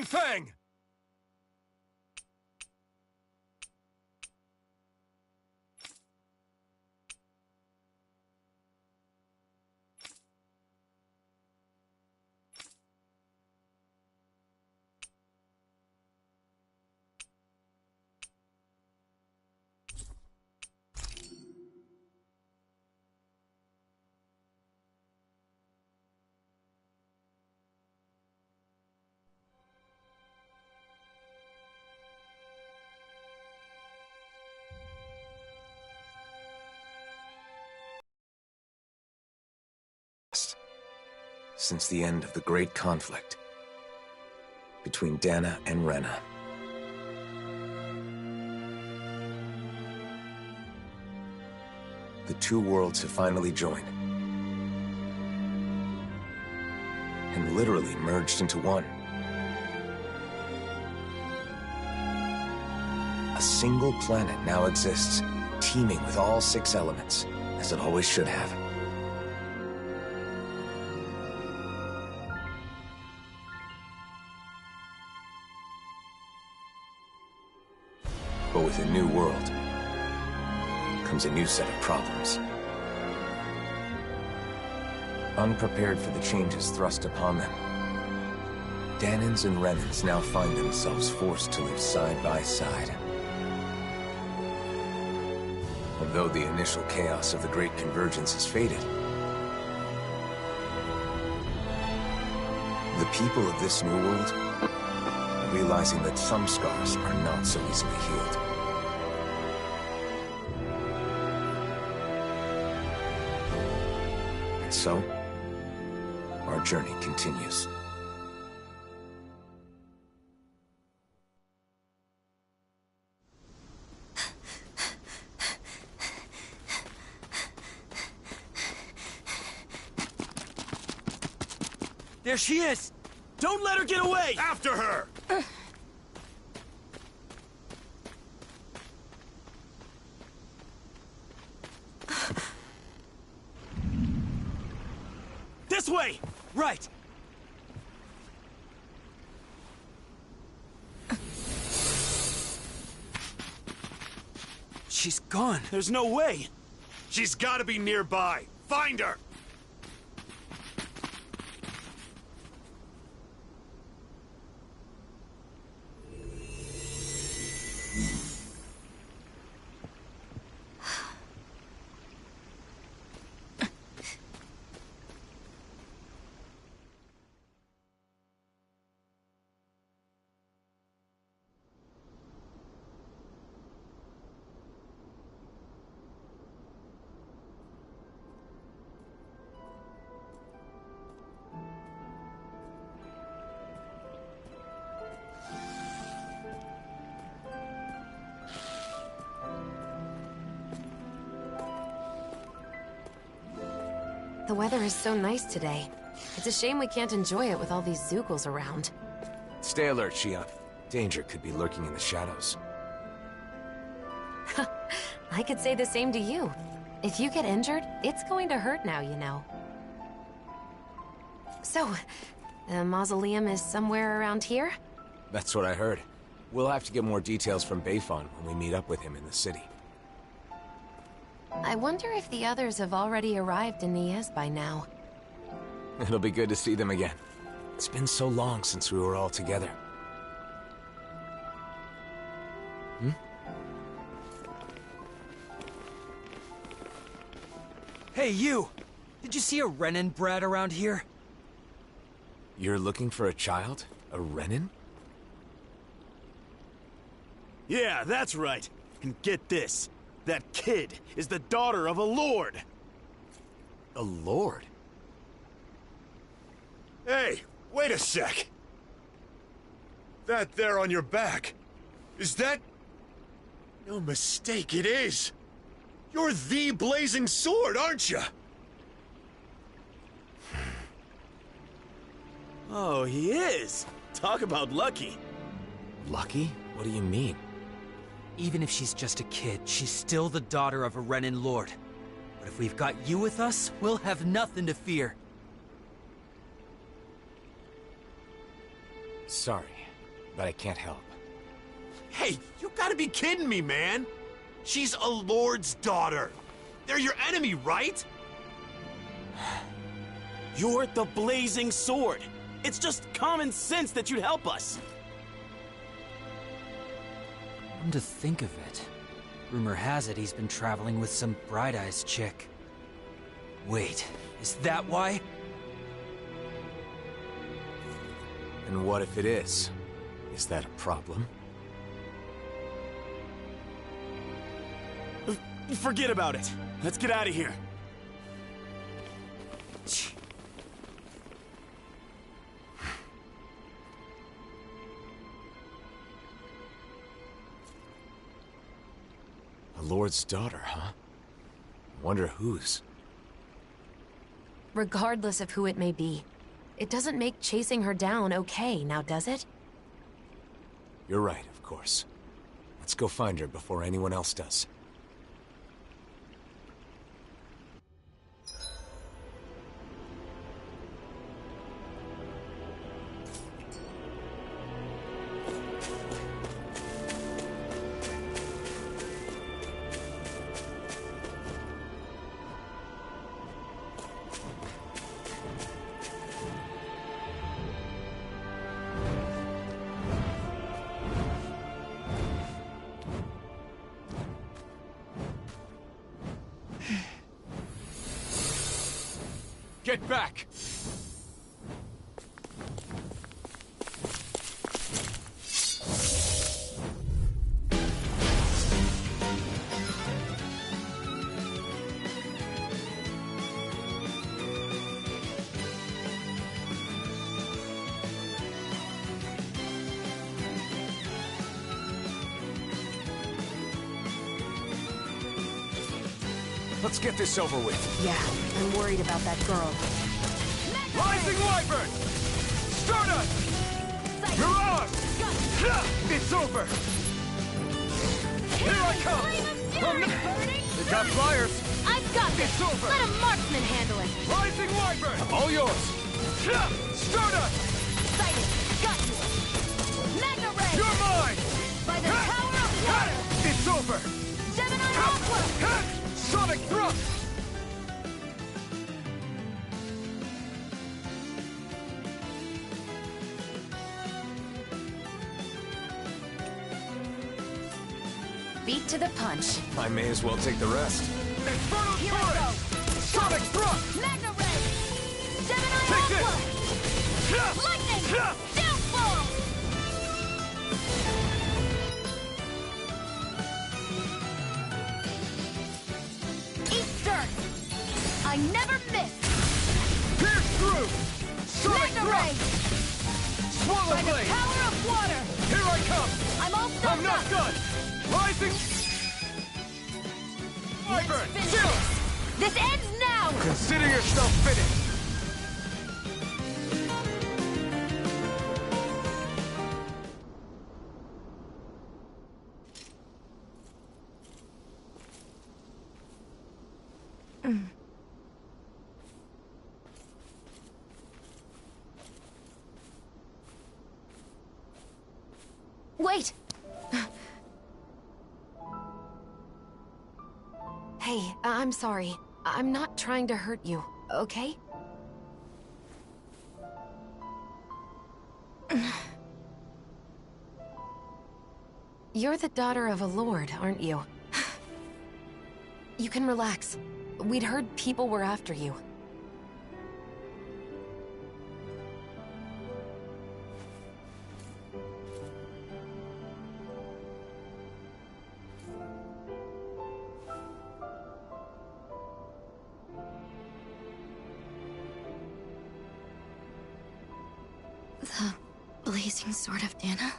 Fang! Since the end of the great conflict between Dana and Rena. The two worlds have finally joined. And literally merged into one. A single planet now exists, teeming with all 6 elements, as it always should have. But with a new world comes a new set of problems. Unprepared for the changes thrust upon them, Danans and Renans now find themselves forced to live side by side. And though the initial chaos of the Great Convergence has faded, the people of this new world are realizing that some scars are not so easily healed. And so, our journey continues. There she is! Don't let her get away! After her! This way! Right! She's gone. There's no way. She's gotta be nearby. Find her! The weather is so nice today. It's a shame we can't enjoy it with all these Zeugles around. Stay alert, Shia. Danger could be lurking in the shadows. I could say the same to you. If you get injured, it's going to hurt now, you know. So, the mausoleum is somewhere around here? That's what I heard. We'll have to get more details from Bayfon when we meet up with him in the city. I wonder if the others have already arrived in Niez by now. It'll be good to see them again. It's been so long since we were all together. Hey, you! Did you see a Renan brat around here? You're looking for a child? A Renan? Yeah, that's right. And get this. That kid is the daughter of a lord. A lord? Hey, wait a sec. That there on your back, is that... No mistake, it is. You're the Blazing Sword, aren't you? Oh, he is. Talk about lucky. Lucky? What do you mean? Even if she's just a kid, she's still the daughter of a Renan lord. But if we've got you with us, we'll have nothing to fear. Sorry. but I can't help. Hey, you gotta be kidding me, man! She's a lord's daughter! They're your enemy, right? You're the blazing sword. It's just common sense that you'd help us. Come to think of it, rumor has it he's been traveling with some Bright Eyes chick. Wait, is that why? And what if it is? Is that a problem? Forget about it. Let's get out of here. A lord's daughter, huh? Wonder whose. Regardless of who it may be, it doesn't make chasing her down okay, now does it? You're right, of course. Let's go find her before anyone else does. Get back! Let's get this over with. Yeah, I'm worried about that girl. Rising Wyvern! Stardust! Mirage! It's over! Here I come! They got flyers! I've got this! It's over! Let a marksman handle it! Rising Wyvern! All yours! Stardust! Sighted! Got you! Magna Ray! You're mine! By the power of water! It's over! Gemini Aqua! Sonic Thrust! Beat to the punch. I may as well take the rest. Infernal Here I go! Sonic Thrust! Magna Ray! Gemini Take Aqua! Lightning! Downfall! Eat dirt! I never miss! Pierce through! Sonic Magna Ray! Thrust! Swallow By the Blade! power of water! Here I come! I'm all I'm done not up! done! Rising Let's Wyvern! finish Chill! this! This ends now! Consider yourself finished! Wait! Hey, I'm sorry. I'm not trying to hurt you, okay? You're the daughter of a lord, aren't you? You can relax. We'd heard people were after you. The blazing sword of Dana?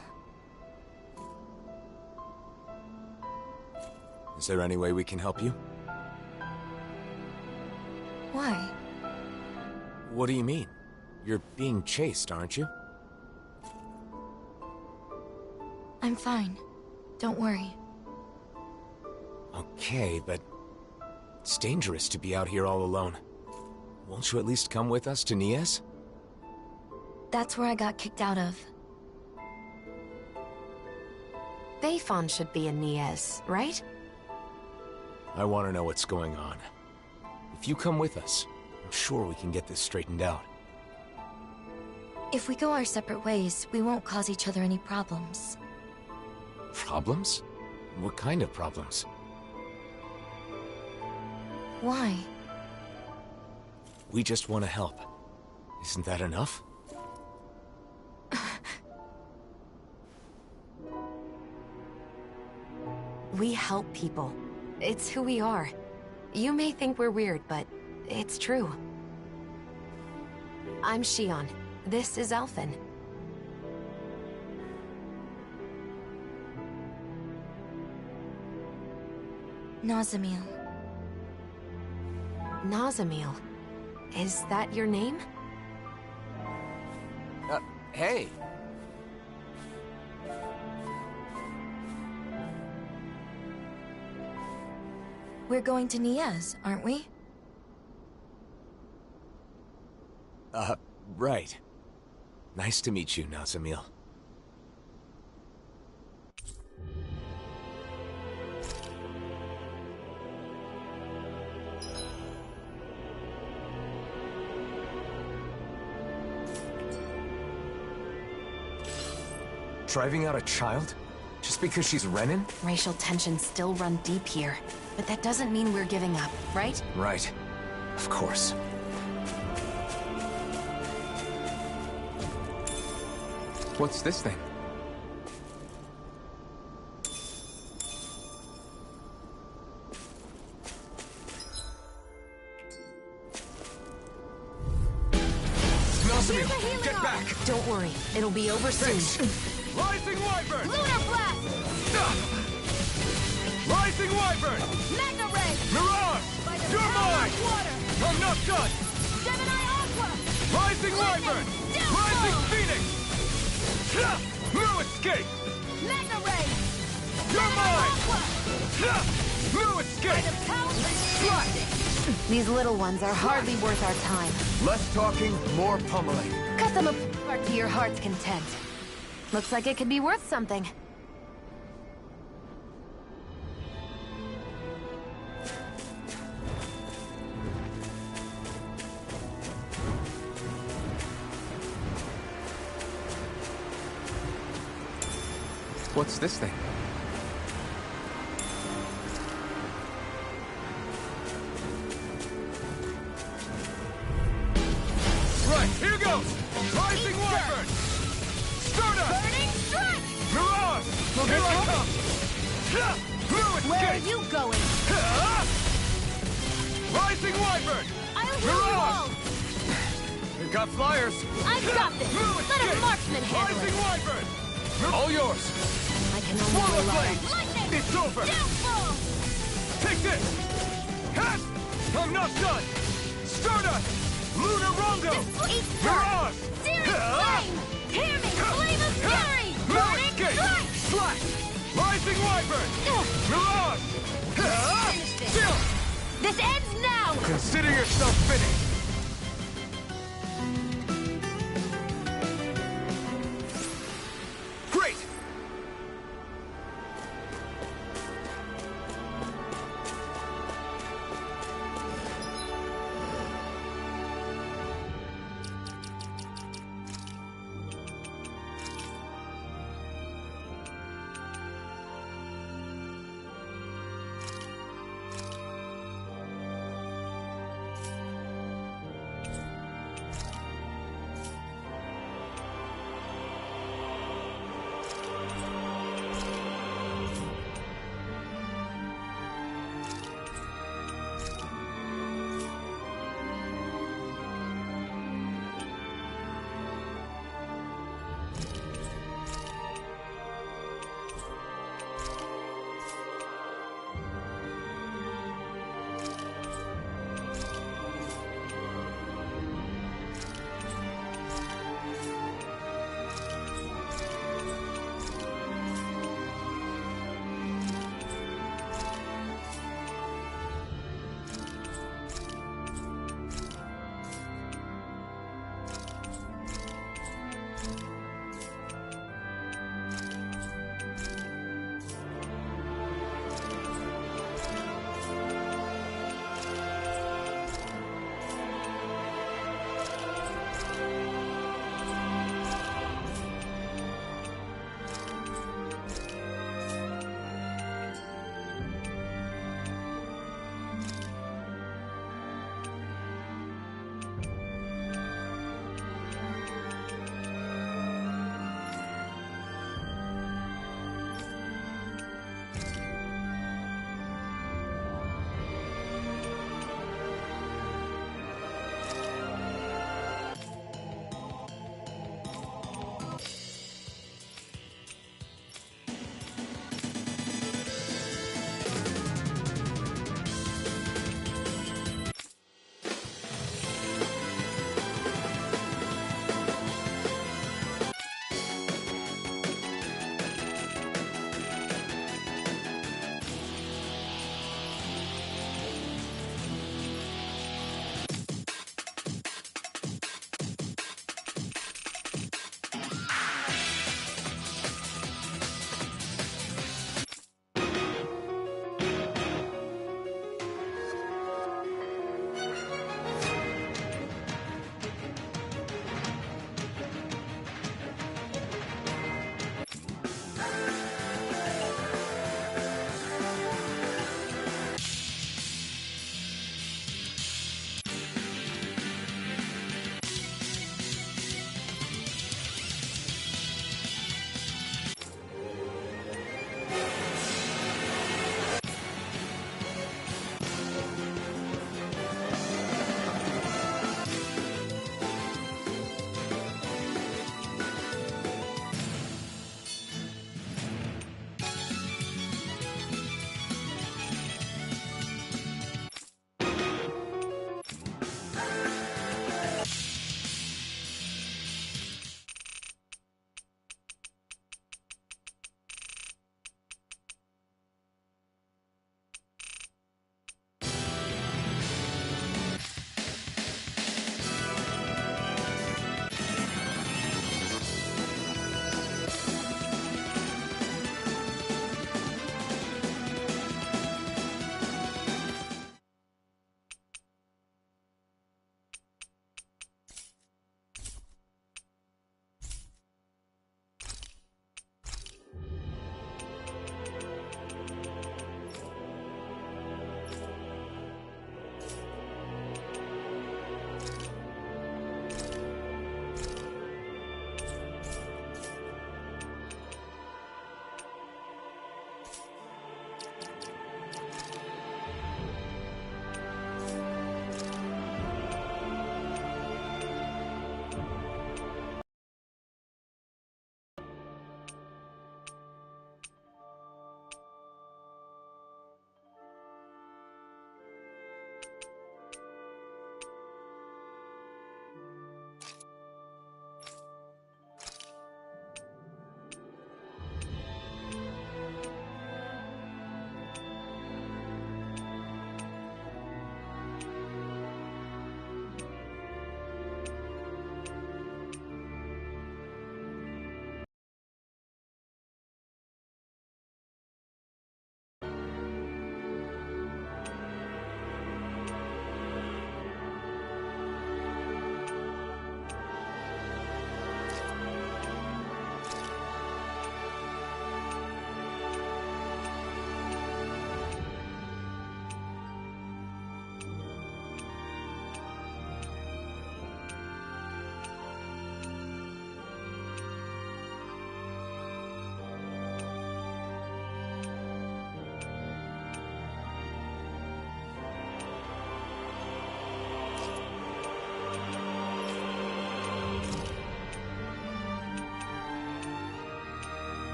Is there any way we can help you? Why? What do you mean? You're being chased, aren't you? I'm fine. Don't worry. Okay, but it's dangerous to be out here all alone. Won't you at least come with us to Nies? That's where I got kicked out of. Bayfon should be in Niez, right? I want to know what's going on. If you come with us, I'm sure we can get this straightened out. If we go our separate ways, we won't cause each other any problems. Problems? What kind of problems? Why? We just want to help. Isn't that enough? We help people. It's who we are. You may think we're weird, but it's true. I'm Shion. This is Alphen. Nazamil. Nazamil. Is that your name? Hey! We're going to Niez, aren't we? Right. Nice to meet you, Nazamil. Driving out a child? Just because she's Renin? Racial tensions still run deep here, but that doesn't mean we're giving up, right? Right. Of course. What's this thing? Nazamil, get back! Don't worry, it'll be over soon. Rising Wyvern! Lunar Blast! Rising Wyvern! Magna Ray! Mirage! By the You're power mine! of water! I'm not done! Gemini Aqua! Rising Wyvern! Downfall! Rising Phoenix! No escape! Magna Ray! You're mine! Aqua! No By escape! the power of These little ones are hardly worth our time. Less talking, more pummeling. Cut them apart to your heart's content. Looks like it could be worth something. What's this thing? Right, here goes! Rising Wyvern! Stardust! Burning Strike! Mirage! Here I come! No Where are escape! you going? Rising Wyvern! I'll heal you all! We've got flyers! I've got this! No Let a escape! marksman handle Rising it! Wyvern! All yours! I can only Swallow rely blade! on... Lightning! It's over! Downfall! Take this! Hat! I'm not done! Stardust! Lunar Rondo! Eat Mirage! Searing Flame! Hear me! Flame of Fury! No Burning escape! Strike! Slash! Rising Wyvern! Mirage! Finish this! Still! This ends now! Consider yourself finished! Great!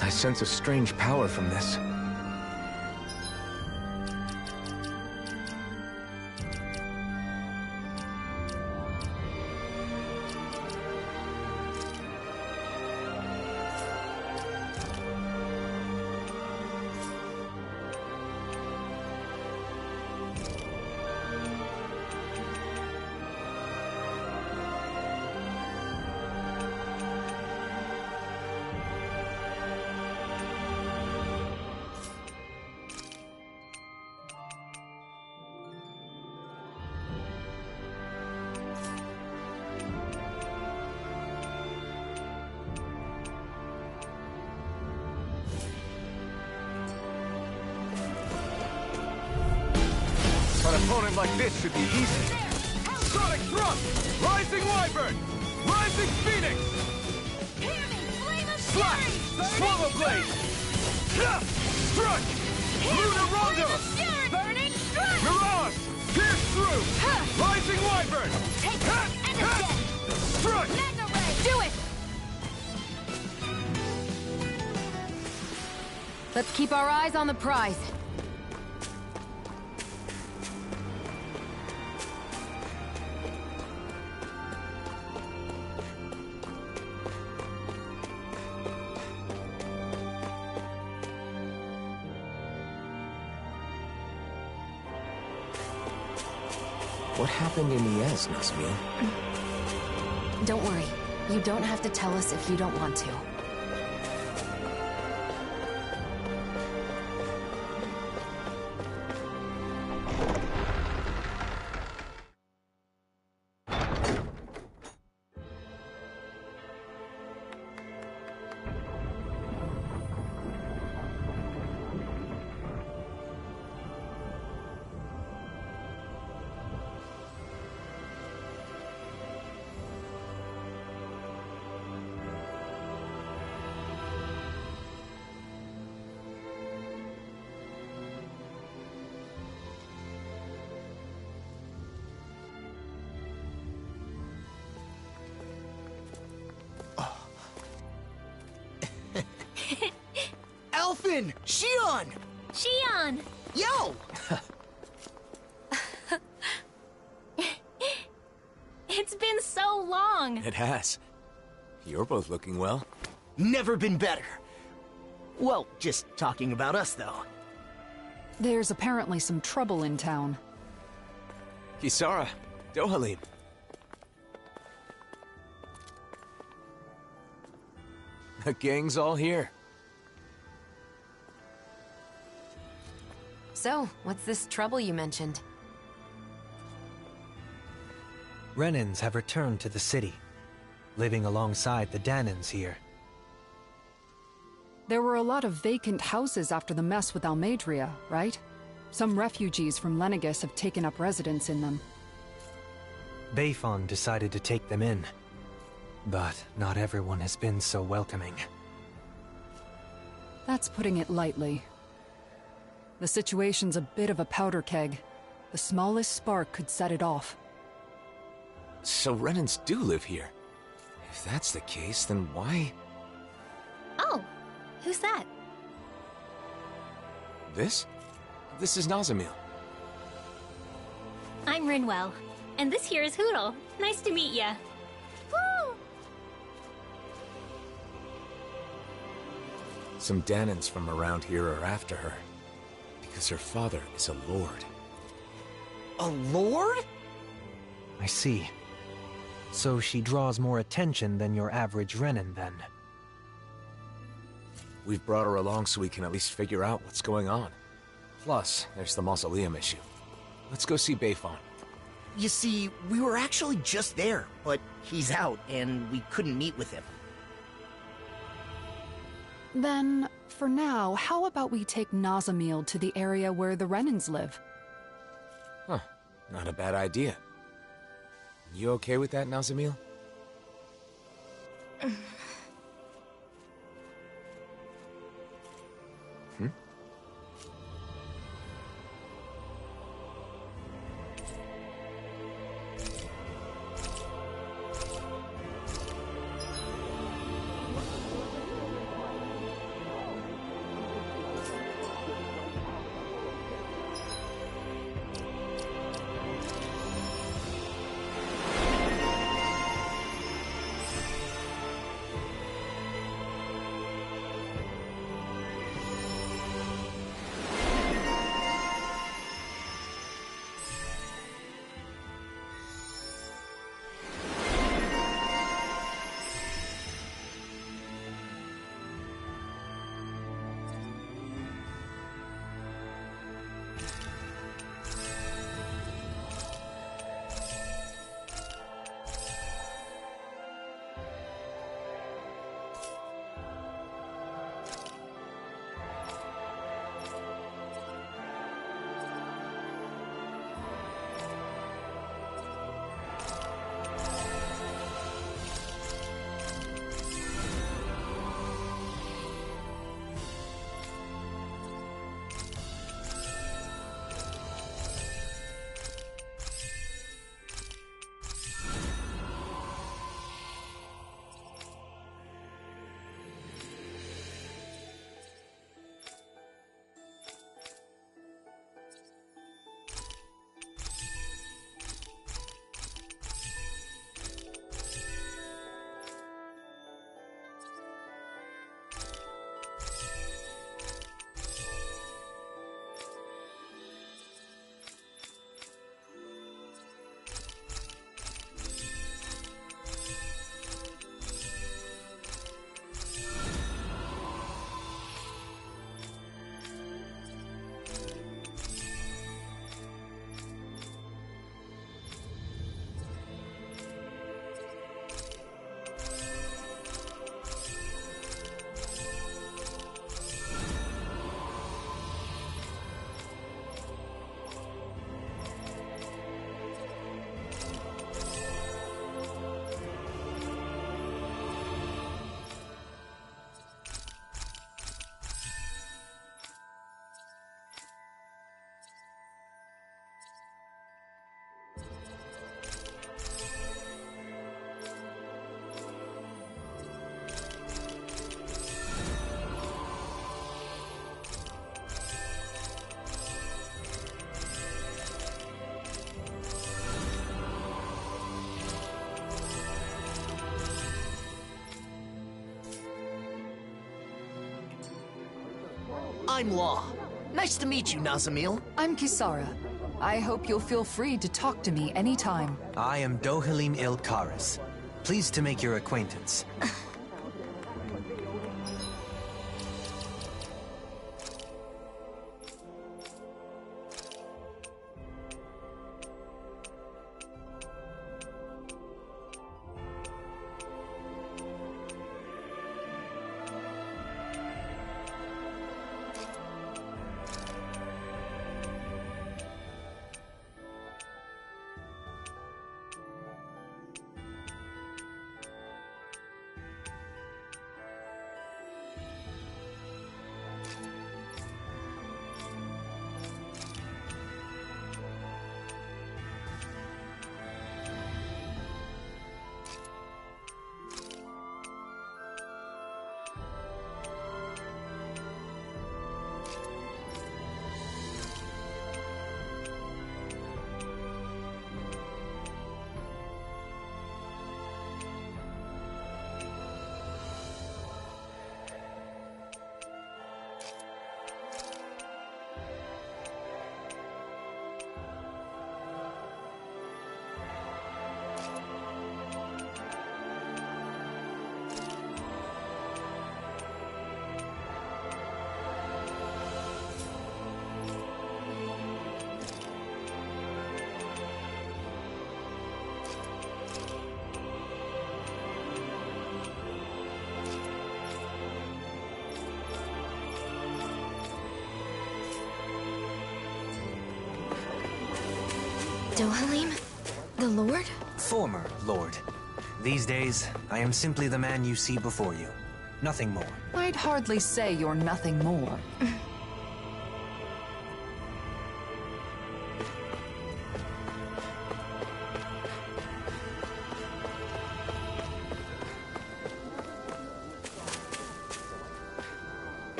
I sense a strange power from this. An opponent like this should be easy. Sonic Thrust! Rising Wyvern! Rising Phoenix! Slash! Swallow Blade! Strike! Lunar Rondo! Burning Strike! Mirage! Pierce through! Rising Wyvern! Take it and again! Strike! Mega Ray! Do it! Let's keep our eyes on the prize. What happened in Iez, Nazmil? Don't worry. You don't have to tell us if you don't want to. Elfin! Shion! Shion! Yo! It's been so long! It has. You're both looking well. Never been better. Well, just talking about us, though. There's apparently some trouble in town. Kisara, Dohalim. The gang's all here. So, what's this trouble you mentioned? Renans have returned to the city, living alongside the Danans here. There were a lot of vacant houses after the mess with Almadria, right? Some refugees from Lenegis have taken up residence in them. Bayfon decided to take them in, but not everyone has been so welcoming. That's putting it lightly. The situation's a bit of a powder keg. The smallest spark could set it off. So Renans do live here. If that's the case, then why... Oh, who's that? This? This is Nazamil. I'm Rinwell, and this here is Hootle. Nice to meet ya. Woo! Some Danans from around here are after her. Because her father is a lord. A lord? I see. So she draws more attention than your average Renan, then. We've brought her along so we can at least figure out what's going on. Plus, there's the mausoleum issue. Let's go see Bayfon. You see, we were actually just there, but he's out, and we couldn't meet with him. Then, for now, how about we take Nazamil to the area where the Renans live? Huh. Not a bad idea. You okay with that, Nazamil? I'm Law. Nice to meet you, Nazamil. I'm Kisara. I hope you'll feel free to talk to me anytime. I am Dohalim Ilkaris. Pleased to make your acquaintance. Dohalim? The Lord? Former Lord. These days, I am simply the man you see before you. Nothing more. I'd hardly say you're nothing more.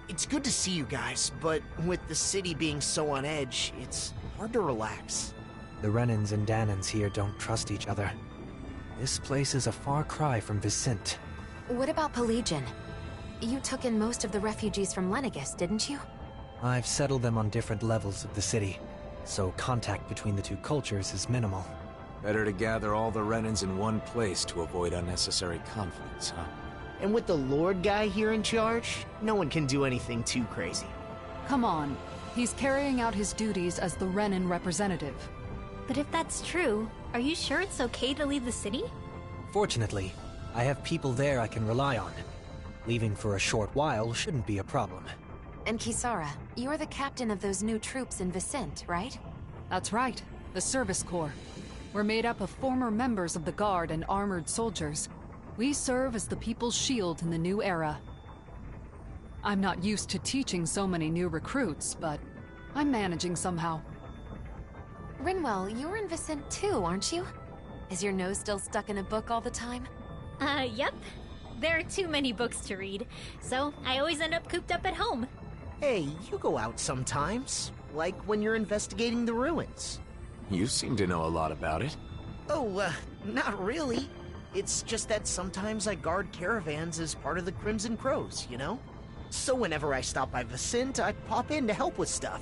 It's good to see you guys, but with the city being so on edge, it's hard to relax. The Renans and Danans here don't trust each other. This place is a far cry from Vicent. What about Pelagian? You took in most of the refugees from Lenegis, didn't you? I've settled them on different levels of the city, so contact between the two cultures is minimal. Better to gather all the Renans in one place to avoid unnecessary conflicts, huh? And with the Lord guy here in charge, no one can do anything too crazy. Come on. He's carrying out his duties as the Renan representative. But if that's true, are you sure it's okay to leave the city? Fortunately, I have people there I can rely on. Leaving for a short while shouldn't be a problem. And Kisara, you're the captain of those new troops in Vicent, right? That's right. The Service Corps. We're made up of former members of the Guard and armored soldiers. We serve as the people's shield in the new era. I'm not used to teaching so many new recruits, but I'm managing somehow. Rinwell, you're in Vicent too, aren't you? Is your nose still stuck in a book all the time? Yep. There are too many books to read, so I always end up cooped up at home. Hey, you go out sometimes, like when you're investigating the ruins. You seem to know a lot about it. Oh, not really. It's just that sometimes I guard caravans as part of the Crimson Crows, you know? So whenever I stop by Vicent, I pop in to help with stuff.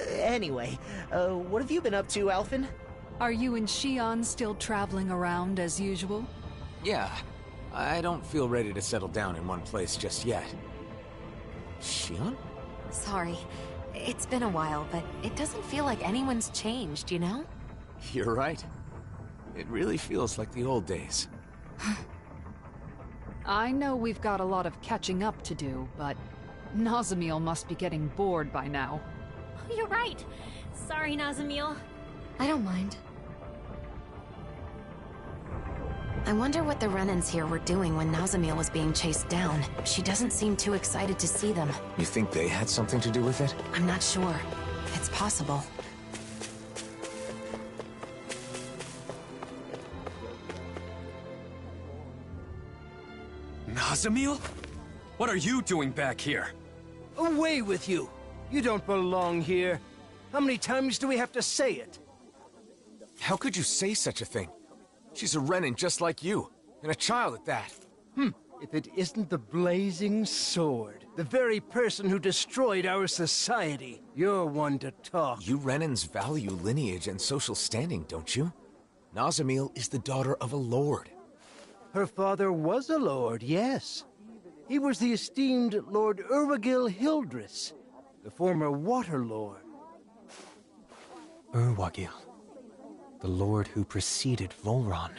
Anyway, what have you been up to, Alphen? Are you and Shion still traveling around as usual? Yeah, I don't feel ready to settle down in one place just yet. Shion? Sorry. It's been a while, but it doesn't feel like anyone's changed, you know? You're right. It really feels like the old days. I know we've got a lot of catching up to do, but Nazamiel must be getting bored by now. You're right. Sorry, Nazamiel. I don't mind. I wonder what the Renans here were doing when Nazamiel was being chased down. She doesn't seem too excited to see them. You think they had something to do with it? I'm not sure. It's possible. Nazamiel? What are you doing back here? Away with you! You don't belong here. How many times do we have to say it? How could you say such a thing? She's a Renan just like you, and a child at that. If it isn't the Blazing Sword, the very person who destroyed our society, you're one to talk. You Renans value lineage and social standing, don't you? Nazamiel is the daughter of a lord. Her father was a lord, yes. He was the esteemed Lord Urwagil Hildress, the former Water Lord. Urwagil, the lord who preceded Volron.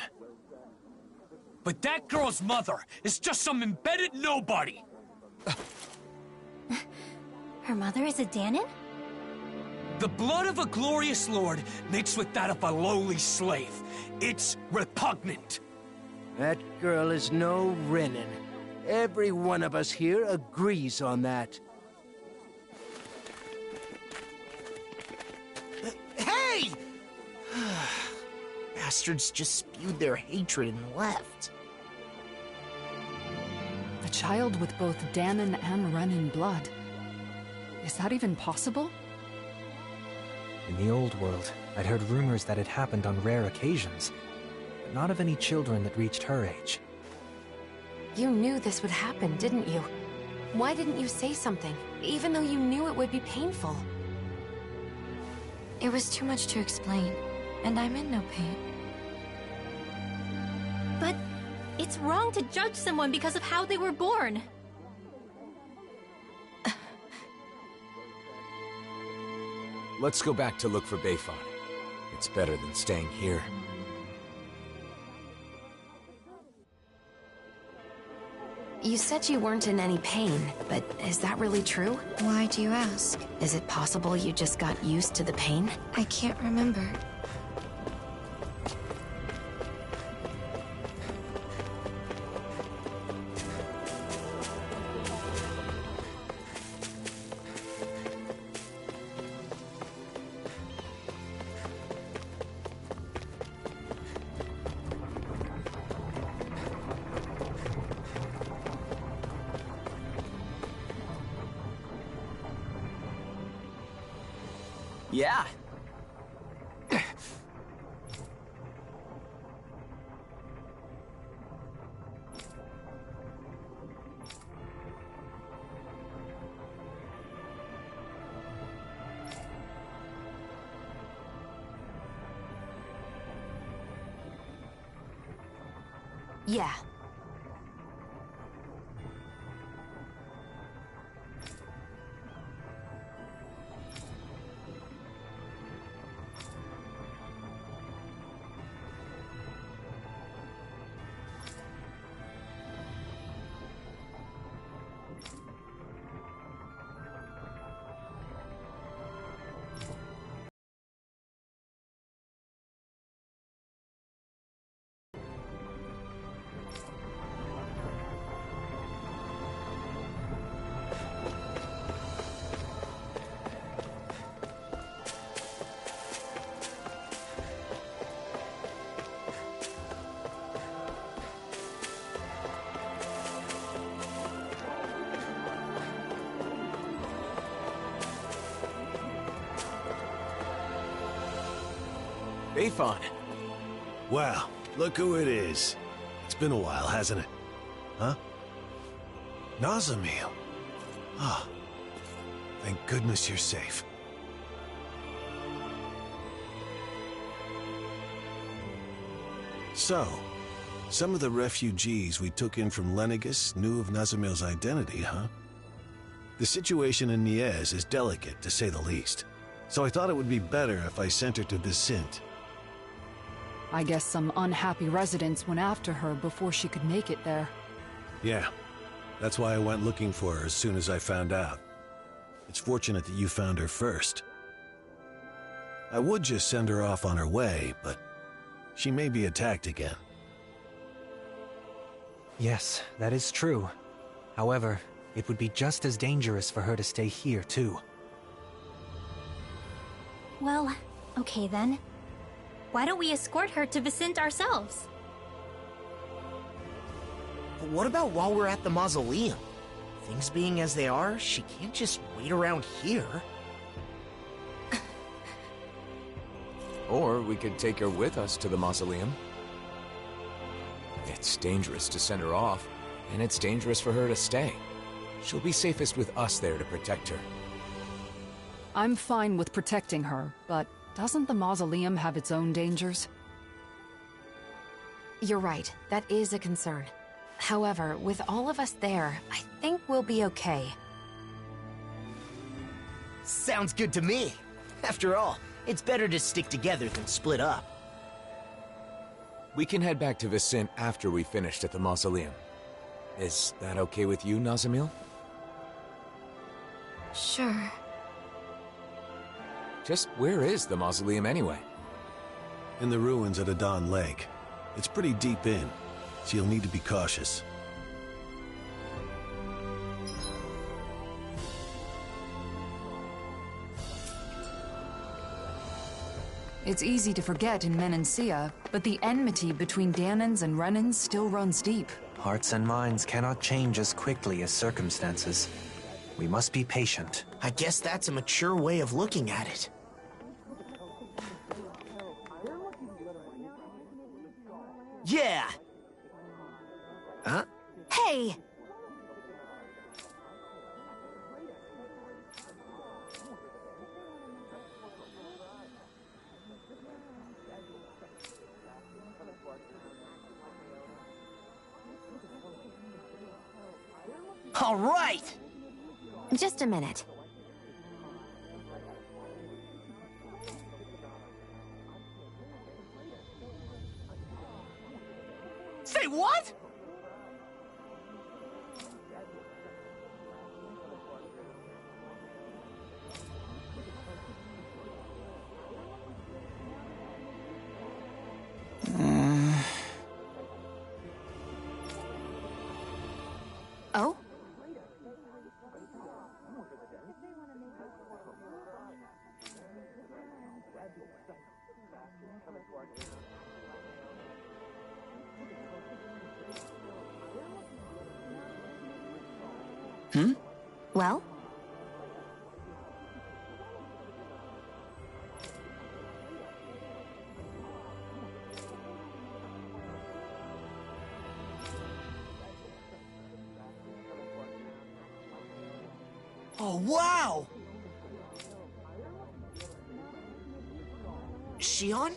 But that girl's mother is just some embedded nobody! Her mother is a Danon? The blood of a glorious lord mixed with that of a lowly slave. It's repugnant. That girl is no Renan. Every one of us here agrees on that. Hey! Bastards just spewed their hatred and left. A child with both Danon and Renan blood. Is that even possible? In the old world, I'd heard rumors that it happened on rare occasions, but not of any children that reached her age. You knew this would happen, didn't you? Why didn't you say something, even though you knew it would be painful? It was too much to explain, and I'm in no pain. But it's wrong to judge someone because of how they were born. Let's go back to look for Bayfon. It's better than staying here. You said you weren't in any pain, but is that really true? Why do you ask? Is it possible you just got used to the pain? I can't remember. Yeah. Yeah. Bayfon! Well, look who it is. It's been a while, hasn't it? Huh? Nazamiel. Ah. Thank goodness you're safe. So, some of the refugees we took in from Lenegus knew of Nazamiel's identity, huh? The situation in Niez is delicate, to say the least. So I thought it would be better if I sent her to Vicente. I guess some unhappy residents went after her before she could make it there. Yeah, that's why I went looking for her as soon as I found out. It's fortunate that you found her first. I would just send her off on her way, but she may be attacked again. Yes, that is true. However, it would be just as dangerous for her to stay here, too. Well, okay then. Why don't we escort her to Vicente ourselves? But what about while we're at the mausoleum? Things being as they are, she can't just wait around here. Or we could take her with us to the mausoleum. It's dangerous to send her off, and it's dangerous for her to stay. She'll be safest with us there to protect her. I'm fine with protecting her, but doesn't the mausoleum have its own dangers? You're right, that is a concern. However, with all of us there, I think we'll be okay. Sounds good to me. After all, it's better to stick together than split up. We can head back to Vicente after we finished at the mausoleum. Is that okay with you, Nazamil? Sure. Just where is the mausoleum anyway? In the ruins at Adon Lake. It's pretty deep in, so you'll need to be cautious. It's easy to forget in Menancia, but the enmity between Dahnans and Renans still runs deep. Hearts and minds cannot change as quickly as circumstances. We must be patient. I guess that's a mature way of looking at it. Yeah! Huh? Hey! All right! Just a minute. Say what? Oh? Hmm? Well? Oh, wow! Shion?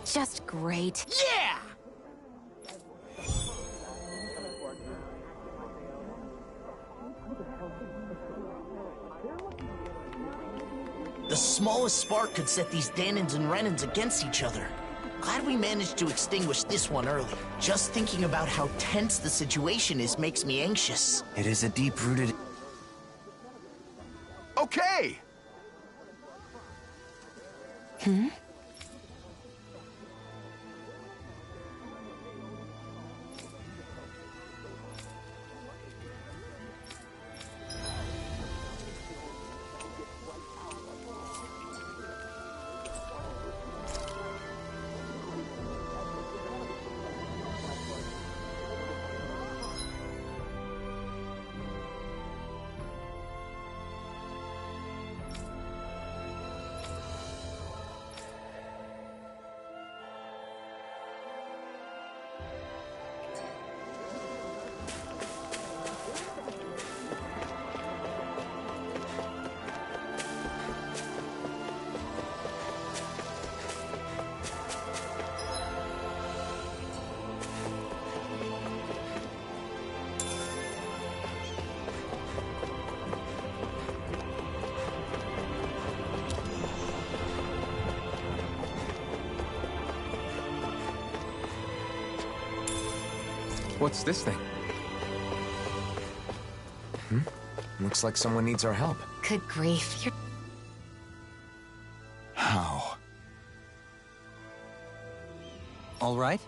Just great. Yeah! The smallest spark could set these Dahnans and Renans against each other. Glad we managed to extinguish this one early. Just thinking about how tense the situation is makes me anxious. It is a deep-rooted... Okay! Hmm? What's this thing? Looks like someone needs our help. Good grief, you're... How? All right?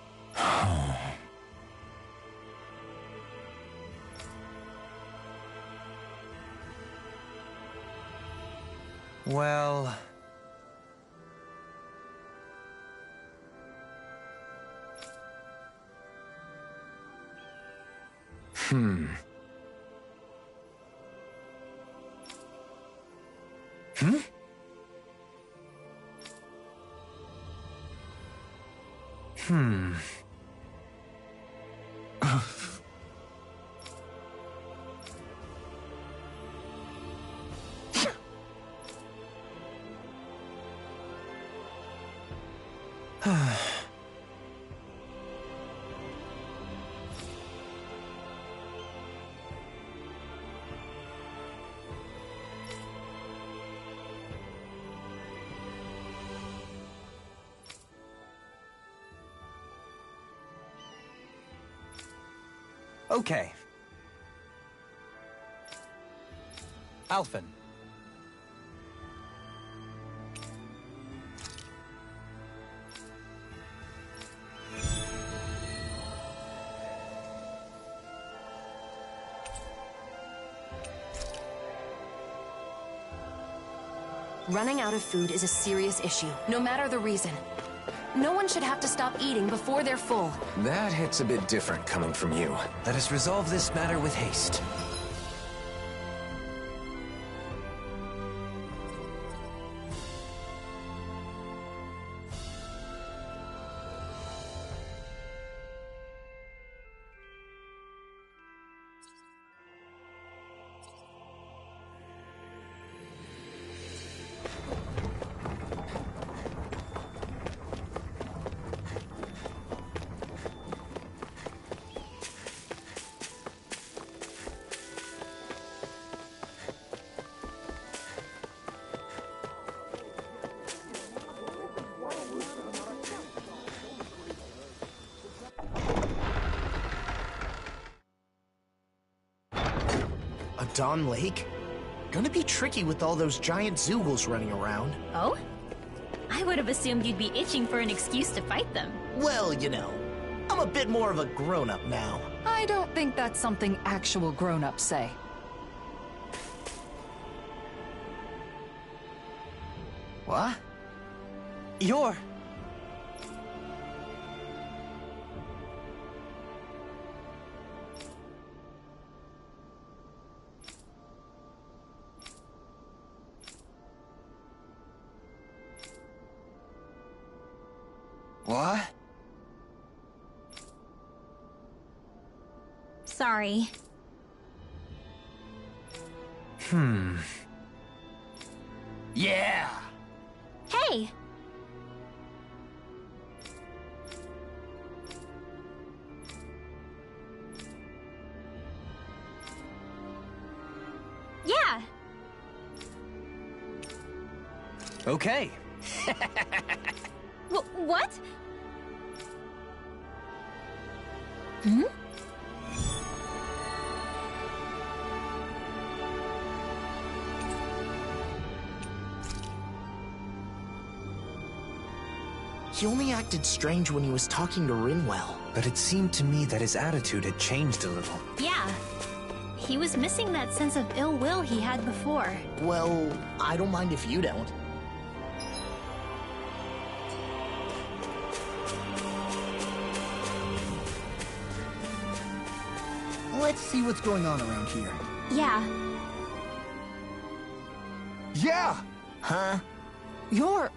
Well... Hmm. Hmm? Hmm. Okay. Alphen. Running out of food is a serious issue, no matter the reason. No one should have to stop eating before they're full. That hits a bit different coming from you. Let us resolve this matter with haste. A Dawn Lake? Gonna be tricky with all those giant Zoogles running around. Oh? I would have assumed you'd be itching for an excuse to fight them. Well, you know, I'm a bit more of a grown-up now. I don't think that's something actual grown-ups say. What? You're... What? Sorry. Yeah! Hey! Yeah! Okay. What? Hmm? He only acted strange when he was talking to Rinwell. But it seemed to me that his attitude had changed a little. Yeah. He was missing that sense of ill will he had before. Well, I don't mind if you don't. Let's see what's going on around here. Yeah. Yeah! Huh? You're...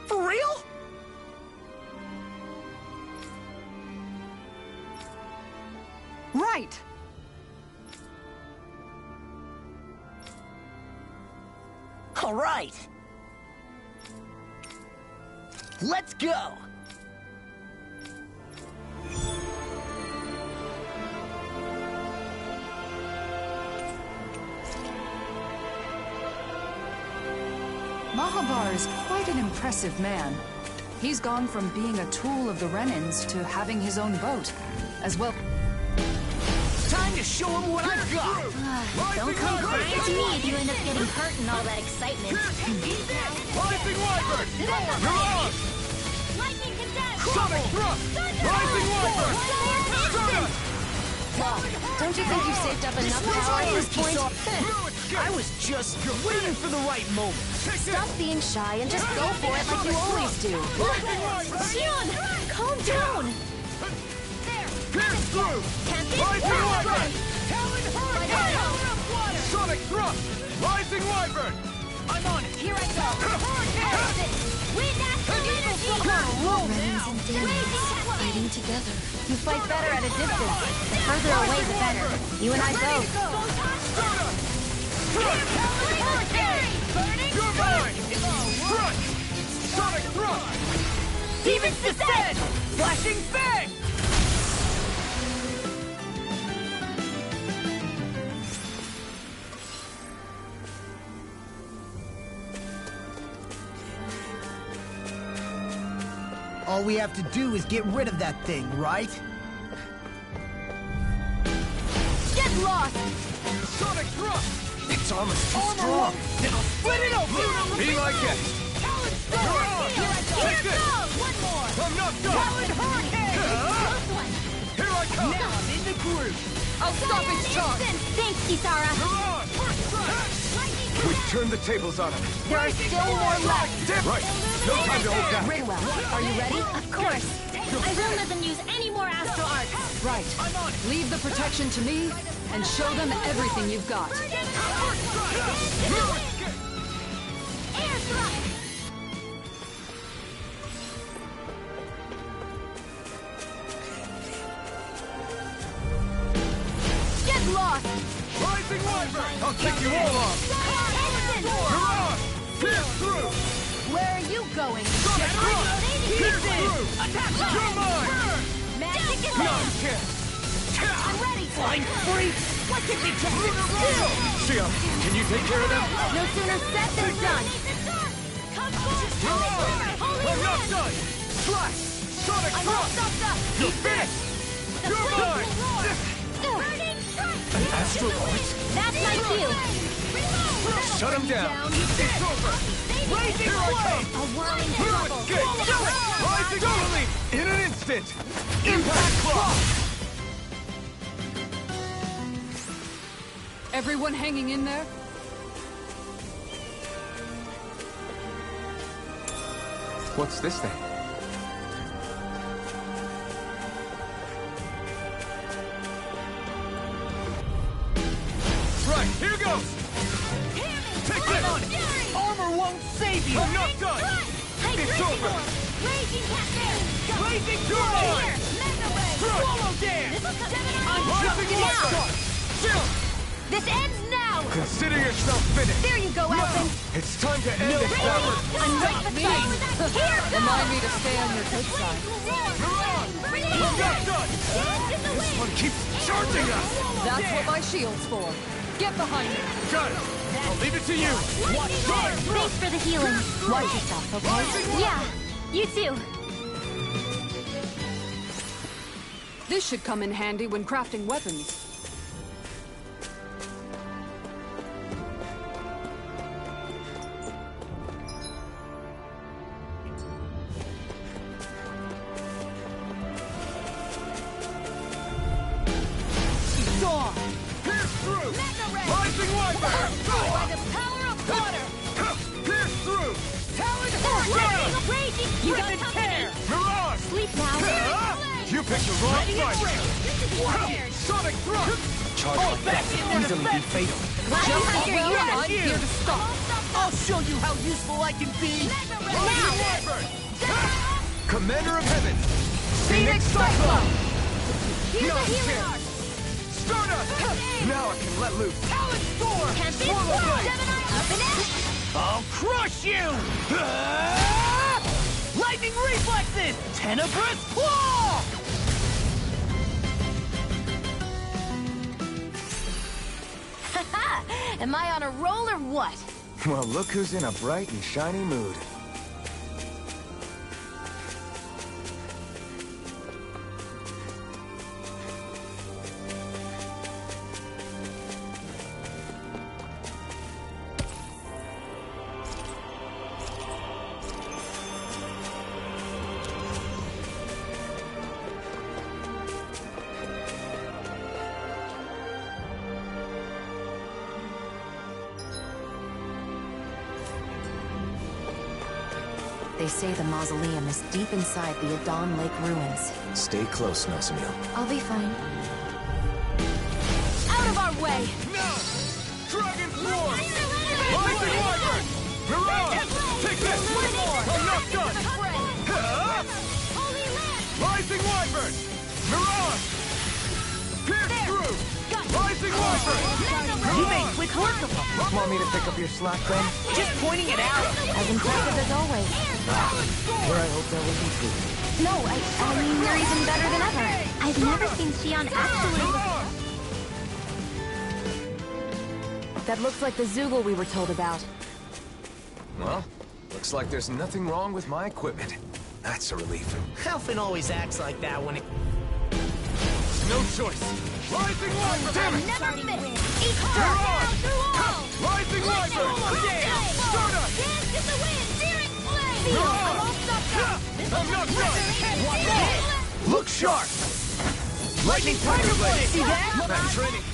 For real? Right! All right. Let's go! Mahabar is quite an impressive man. He's gone from being a tool of the Renans to having his own boat, as well. Time to show him what I've got! Don't come crying to me if you end up getting hurt in all that excitement. Rising Wyvern! You're on! Lightning condensed! Sonic Thrust! Rising Wyvern! Stardust! Don't you think you've saved up enough power at this point? I was just waiting for the right moment. Stop being shy and just go for it like you always do. Xion! Calm down! Pierce through! Rising Wyvern! Sonic Thrust! Rising Wyvern! I'm on it. Here I go! Wind after energy! Renans and Daemons fighting together. You fight better at a distance. The further away, the better. You and I both. You're mine! Thrust! Sonic Thrust! Demons descend! Flashing bang! All we have to do is get rid of that thing, right? Get lost! Sonic Thrust! Its armor's too strong. It'll split it open! Be my guest! Take this! I'm not done! Here I come! Now I'm in the groove! I'll stop its charge! Thanks, Kisara! We've turned the tables on him. There are still more left. Right. No time to hold back. Ringwell, are you ready? Of course! I will let them use any more astral arts! Right. Leave the protection to me, and show them everything you've got. Air thrust! Get lost! Rising Wyvern! I'll kick you all off! You're on! Pierce through! Where are you going? Sonic Thrust! Pierce through! You're mine! Magic is Not a chance! I'm ready! Flying freak! What can be just Xion, can you take care of them? No sooner said than done! Come forward! You're on! Holy I'm not Wind! done! Slash! Sonic I'm all Thrust! stopped up! You're finished! You're mine! Burning strike! An astral art? That's my cue! Shut him down! It's over! Rising flame! A whirling You trouble! escape! Rising Early! In an instant! Impact Claw! Everyone hanging in there? What's this thing? Right, here goes! Take this! Armor won't save you! I'm not done! It's over! Raging Captain! Blazing Turbine! Swallow dance! I'm Rising jumping Light out! Shot! Chill! This ends now! Consider yourself finished! There you go, Alvin! It's time to end this battle! I'm right beside you! Here! Remind me to stay on your good side. You're on! I'm not done! This one keeps charging us! That's what my shield's for. Get behind me. Got it! I'll leave it to you! Watch Sonic Thanks Thrust! for the healing. Watch yourself, okay? Yeah, you too. This should come in handy when crafting weapons. Dawn! Pierce through! Rising Wyvern! By the power of water! Pierce through! Talon Raging! You got tear! You're on! Sleep now! You picked the wrong fight! Sonic Thrust! Charge like that could easily be fatal. Glad you had your Well, ear I'm here to stop. I'll show you how useful I can be! Rising Wyvern! Commander of Heaven! Phoenix Cyclone! Here's No a healing chance. arc! Stardust! Now I can let loose! Talon Storm! Can't be Gemini up and in! I'll crush you! Lightning reflexes! Tenebrous claw! Am I on a roll or what? Well, look who's in a bright and shiny mood. They say the mausoleum is deep inside the Adon Lake ruins. Stay close, Nazamil. I'll be fine. Out of our way! No! Dragon Swarm! Rising Wyvern! Mirage! Take this! I'm not done! Huh? Rising Wyvern! Mirage! Pierce through! Rising Wyvern! You made quick work of them. Want me to pick up your slack, then? Just pointing it out. As impressive as always. Here, I hope that wasn't true. No, I mean, you're even better than ever. I've never seen Shion actually... That looks like the Zoogle we were told about. Well, looks like there's nothing wrong with my equipment. That's a relief. Halfin always acts like that when it... No choice! Rising Wyvern! Damn it! Never miss! Mirage! Rising Wyvern! Stardust! Dance in the wind! Searing flame! I'm not done! Look sharp! Lightning Tiger Blade! See that? That training...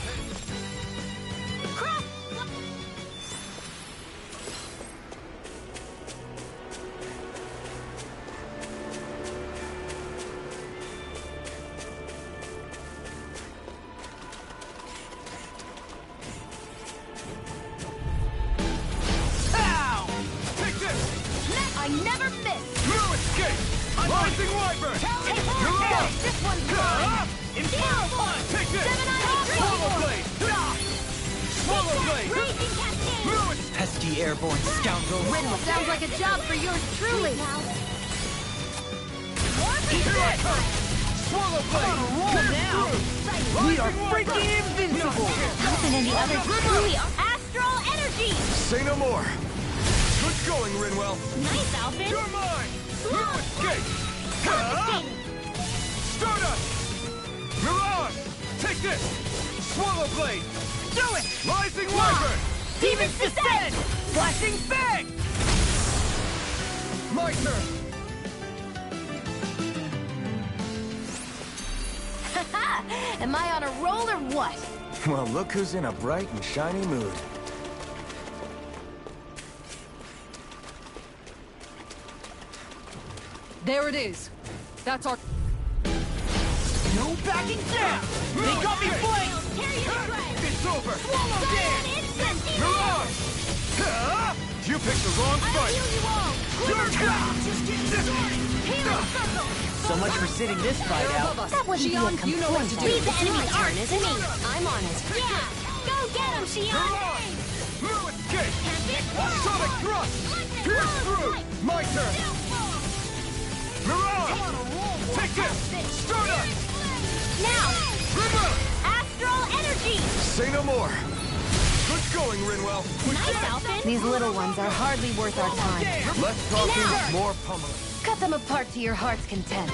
I never miss! No escape! Rising Wyvern! Mirage! This one's mine! Inferno! Take this! Swallow Blade! Swallow Blade! Raging Cascade! No escape! Pesky airborne scoundrel. Sounds like a job for yours truly! Here I come! Swallow Blade! We are freaking invincible! Halfin and the others truly are astral energy! Say no more! Good going, Rinwell! Nice, Alvin! You're mine! No escape! Stardust! Mirage! Take this! Swallow Blade! Do it! Rising Wyvern! Demons descend! Flashing Fang! My turn! Am I on a roll or what? Well, look who's in a bright and shiny mood. There it is. That's our... No backing down! They got me flanked! It's over! Swallow Dance! Mirage! You picked the wrong fight! So much for sitting this fight out. That wouldn't be a Shion, you know what to do. Leave the It's my enemy turn, arc isn't to me! it? I'm on it. Yeah! Go get him, Shion! No escape! Sonic Thrust! Pierce through! My turn! Mirage! Take this! Stardust! Now! River! Astral energy! Say no more! Good going, Rinwell! Nice, Alvin! These little ones are hardly worth our time. Less talking, more pummeling. Cut them apart to your heart's content.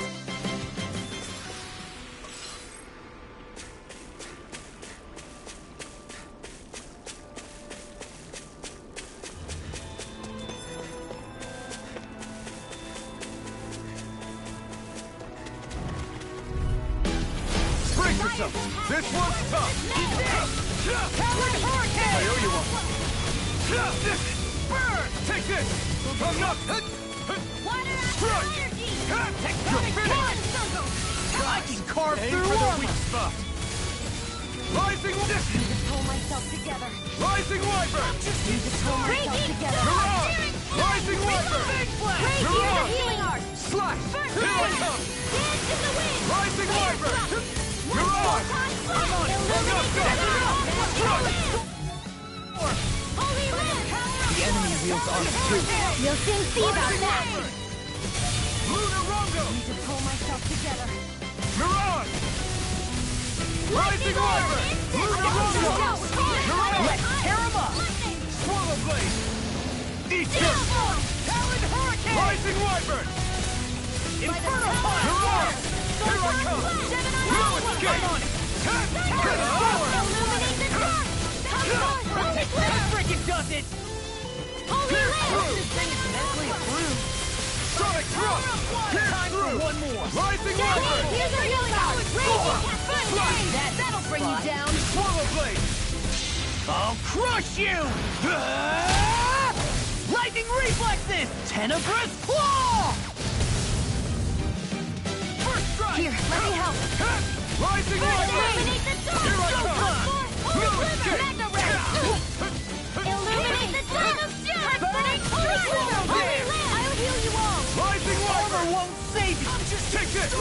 Brace yourself! This one's tough! I owe you one! Burn! Take this! I'm not... Water Strike! energy! You're finished! I can carve Aim through for the armor! weak spot! Rising... Pull myself together. Rising Wyvern! Raging Mirage! Rising Wyvern! Rage the healing art! Slash! Here I come! Dance in the wind! Rising Wyvern! Mirage! I'm not done! Holy wind! The enemy wields armor too. You'll soon see about that! Lunar Rondo! To pull myself together. Mirage! Rising Wyvern! Lunar Rondo! Let's tear him up! Swallow Blade! Eat this! Talon Hurricane! Rising Wyvern! Inferno Punch! Here I come! No escape! Illuminate the dark! That freaking does it! Holy Land! This thing is medically approved. Sonic Thrust! Pierce Time for through! one more! Rising Wyvern! Here's a healing art! That'll bring you down. Swallow Blade! I'll crush you! Lightning reflexes! Tenebrous claw! First strike! Here, let me help. Rising Wyvern! Illuminate the dark! Here I come! No escape! Mega Ray! Illuminate the dark! Holy Quiver! Holy Land! I'll heal you all! Rising Wyvern! Won't save you! Just take this!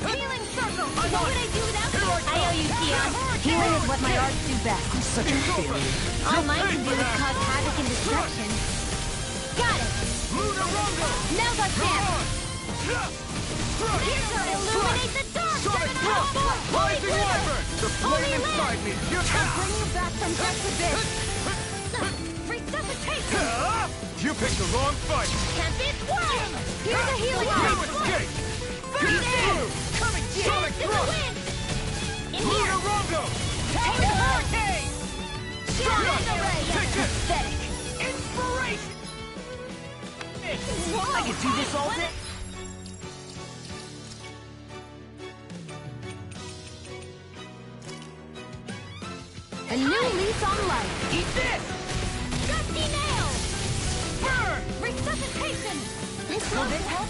Healing Circle! What would I do without Here you? I come! I owe you, Theon. Healing is what my arts do best. I'm such a failure. All mine can do is cause havoc and destruction. Got it! Lunarongo! Now's our chance! Illuminate the dark! Sonic Thrust! Rising Wyvern! The flame inside me! You Bring you back from death's abyss! Resuscitation! You picked the wrong fight! Can't be swallowed! Here's a healing No art! escape! Burn through! Coming Sonic to the Thrust! wind! In here! Lunarongo! Take the hurricane! Mega Ray! Take this! Pathetic! Inspiration! I could do this all day. A new lease on life! Eat this! Dusty nail! Burn! Resuscitation! Will this help?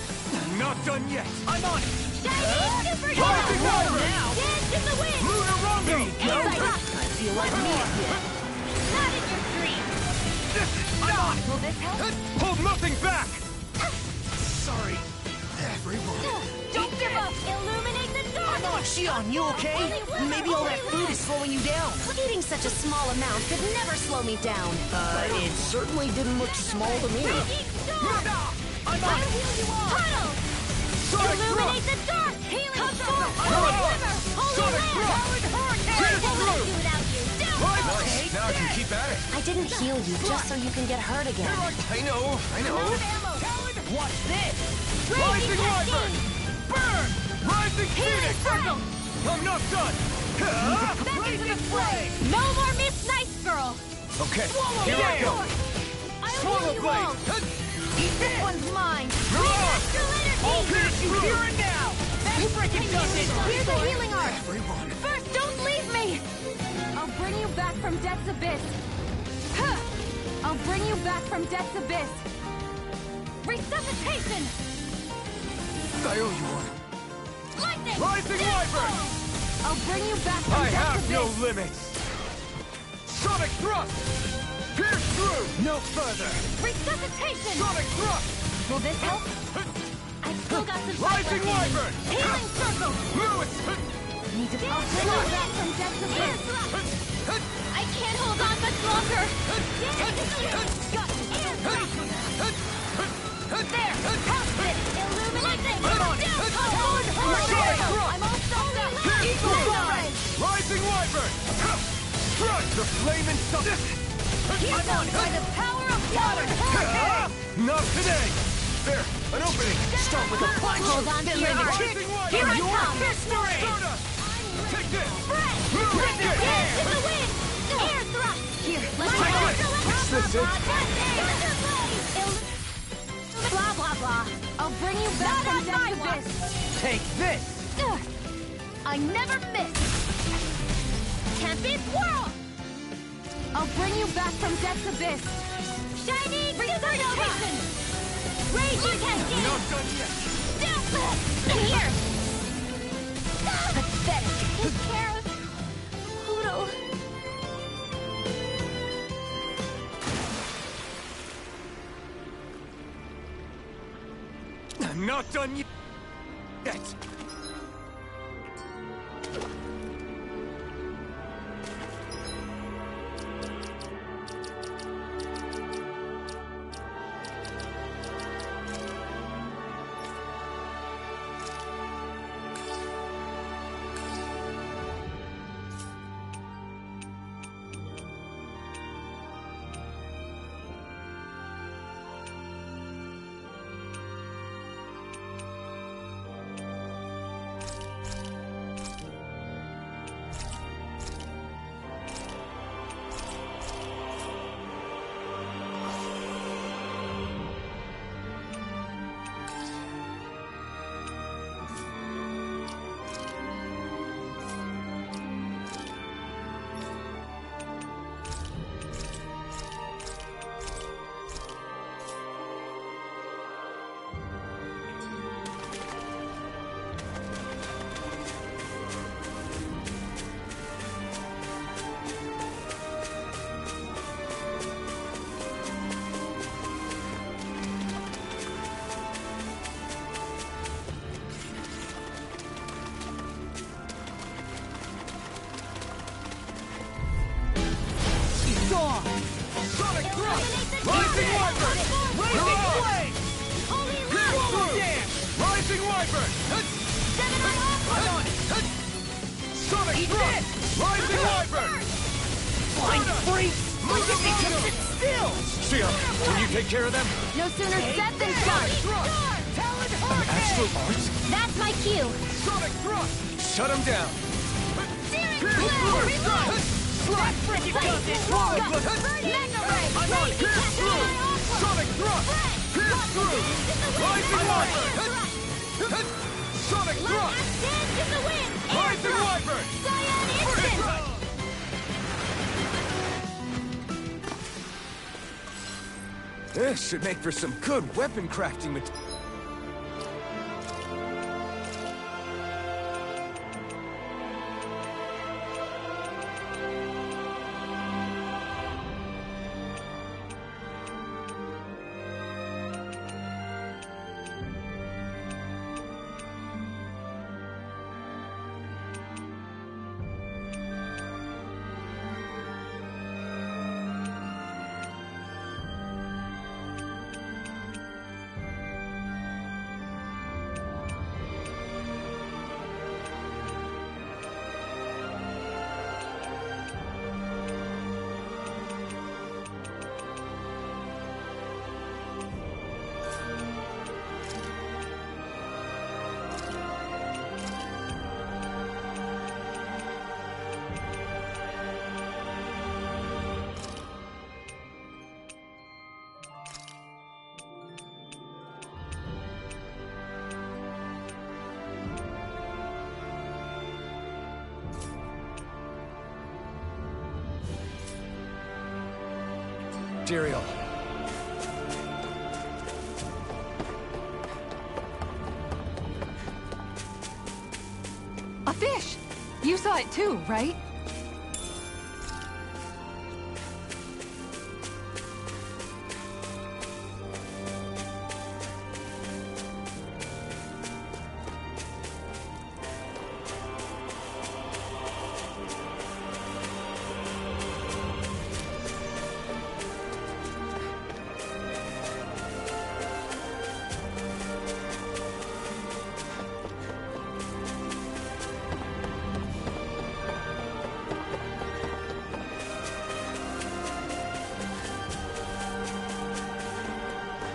Not done yet! I'm on it! Shiny superhero! Rising Wyvern! Dance in the wind! Lunarongo! Inside out! I feel like me again. Not in your dreams! This is on! Will this help? Hold nothing back! Sorry, everyone. Don't give up! Illuminate the dark! Come on, Shion, you okay? Maybe all that food is slowing you down. Eating such a small amount could never slow me down. It certainly didn't look small to me. I'm on it! Puddle! Sonic Illuminate Thrust! the dark! Healing force! Come on! Quiver! Holy Sonic Land! Thrust! Hurricane! Pierce What would I through! do without you? Nice! Now I can keep at it. I didn't heal you just so you can get hurt again. I know. Watch this! Rising Wyvern! Burn! Rising Phoenix! Circle! I'm not done! Back into the fray! No more Miss Nice Girl! Okay, Swallow here I go. I'll Swallow heal you Blade! all! This one's mine! You're on! Astral I'll energy! pierce you Here and now! That freaking does it! Here's a healing art! Everyone. First, don't leave me! I'll bring you back from death's abyss. Huh. I'll bring you back from death's abyss. Resuscitation! I owe you one. Lightning! Rising Wyvern! I'll bring you back from I death's have no abyss. limits! Sonic Thrust! Pierce through! No further! Resuscitation! Sonic Thrust! Will this help? I've still got some Rising fight left in me. Wyvern! Healing circle! Lewis! Need to I'll bring you back from death's abyss. I can't hold on much longer. There! House it! Illuminate! Come on! I'm all stuffed up! Eagle Fly! Rising Wyvern! Strike! The flame inside! Here's on by the power of water! Not today! There! An opening! Start with a punch. Hold on to then your land a heart. kick. Rising Wyvern! Here I Your come! history! Take this! Spread! Move it! Dance in the wind! Air thrust! Here, let's Take go! it. Is this it? Blah, blah, blah. I'll bring you back from death's abyss. Take this! I never miss! Can't be swirled! I'll bring you back from death's abyss. Shiny resuscitation! Raging cascade! Not done yet! Here! Pathetic! Take care of Poodle. I'm not done yet! Wyvern! Gemini Aqua! Sonic Thrust! Rising Wyvern! Flying freak! Look at me, just sit still! Sia, can you take care of them? No sooner said than done! Astral Arts? That's my cue! Sonic Thrust! Shut him down! Slap! Freaking does it! Mega Ray! I'm on it! Pierce through! Sonic Thrust! Pierce through! Rising Wyvern! Sonic Thrust! Dance in the wind! Rising Wyvern! Cyan Instant! This should make for some good weapon crafting material. Material. A fish! You saw it too, right?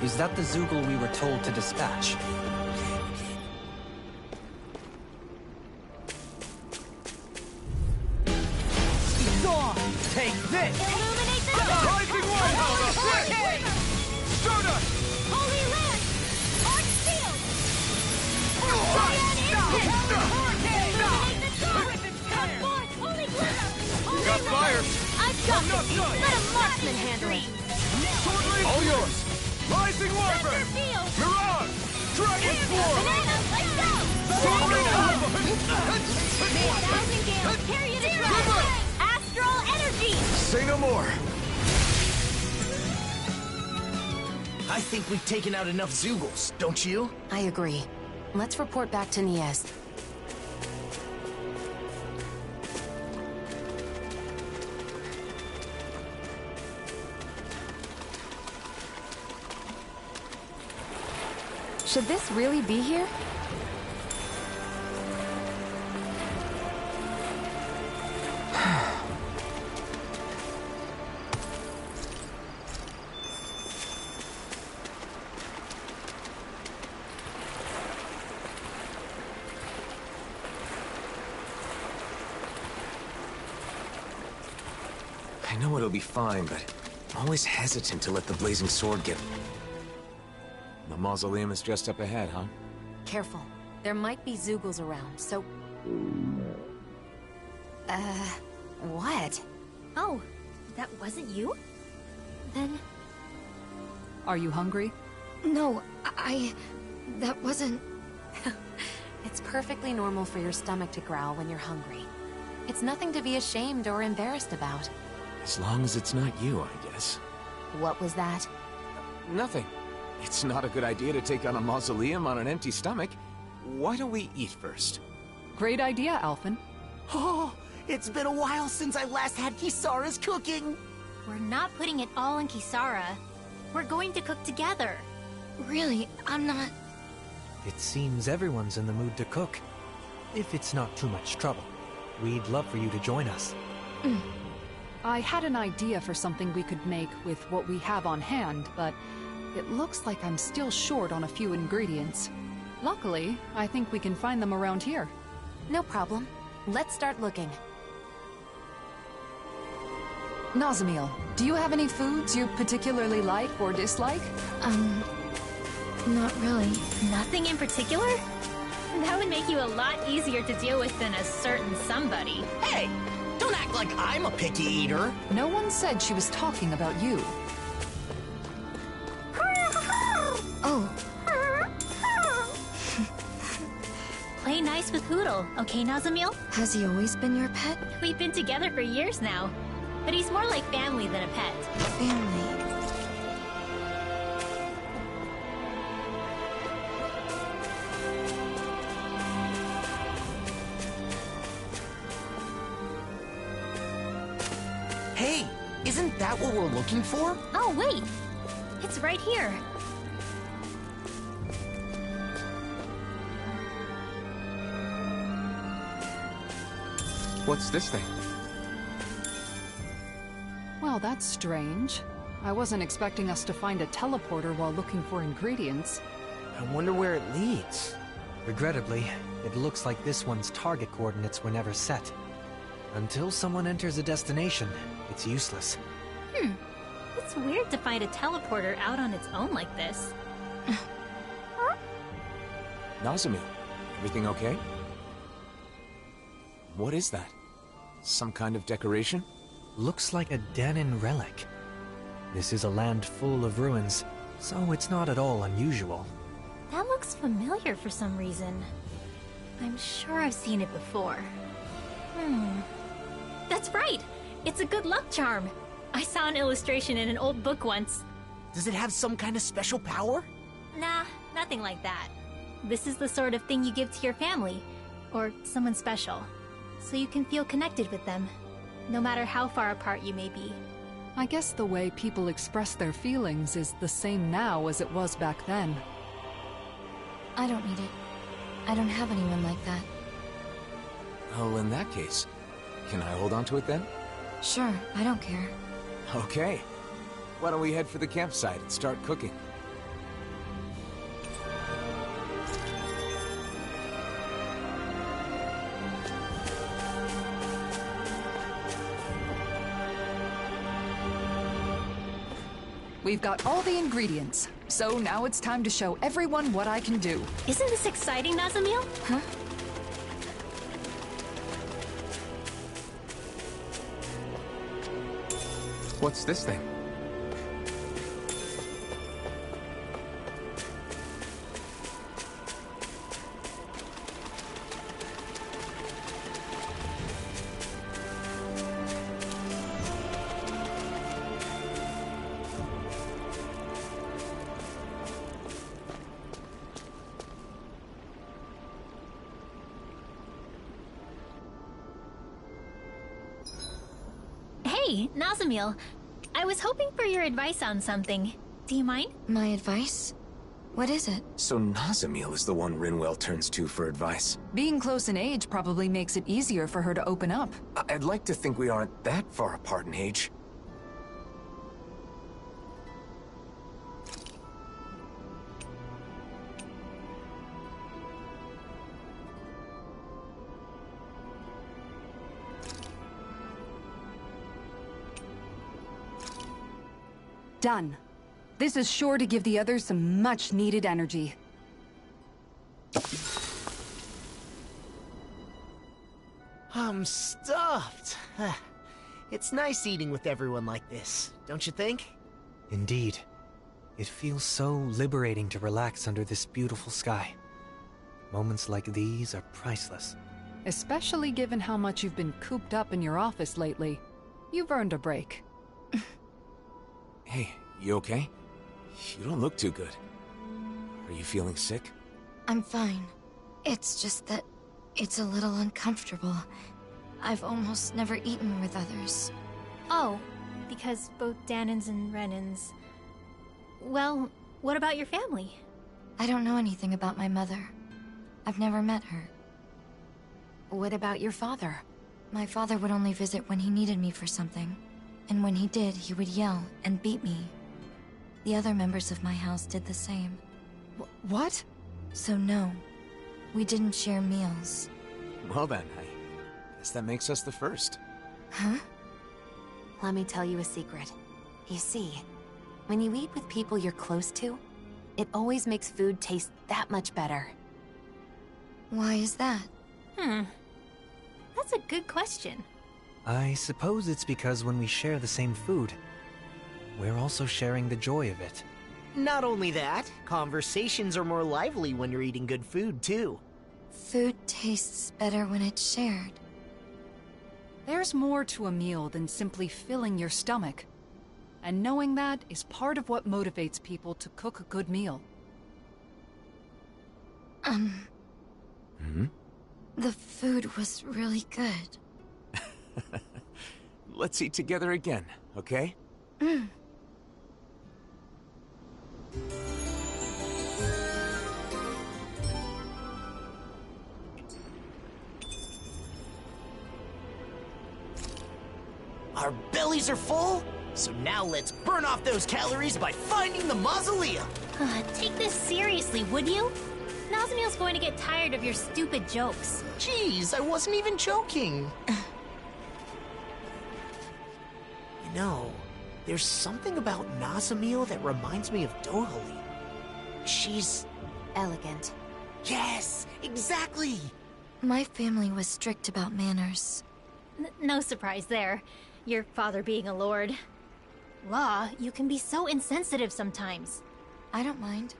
Is that the Zoogle we were told to dispatch? Take this! Illuminate the dark! Rising Wyvern! Stardust! Holy Land! Arc Shield! Cyan Instant! Illuminate the dark! Come forth, Holy Glitter! Holy Got River! fires! I've got I'm not this! done! Let a marksman handle it! Sword Race! All yours! Rising Wyvern! Thunder Field! Mirage! Dragon Swarm! Banana, let's go! Sword Race Alpha! May 1,000 gales carry you to River! triumph! Astral Energy! Say no more. I think we've taken out enough Zoogles, don't you? I agree. Let's report back to Niez. Should this really be here? I know it'll be fine, but I'm always hesitant to let the blazing sword get... The mausoleum is just up ahead, huh? Careful. There might be Zoogles around, so... what? Oh, that wasn't you? Then... Are you hungry? No, that wasn't... It's perfectly normal for your stomach to growl when you're hungry. It's nothing to be ashamed or embarrassed about. As long as it's not you, I guess. What was that? Nothing. It's not a good idea to take on a mausoleum on an empty stomach. Why don't we eat first? Great idea, Alphen. Oh, it's been a while since I last had Kisara's cooking. We're not putting it all in Kisara. We're going to cook together. Really, I'm not... It seems everyone's in the mood to cook. If it's not too much trouble, we'd love for you to join us. I had an idea for something we could make with what we have on hand, but it looks like I'm still short on a few ingredients. Luckily, I think we can find them around here. No problem. Let's start looking. Nazamiel, do you have any foods you particularly like or dislike? Not really. Nothing in particular? That would make you a lot easier to deal with than a certain somebody. Hey! Don't act like I'm a picky eater! No one said she was talking about you. Oh. Play nice with Hoodle, okay, Nazamiel? Has he always been your pet? We've been together for years now. But he's more like family than a pet. Family. Hey, isn't that what we're looking for? Oh, wait! It's right here. What's this thing? Well, that's strange. I wasn't expecting us to find a teleporter while looking for ingredients. I wonder where it leads. Regrettably, it looks like this one's target coordinates were never set. Until someone enters a destination, it's useless. It's weird to find a teleporter out on its own like this. Nazamiel, everything okay? What is that? Some kind of decoration? Looks like a Danin relic. This is a land full of ruins, so it's not at all unusual. That looks familiar for some reason. I'm sure I've seen it before. That's right! It's a good luck charm! I saw an illustration in an old book once. Does it have some kind of special power? Nah, nothing like that. This is the sort of thing you give to your family, or someone special, so you can feel connected with them, no matter how far apart you may be. I guess the way people express their feelings is the same now as it was back then. I don't need it. I don't have anyone like that. Well, in that case, can I hold on to it then? Sure, I don't care. Okay. Why don't we head for the campsite and start cooking? We've got all the ingredients, so now it's time to show everyone what I can do. Isn't this exciting, Nazamiel? Huh? What's this thing? Hey, Nazamiel. I was hoping for your advice on something. Do you mind? My advice? What is it? So Nazamiel is the one Rinwell turns to for advice. Being close in age probably makes it easier for her to open up. I'd like to think we aren't that far apart in age. Done. This is sure to give the others some much-needed energy. I'm stuffed. It's nice eating with everyone like this, don't you think? Indeed. It feels so liberating to relax under this beautiful sky. Moments like these are priceless. Especially given how much you've been cooped up in your office lately. You've earned a break. Hey, you okay? You don't look too good. Are you feeling sick? I'm fine. It's just that it's a little uncomfortable. I've almost never eaten with others. Oh, because both Danins and Renins... Well, what about your family? I don't know anything about my mother. I've never met her. What about your father? My father would only visit when he needed me for something. And when he did, he would yell and beat me. The other members of my house did the same. What? So no, we didn't share meals. Well then, I guess that makes us the first. Huh? Let me tell you a secret. You see, when you eat with people you're close to, it always makes food taste that much better. Why is that? That's a good question. I suppose it's because when we share the same food, we're also sharing the joy of it. Not only that, conversations are more lively when you're eating good food, too. Food tastes better when it's shared. There's more to a meal than simply filling your stomach. And knowing that is part of what motivates people to cook a good meal. The food was really good. Let's eat together again, okay? Our bellies are full, so now let's burn off those calories by finding the mausoleum. Take this seriously, would you? Nazmiel's going to get tired of your stupid jokes. Jeez, I wasn't even joking. You know, there's something about Nazmiel that reminds me of Dohalim. She's elegant. Yes, exactly. My family was strict about manners. No surprise there. Your father being a lord. Law, you can be so insensitive sometimes. I don't mind.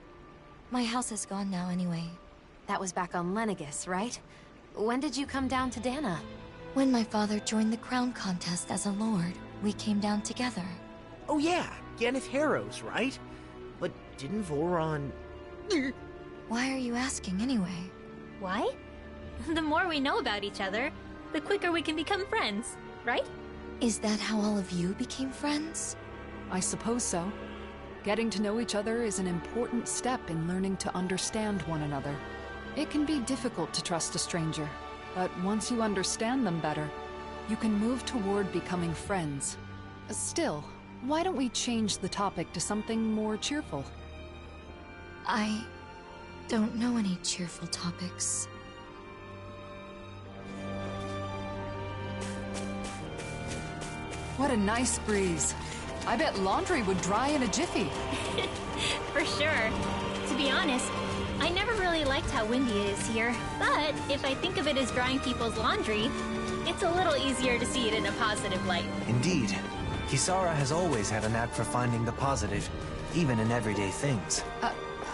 My house is gone now anyway. That was back on Lenegis, right? When did you come down to Dana? When my father joined the crown contest as a lord, we came down together. Oh yeah, Ganeth Harrows, right? But didn't Voron... Why are you asking anyway? Why? The more we know about each other, the quicker we can become friends, right? Is that how all of you became friends? I suppose so. Getting to know each other is an important step in learning to understand one another. It can be difficult to trust a stranger, but once you understand them better, you can move toward becoming friends. Still, why don't we change the topic to something more cheerful? I don't know any cheerful topics. What a nice breeze. I bet laundry would dry in a jiffy. For sure. To be honest, I never really liked how windy it is here, but if I think of it as drying people's laundry, it's a little easier to see it in a positive light. Indeed. Kisara has always had a knack for finding the positive, even in everyday things.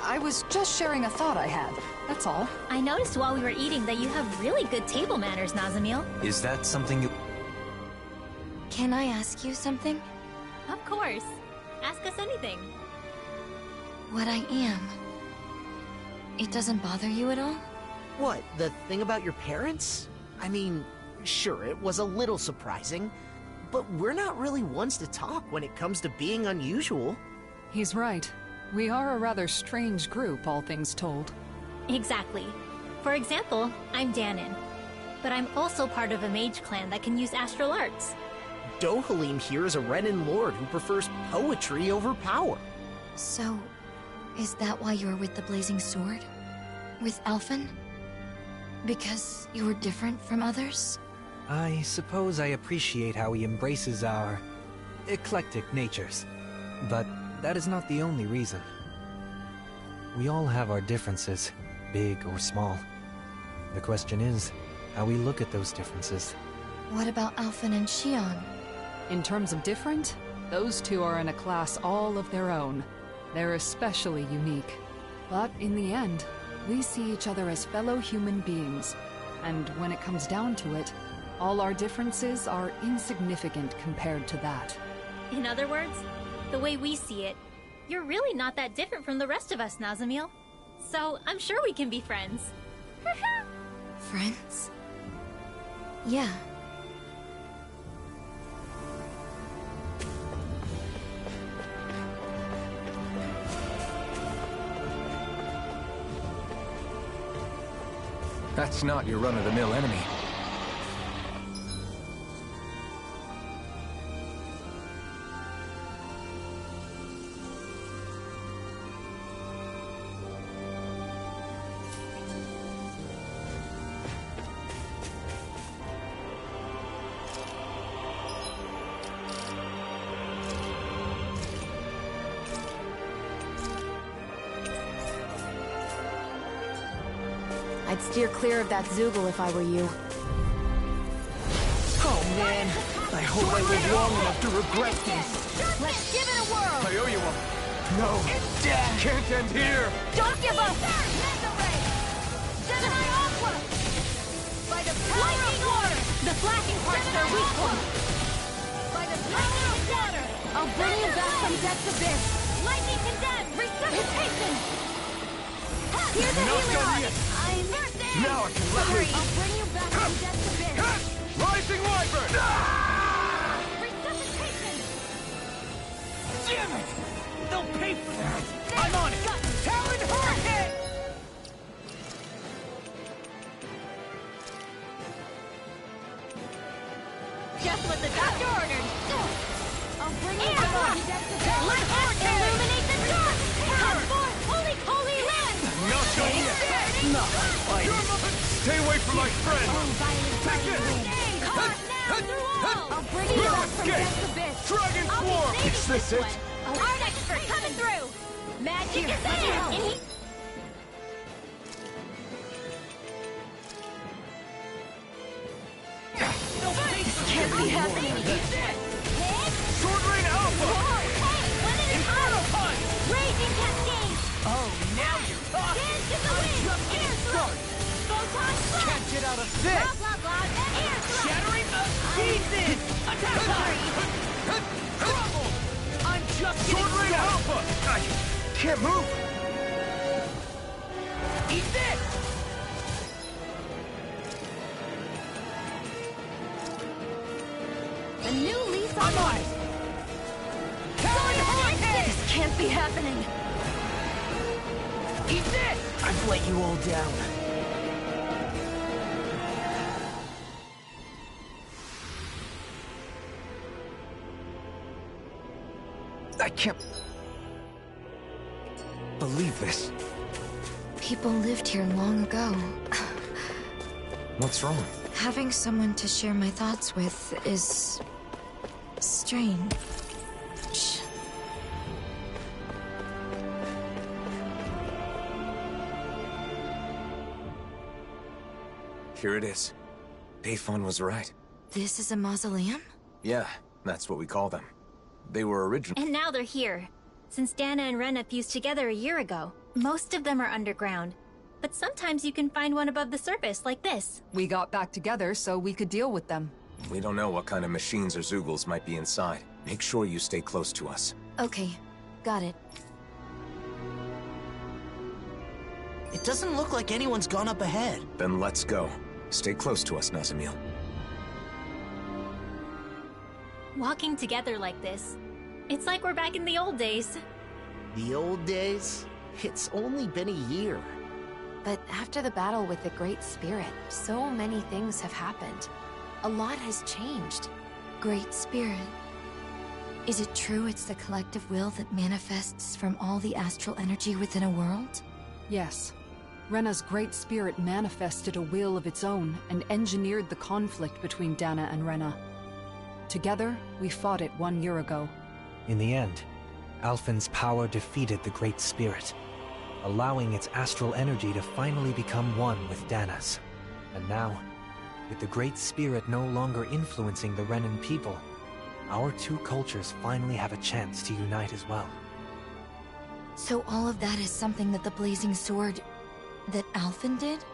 I was just sharing a thought I had, that's all. I noticed while we were eating that you have really good table manners, Nazamiel. Is that something you... Can I ask you something? Of course. Ask us anything. What I am. It doesn't bother you at all? What, the thing about your parents? I mean, sure, it was a little surprising, but we're not really ones to talk when it comes to being unusual. He's right. We are a rather strange group, all things told. Exactly. For example, I'm Danon, but I'm also part of a mage clan that can use astral arts. Dohalim here is a Renan lord who prefers poetry over power. So, is that why you're with the Blazing Sword? With Alphen? Because you were different from others? I suppose I appreciate how he embraces our eclectic natures. But that is not the only reason. We all have our differences, big or small. The question is, how we look at those differences. What about Alphen and Shion? In terms of different, those two are in a class all of their own. They're especially unique. But in the end, we see each other as fellow human beings. And when it comes down to it, all our differences are insignificant compared to that. In other words, the way we see it, you're really not that different from the rest of us, Nazamiel. So I'm sure we can be friends. Friends? Yeah. That's not your run-of-the-mill enemy. I'd steer clear of that Zoogle if I were you. Oh man, I hope I live long enough to regret this. Let's give it a whirl! I owe you one. No, can't end here. Don't give up! Mega Ray! Gemini Aqua! By the power of water! The flashing parts are weak point! By the power of water! I'll bring you back from Death's Abyss! Lightning condemned! Resuscitation! Here's a healing art! Now I can let you. I'll bring you back from Death's Abyss! Rising Wyvern! Resuscitation! Damn it! They'll pay for that! I'm on it! Talon Hurricane! Just what the doctor ordered! I'll bring you back from Death's Abyss! Let us illuminate the dark! Come forth, holy land! Not done yet! Not my fight! Stay away from my friend! Take this! Caught now through all! I'll bring you back from Death's Abyss! Dragon Swarm! Is this it? Art expert coming through! Magic is there! Can't be happening! Sword Rain Alpha! Hey, one at a time! Punch! Raging Cascade! Oh, now you're talking! Dance to the wind! Air thrust! Photon blast! Can't get out of Blah this! blah blah! Air thrust! Shattering the pieces! Attack time! Trouble! I'm just getting Sword Rain started! Alpha! I can't move! Eat this! A new lease on life! This can't be happening! Eat this! I've let you all down. I can't believe this. People lived here long ago. What's wrong? Having someone to share my thoughts with is strange. Here it is. Bayfon was right. This is a mausoleum? Yeah, that's what we call them. They were original. And now they're here. Since Dana and Rena fused together a year ago, most of them are underground. But sometimes you can find one above the surface, like this. We got back together so we could deal with them. We don't know what kind of machines or Zoogles might be inside. Make sure you stay close to us. Okay, got it. It doesn't look like anyone's gone up ahead. Then let's go. Stay close to us, Nazamil. Walking together like this, it's like we're back in the old days. The old days? It's only been a year. But after the battle with the Great Spirit, so many things have happened. A lot has changed. Great Spirit. Is it true it's the collective will that manifests from all the astral energy within a world? Yes. Rena's Great Spirit manifested a will of its own and engineered the conflict between Dana and Rena. Together, we fought it 1 year ago. In the end, Alphen's power defeated the Great Spirit, allowing its astral energy to finally become one with Dana's. And now, with the Great Spirit no longer influencing the Renan people, our two cultures finally have a chance to unite as well. So all of that is something that the Blazing Sword... that Alphen did?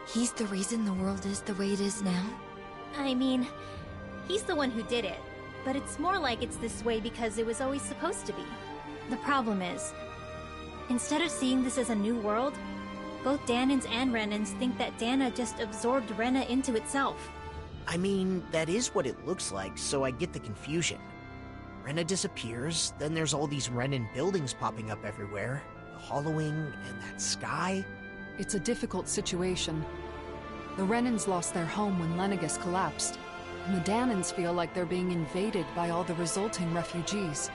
He's the reason the world is the way it is now? I mean, he's the one who did it. But it's more like it's this way because it was always supposed to be. The problem is, instead of seeing this as a new world, both Danans and Renans think that Dana just absorbed Rena into itself. I mean, that is what it looks like, so I get the confusion. Rena disappears, then there's all these Renan buildings popping up everywhere. The hollowing, and that sky. It's a difficult situation. The Renans lost their home when Lenegus collapsed, and the Danans feel like they're being invaded by all the resulting refugees.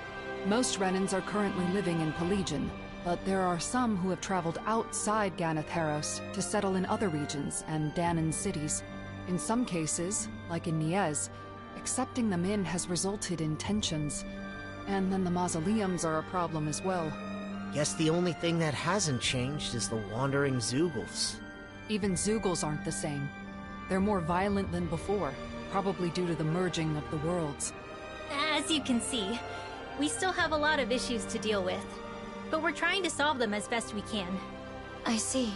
Most Renans are currently living in Pelegion, but there are some who have traveled outside Ganath Haros to settle in other regions and Danan cities. In some cases, like in Niez, accepting them in has resulted in tensions. And then the mausoleums are a problem as well. Guess the only thing that hasn't changed is the wandering Zeugles. Even Zeugles aren't the same. They're more violent than before, probably due to the merging of the worlds. As you can see, we still have a lot of issues to deal with, but we're trying to solve them as best we can. I see.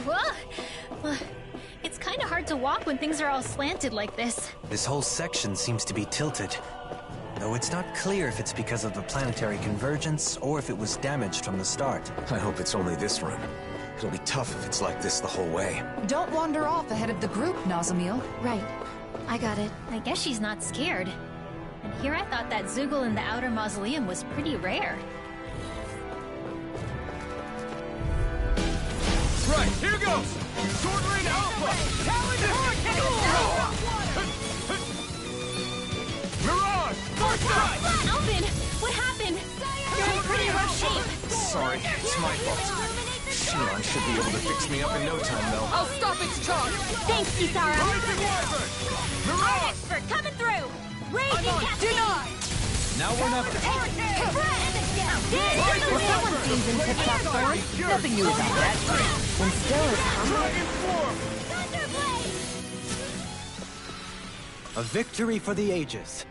Well, it's kind of hard to walk when things are all slanted like this. This whole section seems to be tilted. Though it's not clear if it's because of the planetary convergence or if it was damaged from the start. I hope it's only this run. It'll be tough if it's like this the whole way. Don't wander off ahead of the group, Nazamil. Right. I got it. I guess she's not scared. And here I thought that Zeugle in the outer mausoleum was pretty rare. Right, here goes! Sword Rain Alpha! Talon Hurricane! Mirage! First strike! Alvin! What happened? You're in pretty rough shape. Sorry, it's my fault. Shion should be able to fix me up in no time, though. I'll stop its charge! Thanks, Kisara. Rising Wyvern! Art expert coming through! Raging Cascade! Now or never. Well, someone seems in tip-top form. Nothing new about that. When still is Dragon Form! A victory for the ages.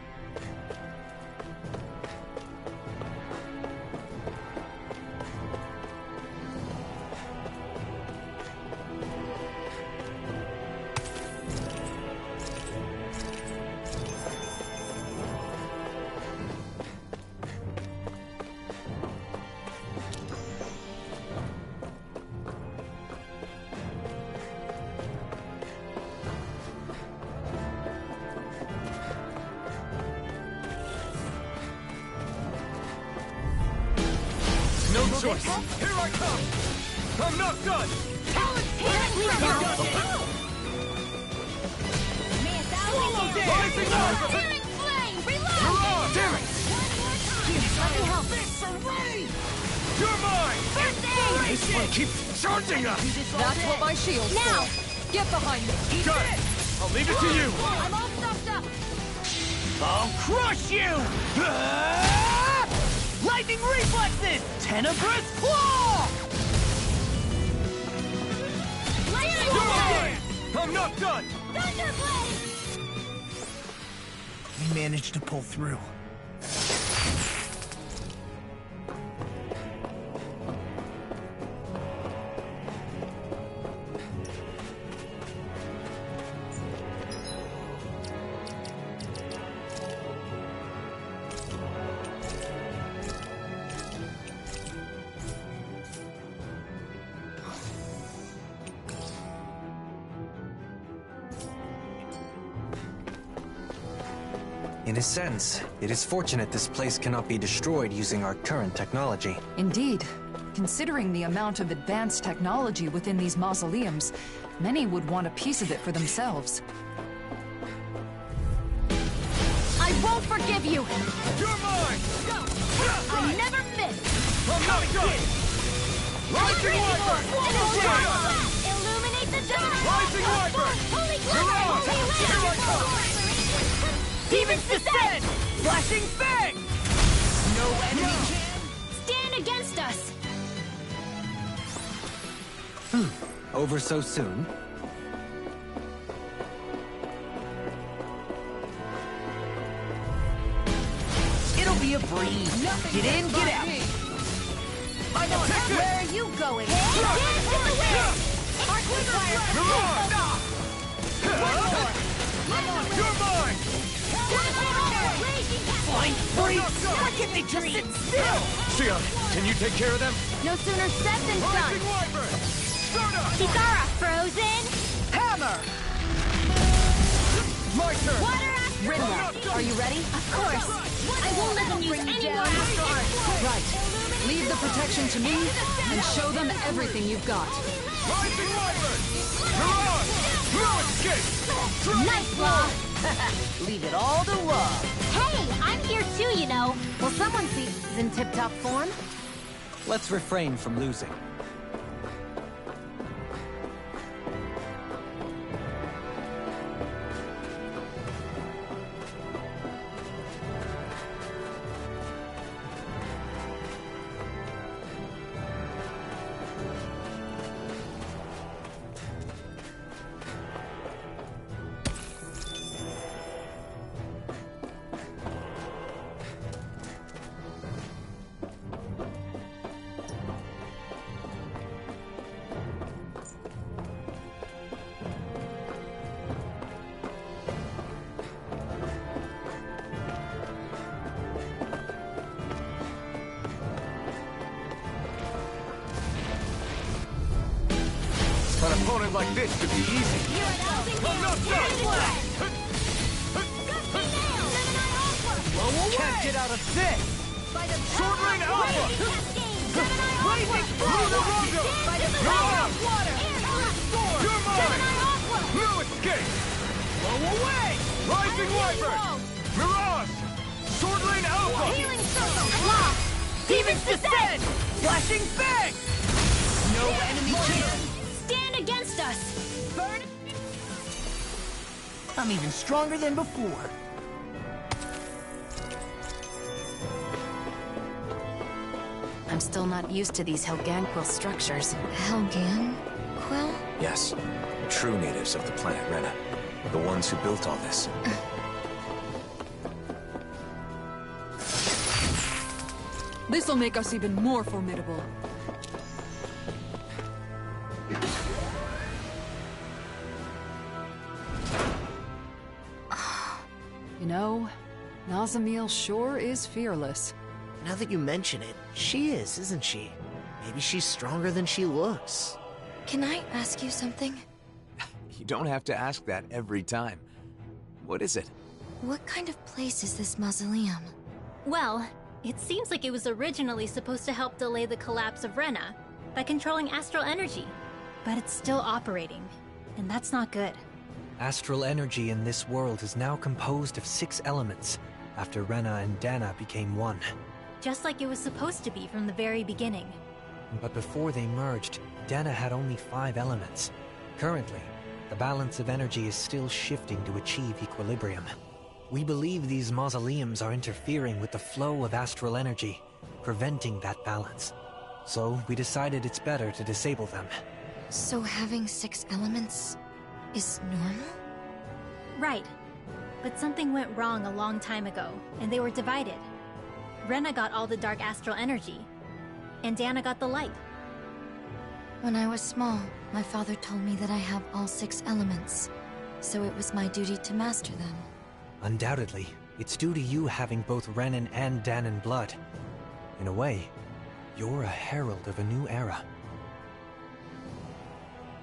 No choice! Here I come! I'm not done! Rising Wyvern! Mirage! Damn it! You're mine! This one keeps charging us! That's what my shield's Now! for. Get behind me. Got it! I'll leave it to you! I'm all stuffed up! I'll crush you! Lightning reflexes! Tenebrous claw! You're mine! I'm not done! Thunderblade! We managed to pull through. In a sense, it is fortunate this place cannot be destroyed using our current technology. Indeed. Considering the amount of advanced technology within these mausoleums, many would want a piece of it for themselves. I won't forgive you! You're mine! I never miss! I'm not done! Rising Wyvern! Illuminate the dark! Rising Wyvern! Holy Mirage! Here I come! Demons descend! Flashing Fang! No enemy can Stand against us! Over so soon? It'll be a breeze. Get in, get out. I'm on it. Where are you going? Dance in the wind! Arc fire! You're mine! Flying freaks! Why can't they just sit still? Sion, can you take care of them? No sooner said than done. Rising Wyvern! Stardust! Kitara, frozen! Hammer! My turn! Water axe! Rinda, are you ready? Of course! I won't let them use any more astral arts! Right. Leave the protection to me, and show them everything you've got. Rising Wyvern! Mirage! No escape! Nice, Law! Leave it all to love. Hey, I'm here too, you know. Will someone see he's in tip-top form? Let's refrain from losing. An opponent like this could be easy. I'm not done! Can't get out of this! Sword Rain Alpha! Blazing Blue the Rondo! Mirage! You're mine! No escape! Blow away! Rising Wyvern! Mirage! Sword Rain Alpha! Healing circle! Law! Demons descend! Flashing bang! No enemy chance! Stand against us! Burn! I'm even stronger than before. I'm still not used to these Helganquil structures. Helganquil? Yes, true natives of the planet Rena. The ones who built all this. This'll make us even more formidable. You know, Nazamil sure is fearless. Now that you mention it, she is, isn't she? Maybe she's stronger than she looks. Can I ask you something? You don't have to ask that every time. What is it? What kind of place is this mausoleum? Well, it seems like it was originally supposed to help delay the collapse of Rena by controlling astral energy. But it's still operating, and that's not good. Astral energy in this world is now composed of 6 elements, after Rena and Dana became one. Just like it was supposed to be from the very beginning. But before they merged, Dana had only 5 elements. Currently, the balance of energy is still shifting to achieve equilibrium. We believe these mausoleums are interfering with the flow of astral energy, preventing that balance. So we decided it's better to disable them. So having 6 elements is normal? Right. But something went wrong a long time ago, and they were divided. Rena got all the dark astral energy, and Dana got the light. When I was small, my father told me that I have all 6 elements, so it was my duty to master them. Undoubtedly, it's due to you having both Renan and Danan blood. In a way, you're a herald of a new era.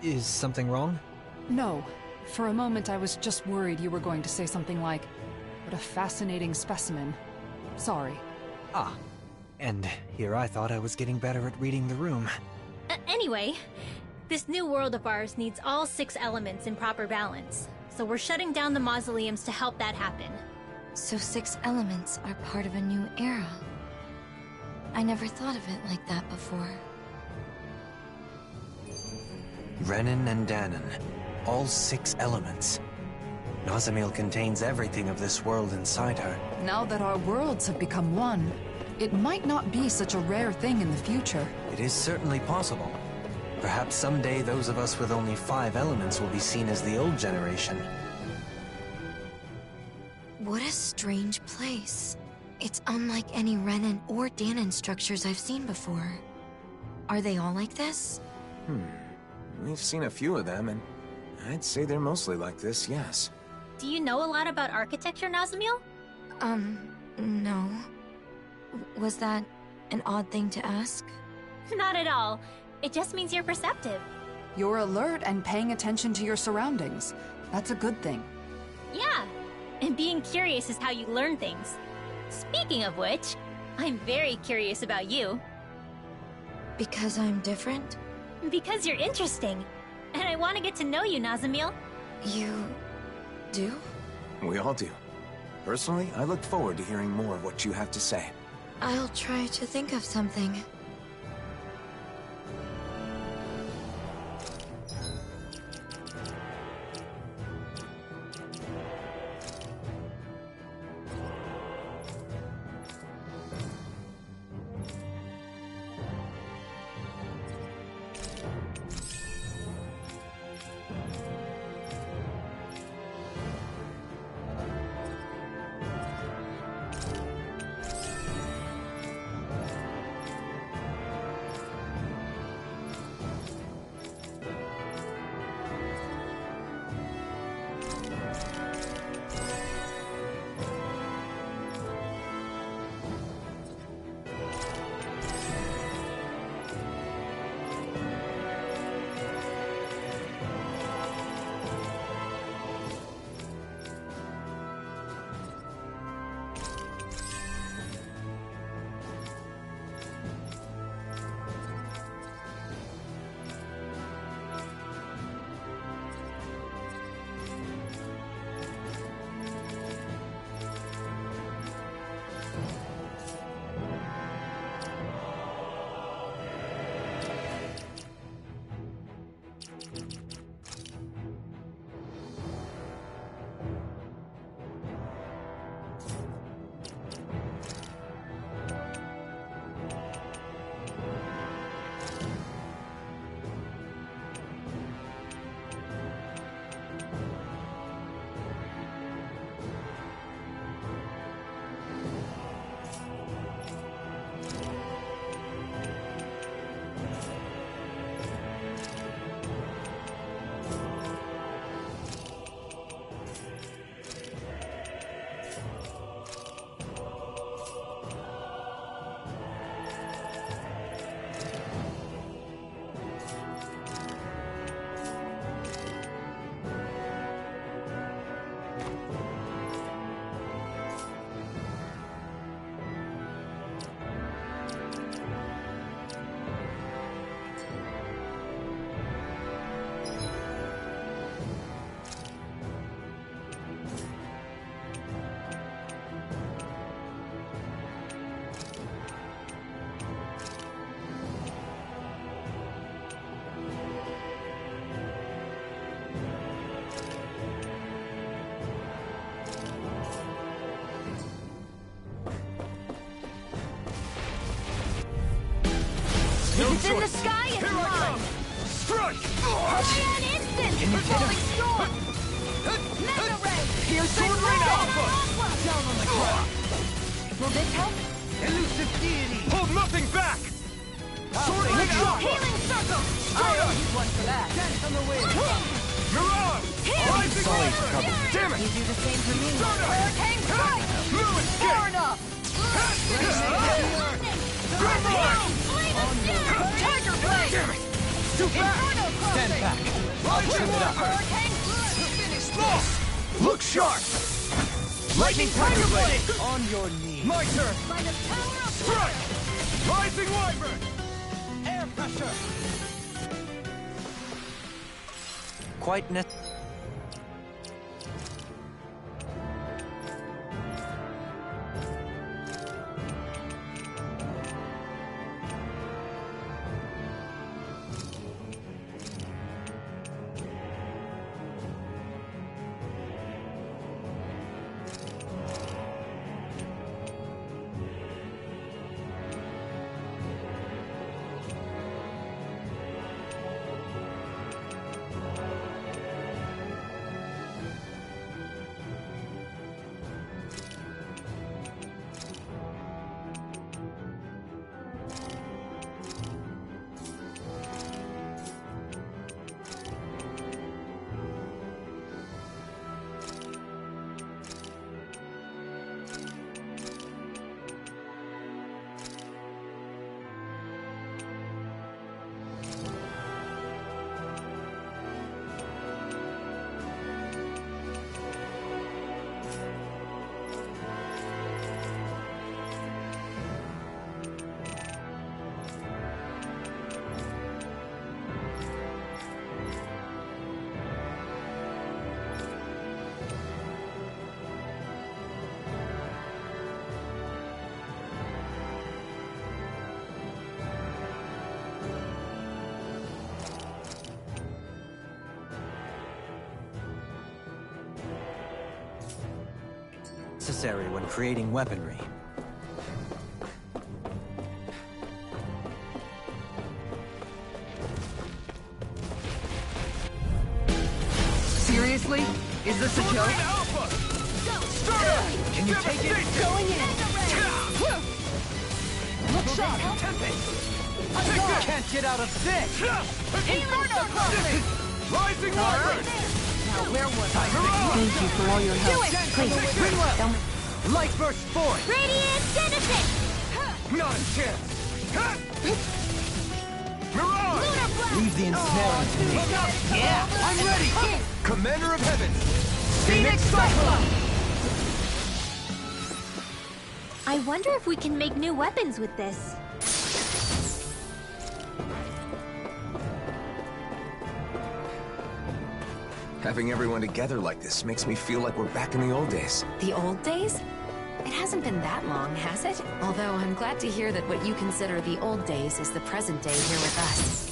Is something wrong? No. For a moment I was just worried you were going to say something like, "What a fascinating specimen." Sorry. Ah. And here I thought I was getting better at reading the room. Anyway, this new world of ours needs all 6 elements in proper balance. So we're shutting down the mausoleums to help that happen. So 6 elements are part of a new era. I never thought of it like that before. Renan and Danan, all 6 elements. Nazamil contains everything of this world inside her. Now that our worlds have become one, it might not be such a rare thing in the future. It is certainly possible. Perhaps someday those of us with only 5 elements will be seen as the old generation. What a strange place. It's unlike any Renan or Danon structures I've seen before. Are they all like this? We've seen a few of them, and I'd say they're mostly like this, yes. Do you know a lot about architecture, Nazamil? No. Was that an odd thing to ask? Not at all. It just means you're perceptive. You're alert and paying attention to your surroundings. That's a good thing. Yeah, and being curious is how you learn things. Speaking of which, I'm very curious about you. Because I'm different? Because you're interesting. And I want to get to know you, Nazamil. You... do? We all do. Personally, I look forward to hearing more of what you have to say. I'll try to think of something. If it's in the sky, it's mine! Strike! An instant! Falling storm! Mega ray! Here's Sword Rain Alpha! Down on the ground! Will this help? Elusive deity! Hold nothing back! Sword Rain Alpha! Healing circle! Stardust! One for that! Dance on the wind! Mirage! Rising Wyvern! Damn it! You do the same for me. Stardust! Hurricane strike! Blue escape! Far enough! Grimlock! Tiger blade! Damn it! Too fast! Stand back! Rising Wyvern! Finish Lost! Look sharp! Lightning Tiger Blade! On your knees. My turn! by the power of Strike! Rising Wyvern! Air pressure. Quite net. necessary when creating weaponry. Seriously? Is this a joke? Can you take it? Going in! Look sharp! Can't get out of this! Inferno crossing! Rising Wyvern! Now where was I? Thank you for all your help. Do it! Please, Rinwell! don't... Light burst forth! Radiant Genesis! Not a chance! Mirage! Lunar Blast! Leave the ensnaring to me. Yeah, I'm ready! Commander of Heaven! Phoenix Cyclone! I wonder if we can make new weapons with this. Having everyone together like this makes me feel like we're back in the old days. The old days? It hasn't been that long, has it? Although I'm glad to hear that what you consider the old days is the present day here with us.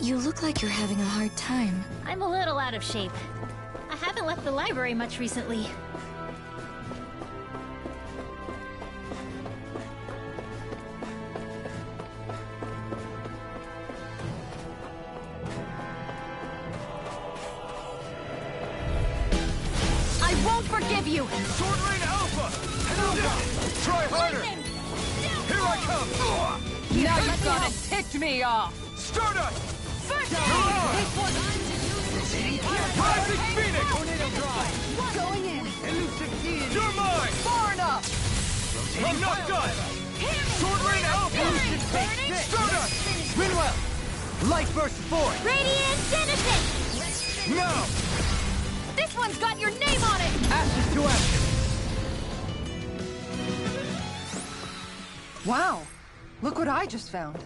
You look like you're having a hard time. I'm a little out of shape. I haven't left the library much recently. I won't forgive you! Sword Rain Alpha! Try harder! Here I come! Now you've gone and ticked me off! Stardust! First Rising Phoenix! Going in! You're mine! Far enough! I'm not done! Sword Rain Alpha! Stardust! Rinwell! Light burst forth! Radiant Genesis! Now! This one's got your name on it! Ashes to ashes! Wow! Look what I just found.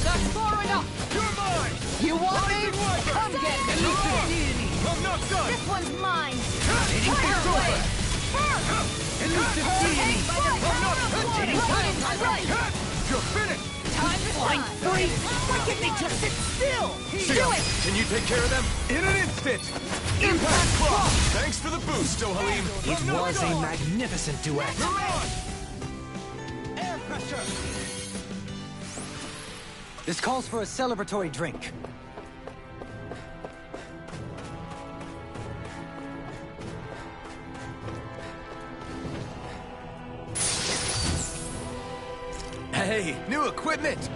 That's far enough! You're mine! You want me? Come get me! I'm not done! This one's mine! Fire blade! Elusive deity! I'm not Right! You're finished! Time to shine! Free! Why can't they just sit still? Do it! Can you take care of them? In an instant! Impact Cross! Thanks for the boost, Halim! It was a magnificent duet. Mirage! Air pressure! This calls for a celebratory drink. Hey, new equipment!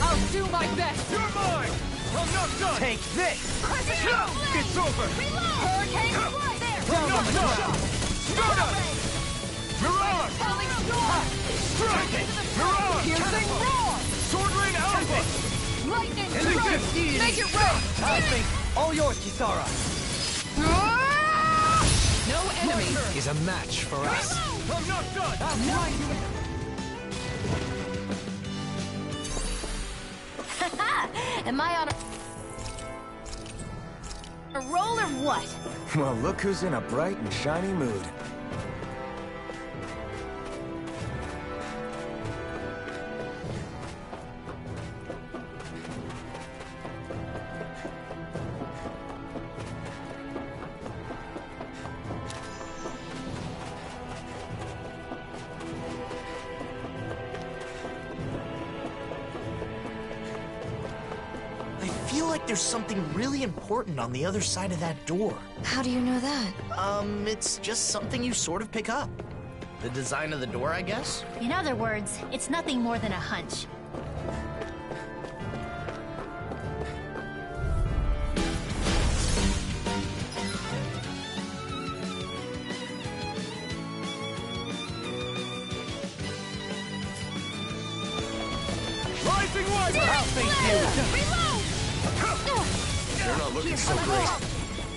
I'll do my best! You're mine! I'm not done! Take this! It's over! Hurricane fly there! I'm not done! Stardust! Mirage! Falling storm! Strike it! Mirage! Piercing roar! Sword Rain Alpha! Lightning Elusive strike! deity! Make it rain! All yours, Kisara. No enemy Is a match for us. I'm not done! Am I on a roll or what? Well, look who's in a bright and shiny mood. I feel like there's something really important on the other side of that door. How do you know that? It's just something you sort of pick up. The design of the door, I guess? In other words, it's nothing more than a hunch. They're not looking so great.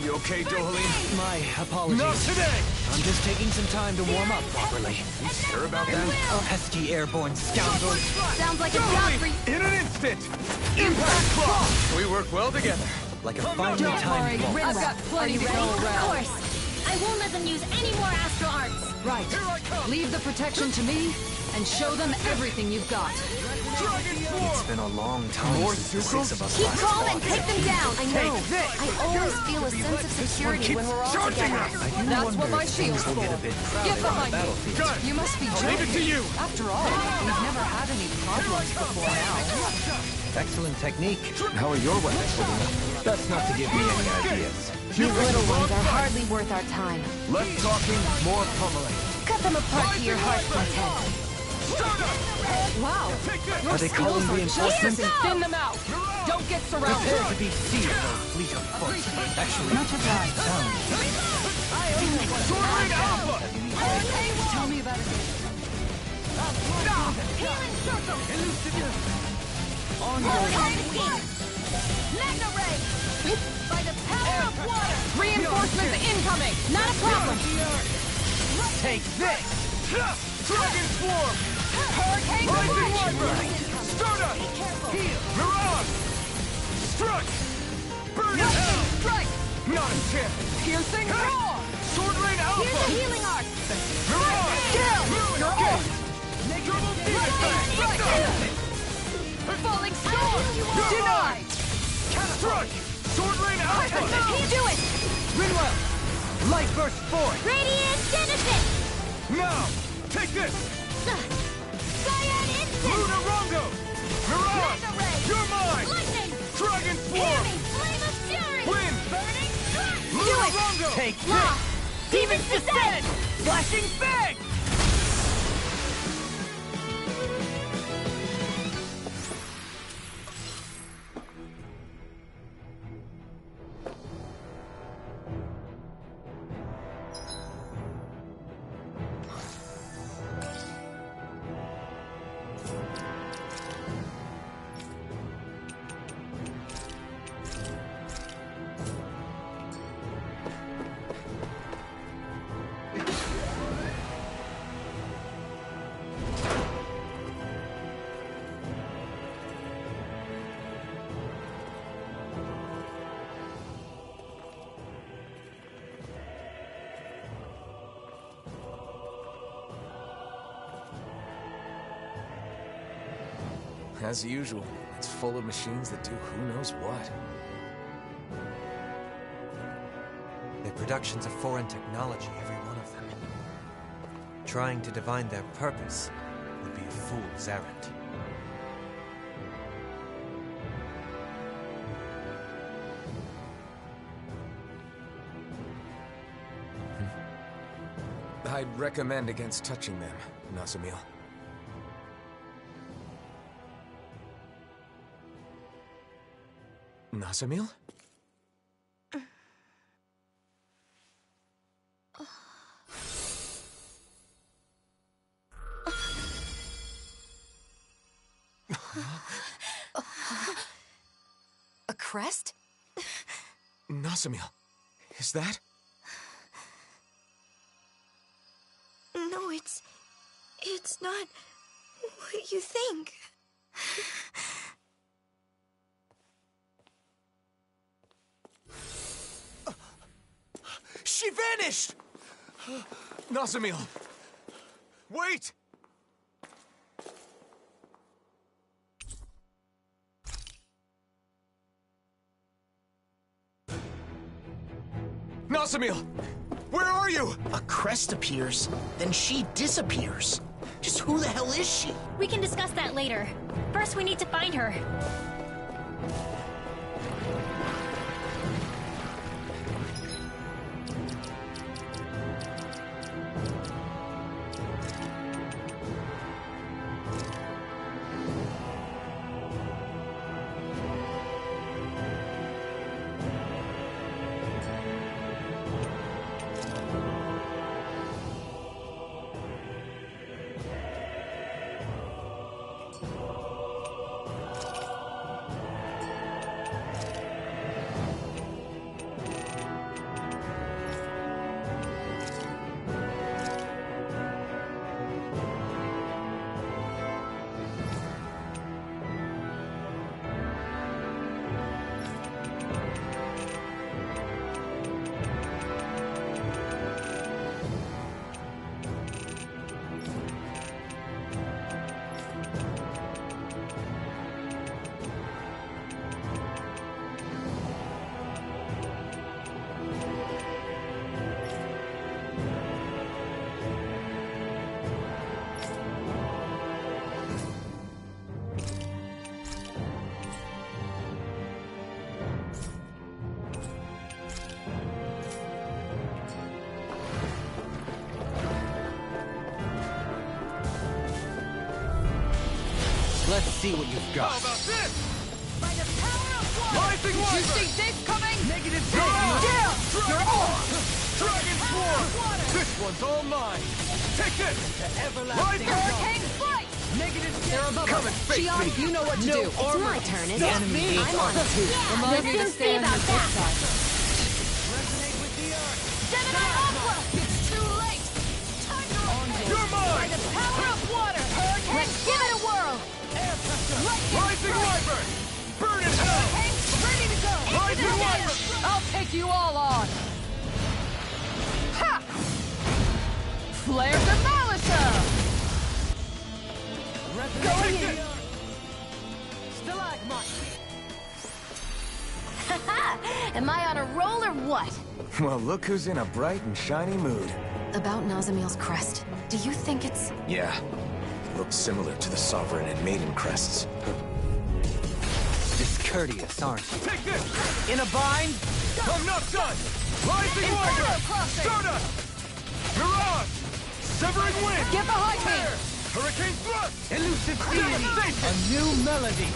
You okay, Dohaline? My apologies. Not today! I'm just taking some time to warm up properly. You sure about that? Oh, pesky airborne scoundrel. Sounds like a job for you. In an instant! Impact Claw! We work well together. Like a finely timed ball. I've got plenty to go Of around. course. I won't let them use any more astral arts. Right. Here I come! Leave the protection to me, and show them everything you've got. Dragon It's Swarm! been a long time More since the sucrose? six of us Keep last calm and fought. take them down. I know. I always feel a sense of security when we're all together. That's what my shield's for. Get a bit Get crowded on the behind me. battlefield. Got it. You must be I'll leave it to you! After all, we've never had any problems before now. Excellent technique. How are your weapons holding up? That's not to give me any ideas. You little ones are hardly worth our time. Less talking, more pummeling. Cut them apart to your heart's content. Wow. Are they calling reinforcements? Just thin them out. Don't get surrounded. Prepare to be seized, no fleet of foot. Actually, Not a bad sound. Sword Alpha! Tell me about it. Healing circle. Magna ray. By the power of water. Reinforcements incoming. Not a problem. take this! Dragon Swarm! Hurricane Rising Flash. Wyvern! Stardust! Heal! Mirage! Struck! Burn in hell! Strike. Not a chance! Piercing roar. Sword Rain Here's Alpha! the healing arc. Mirage! Kill. You're off! Double Demon Fang! Falling storm. Denied. Struck! Sword Rain Alpha! Do it. Rinwell! Light burst forth! Radiant Genesis. Now! Take this! Cyan Instant. Luna Rongo! Mirage! Magna ray. You're mine! Lightning. Dragon Hear Swarm! me. Flame of fury. Wind! Burning strike. Luna Rongo! Take Law. this! Demons descend. Flashing Fang! As usual, it's full of machines that do who knows what. Their productions of foreign technology, every one of them. Trying to divine their purpose would be a fool's errand. I'd recommend against touching them, Nazamil. Nazamil? A crest? Nazamil, is that? No, it's not what you think. She vanished! Nazamil! Wait! Nazamil! Where are you? A crest appears, then she disappears. Just who the hell is she? We can discuss that later. First, we need to find her. see what you've got. How about this? By the power of water! Rising Did you Wyvern! see this coming? Negative You're on! Down! You're on! Dragon Swarm! Water! This one's all mine! Take this! everlasting Hurricane Flight! Negative. They're above Come and us. face Shion, me. you know what to do. It's my turn, isn't it? me. I'm on it too. Remind me to stay on your good side. Resonate with the earth. Gemini Aqua! It's too late! Time to repent! You're mine! By the power of water! Hurricane Let's give it a whirl! Air pressure. Rising Wyvern! Burn in hell! Hurricane's ready to go! Rising Wyvern! I'll take you all on. Ha! Flare Demolisher! Resonate in. with the earth. Stalagmite. Am I on a roll or what? Well, look who's in a bright and shiny mood. About Nazamiel's crest, do you think it's... Yeah, it looks similar to the Sovereign and Maiden crests. Discourteous, aren't you? Take this! In a bind? I'm not done! Rising Wyvern! Stardust! Mirage! Severing Wind! Get behind me! Hurricane Thrust! Elusive deity. Devastation! A new melody.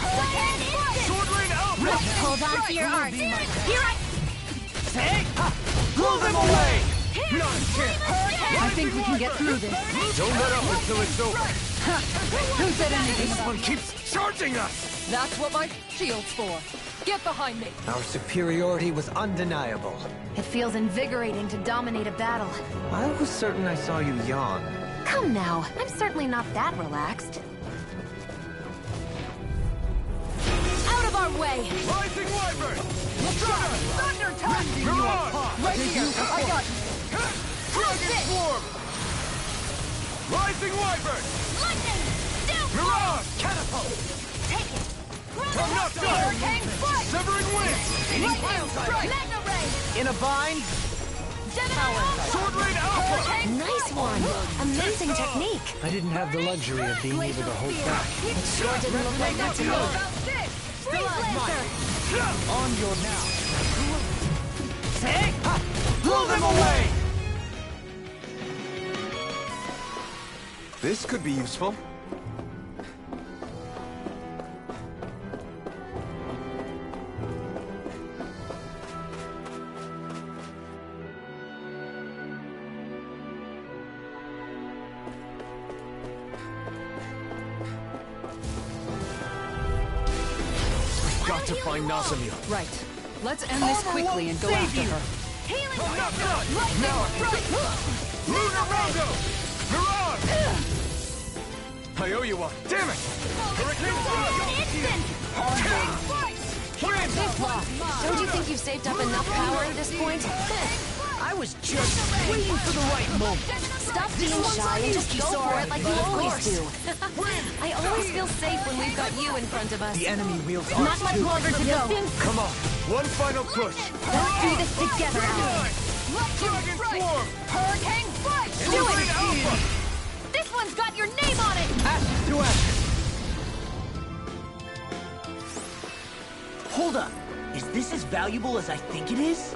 Hurricane Flight! Sword Rain Alpha! Hold on to your arms! Here I... Take! Blow them away! Not a chance! I think we can get through this. Don't let up until it's over! Who said anything? This one keeps charging us! That's what my shield's for. Get behind me. Our superiority was undeniable. It feels invigorating to dominate a battle. I was certain I saw you yawn. Come now, I'm certainly not that relaxed. Out of our way! Rising Wyvern! Thunder touch! Mirage! Right here. I got you. Dragon Swarm! Rising Wyvern! Lightning! Downfall! Mirage! Catapult! Take it! I'm not done! Hurricane Flight! Severing Wind! Lightning strike! Mega Ray! In a bind? Gemini Aqua! Sword Rain Alpha! Hurricane Nice one! Amazing technique! I didn't have the luxury of being able to hold back. It sure didn't look like that to me. About this! Freeze Lancer! On your now. Take! Blow them away! This could be useful. Got to find Nazamiel. Right. Let's end this quickly and go after her. Healing I'm not Factor! done! Lightning strike! Lunar Rondo! Mirage! I owe you one. Damn it! Hurricane Instant! Hurricane Flight! Wind! Don't you think you've saved up enough power at this point? I was just waiting for the right moment. Stop being shy and just go for it like you always do. I always feel safe when we've got you in front of us. The enemy wields Not arms much too. longer to go. Come on, one final push. Let's do this together, Alan. Dragon Swarm! Hurricane Flight! Sword Rain Alpha! This one's got your name on it! Ashes to ashes. Hold up. Is this as valuable as I think it is?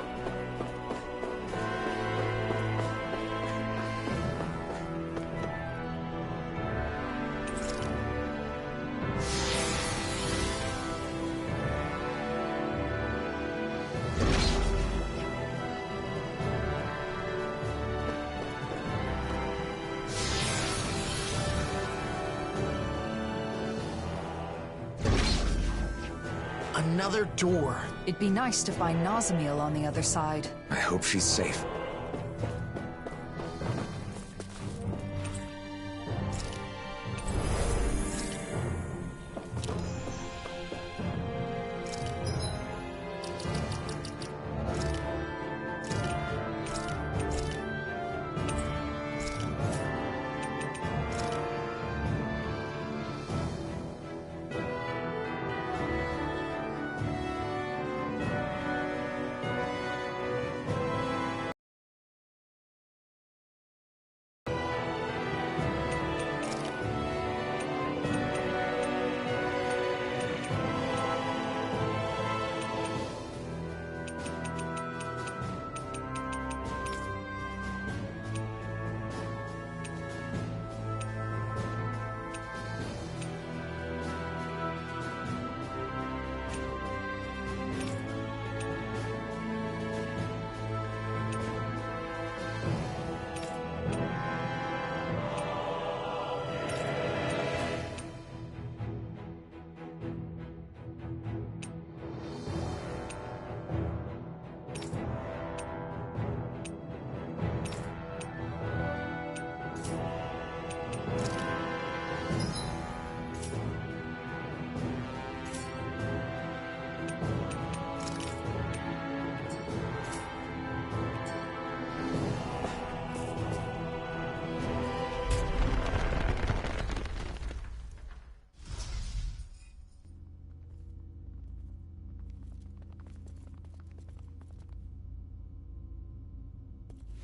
Another door. It'd be nice to find Nazamiel on the other side. I hope she's safe.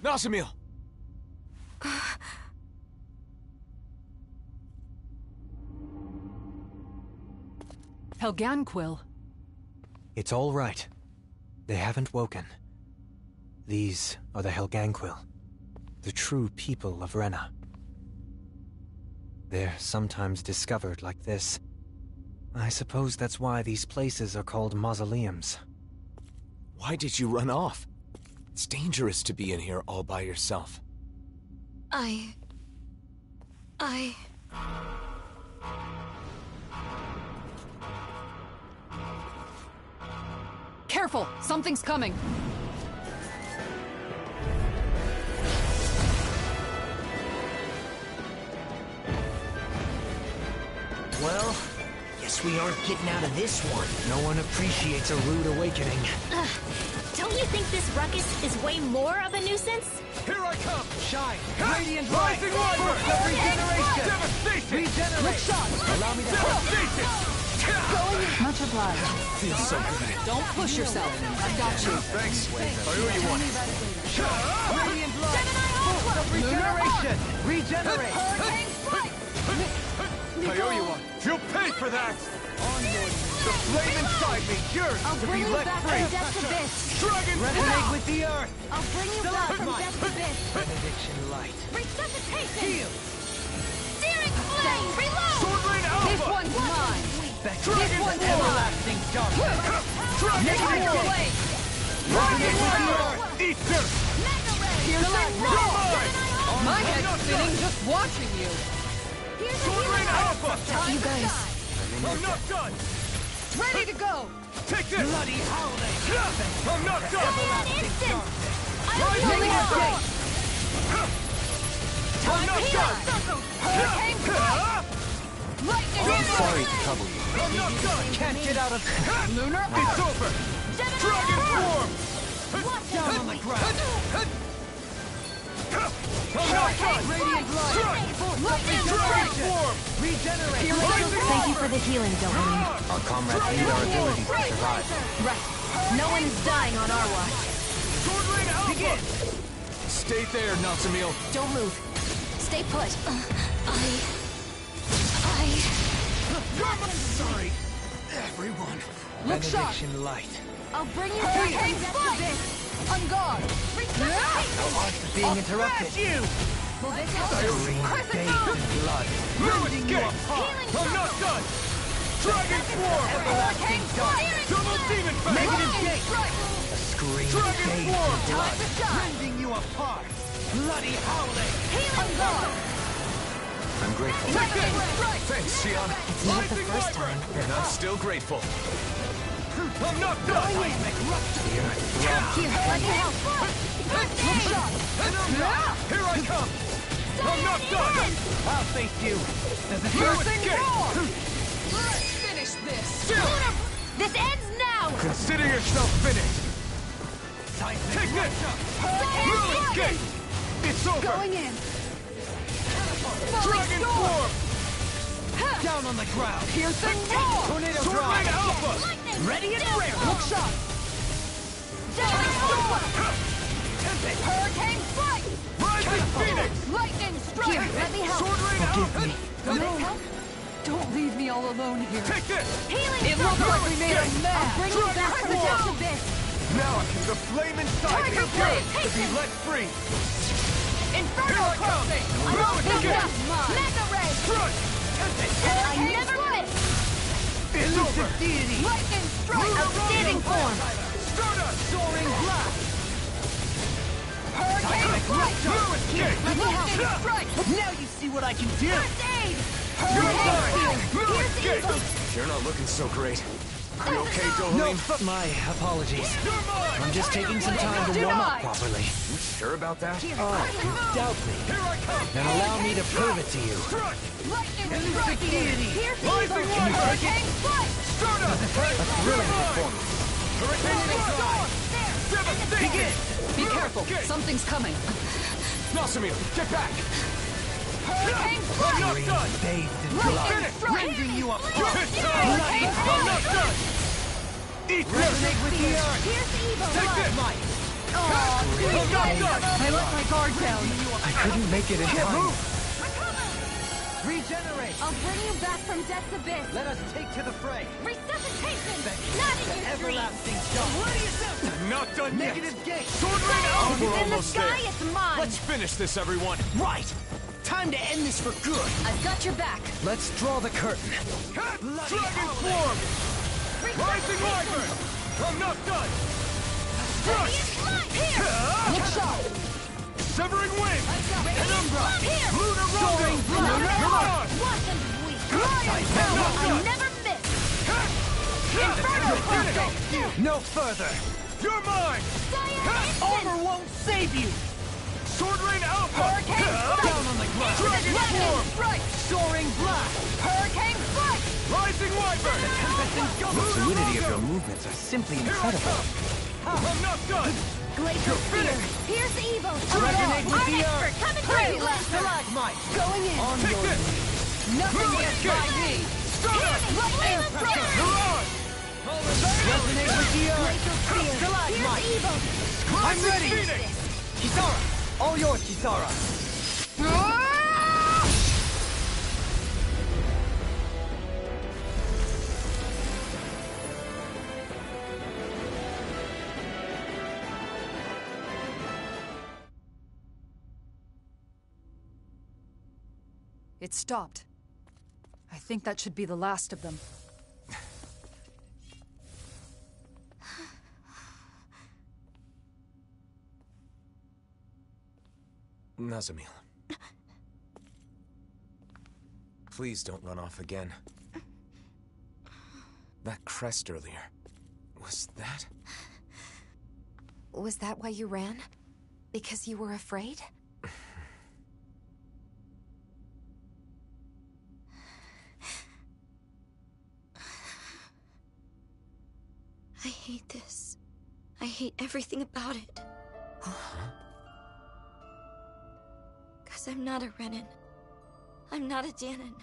Nazamil! Helganquil. It's all right. They haven't woken. These are the Helganquil, the true people of Renna. They're sometimes discovered like this. I suppose that's why these places are called mausoleums. Why did you run off? It's dangerous to be in here all by yourself. Careful! Something's coming! Well, guess we aren't getting out of this one. No one appreciates a rude awakening. Don't you think this ruckus is way more of a nuisance? Here I come! Shine! Radiant Rising Rider! Regeneration! Devastation! Regenerate! Look shot! Allow me to Devastation! Much obliged. Feels so good. Don't push yourself. I've got you. Thanks. I owe you one. Radiant Blood! Regeneration! Regenerate! I owe you one. You'll pay for that! The flame inside me yearns I'll to bring be you let back free! from depths abyss. Dragon Resonate with the earth! I'll bring you back from depths abyss. Benediction light. Resuscitation. Heal! Searing flame. Reload. Sword Rain Alpha! This one's mine! This one's everlasting darkness! Dragon Your Form! way! Rising with the earth! Ether! Mega ray. Piercing You're roll! mine! My head's spinning just watching you! Here's the Sword Rain healing. Alpha! You guys. I'm not done! Ready to go! Take this! Bloody howling! I'm not done! Everlasting darkness! Rising Healing Alpha! gate! I'm not done! Hurricane strike! Lightning I'm strike! sorry to trouble you. I'm not done! Can't get out of... Lunar It's over! Dragon Form! Down on the ground! I'm not done! Radiant light! Lightning Dragon strike! Form! Regenerate! Thank you for the healing, Dolan. Our comrades need our ability to survive. Right. No one is dying on our watch. Sword Rain Alpha! Stay there, Nazamil. Don't move. Stay put. Sorry, everyone. Look sharp! Benediction light. I'll bring you Hurry, back hang from depths flight. abyss. On guard! Being interrupted. Will this help? Bathed in blood. No escape! I'm not done! Dragon Form! Everlasting dark. Double Demon Fang! Negative gate. A scream Dragon bathed Form! in blood. Rending you apart. Bloody howling. On guard! I'm grateful. Take this! Thanks, Xion. It's not the first time. And I'm still grateful. I'm not done! The earth throbs. Here, let me help. And I'm not! Here I come! I'm not done! I'll face you. There's a Piercing escape. roar! Let's finish this! Still! This ends now. Consider yourself finished! Take this! Will escape! It's over! Going in! Dragon storm. Form! down on the ground. Piercing roar! Tornado Sword Rain drive. Alpha! Ready and rare. Look shot! Hurricane strike! Rising Phoenix! Lightning strike! Here, let me help. Sword Rain Forgive Alpha! me. Will this help? Don't leave me all alone here. Take this! Healing It looks like we made a I'll mess. bring you back from the Dragon depths Form. abyss. Now I can the flame inside me Tiger yearns Blade, to be let free! Inferno Here I come! crossing! Will escape! That's mine! Mega ray. Crush! I never miss. It's over! Elusive deity. Lightning strike! Outstanding form. Stardust! Soaring blast. Hurricane strike! No escape! Lightning strike! Now you see what I can do. First aid. You're Hurricane mine! spear. No Here's the escape! evil. You're not looking so great. You okay, No, Dohalim? my apologies. You're mine! I'm just taking some time to warm up properly. You sure about that? Oh, you doubt me. Here I come! Then allow me to prove it to you. Crush! Lightning Elusive strike! deity. Here's the Rising evil. Rider! Hurricane strike! Stardust! A thrilling performance. Hurricane Drive! Devastation! Begin. Be careful, something's coming. Nasamir, get back! Hurricane I'm strike! not done! Bathed in Lightning blood. strike! Rending you apart. It's time! I'm not done! Eat this! Resonate with the earth. Here's the evil. Take this! Might. I let my guard down. I couldn't make it in time. Regenerate! I'll bring you back from Death's Abyss! Let us take to the fray! Resuscitation! Not in your dreams! Everlasting jump! Not done yet! Negative gate! Sword Rain out! It's in the sky, it's mine! Let's finish this, everyone! Right! Time to end this for good! I've got your back! Let's draw the curtain. Dragon form! Rising Wyvern! I'm not done! Crush! Here! Look sharp! Severing Wing! Penumbra! Here! Lunar Soaring Rondo! blood! Milan! Watch and weep! Lion power! I never miss! Inferno Crystal! No further! You're mine! Armor won't save you! Sword Rain Alpha! Hurricane Strike! Down on the ground! Dragon Lightning form! Strike! Soaring blast! Hurricane Strike! Rising Wyvern! The fluidity of your movements are simply incredible. I'm not done! Glacial Spear! Pierce Evo! Resonate with the Expert coming through! Stalagmite! Going in! Take this! Nothing gets by me! Air pressure! Mirage! Resonate with the earth. Glacial Spear! Stalagmite! Pierce Evo! I'm ready! Phoenix! Kisara! All yours, Kisara! It stopped. I think that should be the last of them. Nazamil. Please don't run off again. That crest earlier, was that? Was that why you ran? Because you were afraid? I hate this. I hate everything about it. Because I'm not a Renan. I'm not a Danon.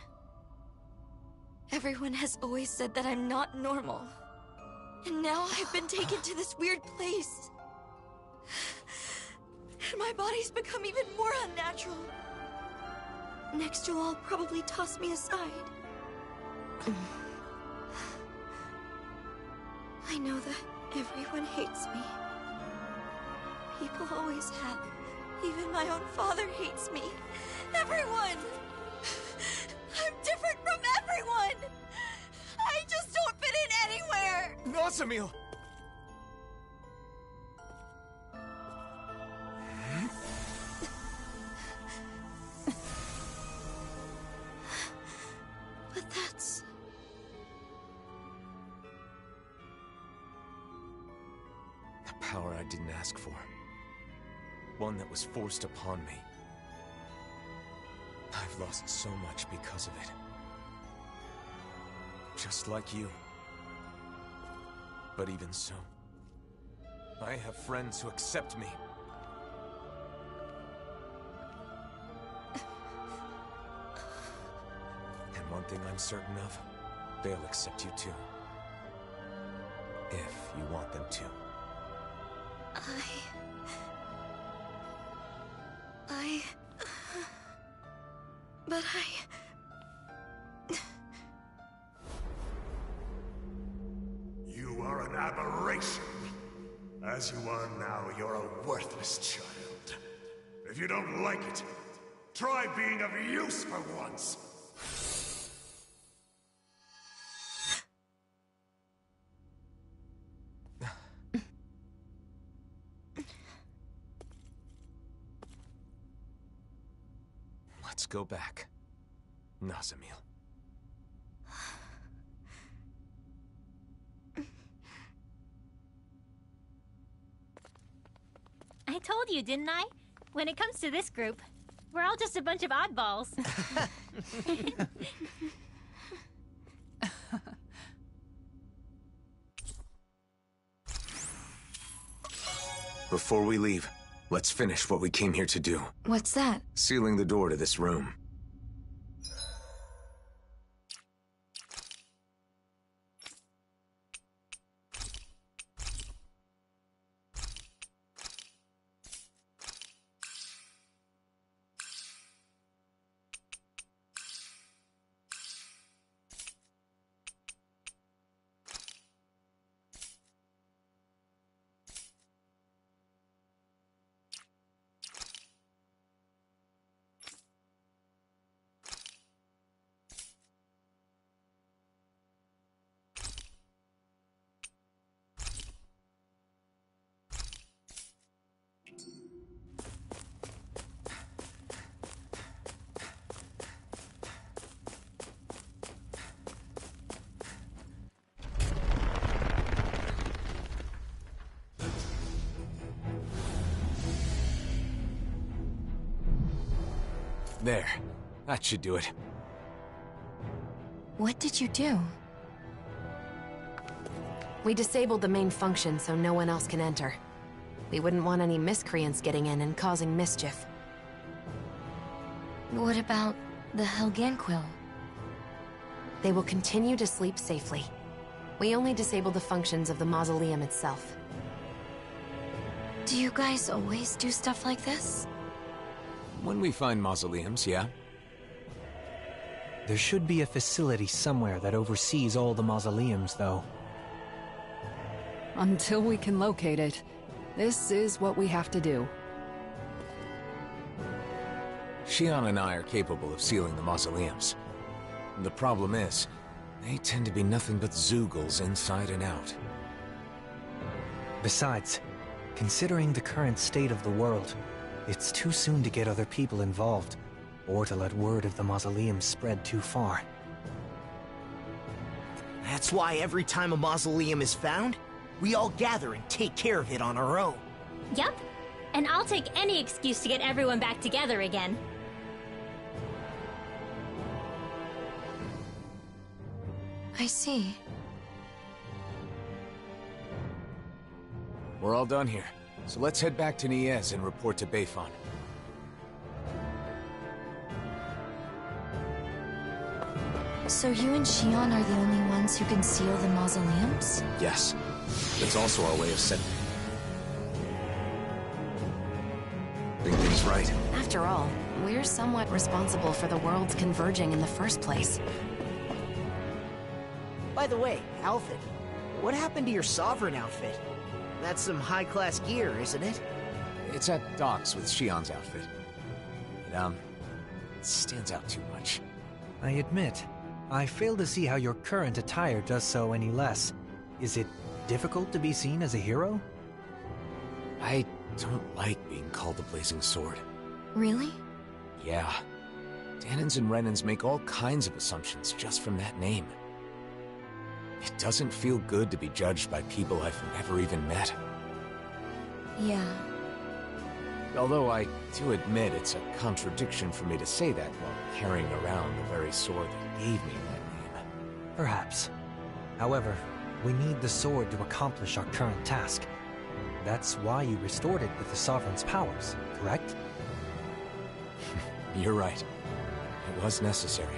Everyone has always said that I'm not normal. And now I've been taken to this weird place. And my body's become even more unnatural. Next you'll all probably toss me aside. I know that everyone hates me. People always have. Even my own father hates me. Everyone! I'm different from everyone! I just don't fit in anywhere! Nazamil! But that's... The power I didn't ask for. One that was forced upon me. I've lost so much because of it. Just like you. But even so, I have friends who accept me. And one thing I'm certain of, they'll accept you too. If you want them to. But You are an aberration. As you are now, you're a worthless child. If you don't like it, try being of use for once. Let's go back, Nazamil. I told you, didn't I? When it comes to this group, we're all just a bunch of oddballs. Before we leave, let's finish what we came here to do. what's that? Sealing the door to this room. There. That should do it. What did you do? We disabled the main function so no one else can enter. We wouldn't want any miscreants getting in and causing mischief. What about the Helganquil? They will continue to sleep safely. We only disable the functions of the mausoleum itself. Do you guys always do stuff like this? When we find mausoleums, yeah. There should be a facility somewhere that oversees all the mausoleums, though. Until we can locate it, this is what we have to do. Xion and I are capable of sealing the mausoleums. The problem is, they tend to be nothing but Zeugles inside and out. Besides, considering the current state of the world, it's too soon to get other people involved, or to let word of the mausoleum spread too far. That's why every time a mausoleum is found, we all gather and take care of it on our own. Yup. And I'll take any excuse to get everyone back together again. I see. We're all done here, so let's head back to Niez and report to Beifan. So you and Xion are the only ones who can seal the mausoleums? Yes. It's also our way of setting things right. After all, we're somewhat responsible for the worlds converging in the first place. By the way, Alfred, what happened to your Sovereign outfit? That's some high-class gear, isn't it? It's at docks with Xion's outfit. It, stands out too much. I admit, I fail to see how your current attire does so any less. Is it difficult to be seen as a hero? I don't like being called the Blazing Sword. Really? Yeah. Danins and Renans make all kinds of assumptions just from that name. It doesn't feel good to be judged by people I've never even met. Yeah. Although I do admit it's a contradiction for me to say that while carrying around the very sword that gave me that name. Perhaps. However, we need the sword to accomplish our current task. That's why you restored it with the Sovereign's powers, correct? You're right. It was necessary.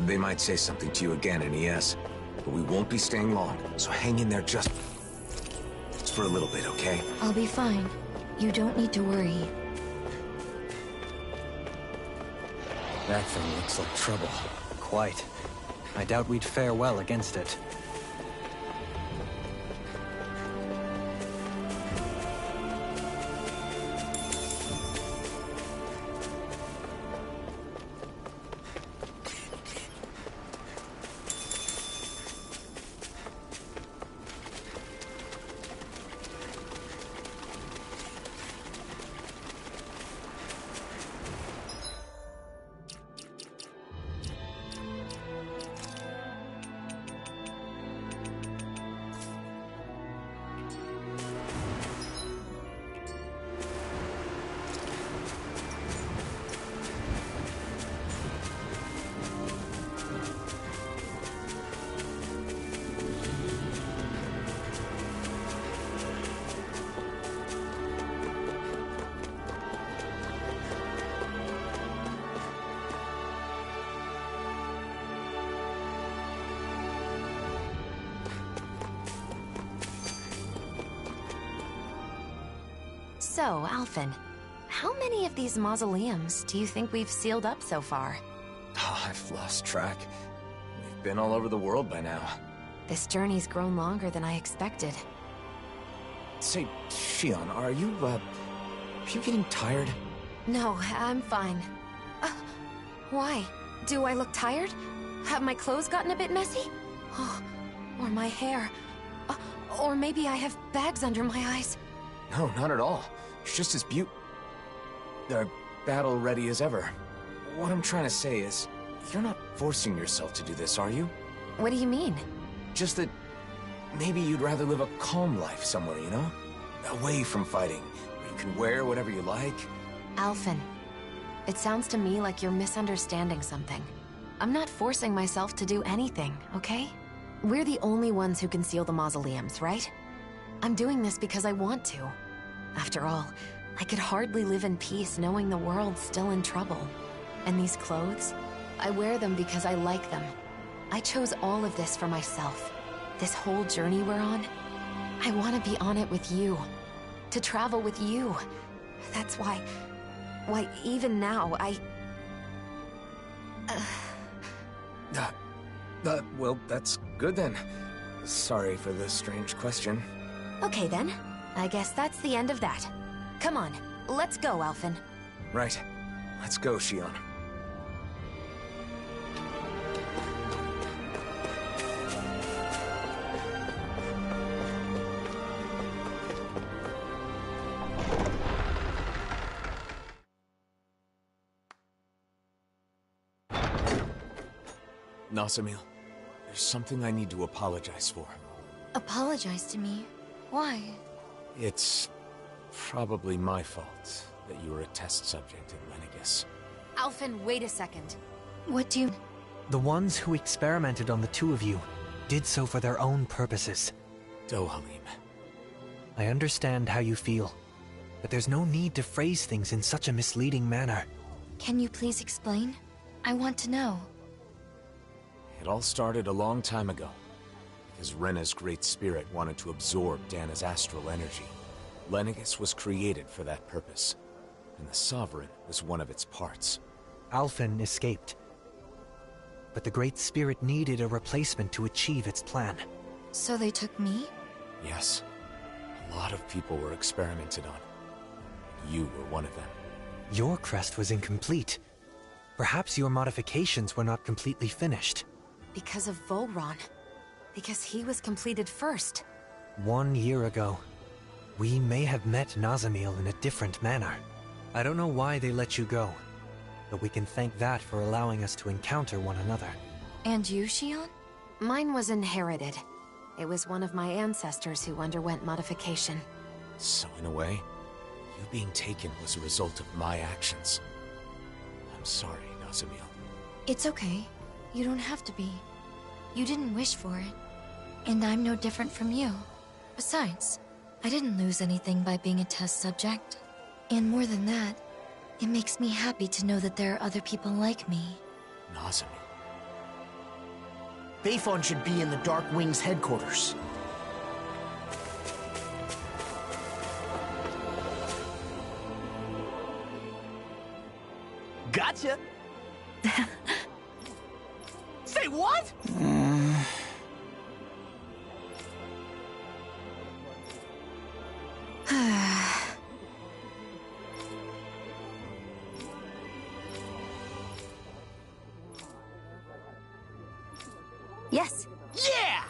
They might say something to you again in ES, but we won't be staying long, so hang in there just for a little bit, okay? I'll be fine. You don't need to worry. That thing looks like trouble. Quite. I doubt we'd fare well against it. So, Alphen, how many of these mausoleums do you think we've sealed up so far? Oh, I've lost track. We've been all over the world by now. This journey's grown longer than I expected. Say, Xion, are you getting tired? No, I'm fine. Why? Do I look tired? Have my clothes gotten a bit messy? Oh, or my hair. Or maybe I have bags under my eyes. No, not at all. It's just as battle ready as ever. what I'm trying to say is, you're not forcing yourself to do this, are you? What do you mean? Just that maybe you'd rather live a calm life somewhere, you know? Away from fighting, where you can wear whatever you like. Alphen, it sounds to me like you're misunderstanding something. I'm not forcing myself to do anything, okay? We're the only ones who can seal the mausoleums, right? I'm doing this because I want to. After all, I could hardly live in peace knowing the world's still in trouble. And these clothes? I wear them because I like them. I chose all of this for myself. This whole journey we're on, I want to be on it with you. To travel with you. That's why... Why, even now, Well, that's good then. Sorry for the strange question. Okay then. I guess that's the end of that. Come on, let's go, Alphen. Right. Let's go, Shion. Nazamil, there's something I need to apologize for. Apologize to me? Why? It's probably my fault that you were a test subject in Lenegis. Alphen, wait a second. What do you... The ones who experimented on the two of you did so for their own purposes. Dohalim. I understand how you feel, but there's no need to phrase things in such a misleading manner. Can you please explain? I want to know. It all started a long time ago, because Rena's great spirit wanted to absorb Dana's astral energy. Lenegis was created for that purpose, and the Sovereign was one of its parts. Alphen escaped, but the great spirit needed a replacement to achieve its plan. So they took me? Yes. A lot of people were experimented on. You were one of them. Your crest was incomplete. Perhaps your modifications were not completely finished. Because of Volron. Because he was completed first. 1 year ago, we may have met Nazamil in a different manner. I don't know why they let you go, but we can thank that for allowing us to encounter one another. And you, Shion? Mine was inherited. It was one of my ancestors who underwent modification. So in a way, you being taken was a result of my actions. I'm sorry, Nazamil. It's okay. You don't have to be. You didn't wish for it. And I'm no different from you. Besides, I didn't lose anything by being a test subject. And more than that, it makes me happy to know that there are other people like me. Nazamil. Bayfon should be in the Dark Wings headquarters. Gotcha! Say what? Yes. Yeah!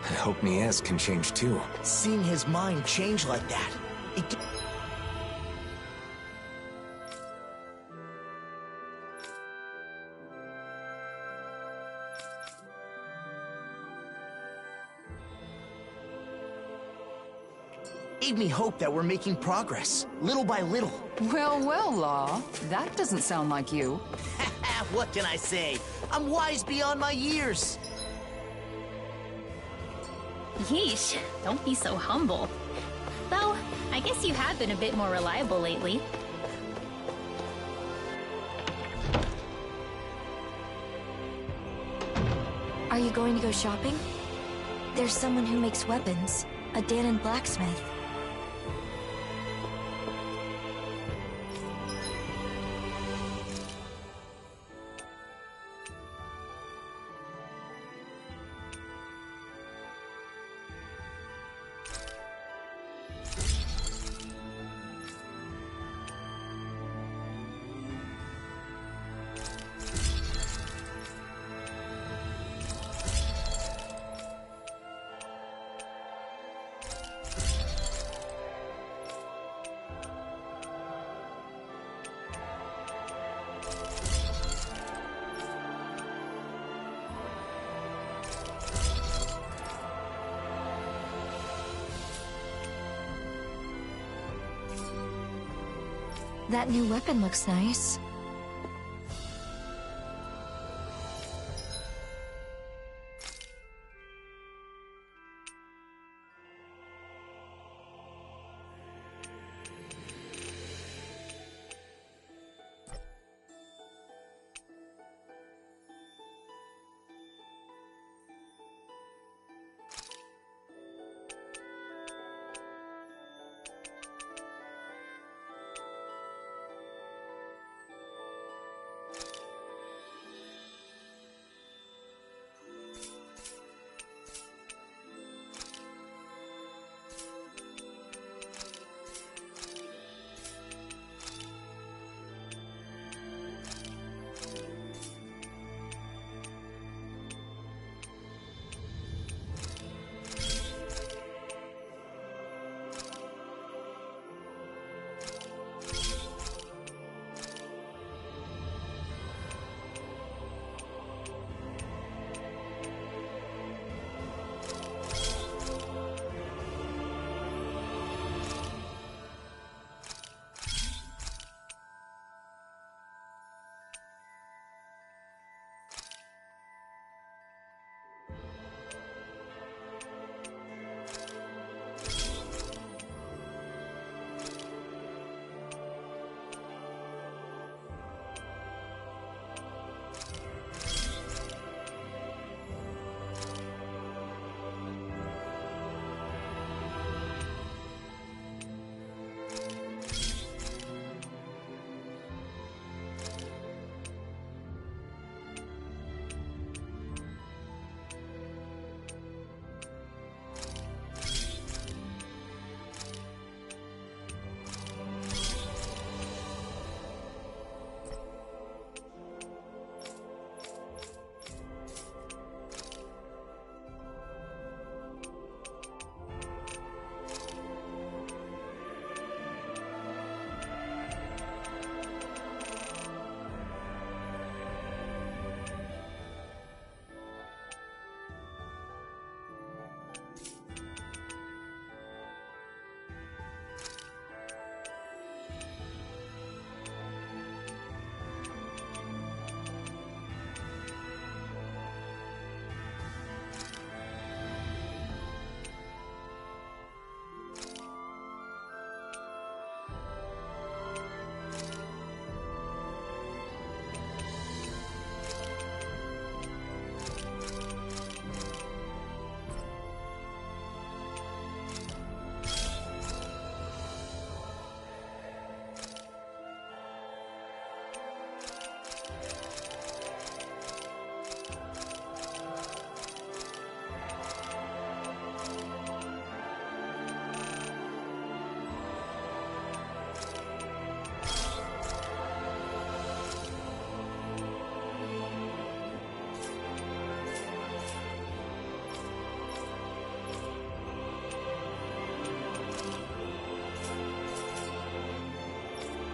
I hope Niaz can change too. Seeing his mind change like that, it... gave me hope that we're making progress, little by little. Well, well, Law. That doesn't sound like you. What can I say? I'm wise beyond my years. Yeesh, don't be so humble. Though, I guess you have been a bit more reliable lately. Are you going to go shopping? There's someone who makes weapons, a Danan blacksmith. That new weapon looks nice.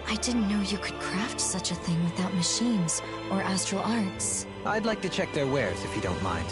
I didn't know you could craft such a thing without machines or astral arts. I'd like to check their wares if you don't mind.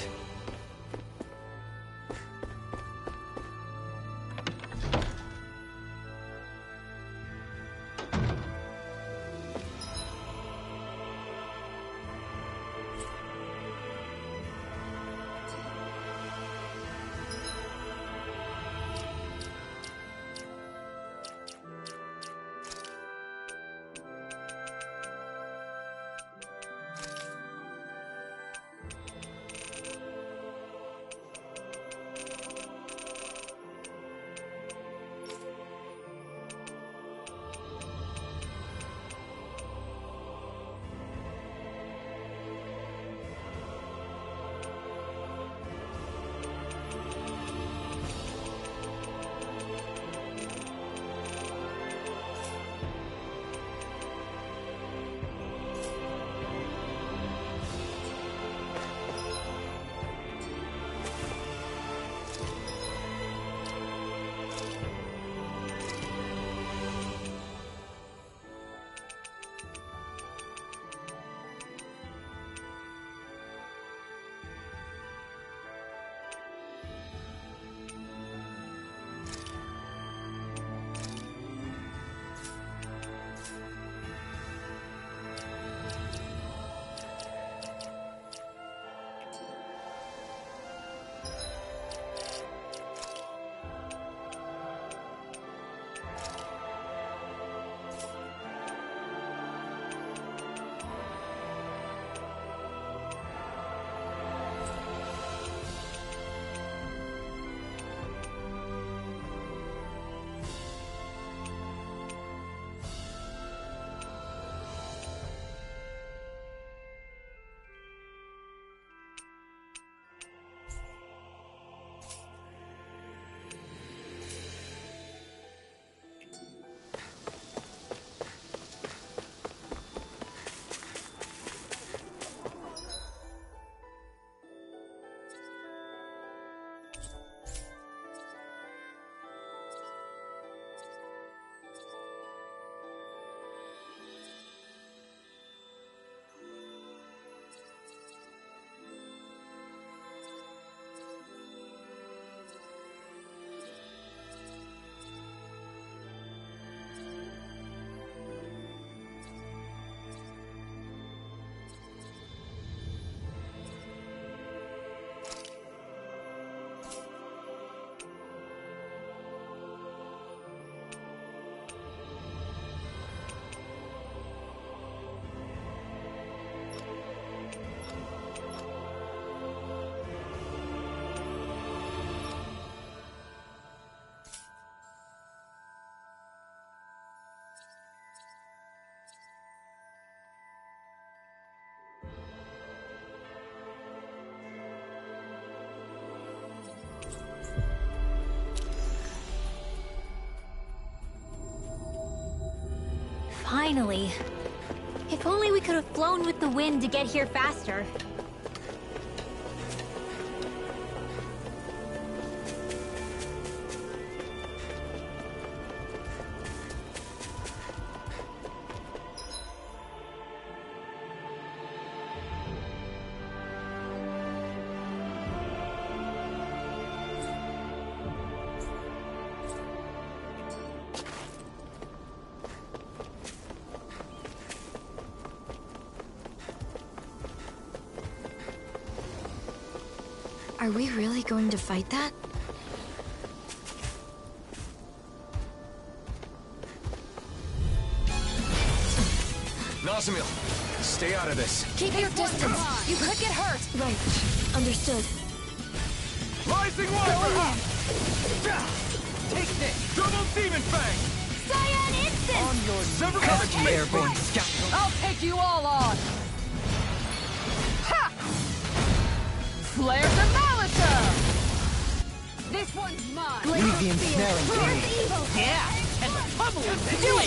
Finally. If only we could have flown with the wind to get here faster. Are we really going to fight that? Nazamil, stay out of this. Keep your distance. You could get hurt. Right. Understood. Rising Wyvern! Take this! Double Demon Fang! Cyan Instant! On your several airborne scoundrel. I'll take you all on! Ha! Flare the Malita! This one's mine! Leave the ensnaring to me. Yeah! And trouble with it! Do it!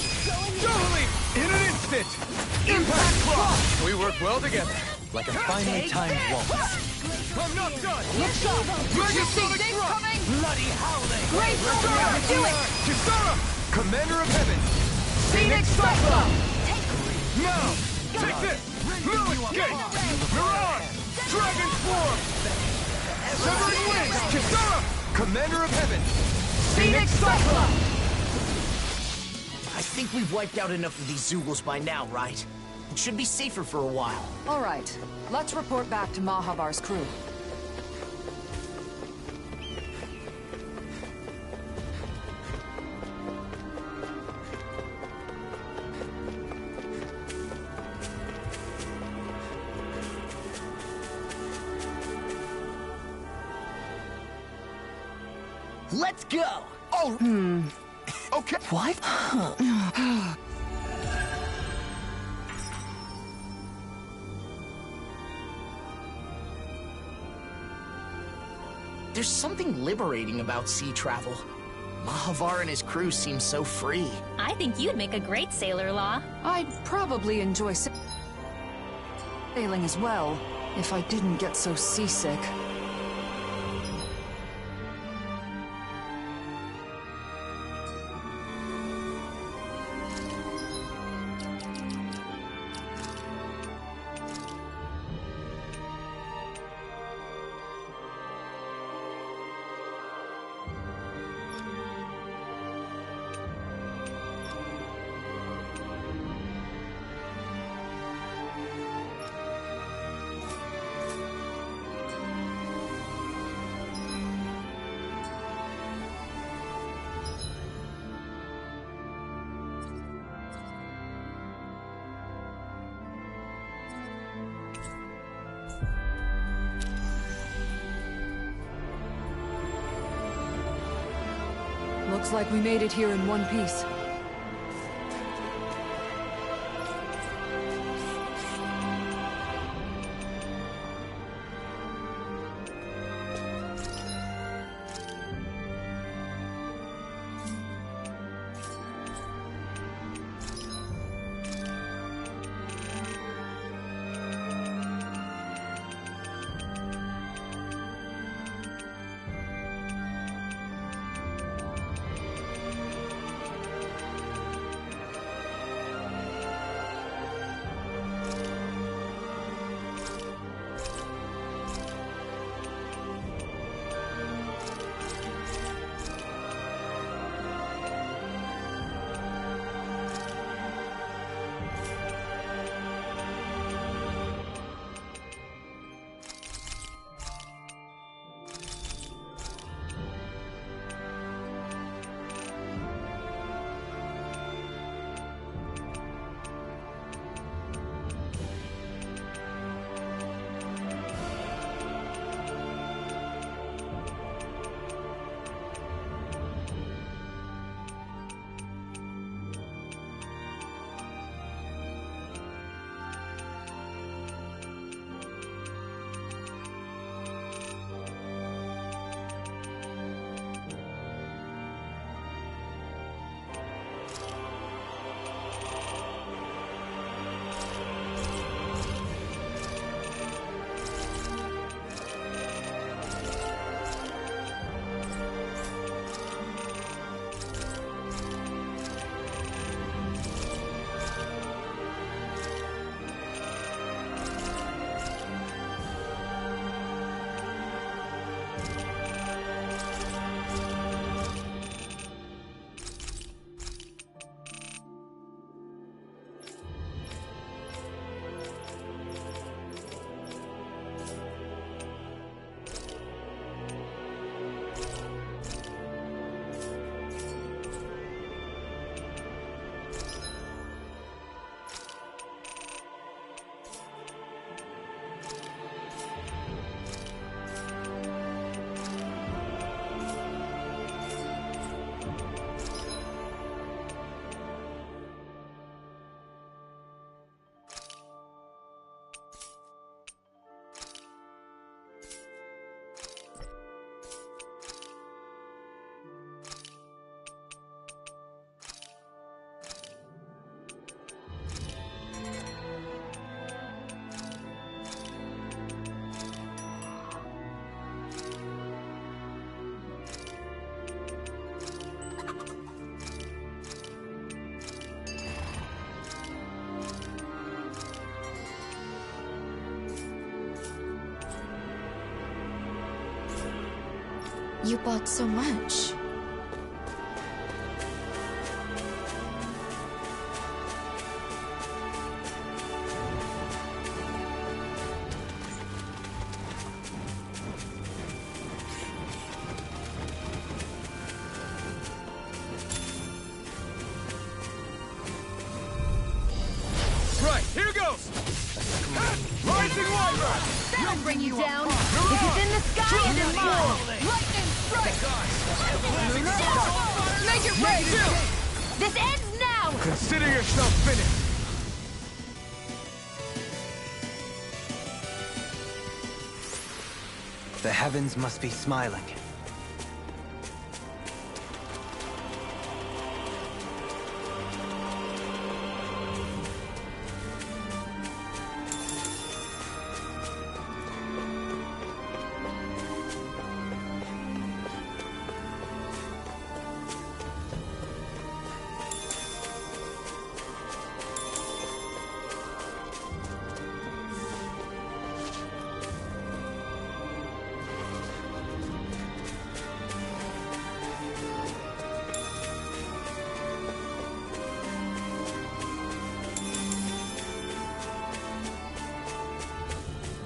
Totally! In an instant! Impact Cross! We work well together. Like a finely timed waltz. I'm not done! Look sharp! Mega Sonic Things Thrust! coming! Bloody howling! Great Kisara! Do it! Kisara! Commander of Heaven! Phoenix Cyclone! Now! Take this! No escape! Mirage! Dragon Swarm! Severing Wings! Kisara! Commander of Heaven! Phoenix Cyclone! I think we've wiped out enough of these Zoogles by now, right? It should be safer for a while. All right, let's report back to Mahavar's crew. Let's go! Oh! Okay. What? There's something liberating about sea travel. Mahavar and his crew seem so free. I think you'd make a great sailor, Law. I'd probably enjoy sailing as well, if I didn't get so seasick. Looks like we made it here in one piece. You bought so much. Right, here goes! Rising Wyvern! That'll bring you down. If it's in the sky, it is mine. Lightning strike. Make it rain. This ends now. Consider yourself finished! The heavens must be smiling.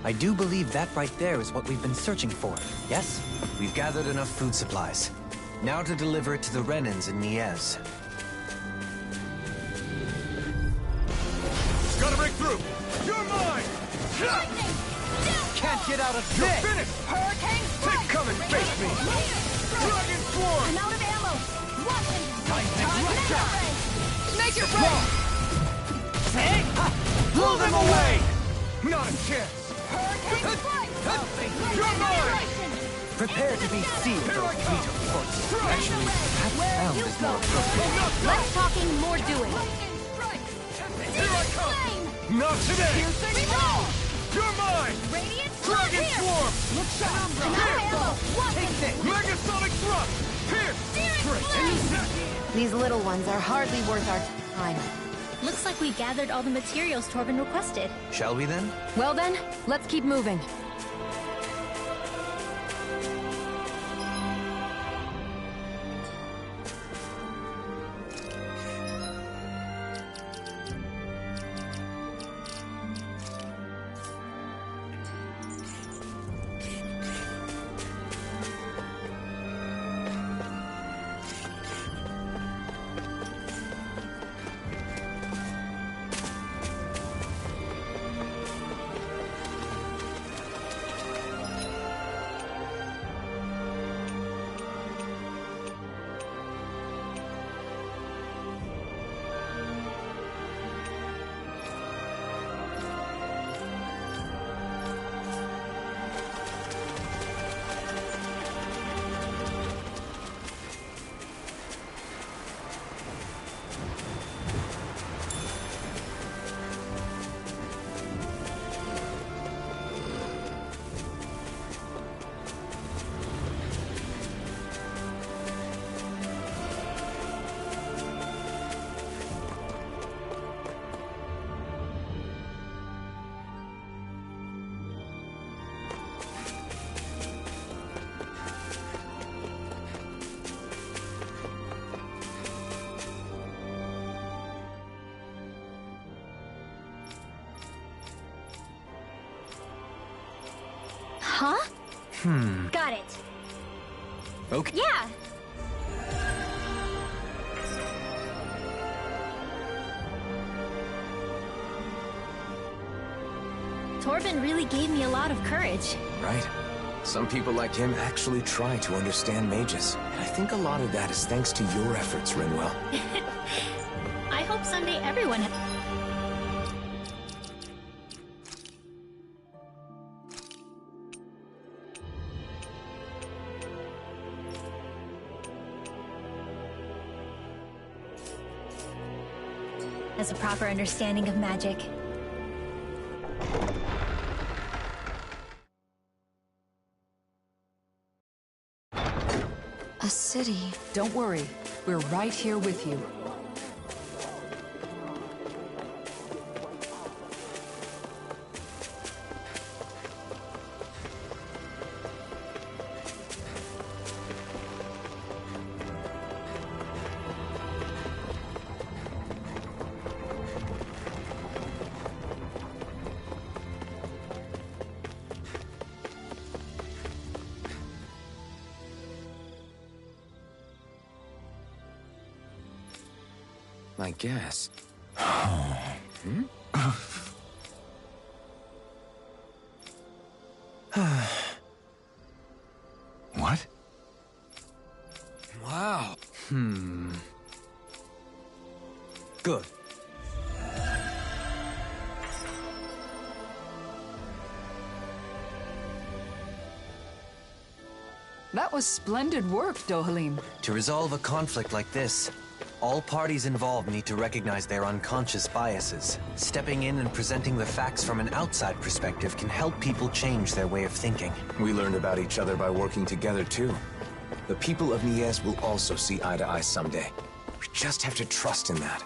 I do believe that right there is what we've been searching for, yes? We've gathered enough food supplies. Now to deliver it to the Renans in Niez. Gotta break through! You're mine! Lightning. Can't get out of this! You're finished! Hurricane strike. Take, come and face me! Dragon Swarm! I'm out of ammo. What? Time Make it rain. Take! Blow them away! Not a chance! Hurricane strike. You're mine! Prepare to be sealed, Here I those come! fleet of corpses. Actually, Where that you sound is go? more appropriate. Less talking, more doing. Here I come! Not today! Piercing roll. You're mine! Radiant Dragon here. Swarm! Look sharp. I'm out of ammo. What? Megasonic Thrust! Here! These little ones are hardly worth our time. Looks like we gathered all the materials Torben requested. Shall we then? Well then, let's keep moving. Huh? Got it. Okay. Yeah. Torben really gave me a lot of courage. Right? Some people like him actually try to understand mages. And I think a lot of that is thanks to your efforts, Rinwell. I hope someday everyone... has a proper understanding of magic. A city. Don't worry, we're right here with you. I guess. Hmm? What? Wow. Good. That was splendid work, Dohalim. To resolve a conflict like this, all parties involved need to recognize their unconscious biases. Stepping in and presenting the facts from an outside perspective can help people change their way of thinking. We learned about each other by working together, too. The people of Nies will also see eye to eye someday. We just have to trust in that.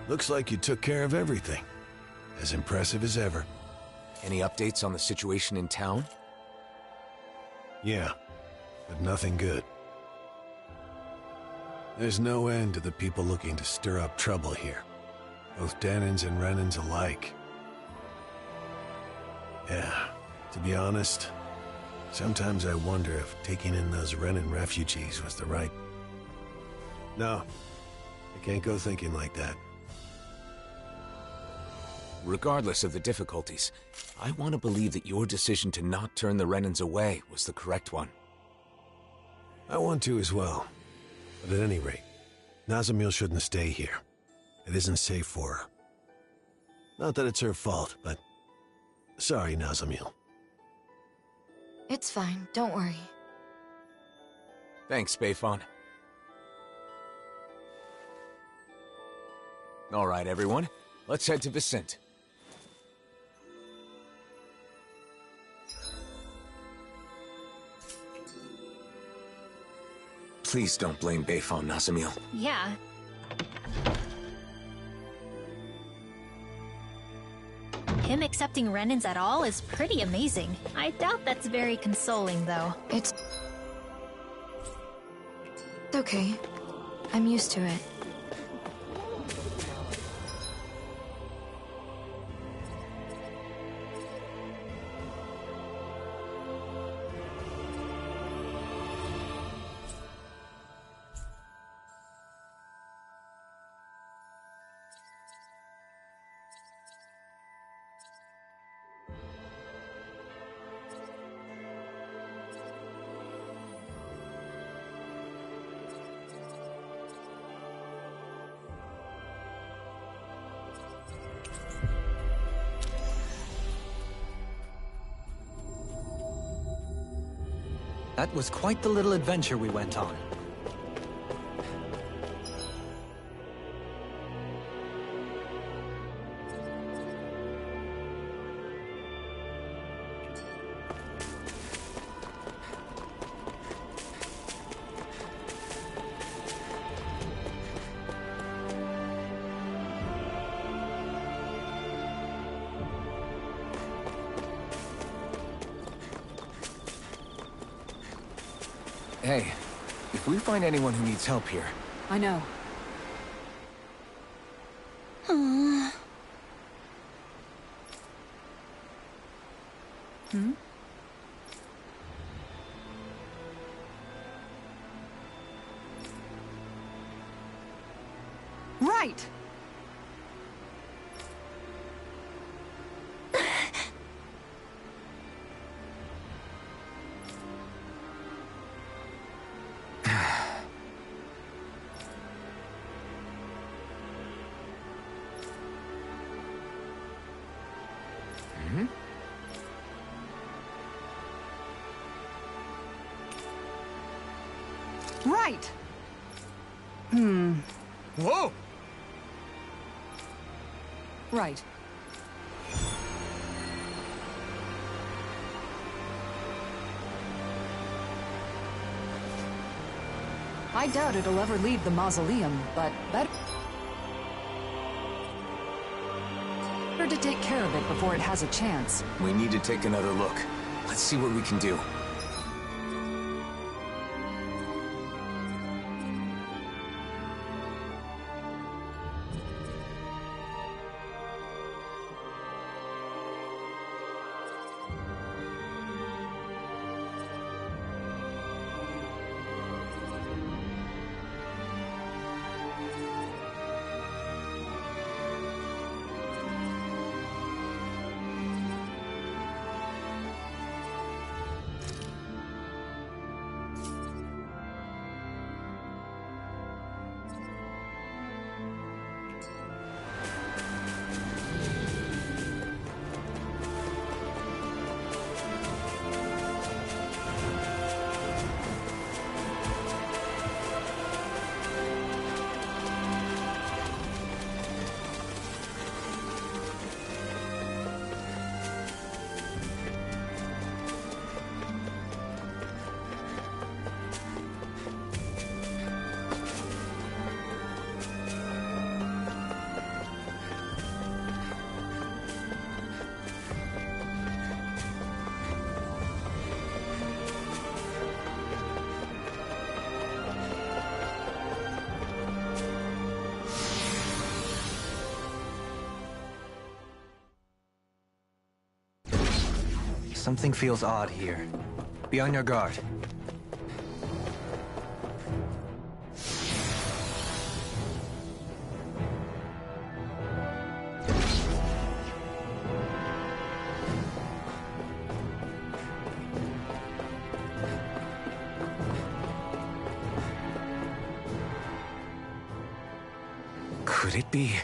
Looks like you took care of everything. As impressive as ever. Any updates on the situation in town? Yeah, but nothing good. There's no end to the people looking to stir up trouble here. Both Danins and Renans alike. Yeah, to be honest, sometimes I wonder if taking in those Renan refugees was the right... No, I can't go thinking like that. Regardless of the difficulties, I want to believe that your decision to not turn the Renans away was the correct one. I want to as well. But at any rate, Nazamil shouldn't stay here. It isn't safe for her. Not that it's her fault, but... Sorry, Nazamil. It's fine, don't worry. Thanks, Bayfon. All right, everyone. Let's head to Vicent. Please don't blame Bayfon, Nazamil. Yeah. Him accepting Renans at all is pretty amazing. I doubt that's very consoling, though. It's okay. I'm used to it. That was quite the little adventure we went on. Hey, if we find anyone who needs help here... I know. Hmm? Right! Right! Whoa! Right. I doubt it'll ever leave the mausoleum, but better to take care of it before it has a chance. We need to take another look. Let's see what we can do. Something feels odd here. Be on your guard. Could it be?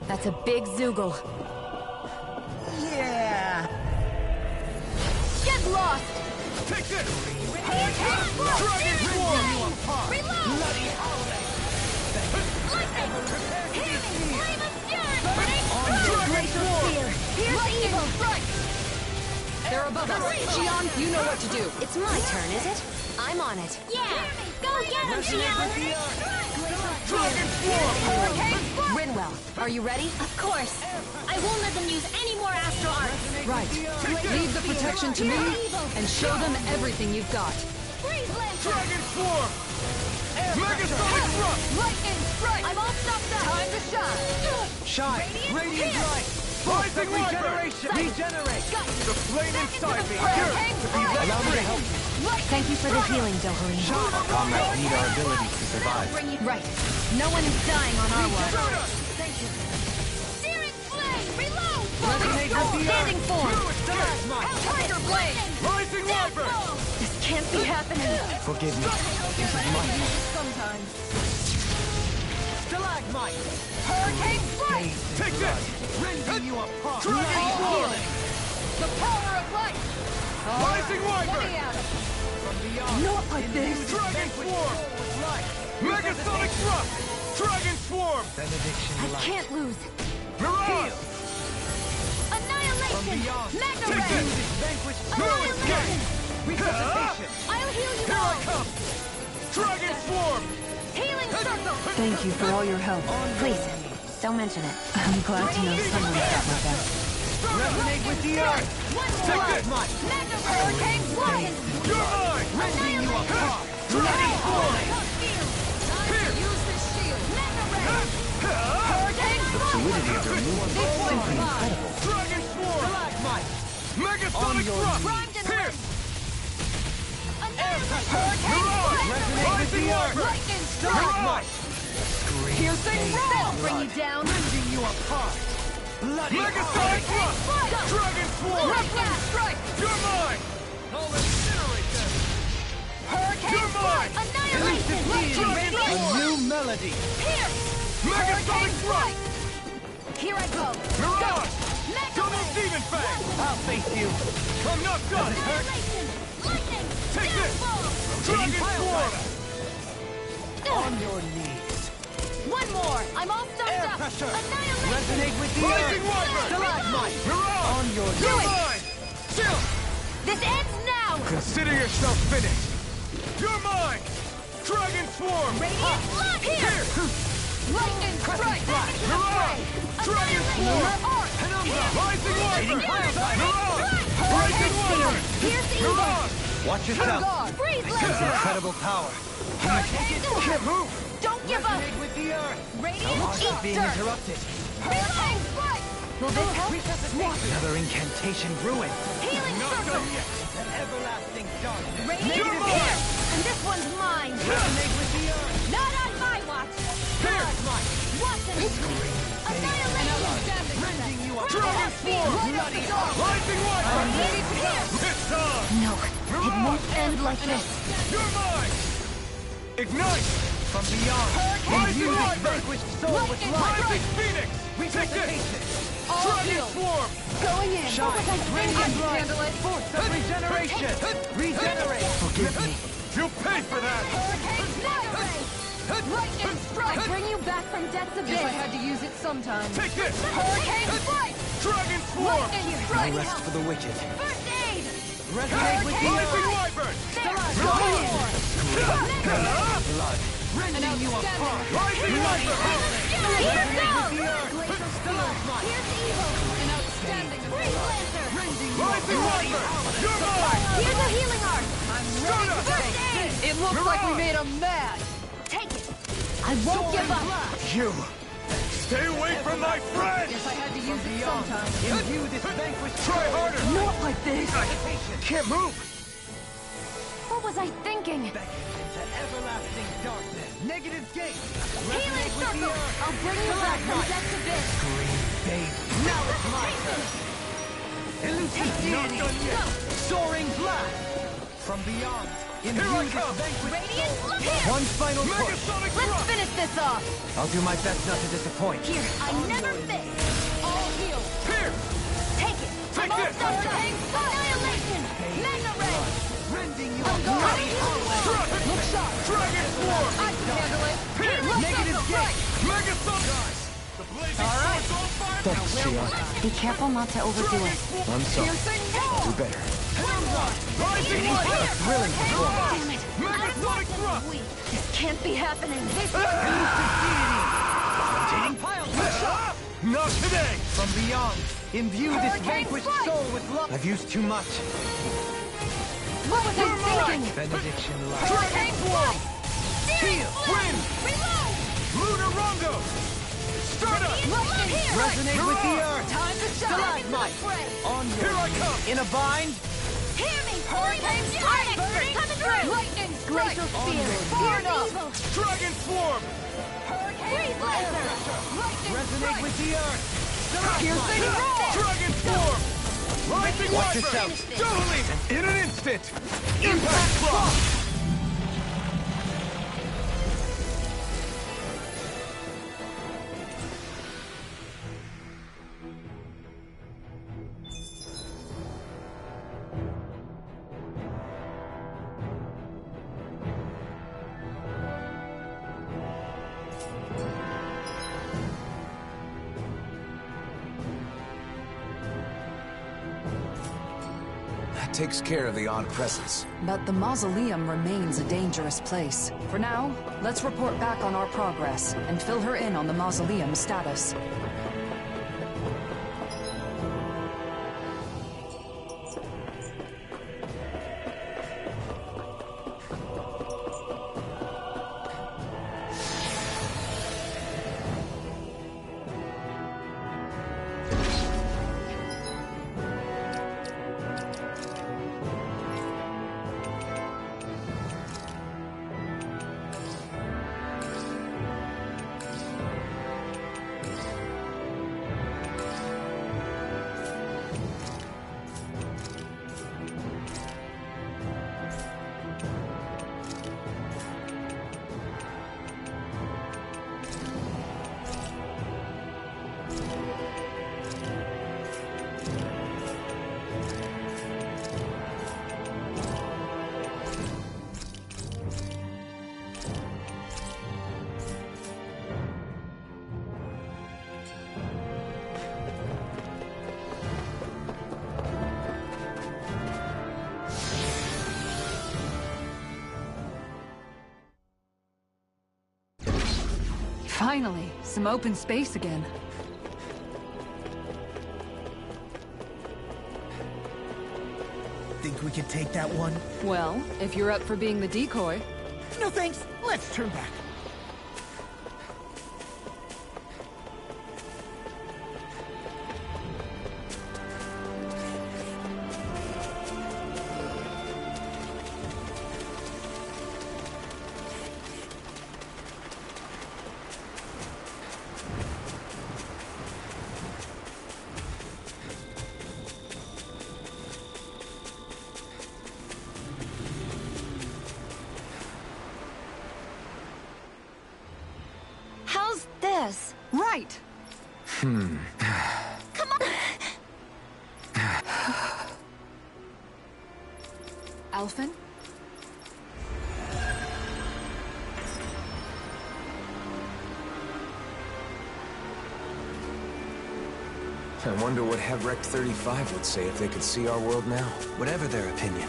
That's a big Zoogle. Yeah! Get lost! Take this! Dragon Form! Reload! Bloody holiday! Lightning! Healing! Flame of fury! Dragon Form! Here's evil! Strike! They're above us. Xion, you know what to do. It's my turn, is it? I'm on it. Yeah! Go get him, Xion! Dragon Form! Rinwell, are you ready? Of course! I won't let them use any more astral arts! Right. Leave the protection to me, and show them everything you've got. Freeze Lantern! Dragon Form! Megasonic Thrust! Lightning strike! I'm all stopped up! Time to shine! Shine! Radiant Light! Rising Regeneration! Regenerate! The flame inside me yearns to be let Allow me to free! help you. Thank you for the healing, Dohalim. Comrades need our ability to survive. Right. No one is dying on our watch. Thank you. Searing Flame! Reload! Resonate with the Standing earth! form. Through its plasma! Tiger Blade! Rising Wyvern! This can't can't be happening. Forgive me. This is my fault. Sometimes. Stalagmite! Hurricane strike! Take this! Rending you apart! Dragon healing! The power of light! Rising Wyvern! Let me at it! From beyond, Not like this. Dragon Swarm! with life! Megasonic Thrust! Dragon Swarm! Benediction I light. can't lose. Mirage! Annihilation! Mega Take Ray! this! Vanquish! Annihilation! Resuscitation! I'll heal you Here I all! come! Dragon Swarm! Healing circle! Thank you for all your help. Please, don't mention it. I'm glad to know someone's got my back. Resonate with the earth! One more! Stalagmite! Mega Hurricane Flying! You're mine! Rending you apart! Dragon Swarm! Here! Use this shield! Mega Ray! Hurricane Fluidity of your move. Simply incredible. Dragon Swarm! Stalagmite! Megasonic Thrust! Primed and Pierce! Annihilation! Mirage! Rising Wyvern! Lightning strike! Mirage! Piercing that'll bring you down! Rending you apart! Bloody Megasonic Thrust! Dragon Swarm! Hurricane strike! You're mine! I'll incinerate them! Hurricane You're mine! strike! Annihilation! Dragon Lightning A strike! new melody! Pierce! Megasonic Thrust! Here I go! Mirage! Mega Double Ray! Demon Fang! I'll face you! I'm not done! Annihilation! Lightning! Take this! Downfall! Dragon Swarm! On your knees! One more! I'm all stuffed Air up! pressure! Annihilation! Resonate with the Rising earth! Wyvern! Stalagmite! Mirage! On your You're knees! mine! Chill! This ends now! Consider yourself finished! You're mine! Dragon Swarm! Radiant flood! Here! Lightning strike! Mirage! Dragon Swarm! Penumbra! Rising Wyvern! Mirage! Mirage! Rising Wyvern! Here's the evil! Mirage! Watch yourself. Freeze laser! Incredible power. Can't move! Don't give up! Resonate with the earth! Radiant Stop being Easter! interrupted! Hurricane strike! Will this help? Another incantation ruined. Healing circle! The everlasting darkness! Radiant here! And this one's mine! Resonate with the earth! Not on my watch! Stalagmite! Watch and annihilation! Rending you apart! Dragon Swarm! Bloody Rising Wyvern! Here! It's on! No, it won't end like this. You're mine! Ignite! From beyond! Rising Imbue this Wyvern! vanquished soul with life! Rising Phoenix! Take this! Resuscitation! Dragon Swarm! Going in! Shine! Radiant light! Force of regeneration! Regenerate! Forgive me. You'll pay for that! Hurricane Mega Ray! Lightning strike! I bring you back from death's abyss! I had to use it sometime. Take this! Hurricane strike! Dragon Swarm! Lightning No strike! rest for the wicked. First aid! Resonate with the Rising earth! Wyvern! Blood! Rending you apart! Rising Wyvern! Resonate with the earth! Stalagmite! Here's evil! An outstanding freeze laser! Rending you Rising apart! Wyvern! You're mine! Here's a healing art! I'm ready Stardust! for first aid! It looks like we made him mad. Take it! I won't give up! You! Stay away from my friend! Guess I had to use it sometime. Imbue this vanquished Try harder! Not like this. Can't move! What was I thinking? into everlasting darkness! Negative gate! Healing Resonate with the circle! earth! I'll bring you back from death's abyss! Now it's my turn! Elucidate! Not done yet! Soaring blast! From beyond, Here I imbue this come! vanquished Radiant soul look with here! One final push. Megasonic Let's Thrust! finish this off! I'll do my best not to disappoint. Here, I never miss! All healed! Here! Take it! Take I'm all this! done! Annihilation! Mega Ray! rending you I'm apart! going! Look sharp! Dragon Swarm! I can handle it! Here! Negative gate! Megasonic! The blazing sword's on fire! Thanks, Shion. Be careful not to overdo it. I'm sorry. Piercing I'll do wall! better. Rising Wyvern! Thrilling performance. Damn it! Megasonic Thrust! This can't be happening. Not today! From beyond, imbue this Hurricane vanquished strike! soul with love! I've used too much. What was I thinking? Benediction light. Hurricane strike! Heal! Wind! Reload! Lunar Rondo! Stardust! Lightning here! Resonate with the earth! Time to shine! Stalagmite! On Here I come! in a bind! Hear me! Hurricane strike! Coming through! Lightning strike! Glacial spear. Fear not! Dragon Swarm! Hurricane laser! Lightning Resonate with the earth! Piercing roar! Dragon Swarm! Rising Watch Wyvern! yourself. Dueling! In an instant! Impact Block! That takes care of the odd presence. But the mausoleum remains a dangerous place. For now, let's report back on our progress and fill her in on the mausoleum's status. Finally, some open space again. Think we could take that one? Well, if you're up for being the decoy. No thanks, let's turn back. How's this? Right! Come on! Alphen? I wonder what Hevrek 35 would say if they could see our world now. Whatever their opinion,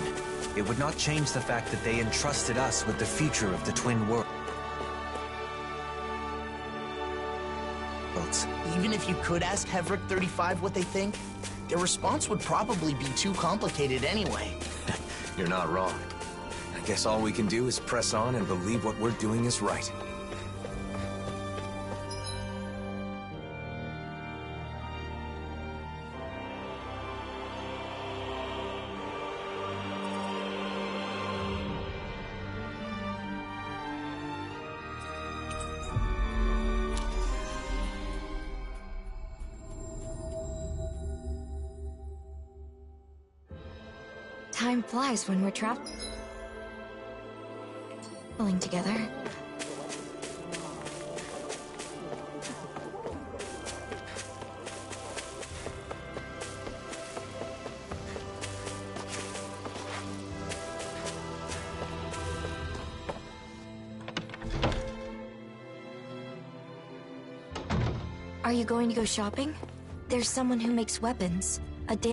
it would not change the fact that they entrusted us with the future of the Twin Worlds. Even if you could ask Hevrek 35 what they think, their response would probably be too complicated anyway. You're not wrong. I guess all we can do is press on and believe what we're doing is right. Time flies when we're traveling together. Are you going to go shopping? There's someone who makes weapons. A day.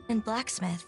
And blacksmith.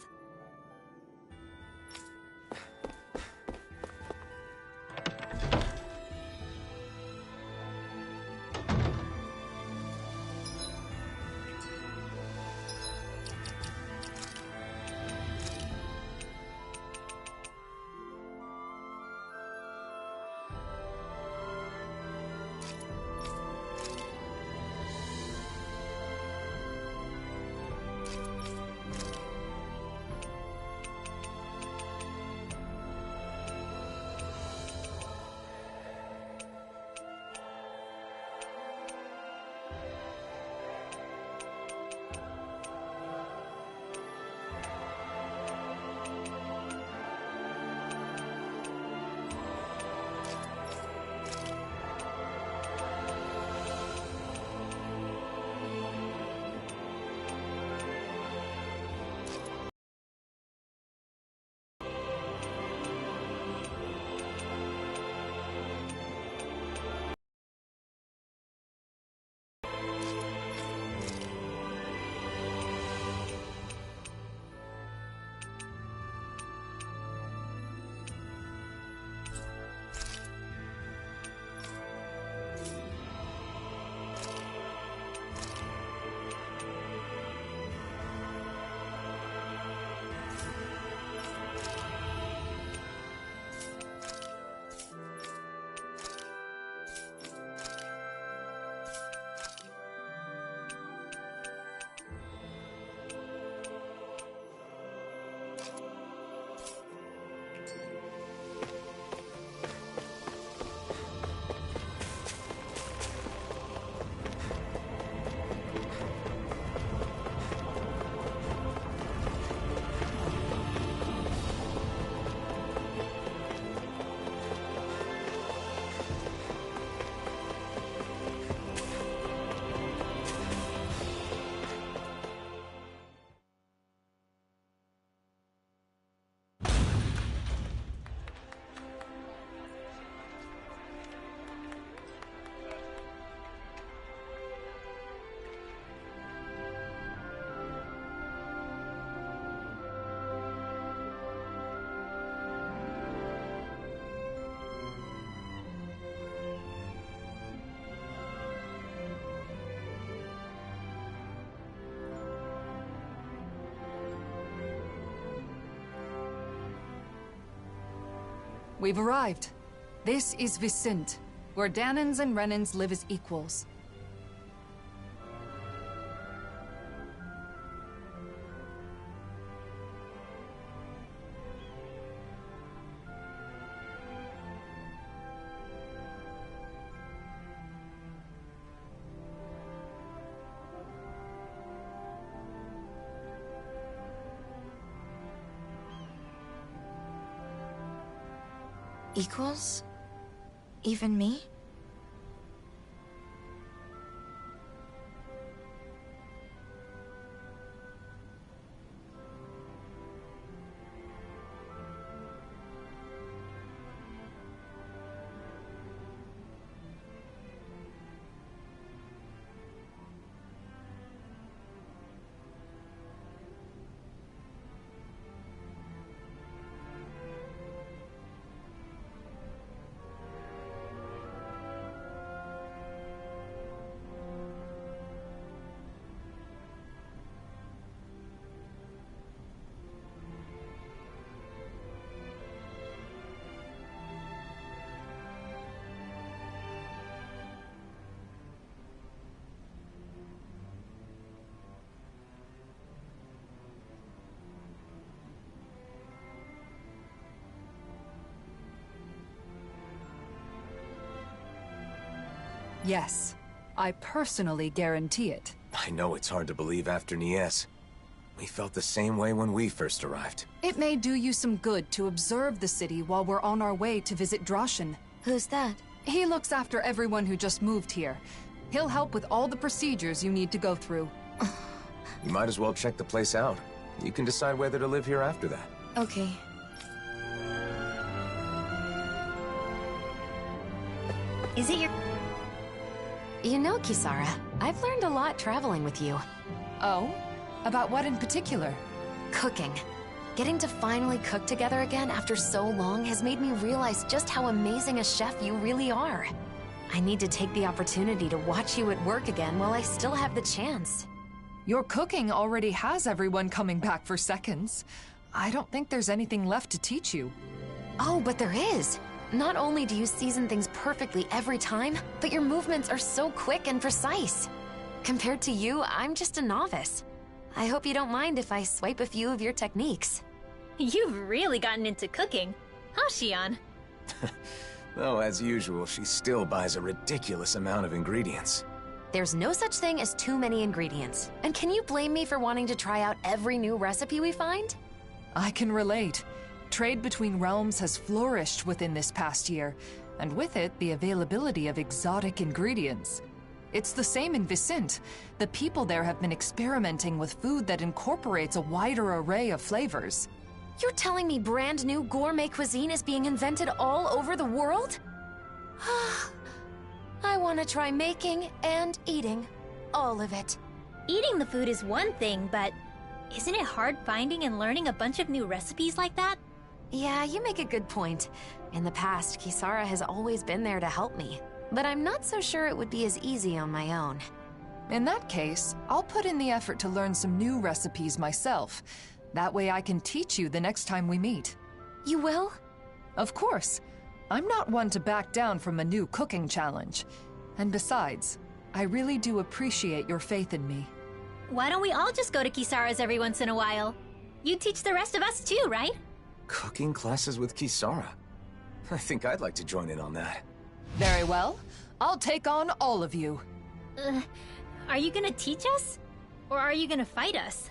We've arrived. This is Vicint, where Danans and Renans live as equals. Equals? Even me? Yes, I personally guarantee it. I know it's hard to believe after Nies. We felt the same way when we first arrived. It may do you some good to observe the city while we're on our way to visit Droshin. Who's that? He looks after everyone who just moved here. He'll help with all the procedures you need to go through. You might as well check the place out. You can decide whether to live here after that. Okay. Is it your... You know, Kisara, I've learned a lot traveling with you. Oh? About what in particular? Cooking. Getting to finally cook together again after so long has made me realize just how amazing a chef you really are. I need to take the opportunity to watch you at work again while I still have the chance. Your cooking already has everyone coming back for seconds. I don't think there's anything left to teach you. Oh, but there is! Not only do you season things perfectly every time, but your movements are so quick and precise. Compared to you, I'm just a novice. I hope you don't mind if I swipe a few of your techniques. You've really gotten into cooking, huh, Xion? Though, as usual, she still buys a ridiculous amount of ingredients. There's no such thing as too many ingredients. And can you blame me for wanting to try out every new recipe we find? I can relate. Trade between realms has flourished within this past year, and with it, the availability of exotic ingredients. It's the same in Vicint. The people there have been experimenting with food that incorporates a wider array of flavors. You're telling me brand new gourmet cuisine is being invented all over the world? I want to try making and eating all of it. Eating the food is one thing, but isn't it hard finding and learning a bunch of new recipes like that? Yeah, you make a good point. In the past, Kisara has always been there to help me, but I'm not so sure it would be as easy on my own. In that case, I'll put in the effort to learn some new recipes myself. That way I can teach you the next time we meet. You will? Of course. I'm not one to back down from a new cooking challenge. And besides, I really do appreciate your faith in me. Why don't we all just go to Kisara's every once in a while? You teach the rest of us too, right? Cooking classes with Kisara? I think I'd like to join in on that. Very well. I'll take on all of you. Are you gonna teach us? Or are you gonna fight us?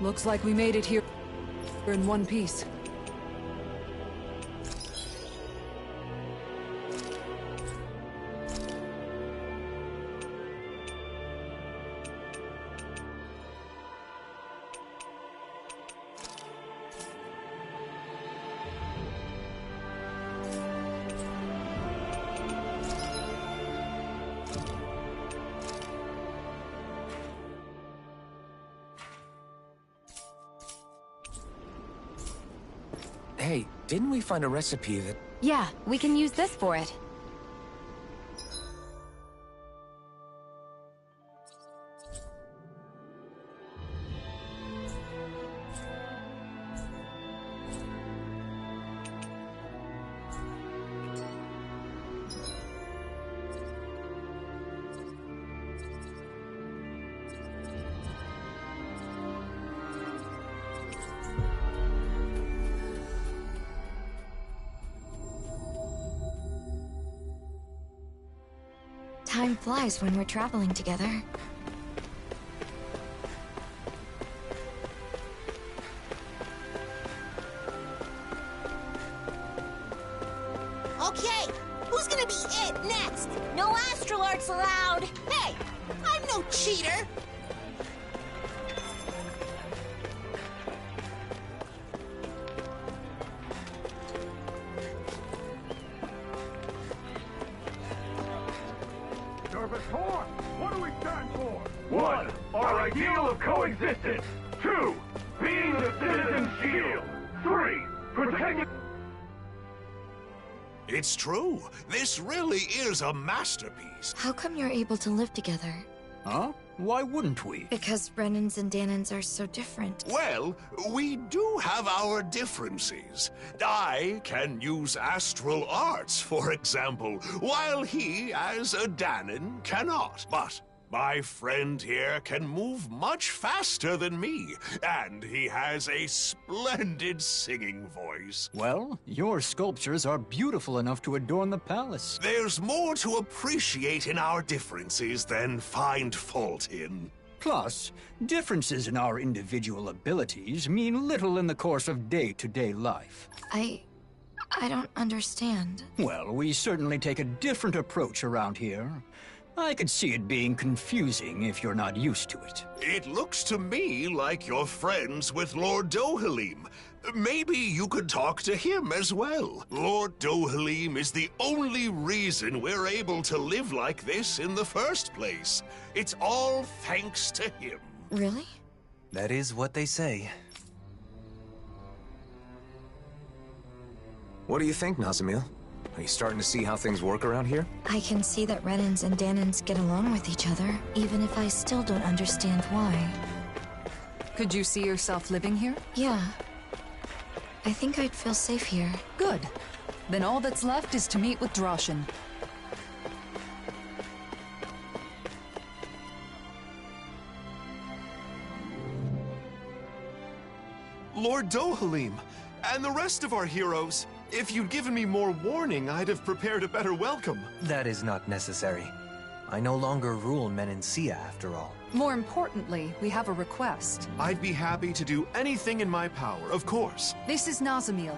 Looks like we made it here in one piece. Hey, didn't we find a recipe that... Yeah, we can use this for it. Time flies when we're traveling together. Okay, who's gonna be it next? No astral arts allowed. Hey, I'm no cheater. Servitor, what do we stand for? 1. Our ideal of coexistence. 2. Being the citizen's shield. 3. Protecting... It's true. This really is a masterpiece. How come you're able to live together? Huh? Why wouldn't we? Because Renans and Danans are so different. Well, we do have our differences. I can use astral arts, for example, while he, as a Danan, cannot. But my friend here can move much faster than me, and he has a splendid singing voice. Well, your sculptures are beautiful enough to adorn the palace. There's more to appreciate in our differences than find fault in. Plus, differences in our individual abilities mean little in the course of day-to-day life. I don't understand. Well, we certainly take a different approach around here. I could see it being confusing if you're not used to it. It looks to me like you're friends with Lord Dohalim. Maybe you could talk to him as well. Lord Dohalim is the only reason we're able to live like this in the first place. It's all thanks to him. Really? That is what they say. What do you think, Nazamil? Are you starting to see how things work around here? I can see that Renans and Danans get along with each other, even if I still don't understand why. Could you see yourself living here? Yeah. I think I'd feel safe here. Good. Then all that's left is to meet with Droshin. Lord Dohalim, and the rest of our heroes. If you'd given me more warning, I'd have prepared a better welcome. That is not necessary. I no longer rule Menancia, after all. More importantly, we have a request. I'd be happy to do anything in my power, of course. This is Nazamil.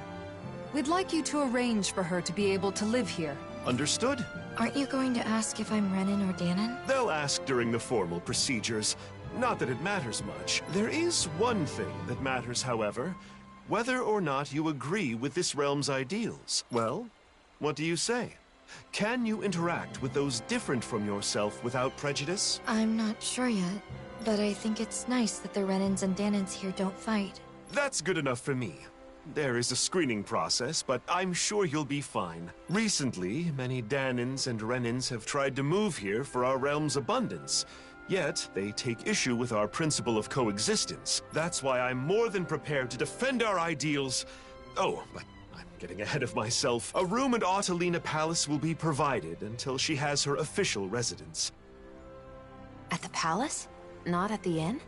We'd like you to arrange for her to be able to live here. Understood? Aren't you going to ask if I'm Renan or Danan? They'll ask during the formal procedures. Not that it matters much. There is one thing that matters, however. Whether or not you agree with this realm's ideals. Well, what do you say? Can you interact with those different from yourself without prejudice? I'm not sure yet, but I think it's nice that the Renans and Danans here don't fight. That's good enough for me. There is a screening process, but I'm sure you'll be fine. Recently, many Danans and Renans have tried to move here for our realm's abundance. Yet, they take issue with our principle of coexistence. That's why I'm more than prepared to defend our ideals. Oh, but I'm getting ahead of myself. A room at Autalina Palace will be provided until she has her official residence. At the palace? Not at the inn?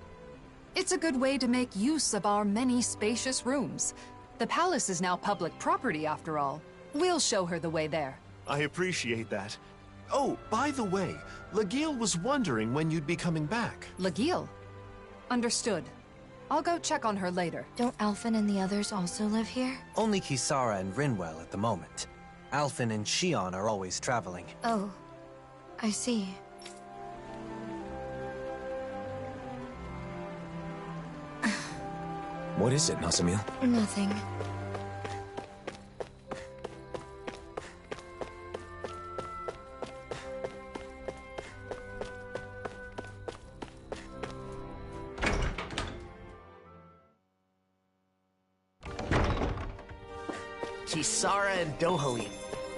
It's a good way to make use of our many spacious rooms. The palace is now public property, after all. We'll show her the way there. I appreciate that. Oh, by the way, Lagiel was wondering when you'd be coming back. Lagiel? Understood. I'll go check on her later. Don't Alphen and the others also live here? Only Kisara and Rinwell at the moment. Alphen and Shion are always traveling. Oh, I see. What is it, Nazamil? Nothing. Kisara and Dohalim,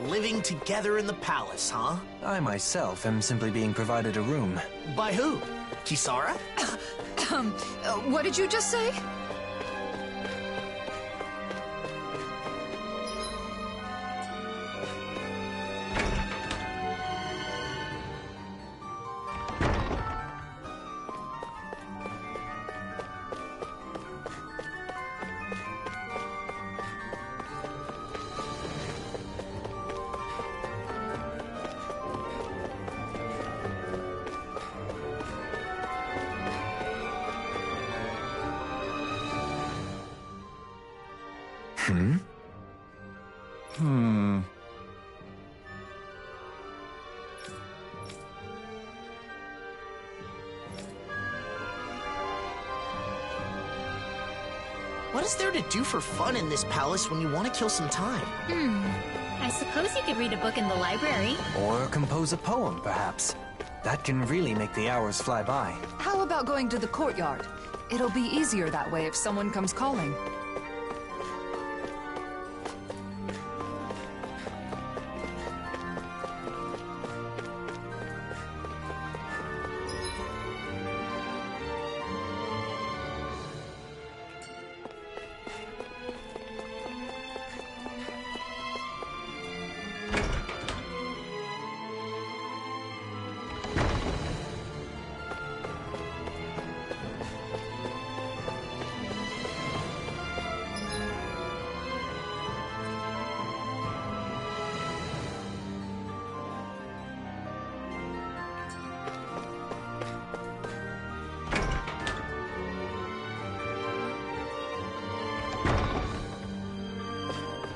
living together in the palace, huh? I myself am simply being provided a room. By who? Kisara? What did you just say? What is there to do for fun in this palace when you want to kill some time? I suppose you could read a book in the library. Or compose a poem, perhaps. That can really make the hours fly by. How about going to the courtyard? It'll be easier that way if someone comes calling.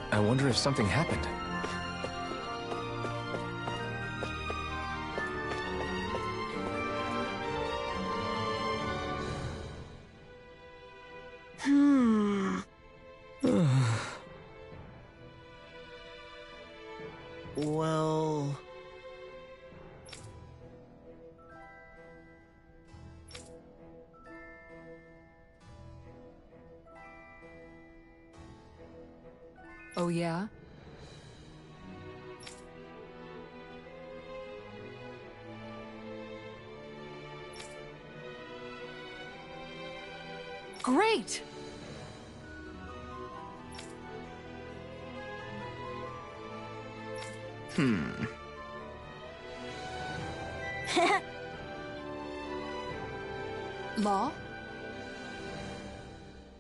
I wonder if something happened. Well... Oh, yeah? Great! Law?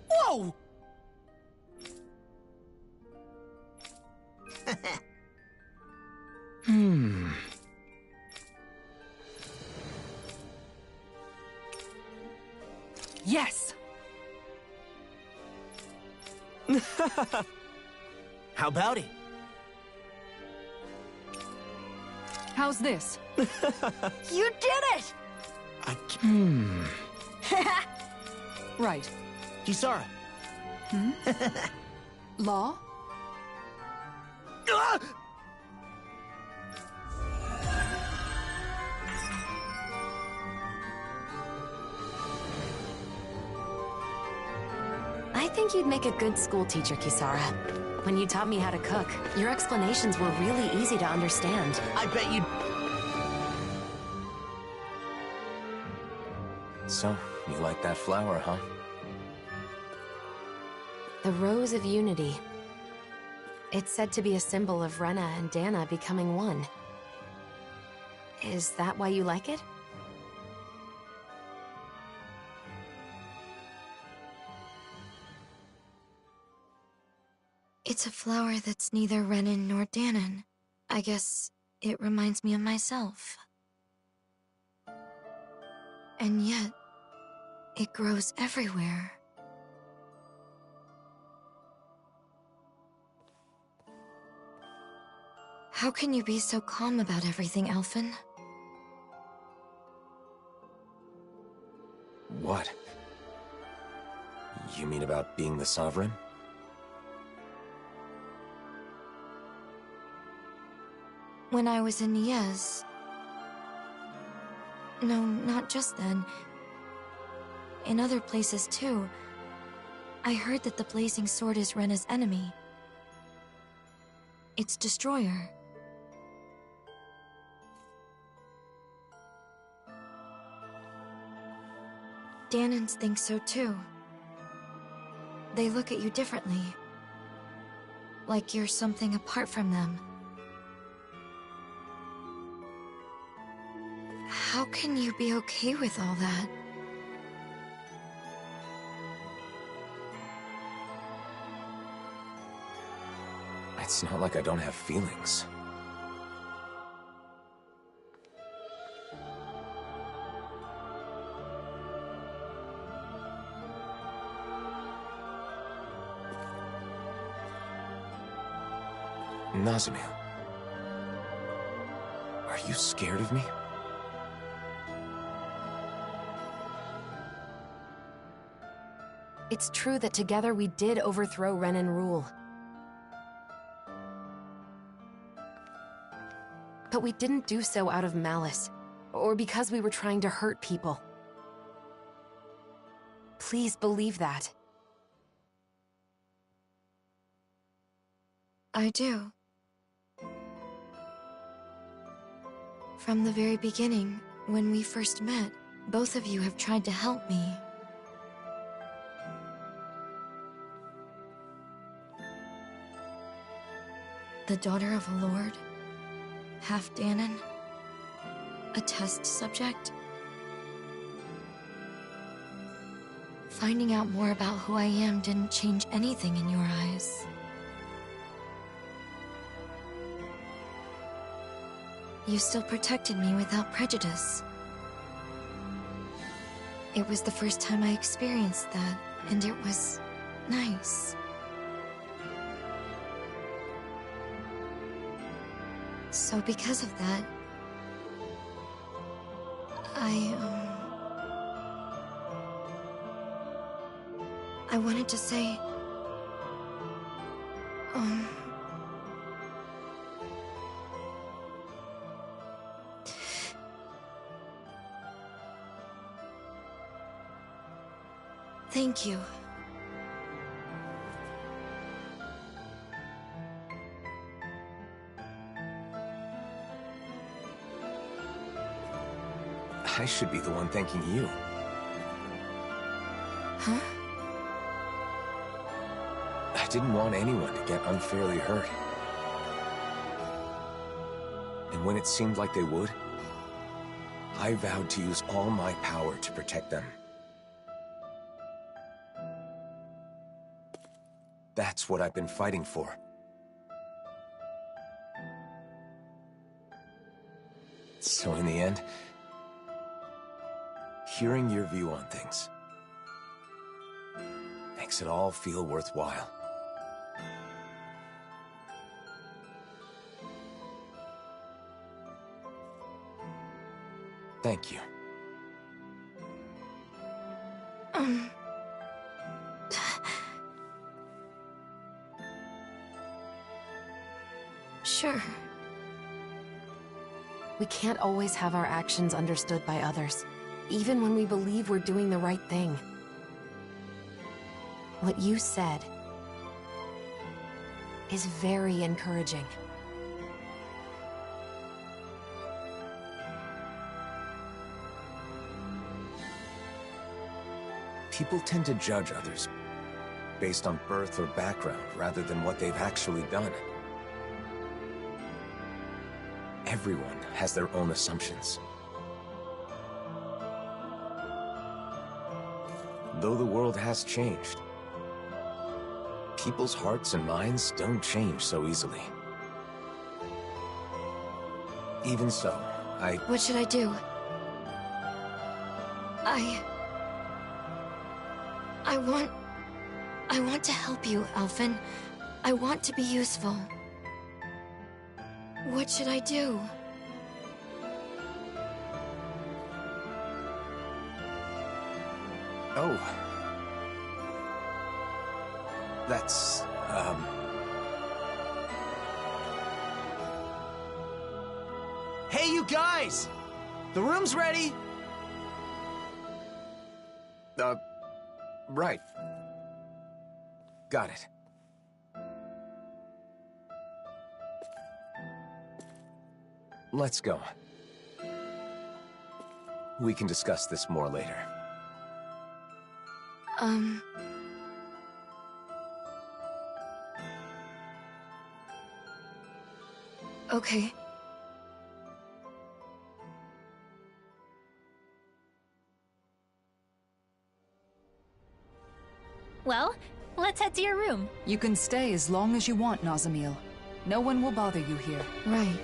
Whoa! Yes! How about it? How's this? You did it! Right. Kisara. Law? I think you'd make a good school teacher, Kisara. When you taught me how to cook, your explanations were really easy to understand. I bet you'd... So, you like that flower, huh? The Rose of Unity. It's said to be a symbol of Rena and Dana becoming one. Is that why you like it? It's a flower that's neither Renan nor Danon. I guess it reminds me of myself. And yet, it grows everywhere. How can you be so calm about everything, Alphen? What? You mean about being the Sovereign? When I was in Niez... No, not just then. In other places too. I heard that the Blazing Sword is Rena's enemy. Its destroyer. Danans think so too. They look at you differently. Like you're something apart from them. How can you be okay with all that? It's not like I don't have feelings. Nazamil, are you scared of me? It's true that together we did overthrow Renan rule. But we didn't do so out of malice, or because we were trying to hurt people. Please believe that. I do. From the very beginning, when we first met, both of you have tried to help me. The daughter of a lord, half Danan, a test subject. Finding out more about who I am didn't change anything in your eyes. You still protected me without prejudice. It was the first time I experienced that, and it was nice. So because of that, I wanted to say, thank you. I should be the one thanking you. Huh? I didn't want anyone to get unfairly hurt. And when it seemed like they would, I vowed to use all my power to protect them. That's what I've been fighting for. So in the end, hearing your view on things makes it all feel worthwhile. Thank you. Sure. We can't always have our actions understood by others, even when we believe we're doing the right thing. What you said is very encouraging. People tend to judge others based on birth or background rather than what they've actually done. Everyone has their own assumptions. Though the world has changed, people's hearts and minds don't change so easily. Even so, What should I do? I want to help you, Alphen. I want to be useful. What should I do? Oh. That's, Hey, you guys! The room's ready! Right. Got it. Let's go. We can discuss this more later. Okay. Well, let's head to your room. You can stay as long as you want, Nazamil. No one will bother you here. Right.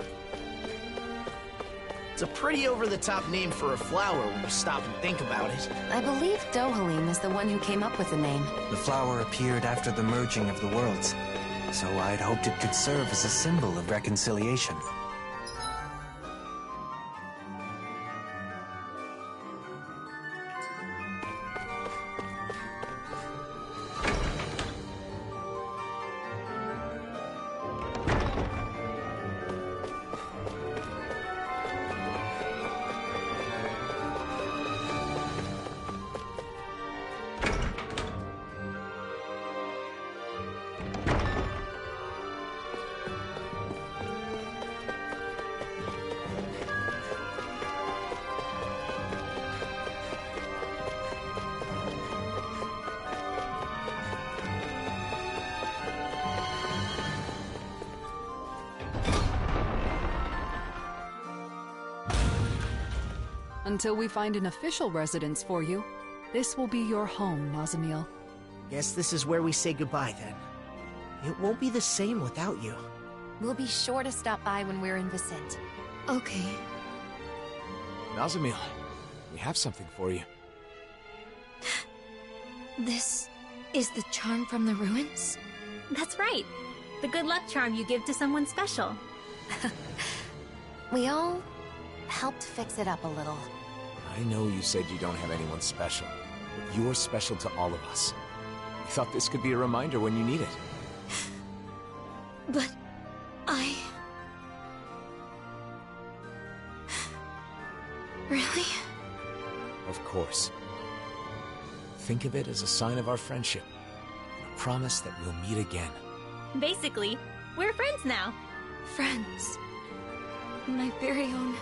It's a pretty over-the-top name for a flower when you stop and think about it. I believe Dohalim is the one who came up with the name. The flower appeared after the merging of the worlds, so I'd hoped it could serve as a symbol of reconciliation. Until we find an official residence for you, this will be your home, Nazamil. Guess this is where we say goodbye, then. It won't be the same without you. We'll be sure to stop by when we're in Vicent. Okay. Nazamil, we have something for you. This is the charm from the ruins? That's right. The good luck charm you give to someone special. We all helped fix it up a little. I know you said you don't have anyone special, but you're special to all of us. We thought this could be a reminder when you need it. But Really? Of course. Think of it as a sign of our friendship, and a promise that we'll meet again. Basically, we're friends now. Friends. My very own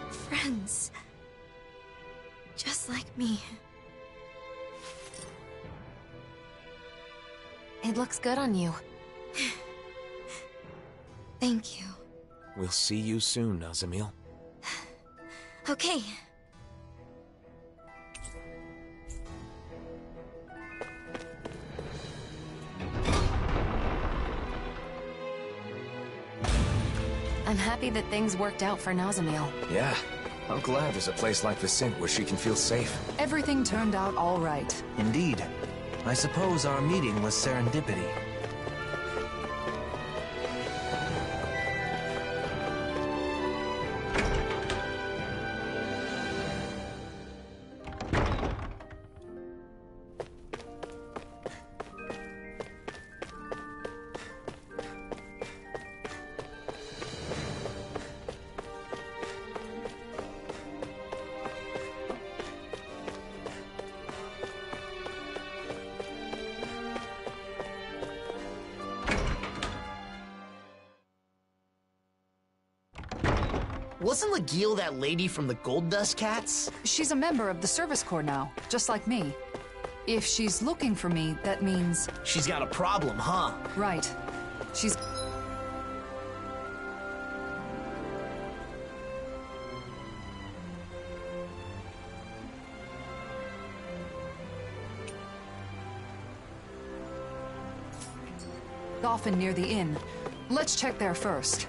friends. Just like me. It looks good on you. Thank you. We'll see you soon, Nazamil. Okay. I'm happy that things worked out for Nazamil. Yeah, I'm glad there's a place like Vicent where she can feel safe. Everything turned out all right. Indeed. I suppose our meeting was serendipity. Wasn't Legil that lady from the Gold Dust Cats? She's a member of the Service Corps now, just like me. If she's looking for me, that means... She's got a problem, huh? Right. She's... often near the inn. Let's check there first.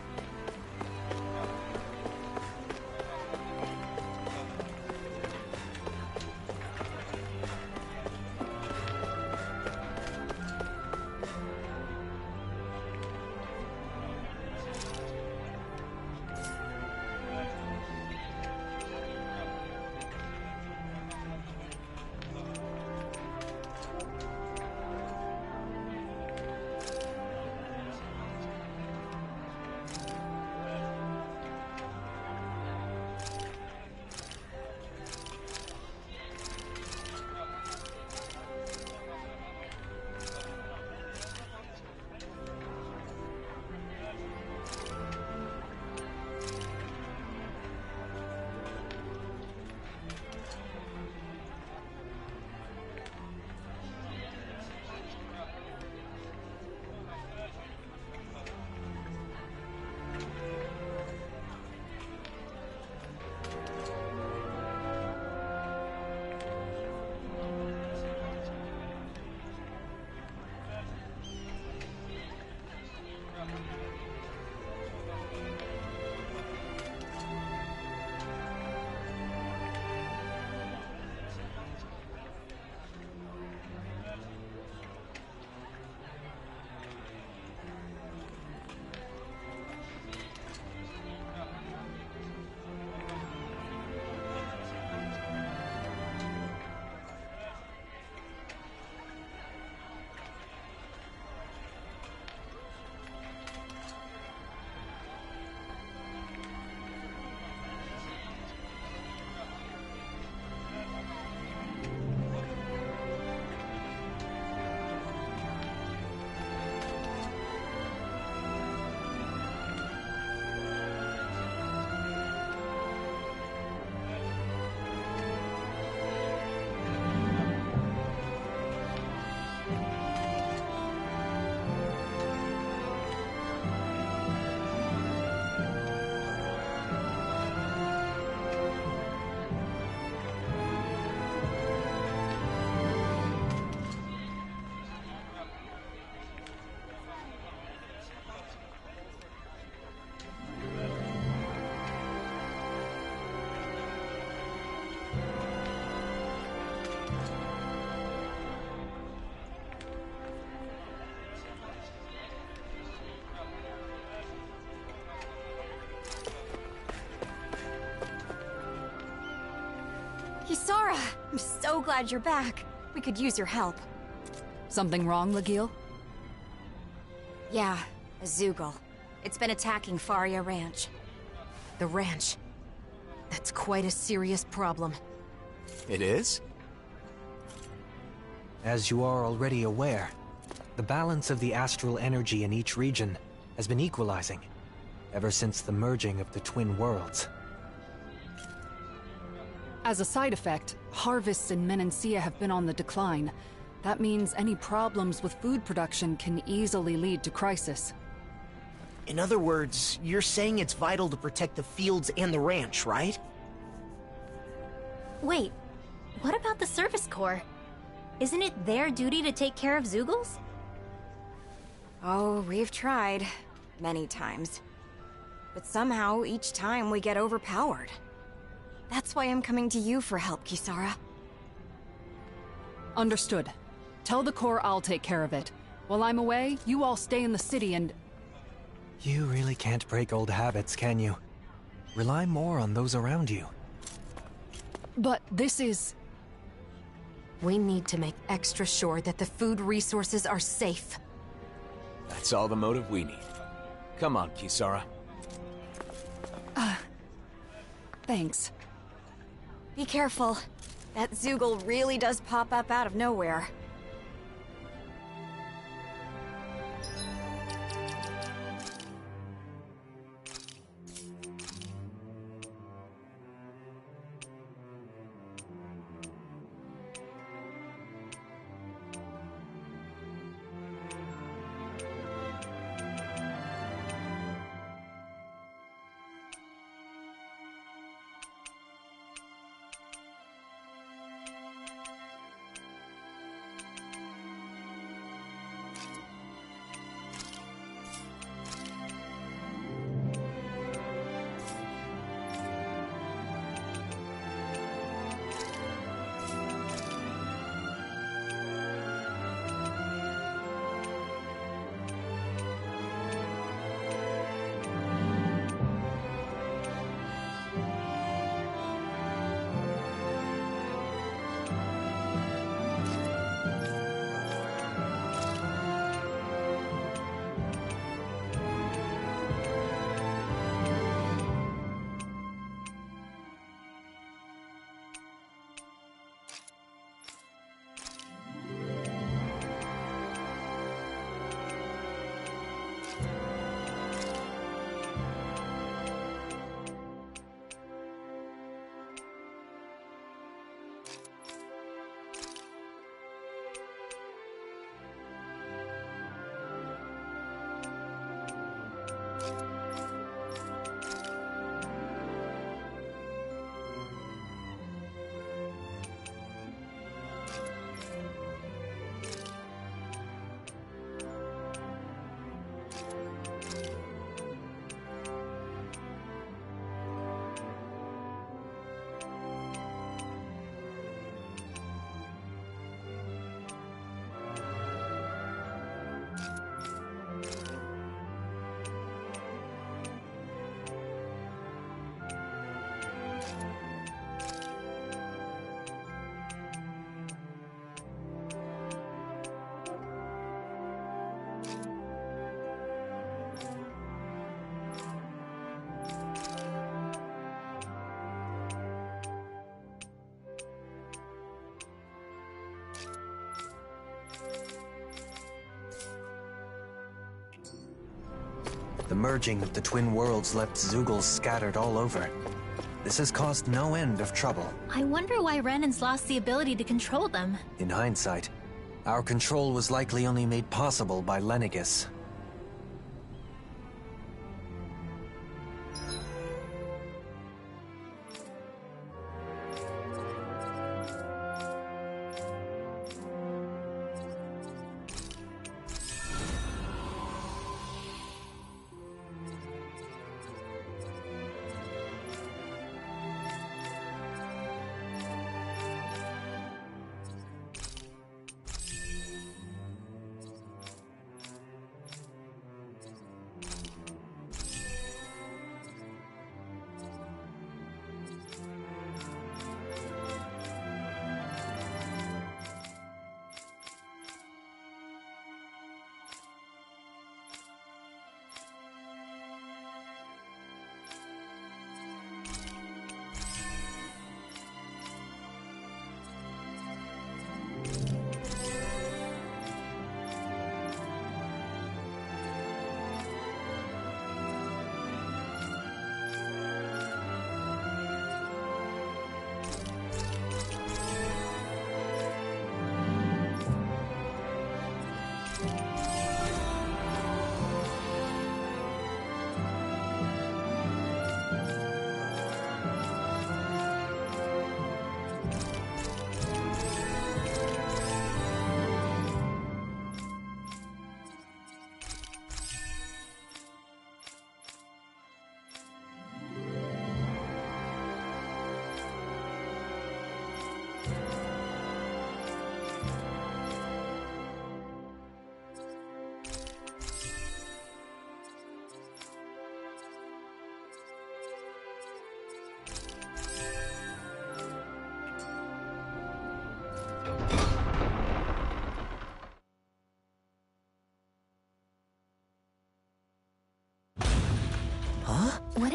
Kisara! I'm so glad you're back. We could use your help. Something wrong, Legil? Yeah, a Zoogle. It's been attacking Faria Ranch. The ranch. That's quite a serious problem. It is? As you are already aware, the balance of the astral energy in each region has been equalizing ever since the merging of the twin worlds. As a side effect, harvests in Menancia have been on the decline. That means any problems with food production can easily lead to crisis. In other words, you're saying it's vital to protect the fields and the ranch, right? Wait, what about the Service Corps? Isn't it their duty to take care of Zoogles? Oh, we've tried. Many times. But somehow, each time we get overpowered. That's why I'm coming to you for help, Kisara. Understood. Tell the Corps I'll take care of it. While I'm away, you all stay in the city and... You really can't break old habits, can you? Rely more on those around you. But this is... We need to make extra sure that the food resources are safe. That's all the motive we need. Come on, Kisara. Thanks. Be careful. That Zoogle really does pop up out of nowhere. The merging of the twin worlds left Zoogles scattered all over. This has caused no end of trouble. I wonder why Renan's lost the ability to control them. In hindsight, our control was likely only made possible by Lenegis.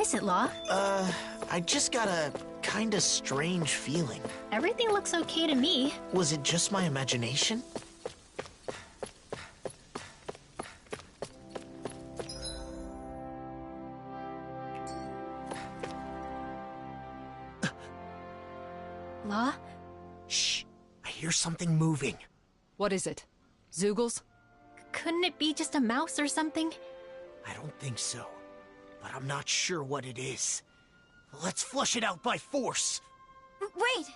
is it, Law? I just got a kinda strange feeling. Everything looks okay to me. Was it just my imagination? Law? Shh! I hear something moving. What is it? Zoogles? Couldn't it be just a mouse or something? I don't think so, but I'm not sure what it is. Let's flush it out by force. Wait!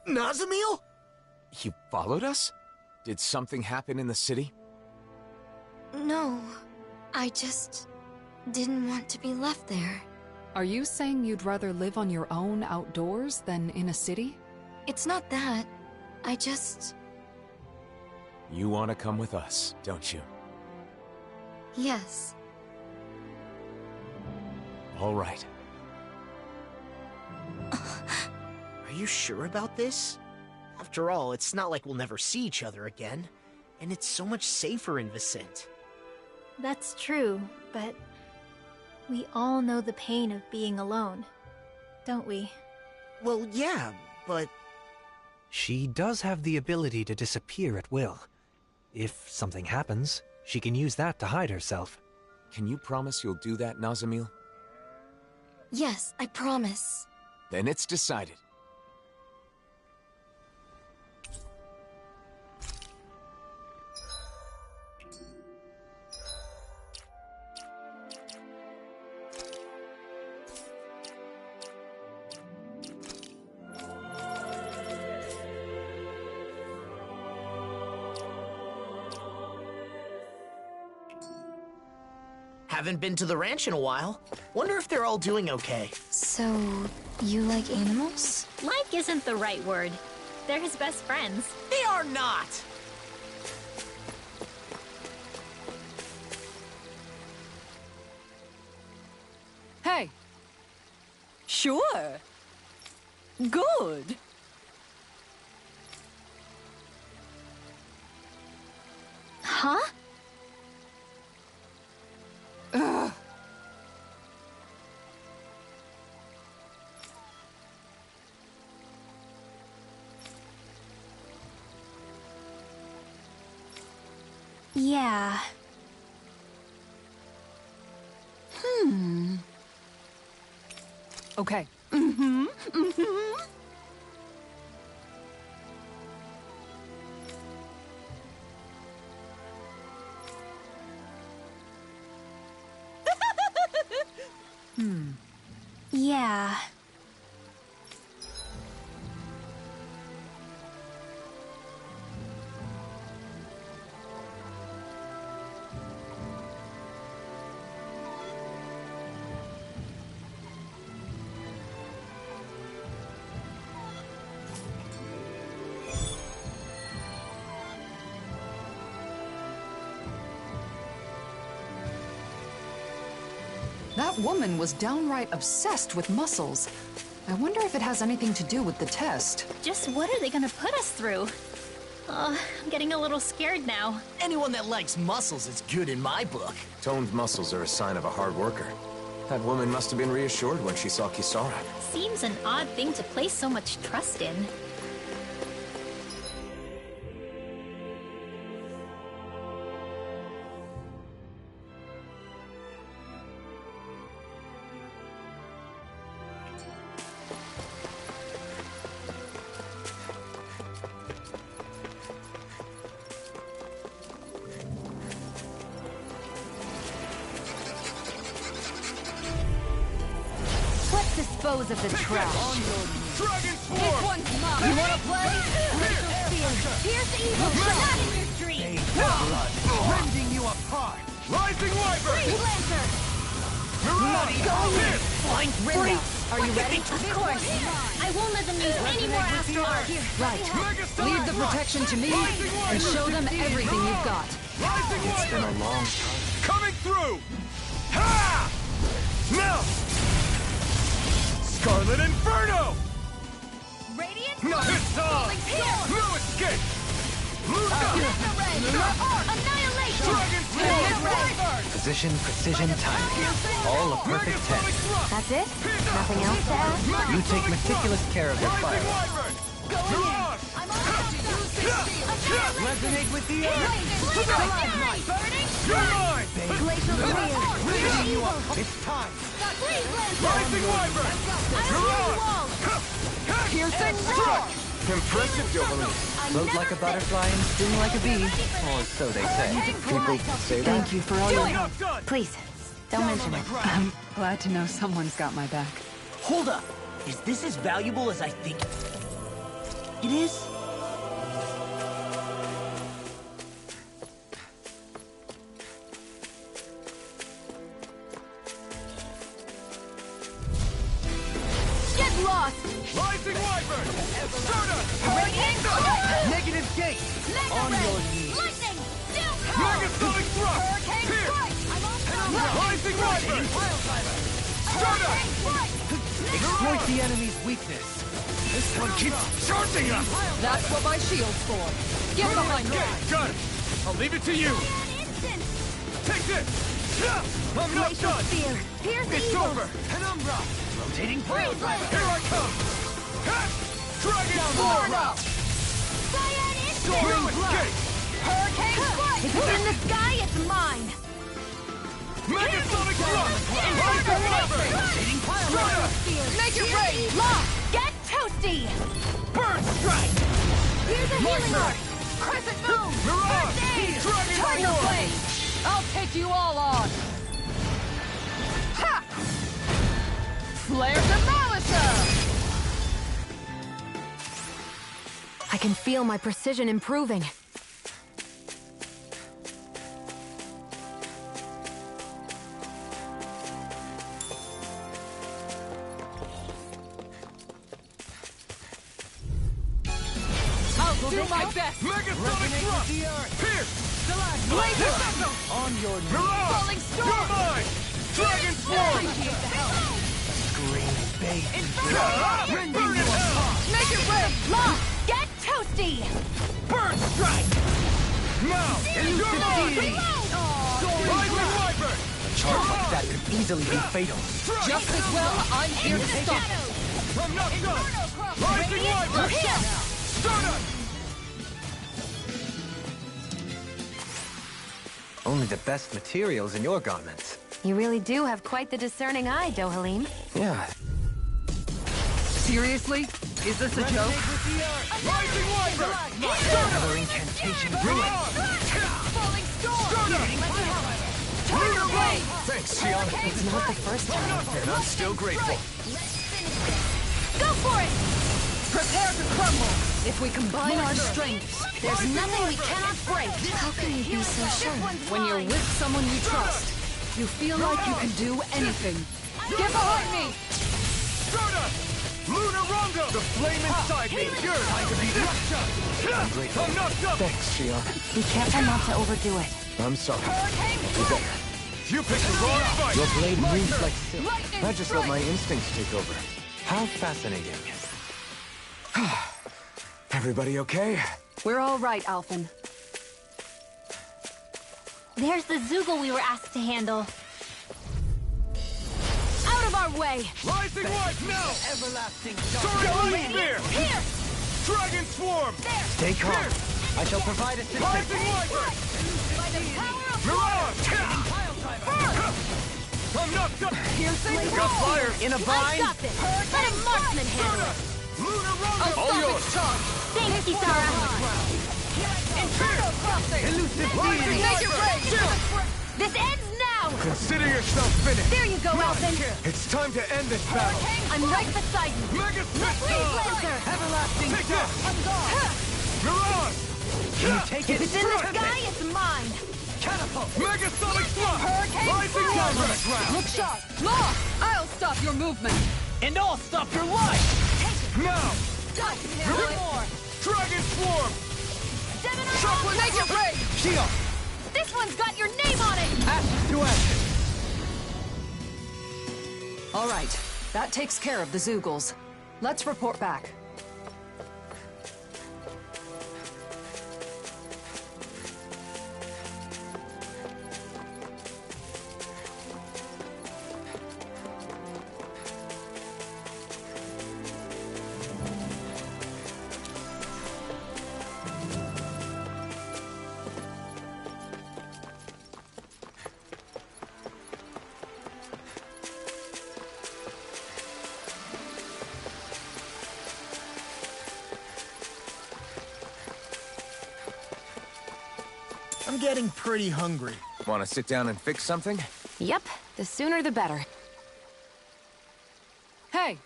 Nazamil? You followed us? Did something happen in the city? No, I just didn't want to be left there. Are you saying you'd rather live on your own outdoors than in a city? It's not that. I just... You want to come with us, don't you? Yes. All right. Are you sure about this? After all, it's not like we'll never see each other again. And it's so much safer in Vicente. That's true, but we all know the pain of being alone, don't we? Well, yeah, but... She does have the ability to disappear at will. If something happens, she can use that to hide herself. Can you promise you'll do that, Nazamil? Yes, I promise. Then it's decided. Haven't been to the ranch in a while. Wonder if they're all doing okay. So, you like animals? Like isn't the right word. They're his best friends. They are not! Hey! Sure. Good. Huh? Ugh. Yeah. Okay. Yeah. That woman was downright obsessed with muscles. I wonder if it has anything to do with the test. Just what are they gonna put us through? I'm getting a little scared now. Anyone that likes muscles is good in my book. Toned muscles are a sign of a hard worker. That woman must have been reassured when she saw Kisara. Seems an odd thing to place so much trust in. Let's dispose of the trash. Dragon This one's mine. You wanna play? Pierce evil shot. Not in your dream. rending you apart. Rising Wyvern! Freeze Lancer. Mirage! Flying Rinda. Are you ready? Of course. I won't let them use any more astral art. Right. Leave the protection to me and show them everything you've got. Rising It's been a Wyvern! long time. Coming through! Ha! Melt! Scarlet Inferno! Radiant. No, it's on! No escape! Luca! Annihilation. Dragon Precision, precision, timing. All a perfect 10. That's it? Nothing else to add? You take meticulous care of your fire. Resonate with the earth! Glacial Spear! It's time! Rising Wyvern! Piercing roar! Impressive, Jovelin. Float like a butterfly and sting like a bee. Or so they say. People say that. Thank you for all your help. Please, don't mention it. I'm glad to know someone's got my back. Hold up! Is this as valuable as I think it is? Get lost! Rising Wyvern! Stardust! Hurricane! Negative gate! On your knees! Lightning! Megasonic Thrust! Hurricane Here! Strike! Rising Wyvern! Stardust! Exploit the enemy's weakness! This one keeps charging us! That's what my shield's for. Get behind me. Got it! I'll leave it to you! Take this! I'm not Glacial done! Spear! Pierce It's evil! over! Penumbra! Rotating pile driver! Here I come! Dragon Forward Form! up! Cyan Soaring Instant! Gate! Hurricane Strike! If it's in the sky, it's mine! Megasonic Thrust! Rising Wyvern! Rotating pile driver! Stardust! Make it rain! Lock! Get toasty! Burn Strike! Here's a healing arc! Crescent Moon! Mirage! First aid! Dragon Tidal Form! Blade! I'll take you all on. Ha! Flare Demolisher! I can feel my precision improving. I'll do my best. Megasonic Thrust! Pierce! Laser! On your knees! Mirage! Falling Storm! You're mine! Dragon Form! Scream, babe! Burn it hell! Make it rain! Lock! Get toasty! Burn Strike! Now! You're mine! Rising Wyvern! A charge like that could easily be fatal. Just as well, I'm here to stop. I'm not done! Rising Wyvern! Stardust! Only the best materials in your garments. You really do have quite the discerning eye, Dohalim. Yeah. Seriously? Is this a joke? Rising Wyvern! Another incantation ruined. Falling Storm! Lunar Blade! Thanks, Shion. It's not the first time. And I'm still grateful. Go for it! Prepare to crumble. If we combine our strengths, There's nothing we cannot break. How can you be so sure? when you're with someone you trust, you feel like you can do anything. Get behind me! Stardust! Lunar Rondo! The flame inside me! Yours! I can be I'm not done! Thanks, Shion. Be careful not to overdo it. I'm sorry. You picked the wrong fight! Your blade moves like silk. I just let my instincts take over. How fascinating. Everybody okay? We're all right, Alphen. There's the Zoogle we were asked to handle. Out of our way! Rising Light now! Everlasting Soaring Light Spear! Here! Dragon Swarm! Stay calm. I shall provide assistance. Rising Wyvern! By the power of Mirage! I'm not done! Got fire! In a I vine. got this! Let a marksman handle it! Lunar Rondo! All yours! Thanks, Kisara. Inferno crossing! Elusive Make deity! it rain! This ends now! Consider yourself finished! There you go, Elfin! It's time to end this battle! I'm right beside you! Mega Please, Pistol! Lancer! Everlasting Take this! Mirage! Can you take If it? it's in the sky, it's mine! Catapult! Mega Sonic Thrust! Hurricane Rising Fire! Wyvern! Look sharp! Law! I'll stop your movement! And I'll stop your life! Now! More! Dragon Swarm! Chocolate Make it rain! Shion! This one's got your name on it! Ashes to ashes! All right, that takes care of the Zoogles. Let's report back. getting pretty hungry. Want to sit down and fix something? Yep, the sooner the better. Hey!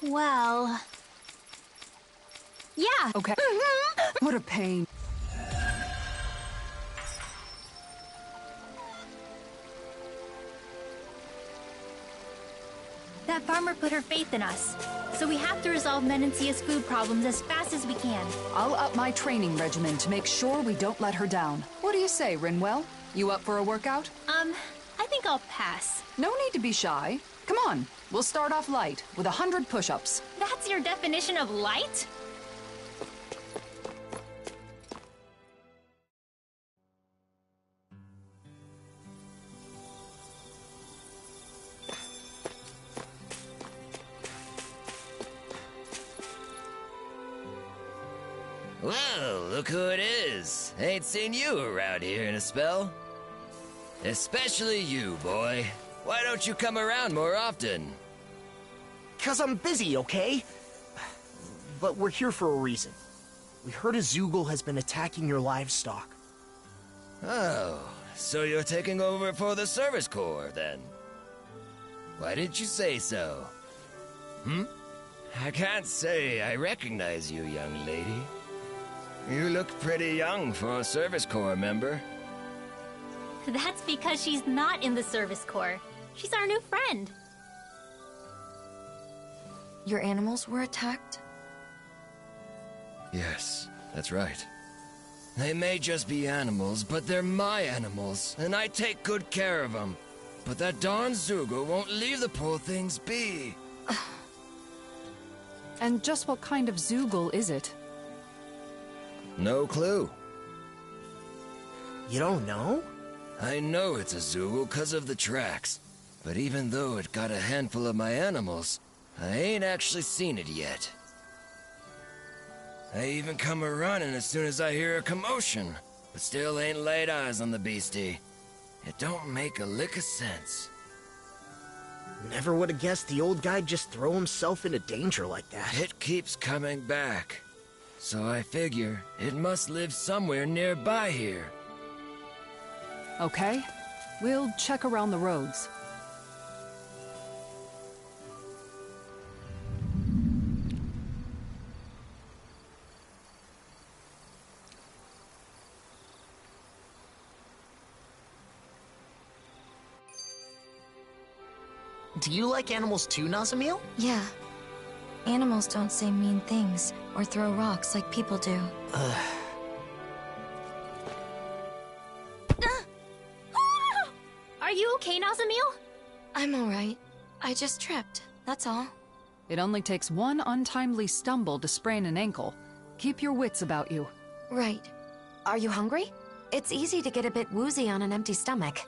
Well... Yeah. Okay. What a pain. That farmer put her faith in us. So we have to resolve Menancia's food problems as fast as we can. I'll up my training regimen to make sure we don't let her down. What do you say, Rinwell? You up for a workout? I think I'll pass. No need to be shy. Come on, we'll start off light with 100 push-ups. That's your definition of light? Well, look who it is. Ain't seen you around here in a spell. Especially you, boy. Why don't you come around more often? 'Cause I'm busy, okay? But we're here for a reason. We heard a Zoogle has been attacking your livestock. Oh, so you're taking over for the Service Corps, then? Why didn't you say so? I can't say I recognize you, young lady. You look pretty young for a Service Corps member. That's because she's not in the Service Corps. She's our new friend. Your animals were attacked? Yes, that's right. They may just be animals, but they're my animals, and I take good care of them. But that darn Zoogle won't leave the poor things be. And just what kind of Zoogle is it? No clue. You don't know? I know it's a Zoogle 'cause of the tracks. But even though it got a handful of my animals, I ain't actually seen it yet. I even come a-running as soon as I hear a commotion, but still ain't laid eyes on the beastie. It don't make a lick of sense. Never would have guessed the old guy'd just throw himself into danger like that. It keeps coming back. So I figure it must live somewhere nearby here. Okay, we'll check around the roads. Do you like animals too, Nazamil? Yeah. Animals don't say mean things or throw rocks like people do. Are you okay, Nazamil? I'm alright. I just tripped, that's all. It only takes one untimely stumble to sprain an ankle. Keep your wits about you. Right. Are you hungry? It's easy to get a bit woozy on an empty stomach.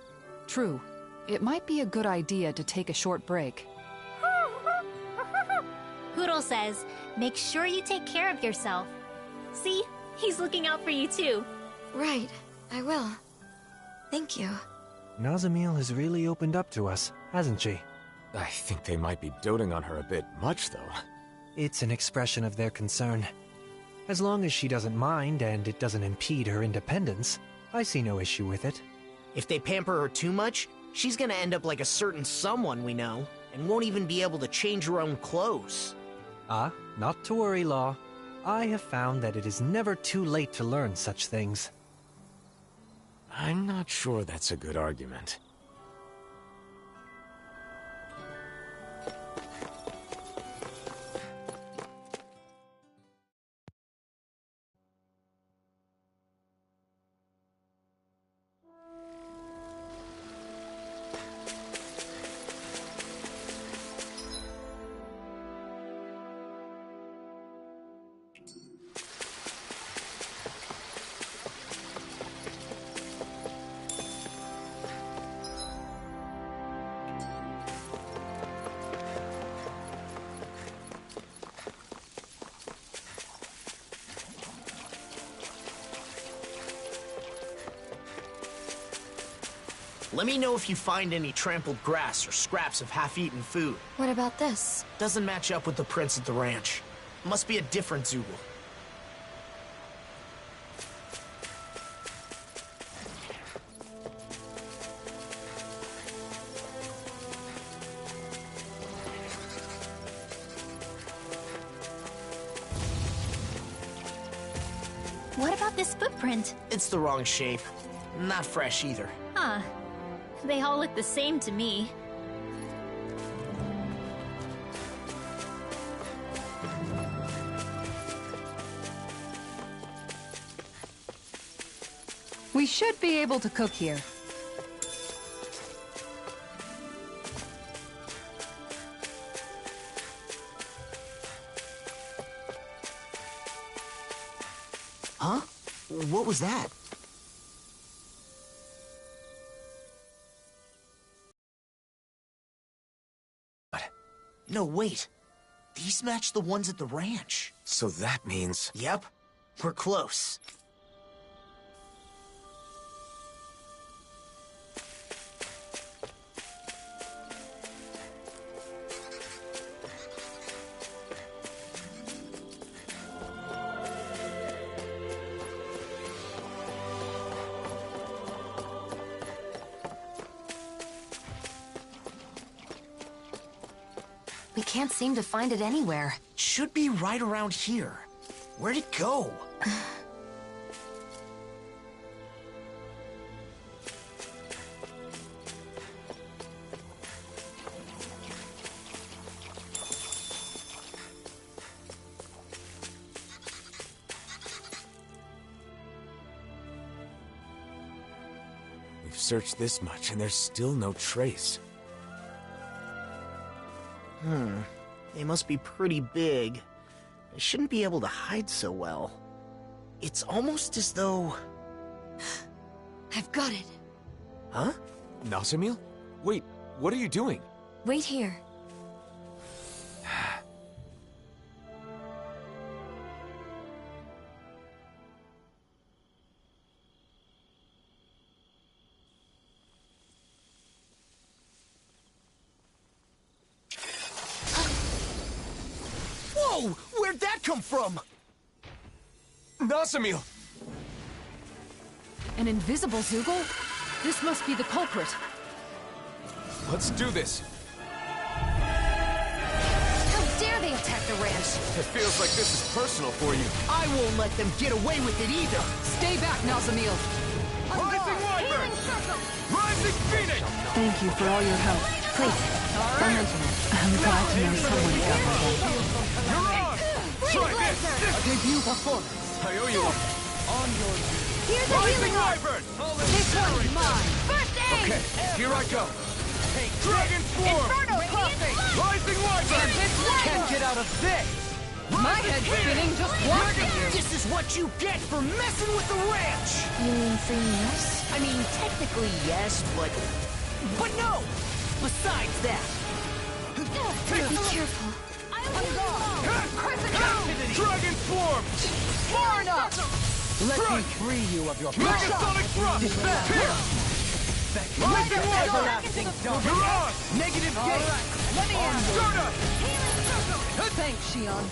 True. It might be a good idea to take a short break. Poodle says, make sure you take care of yourself. See? He's looking out for you too. Right. I will. Thank you. Nazamil has really opened up to us, hasn't she? I think they might be doting on her a bit much, though. It's an expression of their concern. As long as she doesn't mind and it doesn't impede her independence, I see no issue with it. If they pamper her too much, she's gonna end up like a certain someone we know, and won't even be able to change her own clothes. Not to worry, Law. I have found that it is never too late to learn such things. I'm not sure that's a good argument. Let me know if you find any trampled grass or scraps of half-eaten food. What about this? Doesn't match up with the prints at the ranch. Must be a different Zoogle. What about this footprint? It's the wrong shape. Not fresh either. Huh. They all look the same to me. We should be able to cook here. Huh? What was that? No, wait. These match the ones at the ranch. So that means... Yep. We're close. We can't seem to find it anywhere. Should be right around here. Where'd it go? We've searched this much and there's still no trace. They must be pretty big. They shouldn't be able to hide so well. It's almost as though... I've got it. Huh? Nazamil? Wait, what are you doing? Wait here. Whoa! Where'd that come from? Nazamil! An invisible Zoogle? This must be the culprit. Let's do this. How dare they attack the ranch? It feels like this is personal for you. I won't let them get away with it either. Stay back, Nazamil. Rising Wyvern! Rising Phoenix! Thank you for all your help. Please, don't mention it. I'm glad to know someone got my back. You're on! Try this! A debut performance. I owe you one. On your Here's the Rising healing orb. Wyvern! This one's mine. First aid! Okay, here I go. Dragon Swarm! Inferno crossing! Rising Wyvern! Can't get out of this! My head's spinning just watching you. This is what you get for messing with the ranch! You mean free meals? I mean, technically yes, but no! Besides that... Be careful. Dragon Swarm! Far enough. Let me free you of your Megasonic Thrust! Here! Rising Wyvern! everlasting dump. You're on! Negative gate! Let me in. Stardust! Thanks, Shion.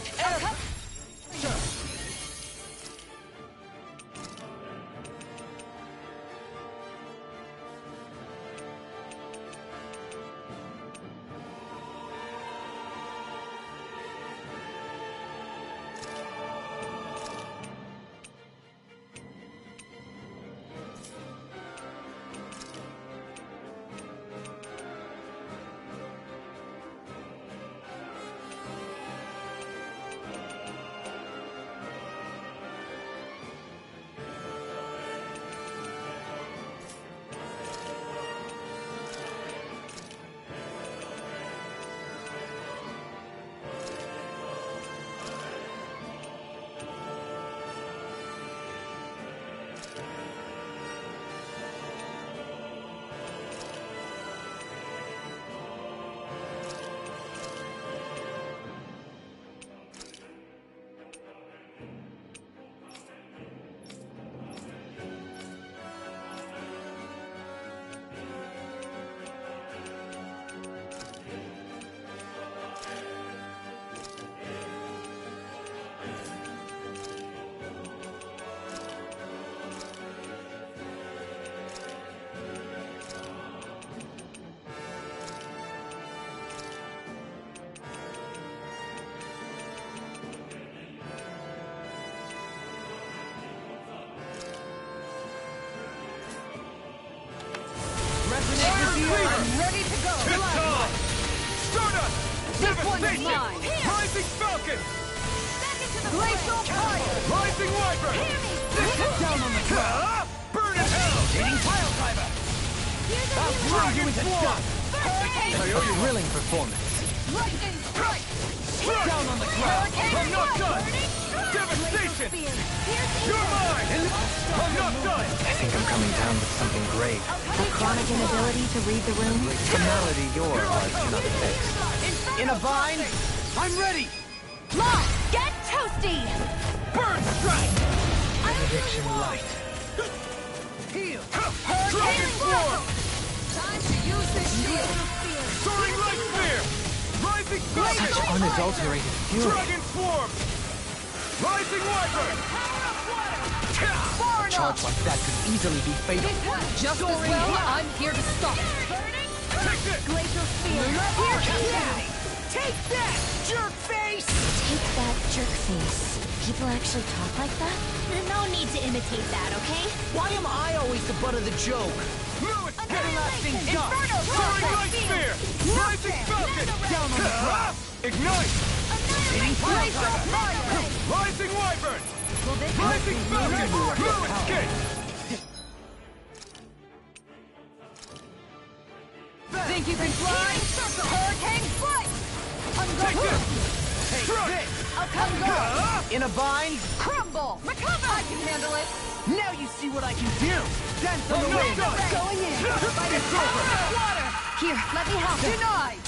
I'm ready to go. It's on! Stardust! This one is Devastation! mine. Rising Falcon! Glacial fire. Rising Wyvern! Get down on the ground. Burn in hell! Shading pile driver. I'll blow you into dust. A thrilling performance. Lightning strike. Down on the ground! I'm not done! Devastation! You're mine! I'm not done! I think I'm coming down with something grave. A chronic inability to read the room? The malady your art cannot fix. In a vine. I'm ready. Lock, get toasty! Burn strike! Benediction light. Heal. Dragon form! Time to use this shield! Soaring light spear! Rising Such Falcon! unadulterated fury. Dragon form! Rising Wyvern! Far Charge like that could easily be fatal. Just as well, I'm here to stop. Take this! Glacial spear! Take that, jerk face! Take that, jerk face. People actually talk like that? No need to imitate that, okay? Why am I always the butt of the joke? Lewis! everlasting dust. Inferno! Soaring light spear! Rising Falcon! Down on the ground. Ignite! Glacial fire. Rising Wyvern! Rising Falcon! Lewis kick! Think you can fly? Hurricane flight. Take this! Strike! I'll come go. In a vine. Crumble. Recover. I can handle it. Now you see what I can do. Dance on the no, wind. no. Going in. It's over! Water. Here, let me help. Denied.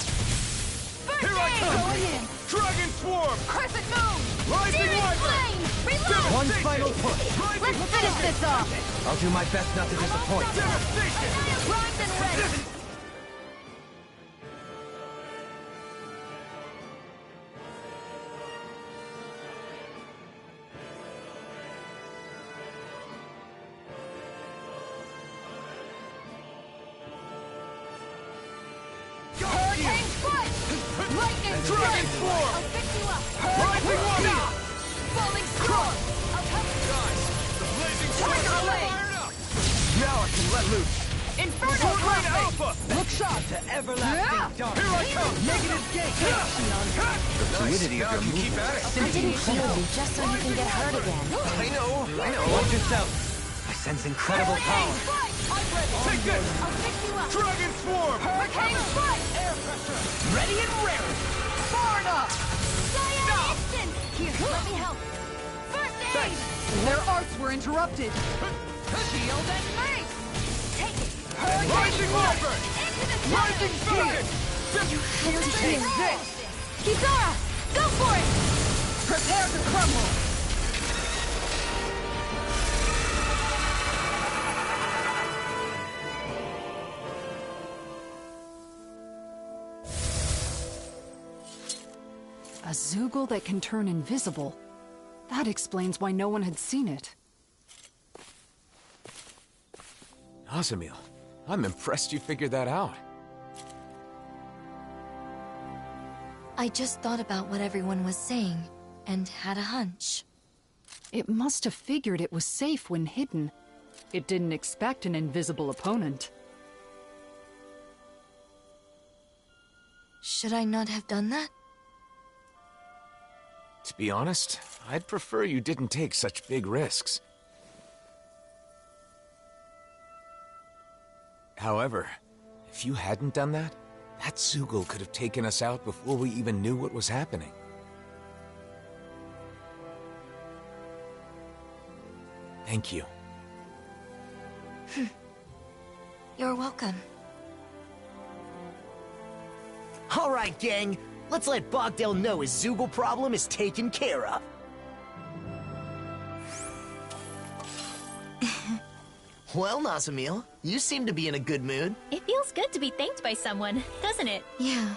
Here I come! Going in. Dragon Swarm! Crescent moon. Rising Wyvern! One final push. Let's finish this off. I'll do my best not to disappoint. Devastation! Primed and ready. Hurricane flight. Lightning Dragon strike. Swarm! I'll fix you up. Rising Wyvern! Falling storm. I'll come. Guys, the blazing Trigger swords are blade. fired up! Now I can let loose. Inferno Sword Rain crossing. Alpha! Look sharp to everlasting dark. Here I come! Negative gate. The fluidity of your movement. I didn't heal you just so you can get hurt again. I know. Watch yourself. I sense incredible power. Take this! I'll fix you up. Dragon Swarm! Hurricane strike. Air pressure. Ready and raring. Far enough. Here, let me help. First aid. Their arts were interrupted. Shield and mace. Take it. Hurricane Rising Wyvern! Into the Rising Falcon! Take this. Kizara, go for it! Prepare to crumble. A Zoogle that can turn invisible. That explains why no one had seen it. Nazamil, I'm impressed you figured that out. I just thought about what everyone was saying, and had a hunch. It must have figured it was safe when hidden. It didn't expect an invisible opponent. Should I not have done that? To be honest, I'd prefer you didn't take such big risks. However, if you hadn't done that, that Zoogle could have taken us out before we even knew what was happening. Thank you. You're welcome. All right, gang. Let's let Bogdell know his Zoogle problem is taken care of. Well, Nazamil, you seem to be in a good mood. It feels good to be thanked by someone, doesn't it? Yeah.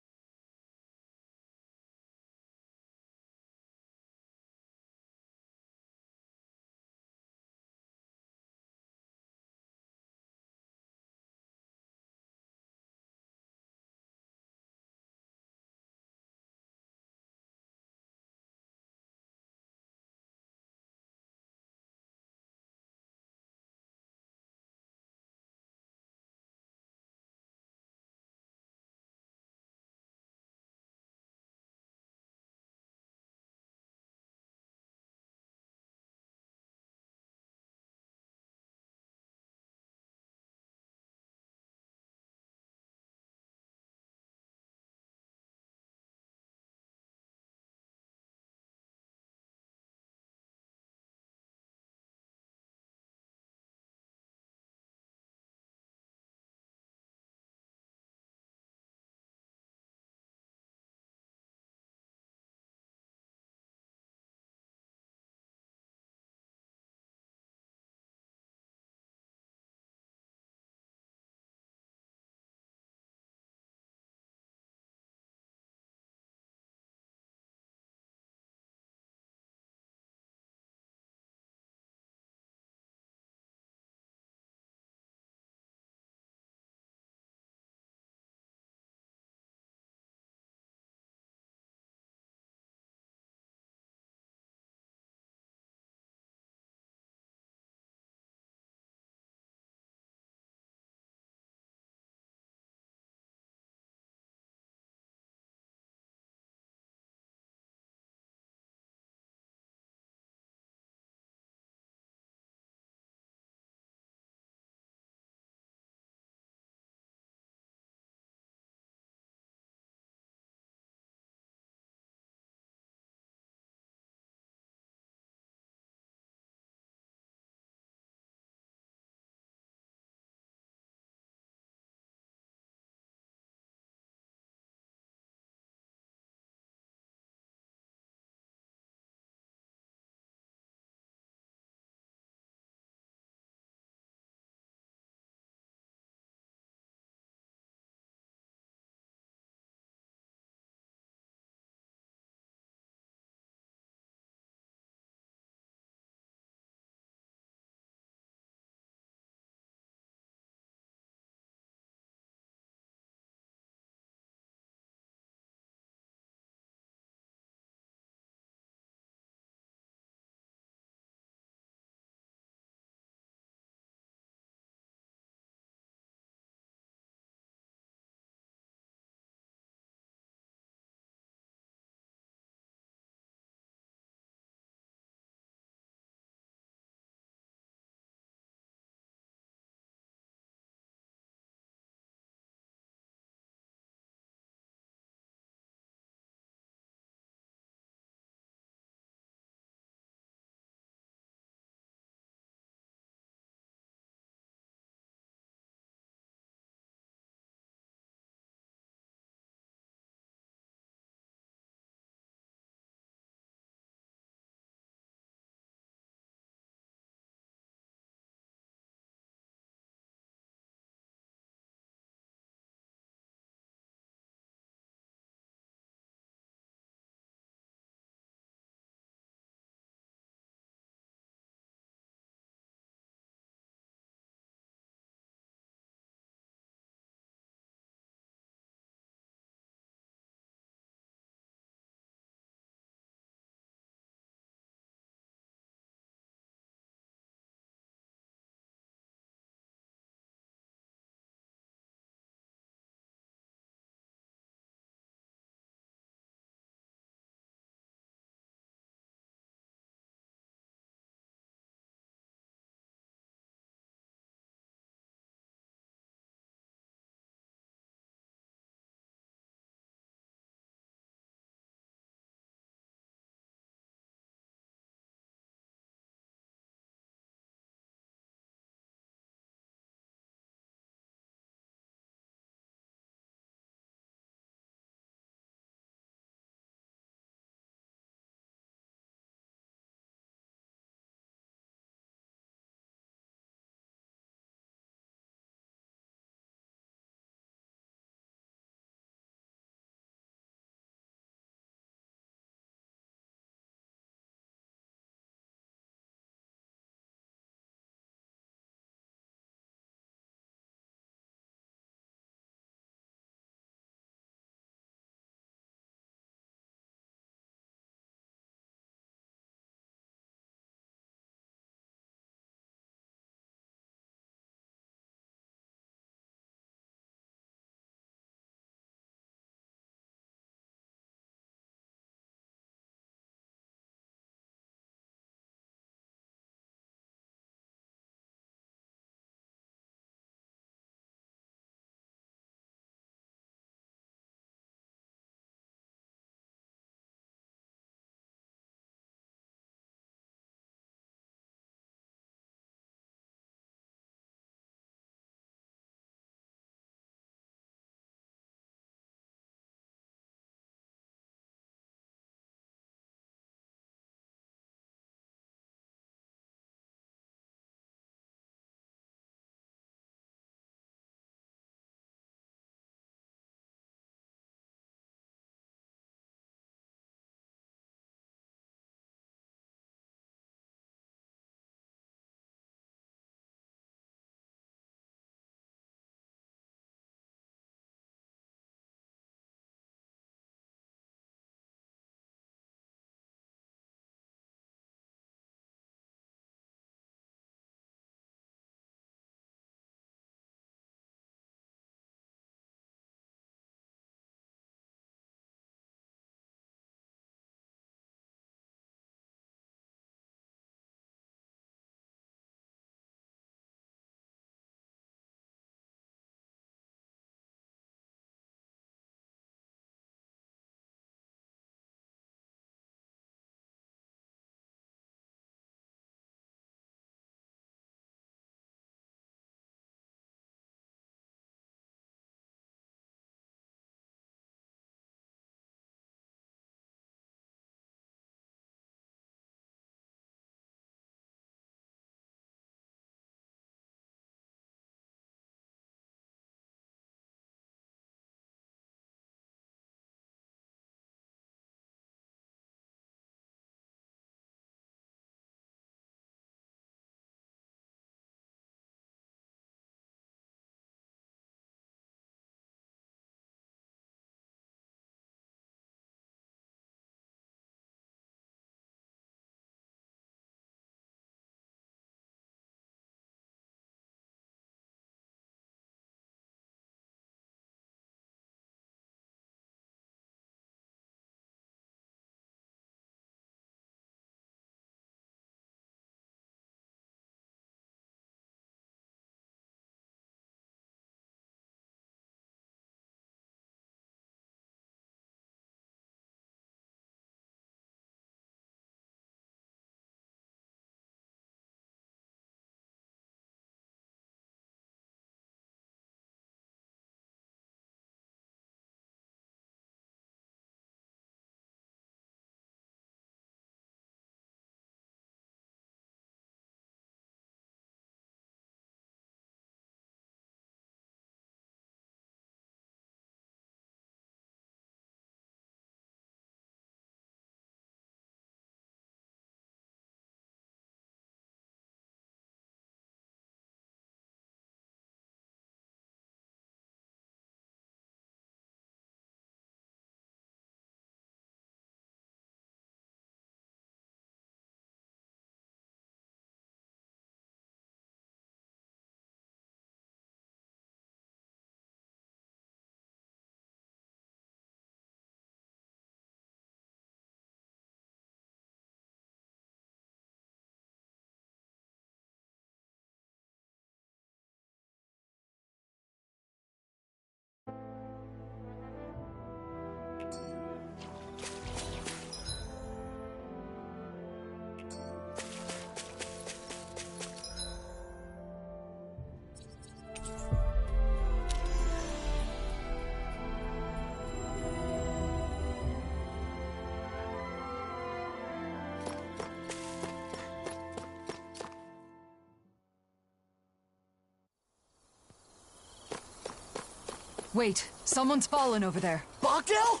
Wait, someone's fallen over there. Bogdell?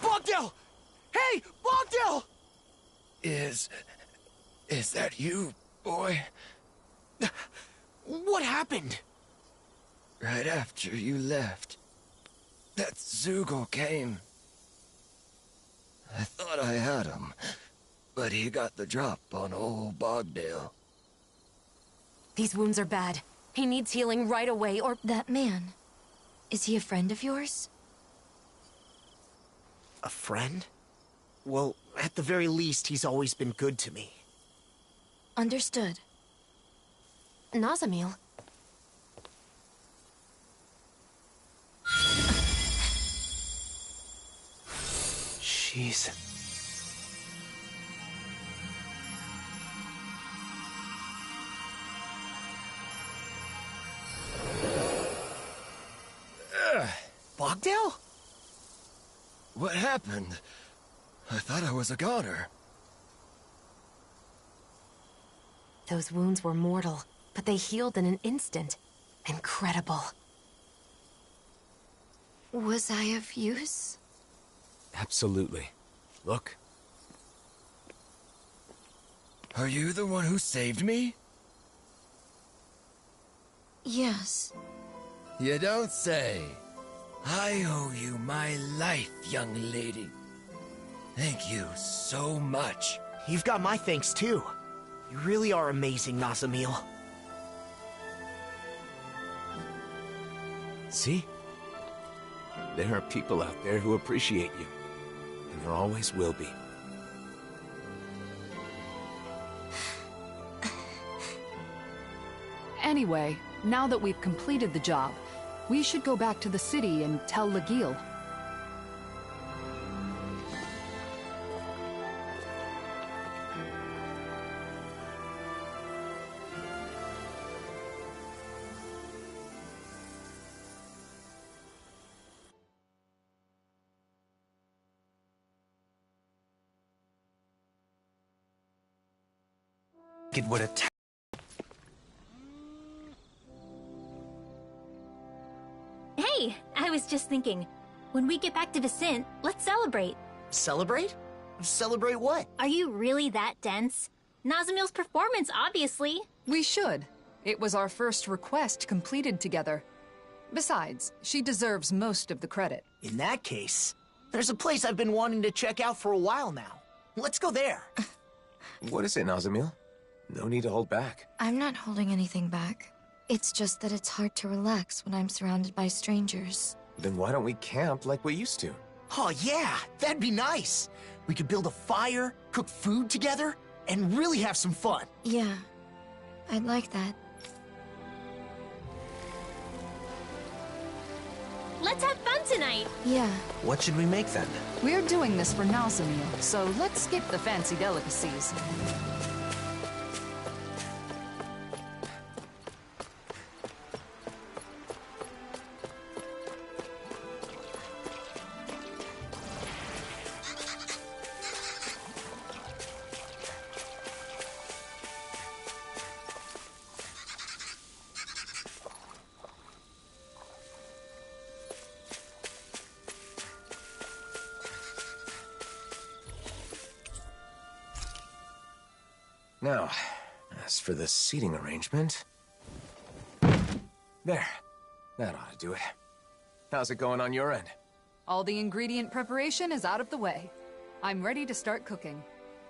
Bogdell! Hey, Bogdell! Is that you, boy? What happened? Right after you left, that Zoogle came. I thought I had him, but he got the drop on old Bogdale. These wounds are bad. He needs healing right away, or... That man, is he a friend of yours? A friend? Well, at the very least, he's always been good to me. Understood. Nazamil. Jeez. Bogdell? What happened? I thought I was a goner. Those wounds were mortal, but they healed in an instant. Incredible. Was I of use? Absolutely. Look. Are you the one who saved me? Yes. You don't say. I owe you my life, young lady. Thank you so much. You've got my thanks, too. You really are amazing, Nazamil. See? There are people out there who appreciate you. And there always will be. Anyway, now that we've completed the job, we should go back to the city and tell Legil. It would attack. Hey, I was just thinking, when we get back to Vicent, let's celebrate. Celebrate? Celebrate what? Are you really that dense? Nazamil's performance, obviously. We should. It was our first request completed together. Besides, she deserves most of the credit. In that case, there's a place I've been wanting to check out for a while now. Let's go there. What is it, Nazamil? No need to hold back. I'm not holding anything back. It's just that it's hard to relax when I'm surrounded by strangers. Then why don't we camp like we used to? Oh yeah, that'd be nice. We could build a fire, cook food together, and really have some fun. Yeah, I'd like that. Let's have fun tonight. Yeah. What should we make then? We're doing this for Nazamil, so let's skip the fancy delicacies. Now, as for the seating arrangement... There. That ought to do it. How's it going on your end? All the ingredient preparation is out of the way. I'm ready to start cooking.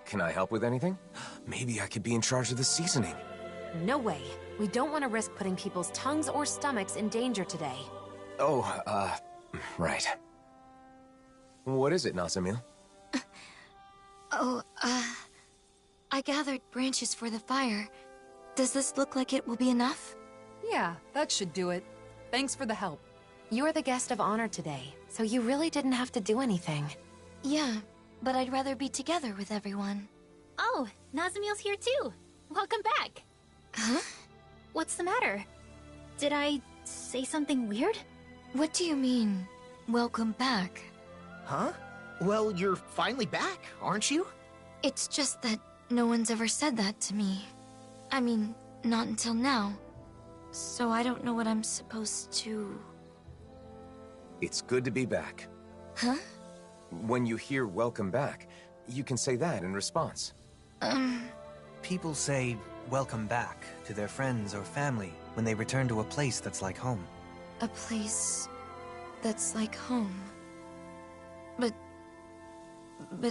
Can I help with anything? Maybe I could be in charge of the seasoning. No way. We don't want to risk putting people's tongues or stomachs in danger today. Oh, right. What is it, Nazamil? I gathered branches for the fire. Does this look like it will be enough? Yeah, that should do it. Thanks for the help. You're the guest of honor today, so you really didn't have to do anything. Yeah, but I'd rather be together with everyone. Oh, Nazamil's here too. Welcome back. Huh? What's the matter? Did I say something weird? What do you mean, welcome back? Huh? Well, you're finally back, aren't you? It's just that no one's ever said that to me. I mean, not until now. so I don't know what I'm supposed to... It's good to be back. Huh? When you hear welcome back, you can say that in response. People say welcome back to their friends or family when they return to a place that's like home. A place that's like home. But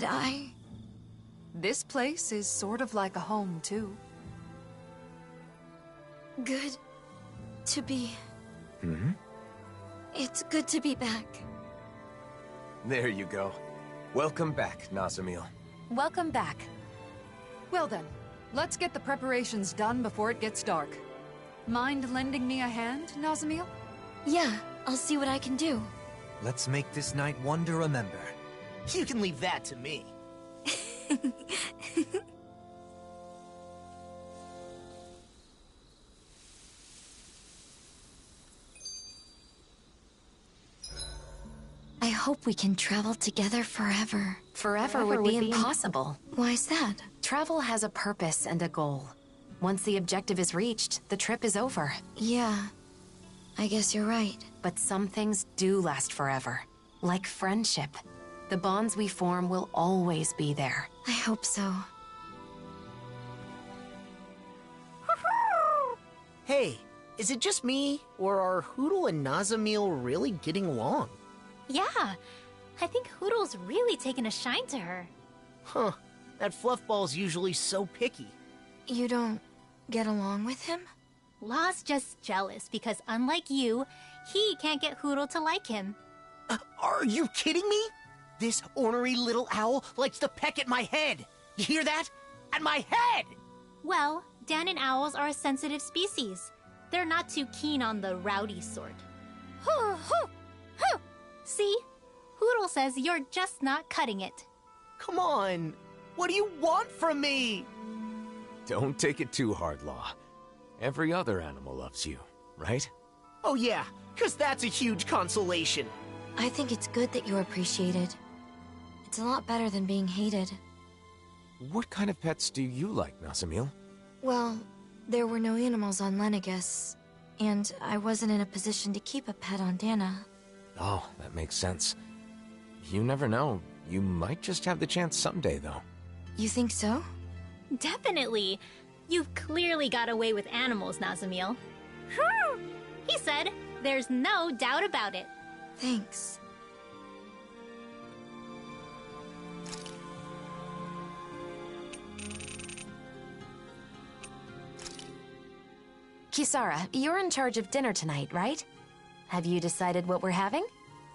I... This place is sort of like a home, too. Good to be... Hmm? It's good to be back. There you go. Welcome back, Nazamil. Welcome back. Well then, let's get the preparations done before it gets dark. Mind lending me a hand, Nazamil? Yeah, I'll see what I can do. Let's make this night one to remember. You can leave that to me. I hope we can travel together forever. Forever would be impossible. Why's that? Travel has a purpose and a goal. Once the objective is reached, the trip is over. Yeah, I guess you're right. But some things do last forever. Like friendship. The bonds we form will always be there. I hope so. Hey, is it just me, or are Hootle and Nazamil really getting along? Yeah, I think Hoodle's really taken a shine to her. Huh, that fluffball's usually so picky. You don't get along with him? Law's just jealous because unlike you, he can't get Hootle to like him. Are you kidding me? This ornery little owl likes to peck at my head. You hear that? At my head! Well, Dan and owls are a sensitive species. They're not too keen on the rowdy sort. Hoo, hoo, hoo! See? Hootle says you're just not cutting it. Come on! What do you want from me? Don't take it too hard, Law. Every other animal loves you, right? Oh yeah, 'cause that's a huge consolation. I think it's good that you're appreciated. It's a lot better than being hated. What kind of pets do you like, Nazamil? Well, there were no animals on Lenegus, and I wasn't in a position to keep a pet on Dana. Oh, that makes sense. You never know. You might just have the chance someday, though. You think so? Definitely. You've clearly got away with animals, Nazamil. He said, there's no doubt about it. Thanks. Kisara, you're in charge of dinner tonight, right? Have you decided what we're having?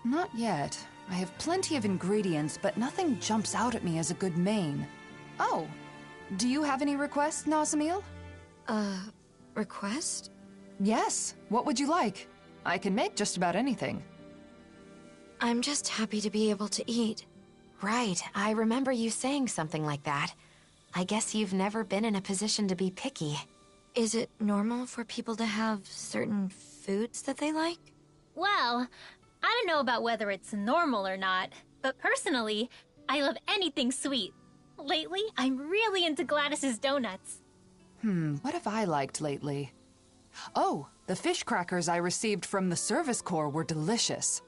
Not yet. I have plenty of ingredients, but nothing jumps out at me as a good main. Oh, do you have any requests, Nazamil? Request? Yes. What would you like? I can make just about anything. I'm just happy to be able to eat. Right, I remember you saying something like that. I guess you've never been in a position to be picky. Is it normal for people to have certain foods that they like? Well, I don't know about whether it's normal or not, but personally, I love anything sweet. Lately, I'm really into Gladys's donuts. What have I liked lately? Oh, the fish crackers I received from the Service Corps were delicious.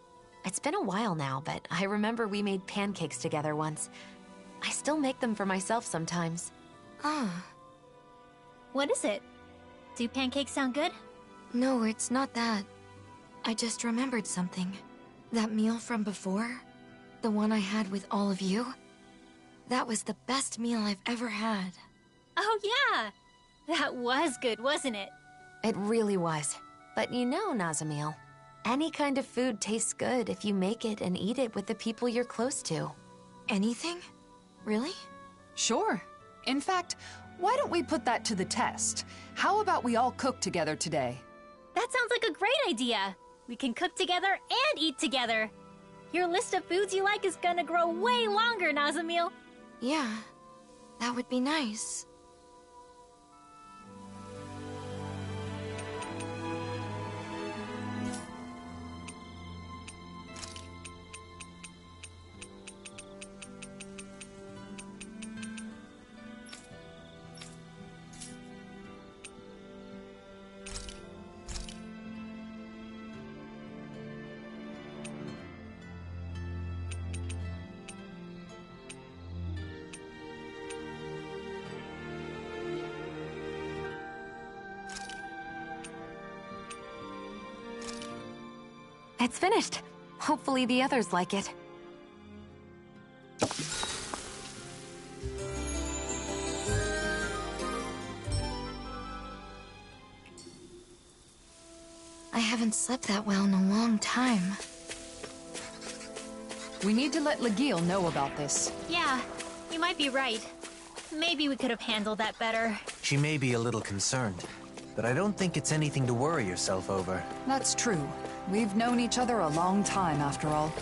It's been a while now, but I remember we made pancakes together once. I still make them for myself sometimes. Ah. What is it? Do pancakes sound good? No, it's not that. I just remembered something. That meal from before, the one I had with all of you, that was the best meal I've ever had. Oh yeah! That was good, wasn't it? It really was. But you know, Nazamil, any kind of food tastes good if you make it and eat it with the people you're close to. Anything? Really? Sure. In fact, why don't we put that to the test? How about we all cook together today? That sounds like a great idea. We can cook together and eat together. Your list of foods you like is gonna grow way longer, Nazamil. Yeah, that would be nice. It's finished. Hopefully the others like it. I haven't slept that well in a long time. We need to let Legil know about this. Yeah, you might be right. Maybe we could have handled that better. She may be a little concerned, but I don't think it's anything to worry yourself over. That's true. We've known each other a long time, after all.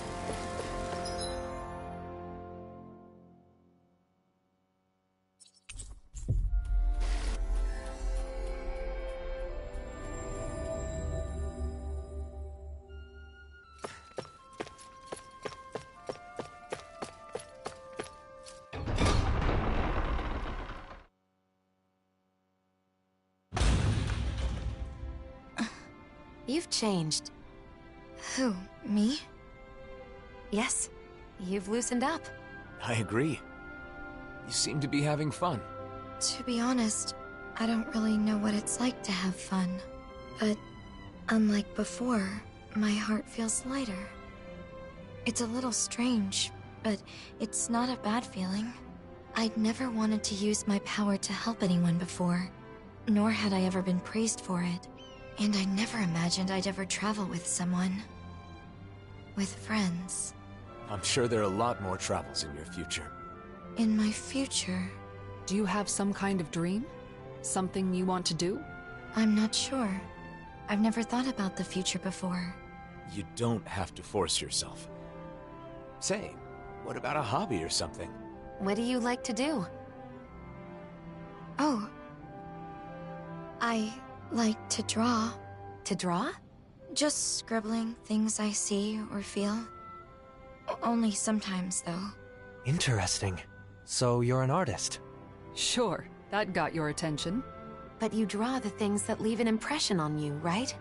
You've changed. Who, me? Yes, you've loosened up. I agree. You seem to be having fun. To be honest, I don't really know what it's like to have fun. But unlike before, my heart feels lighter. It's a little strange, but it's not a bad feeling. I'd never wanted to use my power to help anyone before, nor had I ever been praised for it. And I never imagined I'd ever travel with someone. With friends. I'm sure there are a lot more travels in your future. In my future? Do you have some kind of dream? Something you want to do? I'm not sure. I've never thought about the future before. You don't have to force yourself. Say, what about a hobby or something? What do you like to do? Oh. I like to draw. To draw? Just scribbling things I see or feel. Only sometimes, though. Interesting. So you're an artist? Sure, that got your attention. But you draw the things that leave an impression on you, right?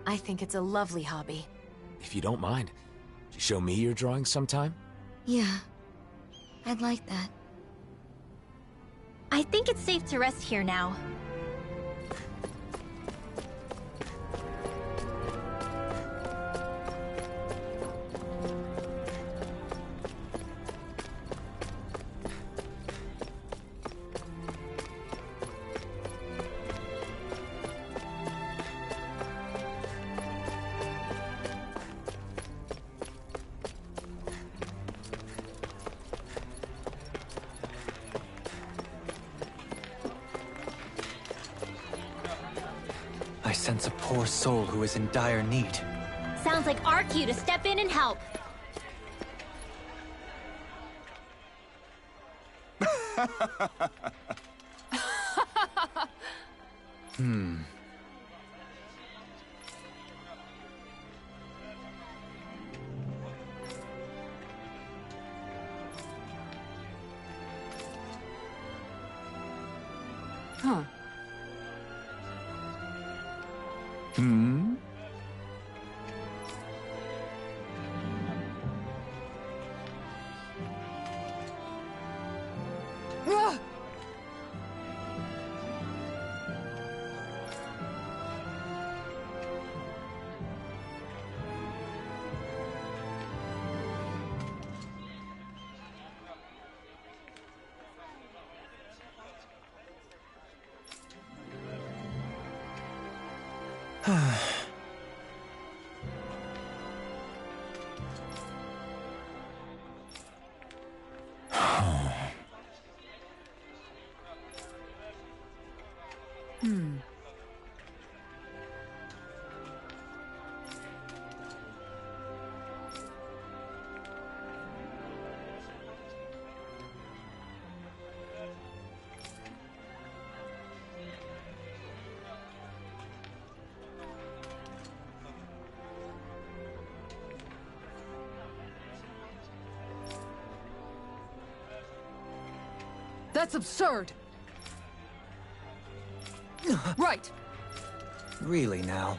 I think it's a lovely hobby. If you don't mind, would you show me your drawings sometime? Yeah. I'd like that. I think it's safe to rest here now. I sense a poor soul who is in dire need. Sounds like our cue to step in and help. Huh. Ah! That's absurd! Right! Really now?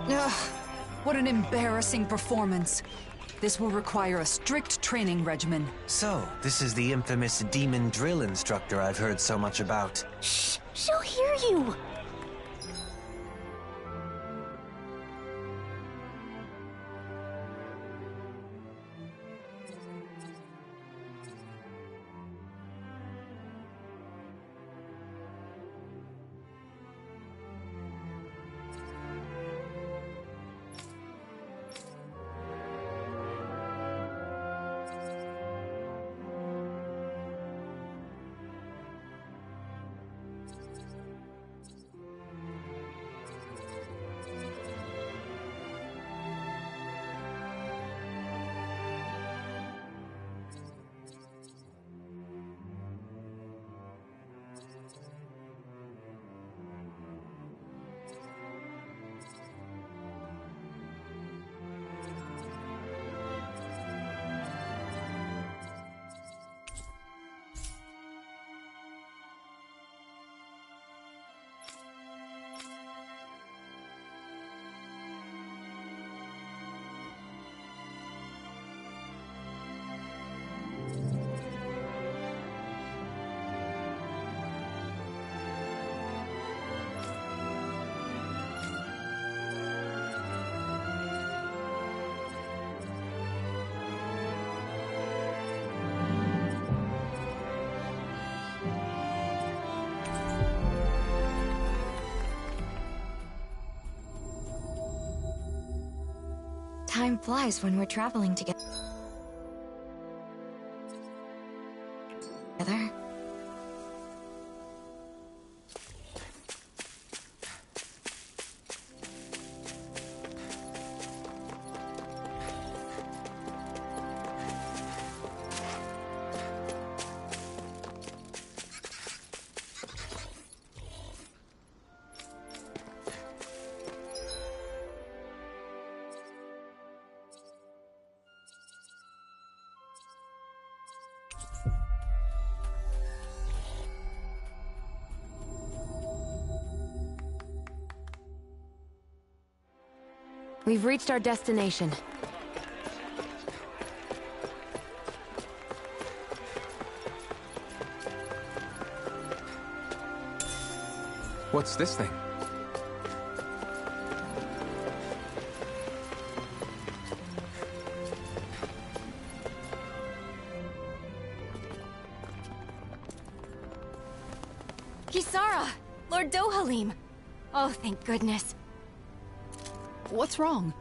Ugh, what an embarrassing performance. This will require a strict training regimen. So, this is the infamous demon drill instructor I've heard so much about. Shh! She'll hear you! Time flies when we're traveling together. We've reached our destination. What's this thing? Kisara! Lord Dohalim! Oh, thank goodness. What's wrong?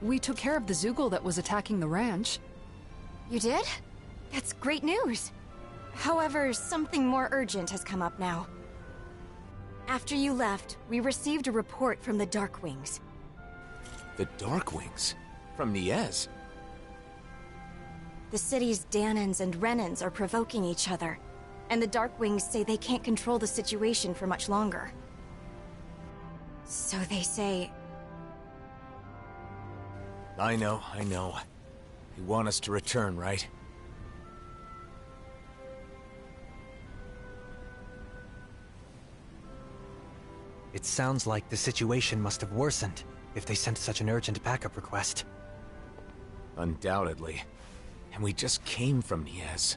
We took care of the Zoogle that was attacking the ranch. You did? That's great news. However, something more urgent has come up now. After you left, we received a report from the Darkwings. The Darkwings? From Niez? The city's Danans and Renans are provoking each other, and the Darkwings say they can't control the situation for much longer. So they say... I know. You want us to return, right? It sounds like the situation must have worsened if they sent such an urgent backup request. Undoubtedly. And we just came from Niez.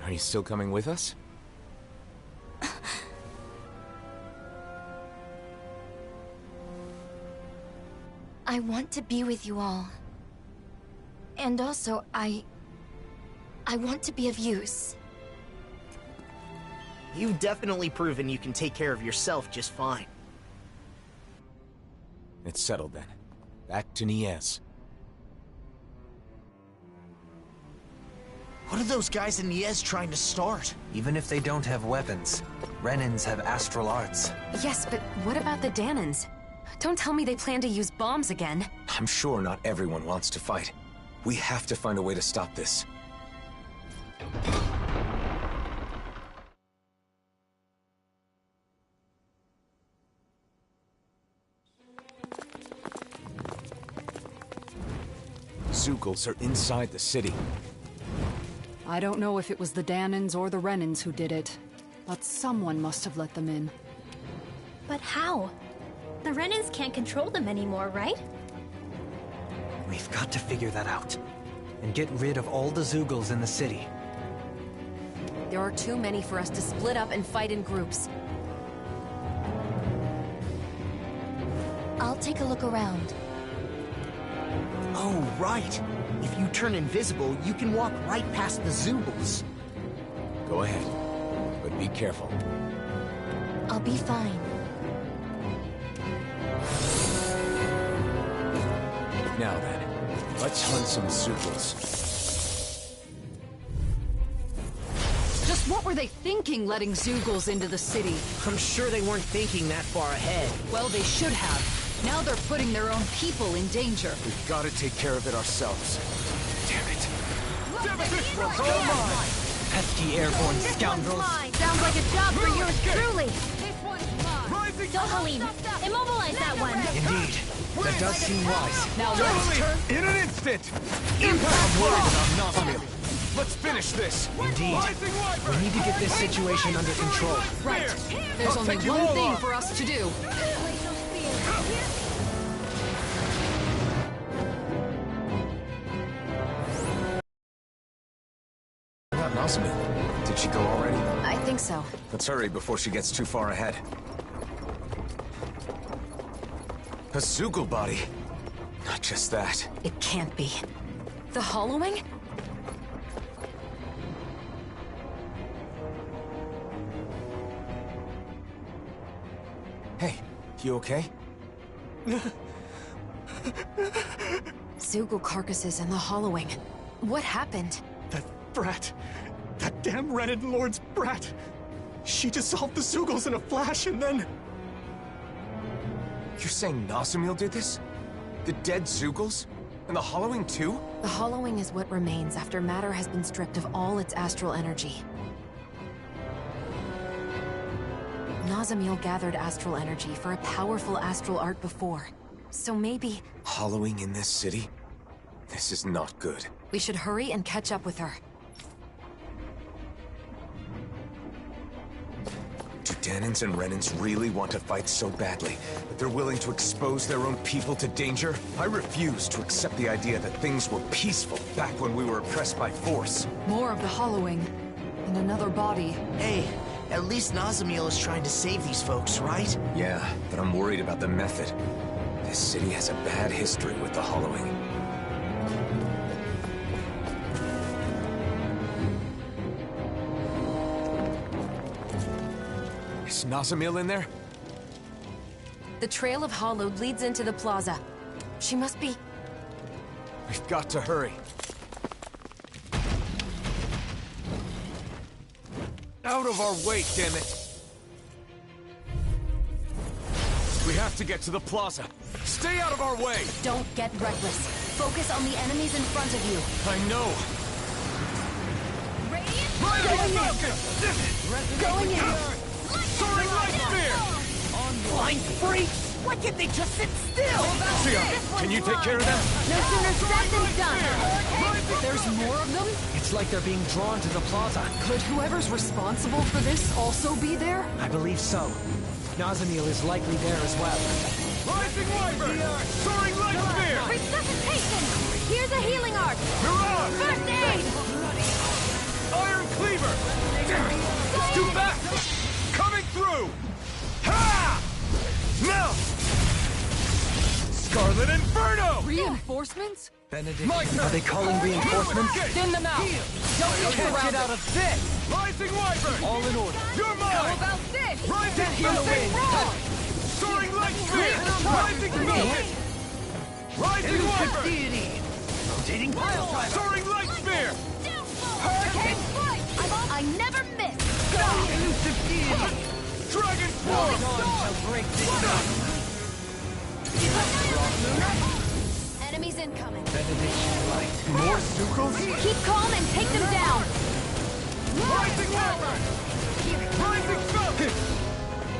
Are you still coming with us? I want to be with you all. And also, I want to be of use. You've definitely proven you can take care of yourself just fine. It's settled then. Back to Niez. What are those guys in Niez trying to start? Even if they don't have weapons, Renans have astral arts. Yes, but what about the Danans? Don't tell me they plan to use bombs again. I'm sure not everyone wants to fight. We have to find a way to stop this. Zoogles are inside the city. I don't know if it was the Danans or the Renans who did it, but someone must have let them in. But how? The Renans can't control them anymore, right? We've got to figure that out. And get rid of all the Zeugles in the city. There are too many for us to split up and fight in groups. I'll take a look around. Oh, right. If you turn invisible, you can walk right past the Zeugles. Go ahead, but be careful. I'll be fine. Now then, let's hunt some Zeugles. Just what were they thinking letting Zeugles into the city? I'm sure they weren't thinking that far ahead. Well, they should have. Now they're putting their own people in danger. We've got to take care of it ourselves. Damn it. This one's all mine! Pesky airborne scoundrels. Sounds like a job for yours truly. Dohalim, immobilize that one. Indeed. That does seem wise. Now let's turn... In an instant! I'm worried about Nazamil. Let's finish this! Indeed. We need to get this situation under control. Right. There's only one thing for us to do. Not Nazamil. Did she go already? I think so. Let's hurry before she gets too far ahead. A Zeugle body. Not just that. It can't be. The hollowing? Hey, you okay? Zeugle carcasses and the hollowing. What happened? That brat. That damn Renan Lord's brat. She dissolved the Zeugles in a flash and then... You're saying Nazamil did this? The dead Zeugles? And the hollowing too? The hollowing is what remains after matter has been stripped of all its astral energy. Nazamil gathered astral energy for a powerful astral art before. So maybe... Hollowing in this city? This is not good. we should hurry and catch up with her. Do Danans and Renans really want to fight so badly that they're willing to expose their own people to danger? I refuse to accept the idea that things were peaceful back when we were oppressed by force. More of the hollowing. And another body. Hey, at least Nazamil is trying to save these folks, right? Yeah, but I'm worried about the method. This city has a bad history with the hollowing. Is Nazamil in there? The trail of hollowed leads into the plaza. She must be... We've got to hurry. Out of our way, damn it! We have to get to the plaza. Stay out of our way! Don't get reckless. Focus on the enemies in front of you. I know. Going in! Soaring light spear! Blind freaks! Why can't they just sit still? Sia, can you take care of them? No sooner said than done! There's more of them? It's like they're being drawn to the plaza. Could whoever's responsible for this also be there? I believe so. Nazamil is likely there as well. Rising Wyvern! Soaring light spear! Resuscitation! Here's a healing arc! Mirage! First aid! Iron Cleaver! Damn it! It's too fast! Coming through! Ha! Now! Scarlet Inferno! Reinforcements? Benedict, are they calling reinforcements? Thin them out! Don't get Can't around get out of this! Rising Wyvern! All in order. You're mine! How about this? Rising Something wrong! Soaring light spear! Rising Velvet! Rising Wyvern! Rotating pile driver! Soaring light spear! Hurricane Strike! I never miss! Elusive deity! Dragon Form! Break Enemies incoming. Benediction light. More Zeugles? Keep calm and take them down! Rising Wyvern! Rising Falcon!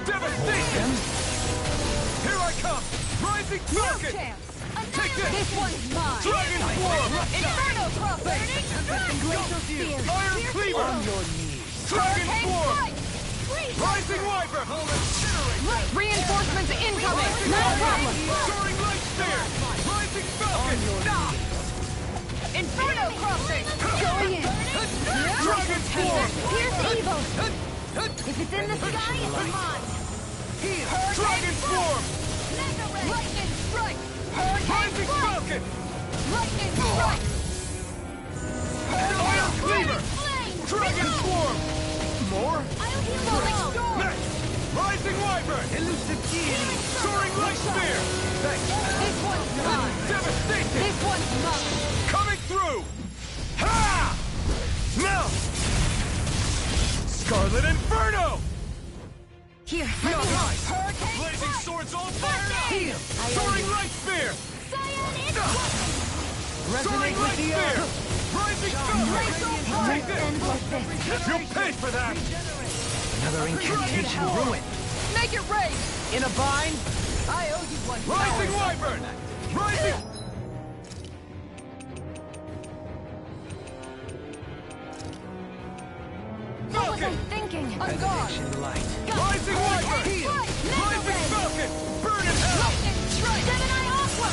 Devastation! Here I come! Rising Falcon! Take this! This one's mine! Dragon Form! Inferno throw! Burning strike! Glacial Spear! Iron Cleaver! On your knees! Dragon Swarm! Rising Wyvern! Reinforcements incoming! Not a problem! Soaring Light Spear! Rising Falcon! Inferno crossing! Going in! Dragon Swarm! Pierce evil! If it's in the sky, it's mine! Dragon Swarm! Lightning strike! Rising Falcon! Lightning strike! Iron Cleaver! Dragon Swarm! More? I'll heal the storm! Next! Rising Wyvern! Elusive Deity! Soaring Light Spear! This one's mine! Devastation! This one's mine! Coming through! Ha! Now! Scarlet Inferno! Here, No, nice! Hurricane Blazing swords all fired up! Here! Soaring Light Spear! Cyan Soaring Light Spear! Rising Falcon! Take this! You'll pay for that! Another incantation ruin! Make it rain! In a bind? I owe you one. Rising Wyvern! Rising... What was I Falcon! thinking? On guard! Benediction light. Rising Wyvern! Rising Falcon! Burn in hell! Lightning strike! Gemini Aqua!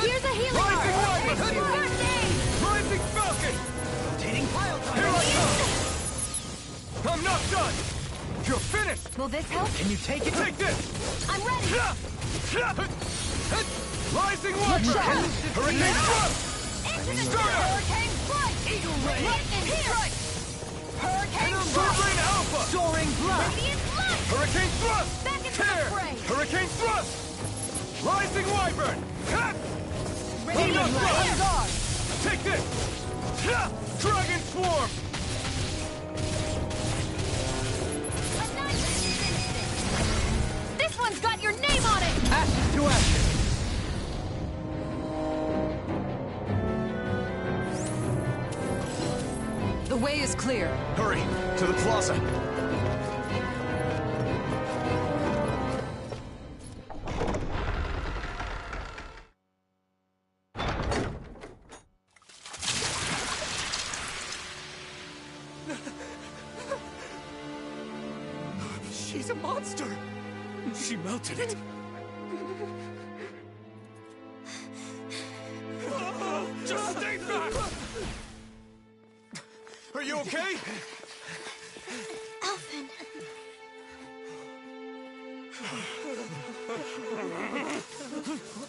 Here's a healing Rising art! Wyvern! First aid! Rising Falcon! Rotating pile Here drive. I come! I'm not done! You're finished! Will this help? Can you take it? Take this! I'm ready! Rising Wyvern! Hurricane Thrust! Into the Start up! Hurricane strike! Eagle Ray. Lightning strike! Hurricane Sword strike! Rain Alpha! Soaring blood. Radiant light! Hurricane Thrust! Back into Tear! the fray! Hurricane Thrust! Rising Wyvern! Ha! Radiant light! On guard! Take this! Ha! Dragon Swarm! This one's got your name on it! Ashes to ashes. The way is clear. Hurry, to the plaza. She's a monster! She melted it. Just stay back! Are you okay? Elfin.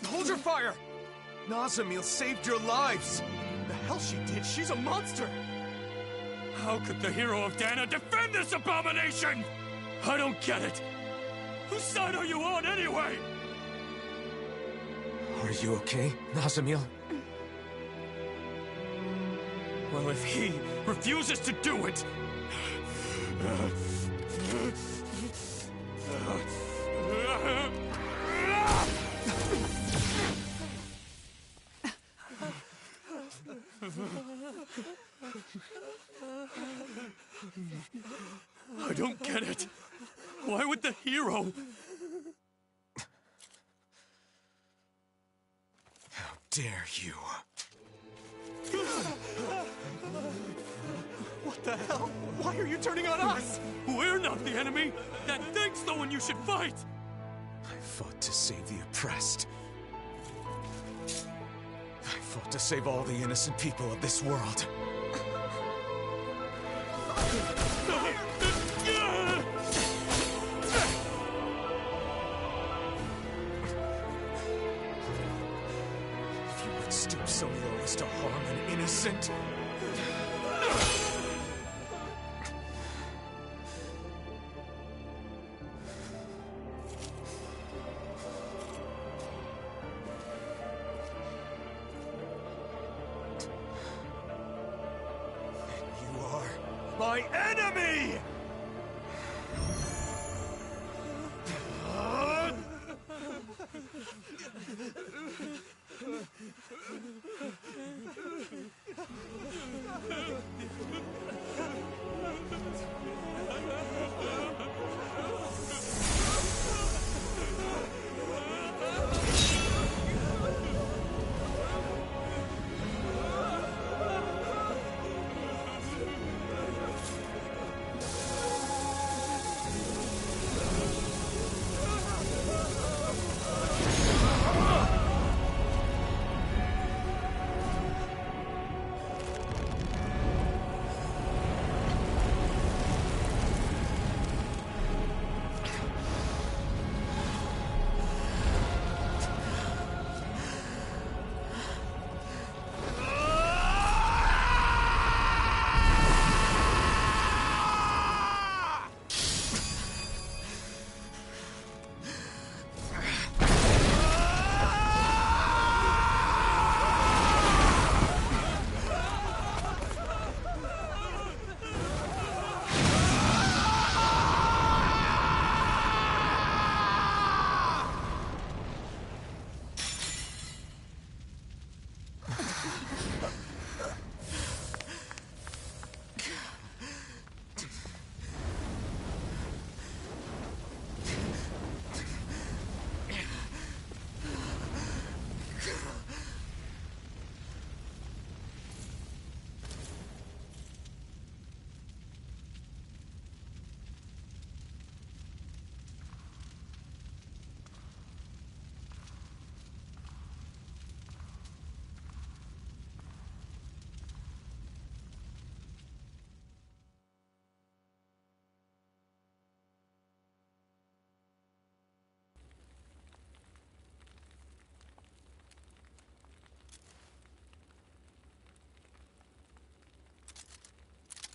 Hold your fire! Nazamil saved your lives! The hell she did? She's a monster! How could the hero of Dana defend this abomination? I don't get it! Whose side are you on anyway? Are you okay, Nazamil? Well, if he refuses to do it... I don't get it. Why would the hero... How dare you? What the hell? Why are you turning on us? We're not the enemy. That thing's the one you should fight. I fought to save the oppressed. I fought to save all the innocent people of this world. If you would stoop so low as to harm an innocent... You are My enemy!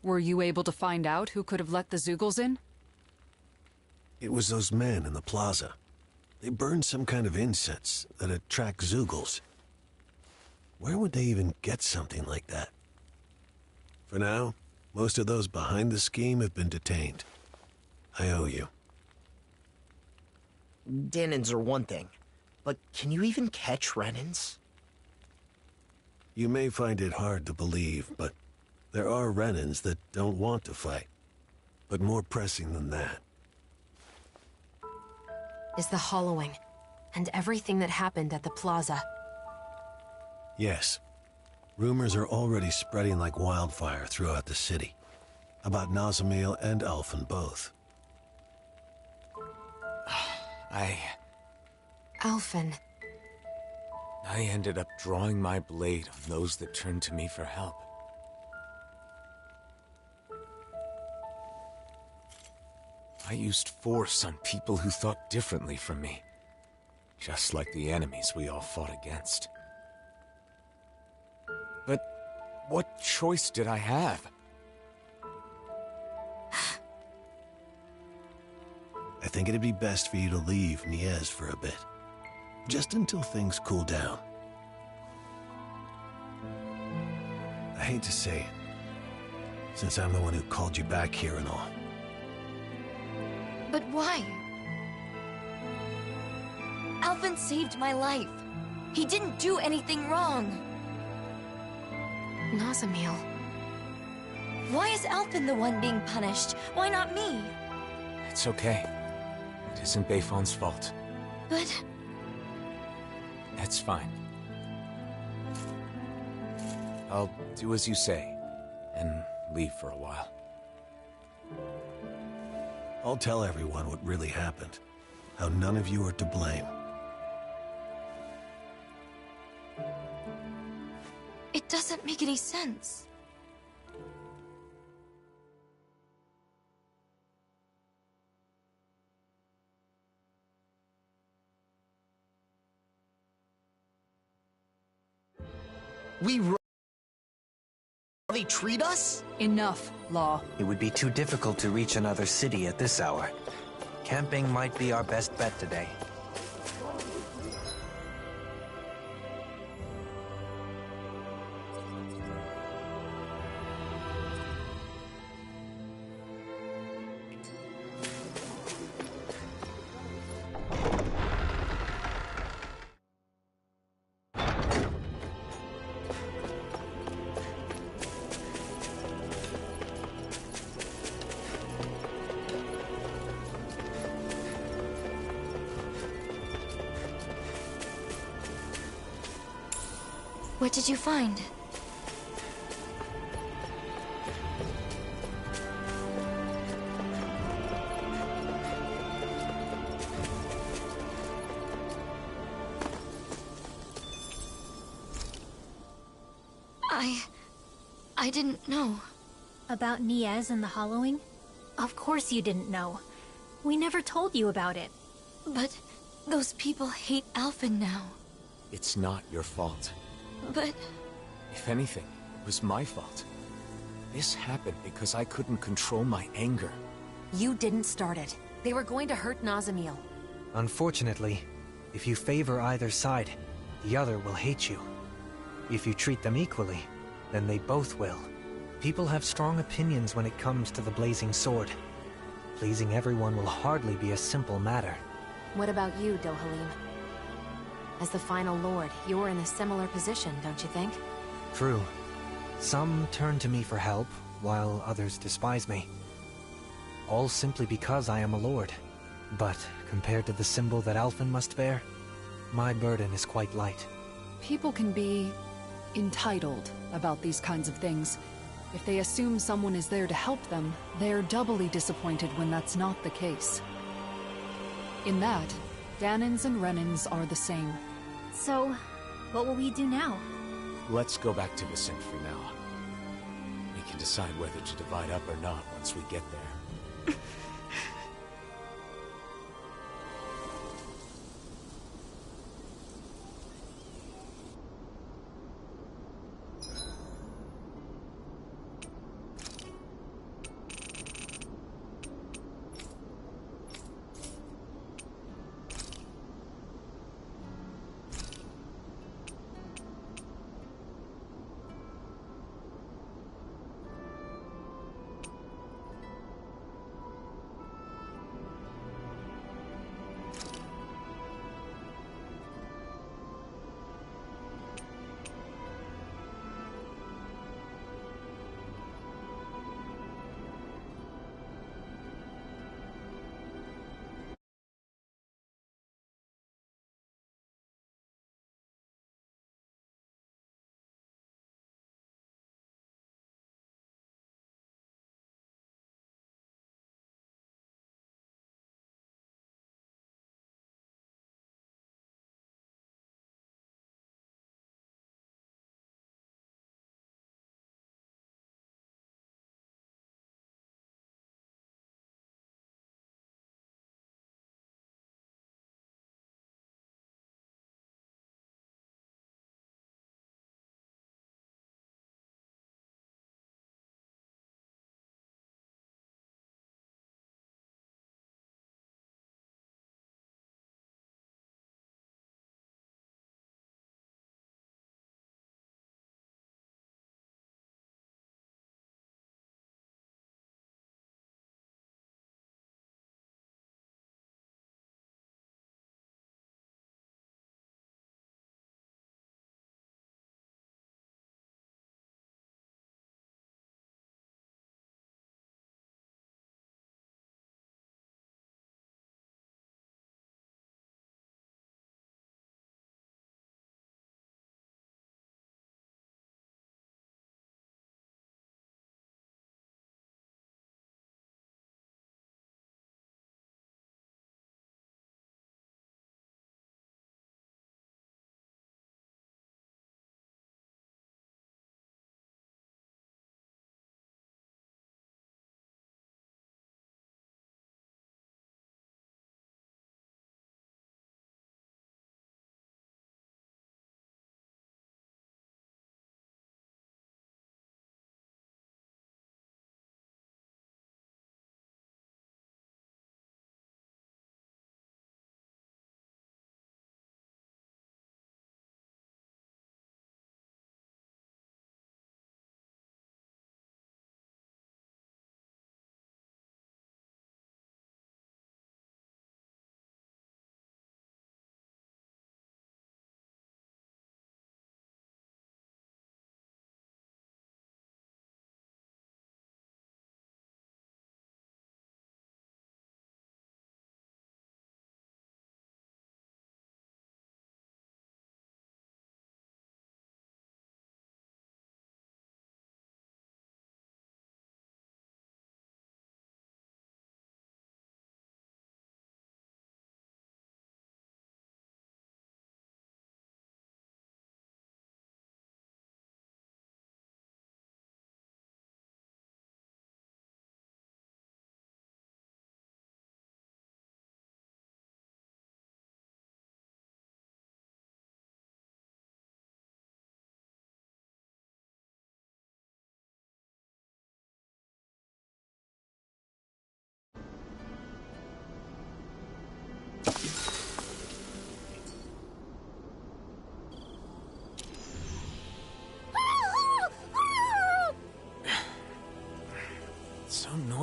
Were you able to find out who could have let the Zeugles in? It was those men in the plaza. They burned some kind of incense that attracts Zeugles. Where would they even get something like that? For now, most of those behind the scheme have been detained. I owe you. Danins are one thing, but can you even catch Renins? You may find it hard to believe, but there are Renins that don't want to fight. But more pressing than that is the hollowing, and everything that happened at the plaza. Yes. Rumors are already spreading like wildfire throughout the city. About Nazamil and Alphen both. Alphen. I ended up drawing my blade on those that turned to me for help. I used force on people who thought differently from me. Just like the enemies we all fought against. But what choice did I have? I think it'd be best for you to leave Niez for a bit. Just until things cool down. I hate to say it, since I'm the one who called you back here and all. But why? Alphen saved my life. He didn't do anything wrong. Nazamil. Why is Alphen the one being punished? Why not me? It's okay. It isn't Bayfon's fault. But... That's fine. I'll do as you say, and leave for a while. I'll tell everyone what really happened. How none of you are to blame. It doesn't make any sense. They treat us? Enough, Law. It would be too difficult to reach another city at this hour. Camping might be our best bet today. What did you find? I didn't know. About Niez and the hollowing? Of course you didn't know. We never told you about it. But those people hate Alphen now. It's not your fault. But... If anything, it was my fault. This happened because I couldn't control my anger. You didn't start it. They were going to hurt Nazamil. Unfortunately, if you favor either side, the other will hate you. If you treat them equally, then they both will. People have strong opinions when it comes to the Blazing Sword. Pleasing everyone will hardly be a simple matter. What about you, Dohalim? As the final lord, you're in a similar position, don't you think? True. Some turn to me for help, while others despise me. All simply because I am a lord. But compared to the symbol that Alphen must bear, my burden is quite light. People can be entitled about these kinds of things. If they assume someone is there to help them, they're doubly disappointed when that's not the case. In that, Danins and Renins are the same. So, what will we do now? Let's go back to Vicent for now. We can decide whether to divide up or not once we get there.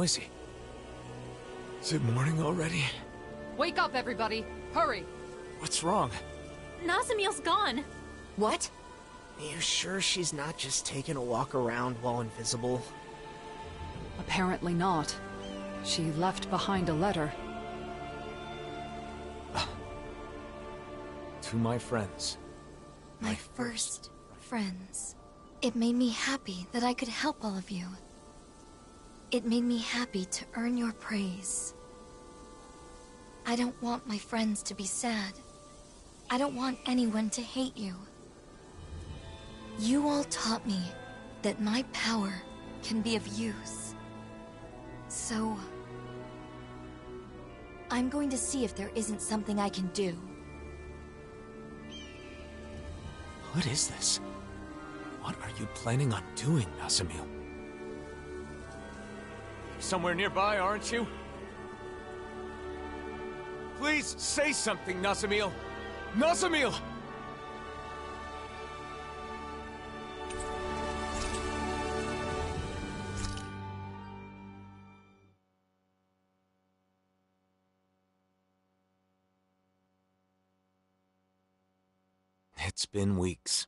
noisy? Is it morning already? Wake up, everybody! Hurry! What's wrong? Nazamiel's gone. What? You sure she's not just taking a walk around while invisible? Apparently not. She left behind a letter. To my friends. My first friends. It made me happy that I could help all of you. It made me happy to earn your praise. I don't want my friends to be sad. I don't want anyone to hate you. You all taught me that my power can be of use. So, I'm going to see if there isn't something I can do. What is this? What are you planning on doing, Nazamiel? Somewhere nearby, aren't you? Please say something, Nazamiel! Nazamiel! It's been weeks.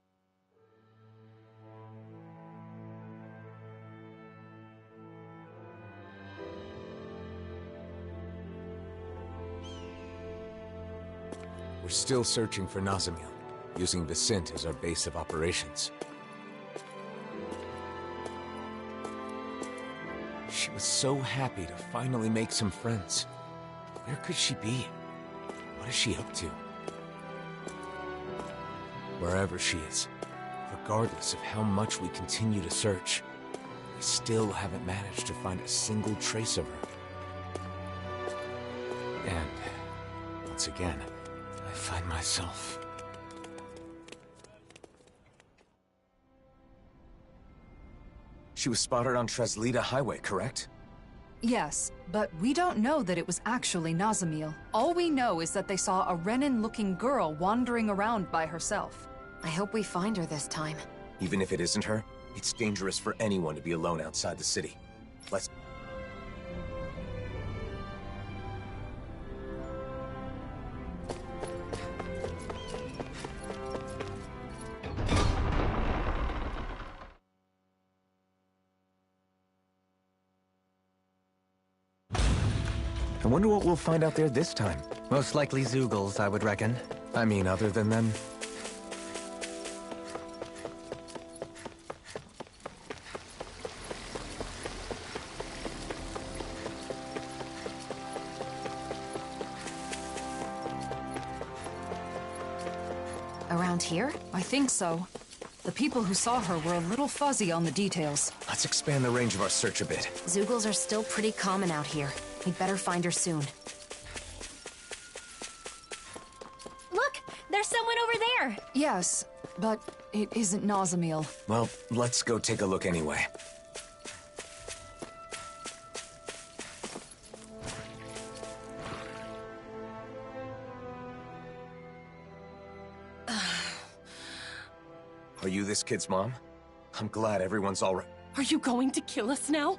We're still searching for Nazamiel, using Vicente as our base of operations. She was so happy to finally make some friends. Where could she be? What is she up to? Wherever she is, regardless of how much we continue to search, we still haven't managed to find a single trace of her. And, once again, I find myself... She was spotted on Treslita Highway, correct? Yes, but we don't know that it was actually Nazamiel. All we know is that they saw a Renin-looking girl wandering around by herself. I hope we find her this time. Even if it isn't her, it's dangerous for anyone to be alone outside the city. Let's... I wonder what we'll find out there this time. Most likely Zeugles, I would reckon. I mean, other than them... Around here? I think so. The people who saw her were a little fuzzy on the details. Let's expand the range of our search a bit. Zeugles are still pretty common out here. We'd better find her soon. Look! There's someone over there! Yes, but it isn't Nazamiel. Well, let's go take a look anyway. Are you this kid's mom? I'm glad everyone's all right. Are you going to kill us now?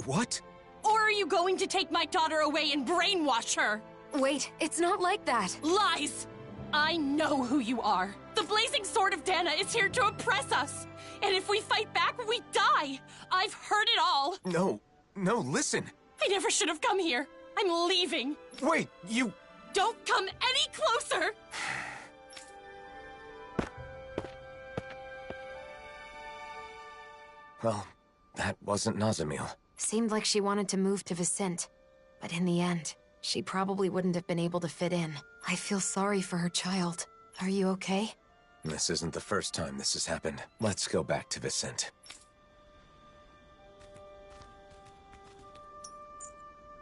What? Or are you going to take my daughter away and brainwash her? Wait, it's not like that. Lies! I know who you are. The blazing sword of Dana is here to oppress us. And if we fight back, we die. I've heard it all. No, listen. I never should have come here. I'm leaving. Wait, you... Don't come any closer! Well, that wasn't Nazamiel. Seemed like she wanted to move to Vicente. But in the end, she probably wouldn't have been able to fit in. I feel sorry for her child. Are you okay? This isn't the first time this has happened. Let's go back to Vicente.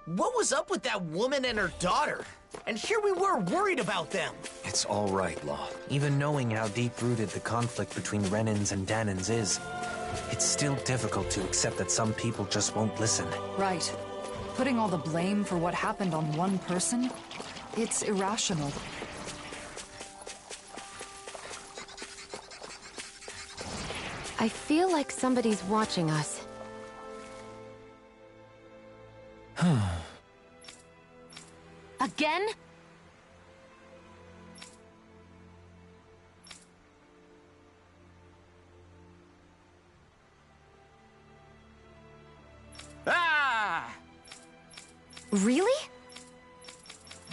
What was up with that woman and her daughter? And here we were worried about them. It's all right, Law. Even knowing how deep-rooted the conflict between Renins and Danins is, it's still difficult to accept that some people just won't listen. Right. Putting all the blame for what happened on one person? It's irrational. I feel like somebody's watching us. Again? Ah! Really?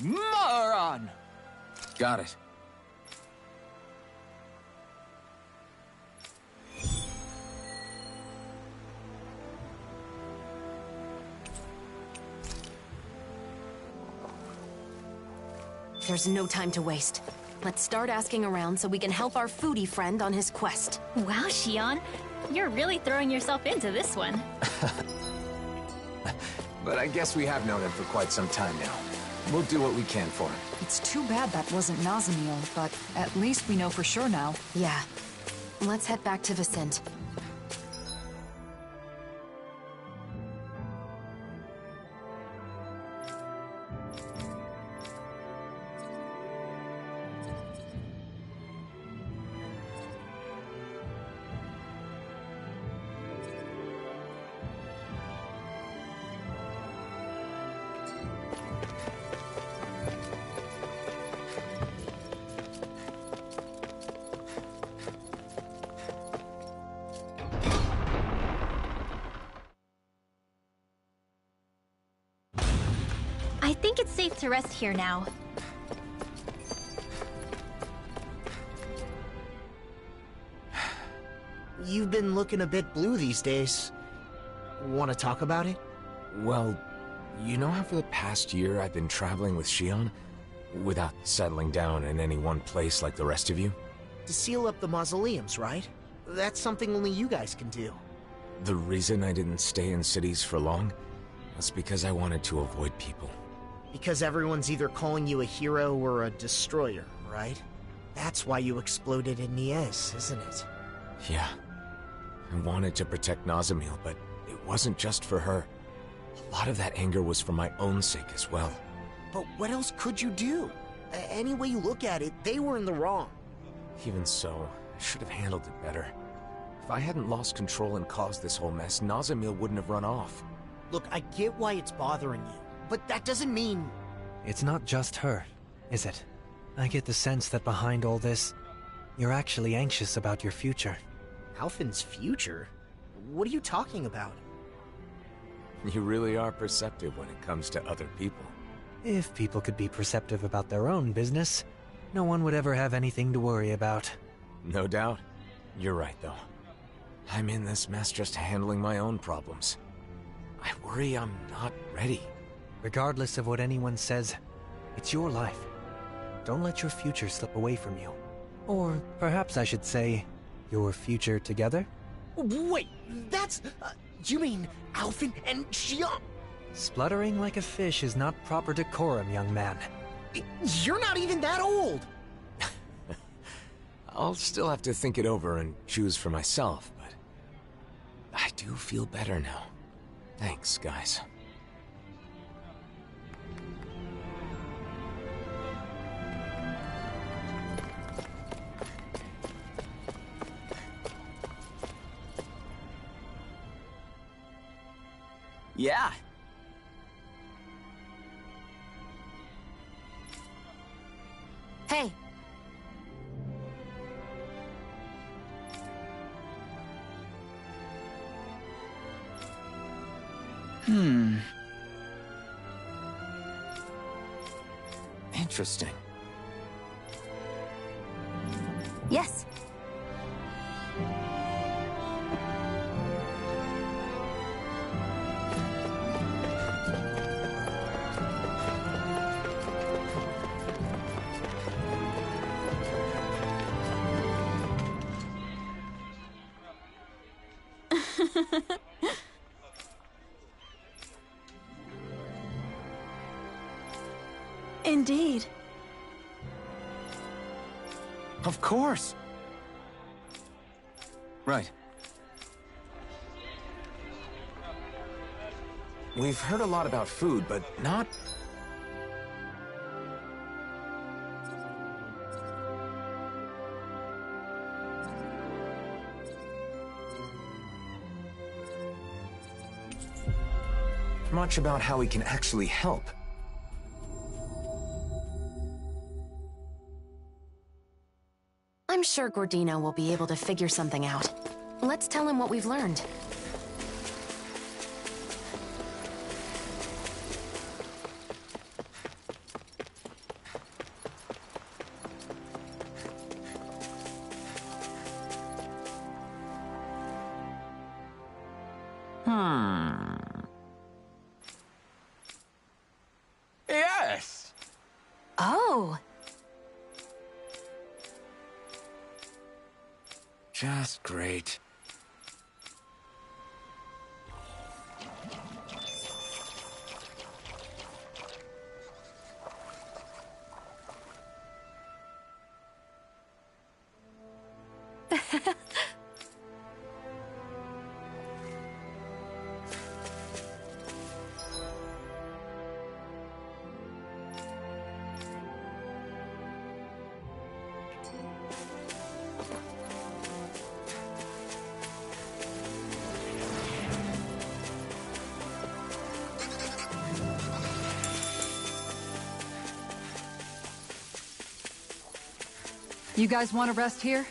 Moron! Got it. There's no time to waste. Let's start asking around so we can help our foodie friend on his quest. Wow, Shion. You're really throwing yourself into this one. But I guess we have known him for quite some time now. We'll do what we can for him. It's too bad that wasn't Nazamiel, but at least we know for sure now. Yeah. Let's head back to Vicent. I think it's safe to rest here now. You've been looking a bit blue these days. Want to talk about it? Well, you know how for the past year I've been traveling with Shion? Without settling down in any one place like the rest of you? To seal up the mausoleums, right? That's something only you guys can do. The reason I didn't stay in cities for long was because I wanted to avoid people. Because everyone's either calling you a hero or a destroyer, right? That's why you exploded in Niez, isn't it? Yeah. I wanted to protect Nazamiel, but it wasn't just for her. A lot of that anger was for my own sake as well. But what else could you do? Any way you look at it, they were in the wrong. Even so, I should have handled it better. If I hadn't lost control and caused this whole mess, Nazamiel wouldn't have run off. Look, I get why it's bothering you, but that doesn't mean... It's not just her, is it? I get the sense that behind all this, you're actually anxious about your future. Alphen's future? What are you talking about? You really are perceptive when it comes to other people. If people could be perceptive about their own business, no one would ever have anything to worry about. No doubt. You're right, though. I'm in this mess just handling my own problems. I worry I'm not ready. Regardless of what anyone says, it's your life. Don't let your future slip away from you. Or perhaps I should say, your future together? Wait, that's... you mean Alphen and Shion? Spluttering like a fish is not proper decorum, young man. You're not even that old! I'll still have to think it over and choose for myself, but... I do feel better now. Thanks, guys. Yeah. Hey! Interesting. Yes. Indeed. Of course. Right. We've heard a lot about food, but not... much about how we can actually help. I'm sure Gordino will be able to figure something out. Let's tell him what we've learned. Yes! Oh! Just great. You guys want to rest here?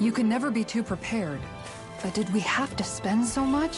You can never be too prepared. But did we have to spend so much?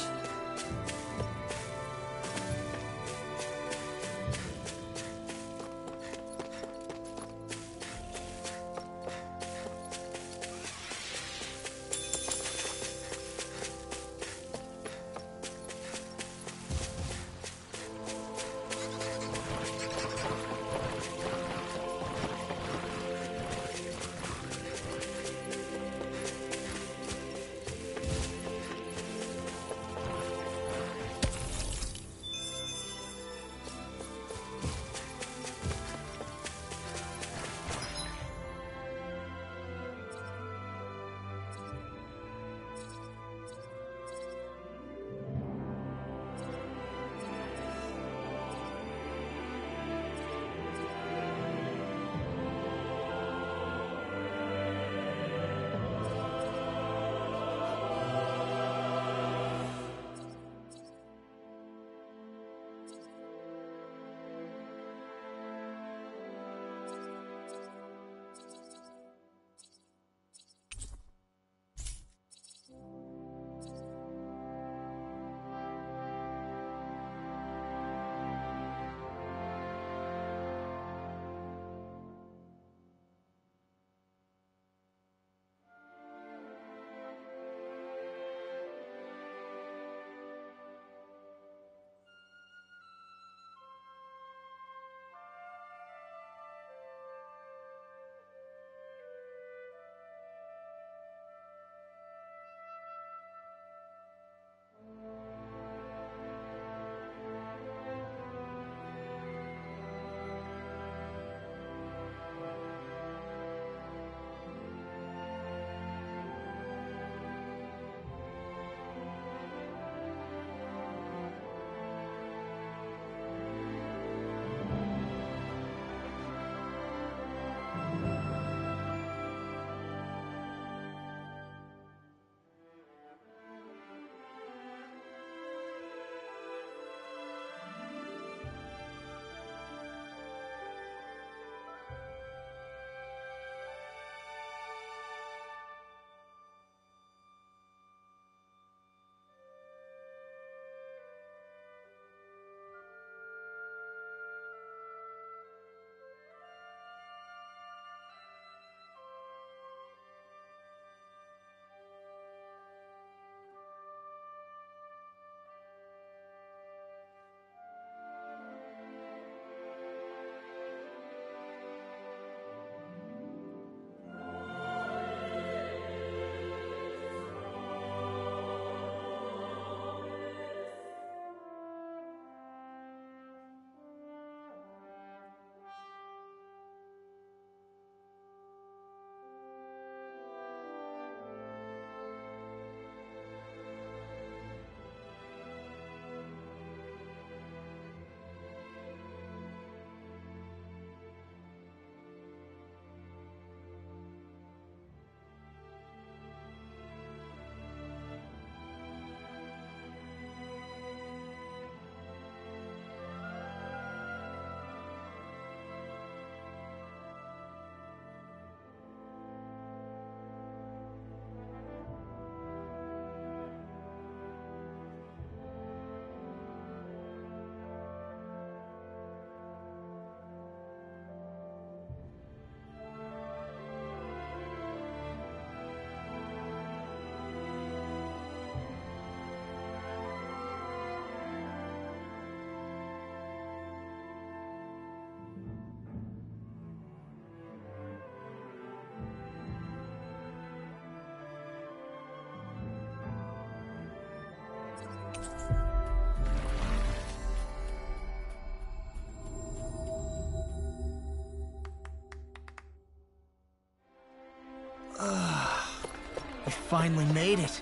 finally made it.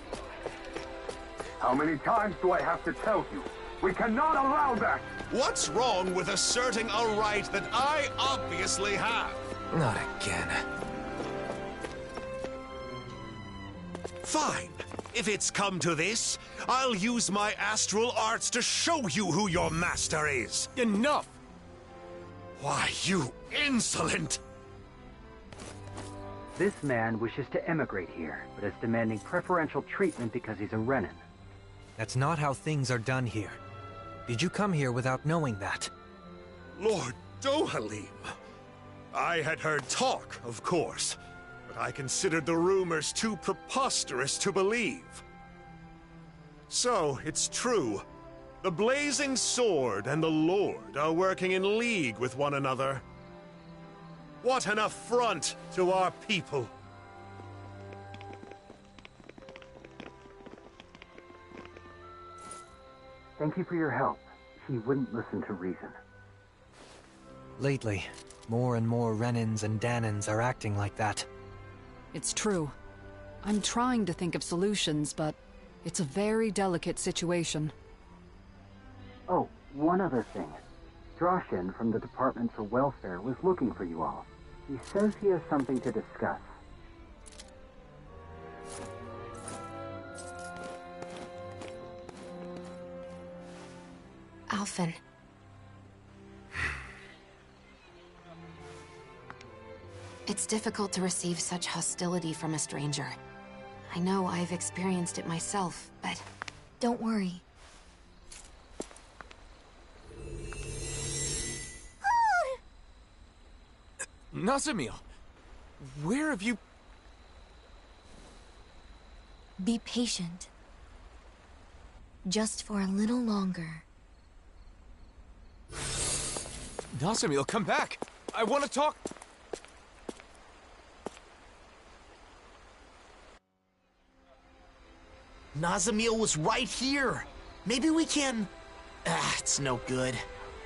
How many times do I have to tell you? We cannot allow that! What's wrong with asserting a right that I obviously have? Not again. Fine. If it's come to this, I'll use my astral arts to show you who your master is. Enough! Why, you insolent! This man wishes to emigrate here, but is demanding preferential treatment because he's a Renin. That's not how things are done here. Did you come here without knowing that? Lord Dohalim. I had heard talk, of course, but I considered the rumors too preposterous to believe. So, it's true. The Blazing Sword and the Lord are working in league with one another. What an affront to our people! Thank you for your help. He wouldn't listen to reason. Lately, more and more Renins and Danins are acting like that. It's true. I'm trying to think of solutions, but it's a very delicate situation. Oh, one other thing. Droshin from the Department for Welfare was looking for you all. He says he has something to discuss. Alphen. It's difficult to receive such hostility from a stranger. I know I've experienced it myself, but... Don't worry. Nazamil! Where have you... Be patient. Just for a little longer. Nazamil, come back! I want to talk... Nazamil was right here. Maybe we can... it's no good.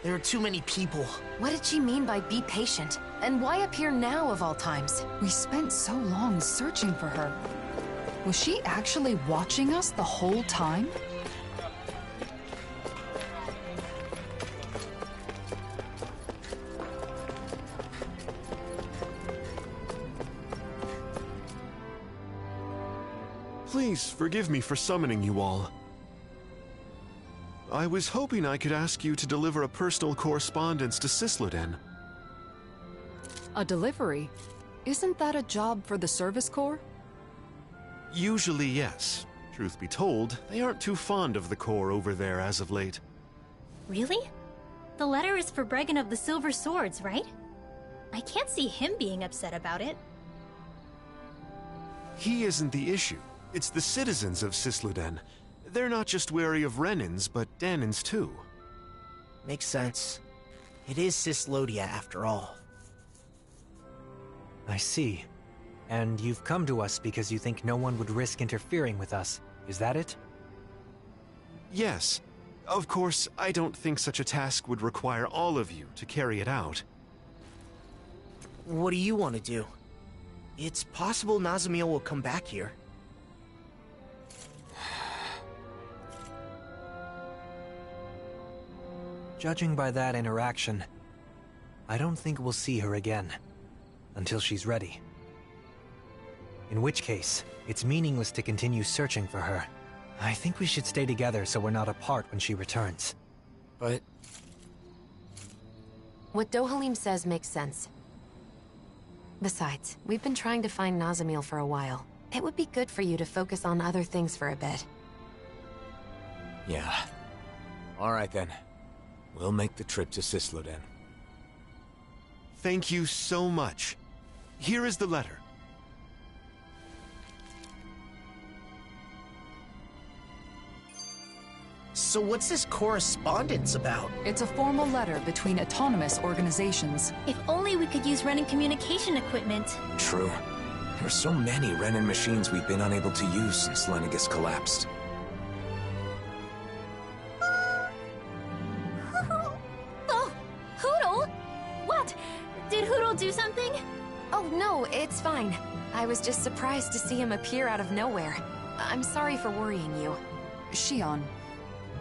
There are too many people. What did she mean by be patient? And why appear now of all times? We spent so long searching for her. Was she actually watching us the whole time? Please forgive me for summoning you all. I was hoping I could ask you to deliver a personal correspondence to Sisluden. A delivery? Isn't that a job for the Service Corps? Usually, yes. Truth be told, they aren't too fond of the Corps over there as of late. Really? The letter is for Bregan of the Silver Swords, right? I can't see him being upset about it. He isn't the issue. It's the citizens of Sisluden. They're not just wary of Renins, but Danins too. Makes sense. It is Sislodia after all. I see. And you've come to us because you think no one would risk interfering with us. Is that it? Yes. Of course, I don't think such a task would require all of you to carry it out. What do you want to do? It's possible Nazamil will come back here. Judging by that interaction, I don't think we'll see her again. Until she's ready. In which case, it's meaningless to continue searching for her. I think we should stay together so we're not apart when she returns. But... What Dohalim says makes sense. Besides, we've been trying to find Nazamil for a while. It would be good for you to focus on other things for a bit. Yeah. Alright then. We'll make the trip to Sisluden. Thank you so much. Here is the letter. So what's this correspondence about? It's a formal letter between autonomous organizations. If only we could use Renin communication equipment. True. There are so many Renin machines we've been unable to use since Lennigus collapsed. Oh, Hootle? What? Did Hootle do something? Oh, no, it's fine. I was just surprised to see him appear out of nowhere. I'm sorry for worrying you. Shion,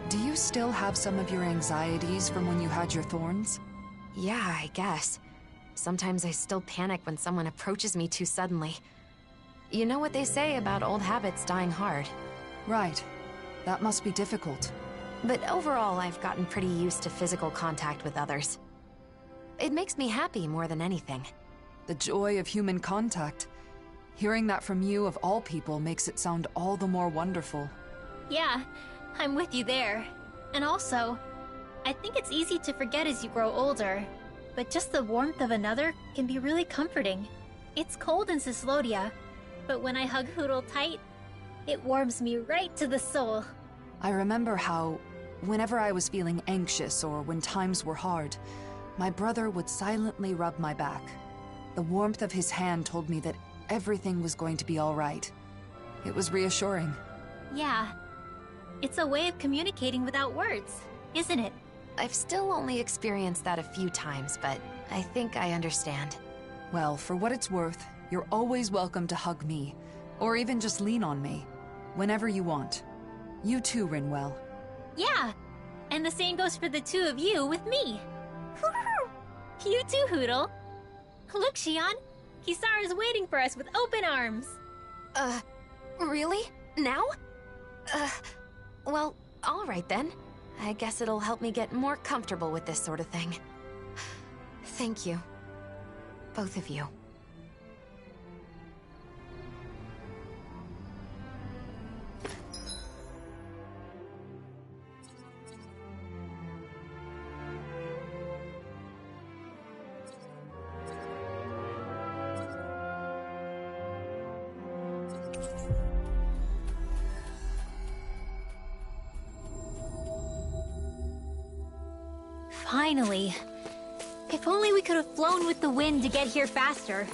do you still have some of your anxieties from when you had your thorns? Yeah, I guess. Sometimes I still panic when someone approaches me too suddenly. You know what they say about old habits dying hard. Right. That must be difficult. But overall, I've gotten pretty used to physical contact with others. It makes me happy more than anything. The joy of human contact. Hearing that from you, of all people, makes it sound all the more wonderful. Yeah, I'm with you there. And also, I think it's easy to forget as you grow older, but just the warmth of another can be really comforting. It's cold in Cislodia, but when I hug Hootle tight, it warms me right to the soul. I remember how, whenever I was feeling anxious or when times were hard, my brother would silently rub my back. The warmth of his hand told me that everything was going to be all right. It was reassuring. Yeah. It's a way of communicating without words, isn't it? I've still only experienced that a few times, but I think I understand. Well, for what it's worth, you're always welcome to hug me, or even just lean on me, whenever you want. You too, Rinwell. Yeah, and the same goes for the two of you with me. You too, Hootle. Look, Shion, Kisara's waiting for us with open arms. Really? Now? Well, all right then. I guess it'll help me get more comfortable with this sort of thing. Thank you. Both of you. Finally. If only we could have flown with the wind to get here faster.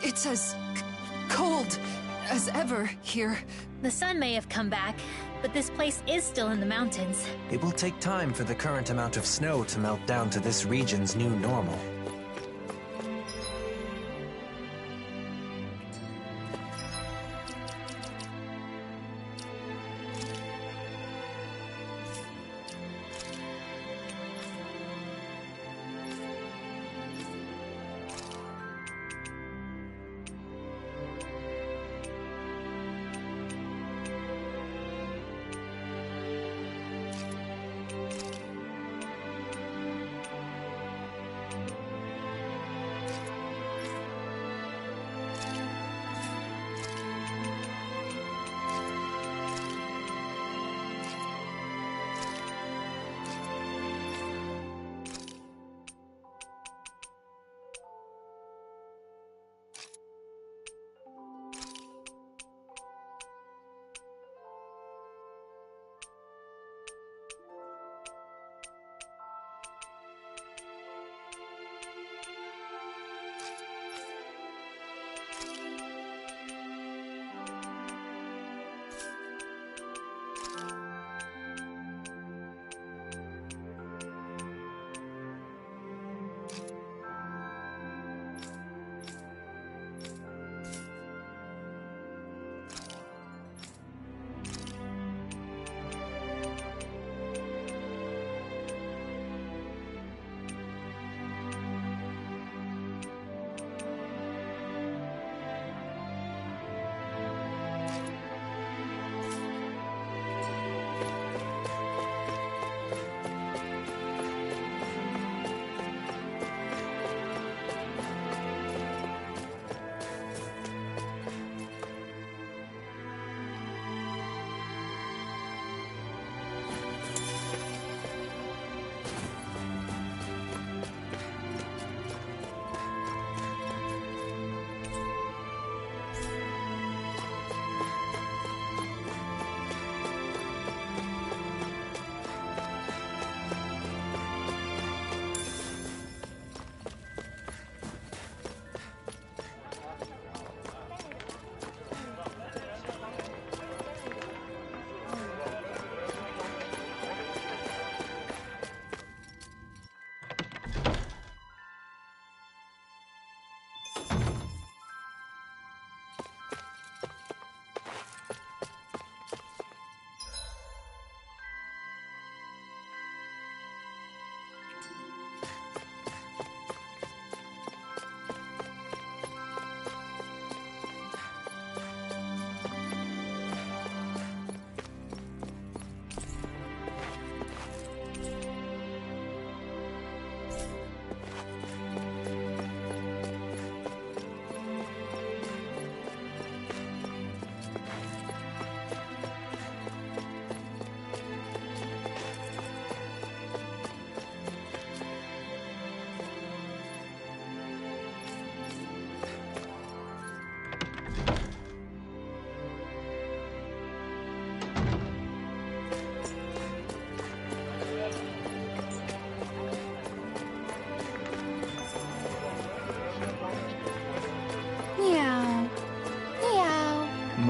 It's as cold as ever here. The sun may have come back, but this place is still in the mountains. It will take time for the current amount of snow to melt down to this region's new normal.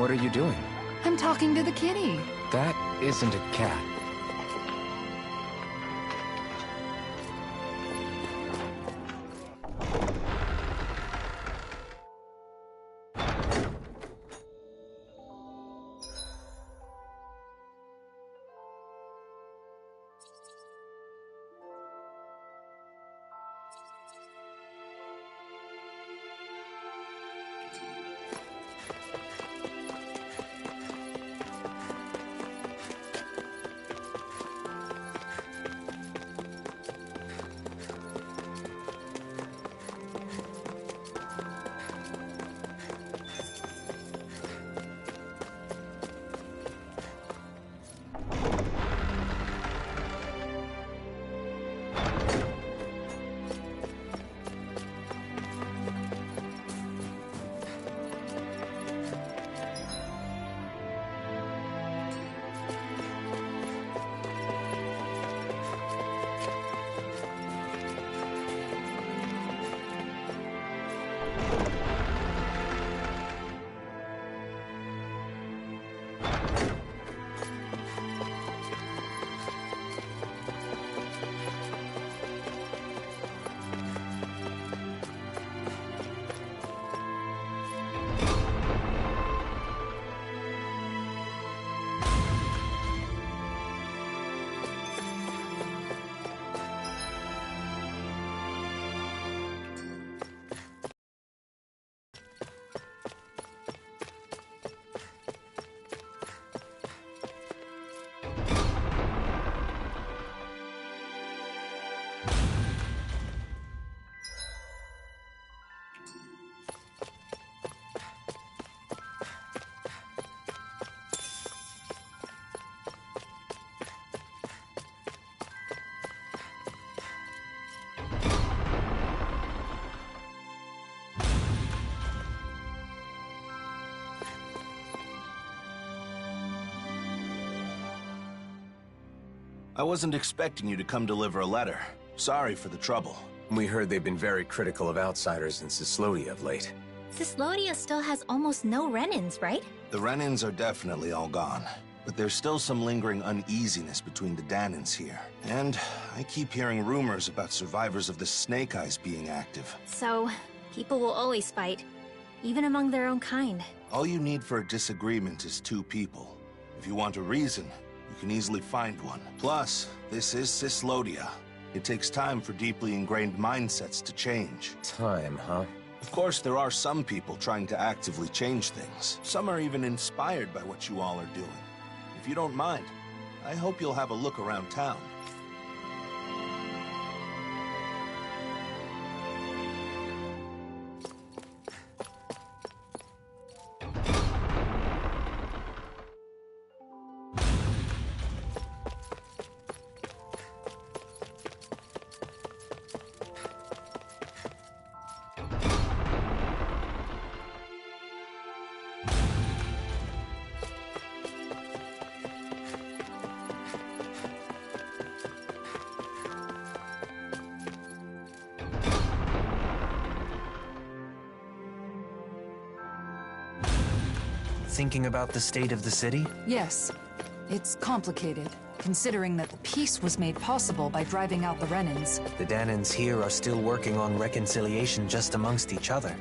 What are you doing? I'm talking to the kitty. That isn't a cat. I wasn't expecting you to come deliver a letter. Sorry for the trouble. We heard they've been very critical of outsiders in Sislodia of late. Sislodia still has almost no Renins, right? The Renins are definitely all gone, but there's still some lingering uneasiness between the Danins here. And I keep hearing rumors about survivors of the Snake Eyes being active. So, people will always fight, even among their own kind. All you need for a disagreement is two people. If you want a reason, you can easily find one. Plus, this is Sislodia. It takes time for deeply ingrained mindsets to change. Time, huh? Of course, there are some people trying to actively change things. Some are even inspired by what you all are doing. If you don't mind, I hope you'll have a look around town. Thinking about the state of the city? Yes. It's complicated, considering that the peace was made possible by driving out the Renins. The Danins here are still working on reconciliation just amongst each other.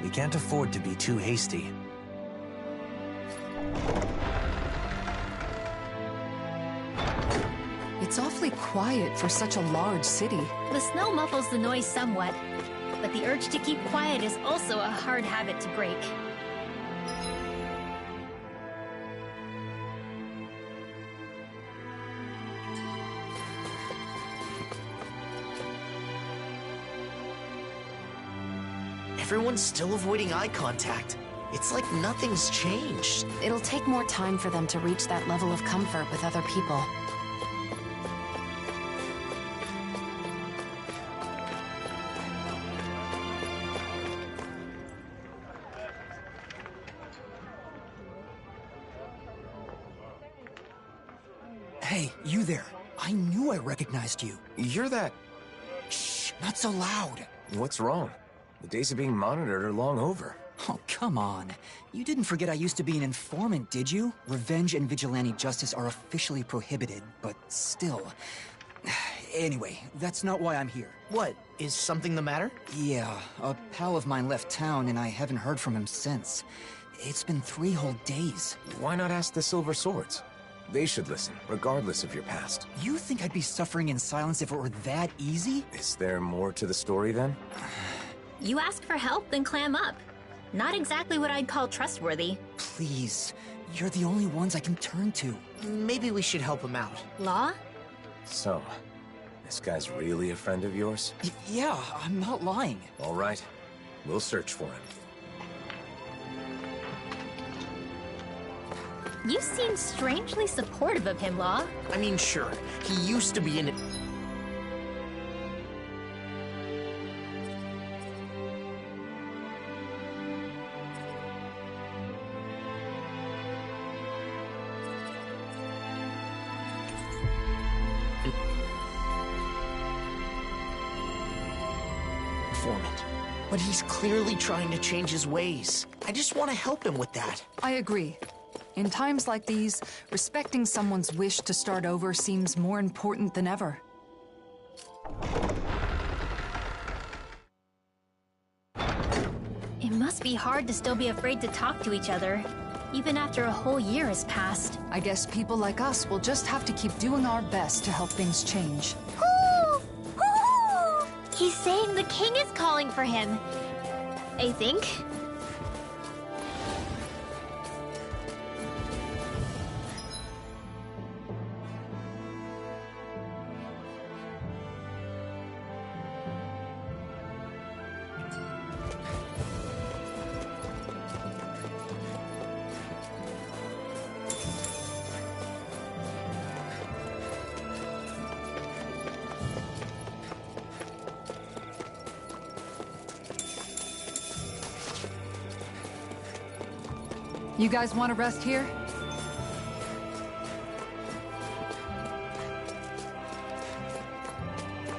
We can't afford to be too hasty. It's awfully quiet for such a large city. The snow muffles the noise somewhat, but the urge to keep quiet is also a hard habit to break. Everyone's still avoiding eye contact. It's like nothing's changed. It'll take more time for them to reach that level of comfort with other people. Hey, you there. I knew I recognized you. You're that... Shh, not so loud. What's wrong? The days of being monitored are long over. Oh, come on. You didn't forget I used to be an informant, did you? Revenge and vigilante justice are officially prohibited, but still. Anyway, that's not why I'm here. What? Is something the matter? Yeah, a pal of mine left town and I haven't heard from him since. It's been 3 whole days. Why not ask the Silver Swords? They should listen, regardless of your past. You think I'd be suffering in silence if it were that easy? Is there more to the story, then? You ask for help, then clam up. Not exactly what I'd call trustworthy. Please, you're the only ones I can turn to. Maybe we should help him out. Law? So, this guy's really a friend of yours? Yeah, I'm not lying. All right, we'll search for him. You seem strangely supportive of him, Law. I mean, sure, he used to be in it. But he's clearly trying to change his ways. I just want to help him with that. I agree. In times like these, respecting someone's wish to start over seems more important than ever. It must be hard to still be afraid to talk to each other, even after a whole year has passed. I guess people like us will just have to keep doing our best to help things change. He's saying the king is calling for him. I think. You guys want to rest here?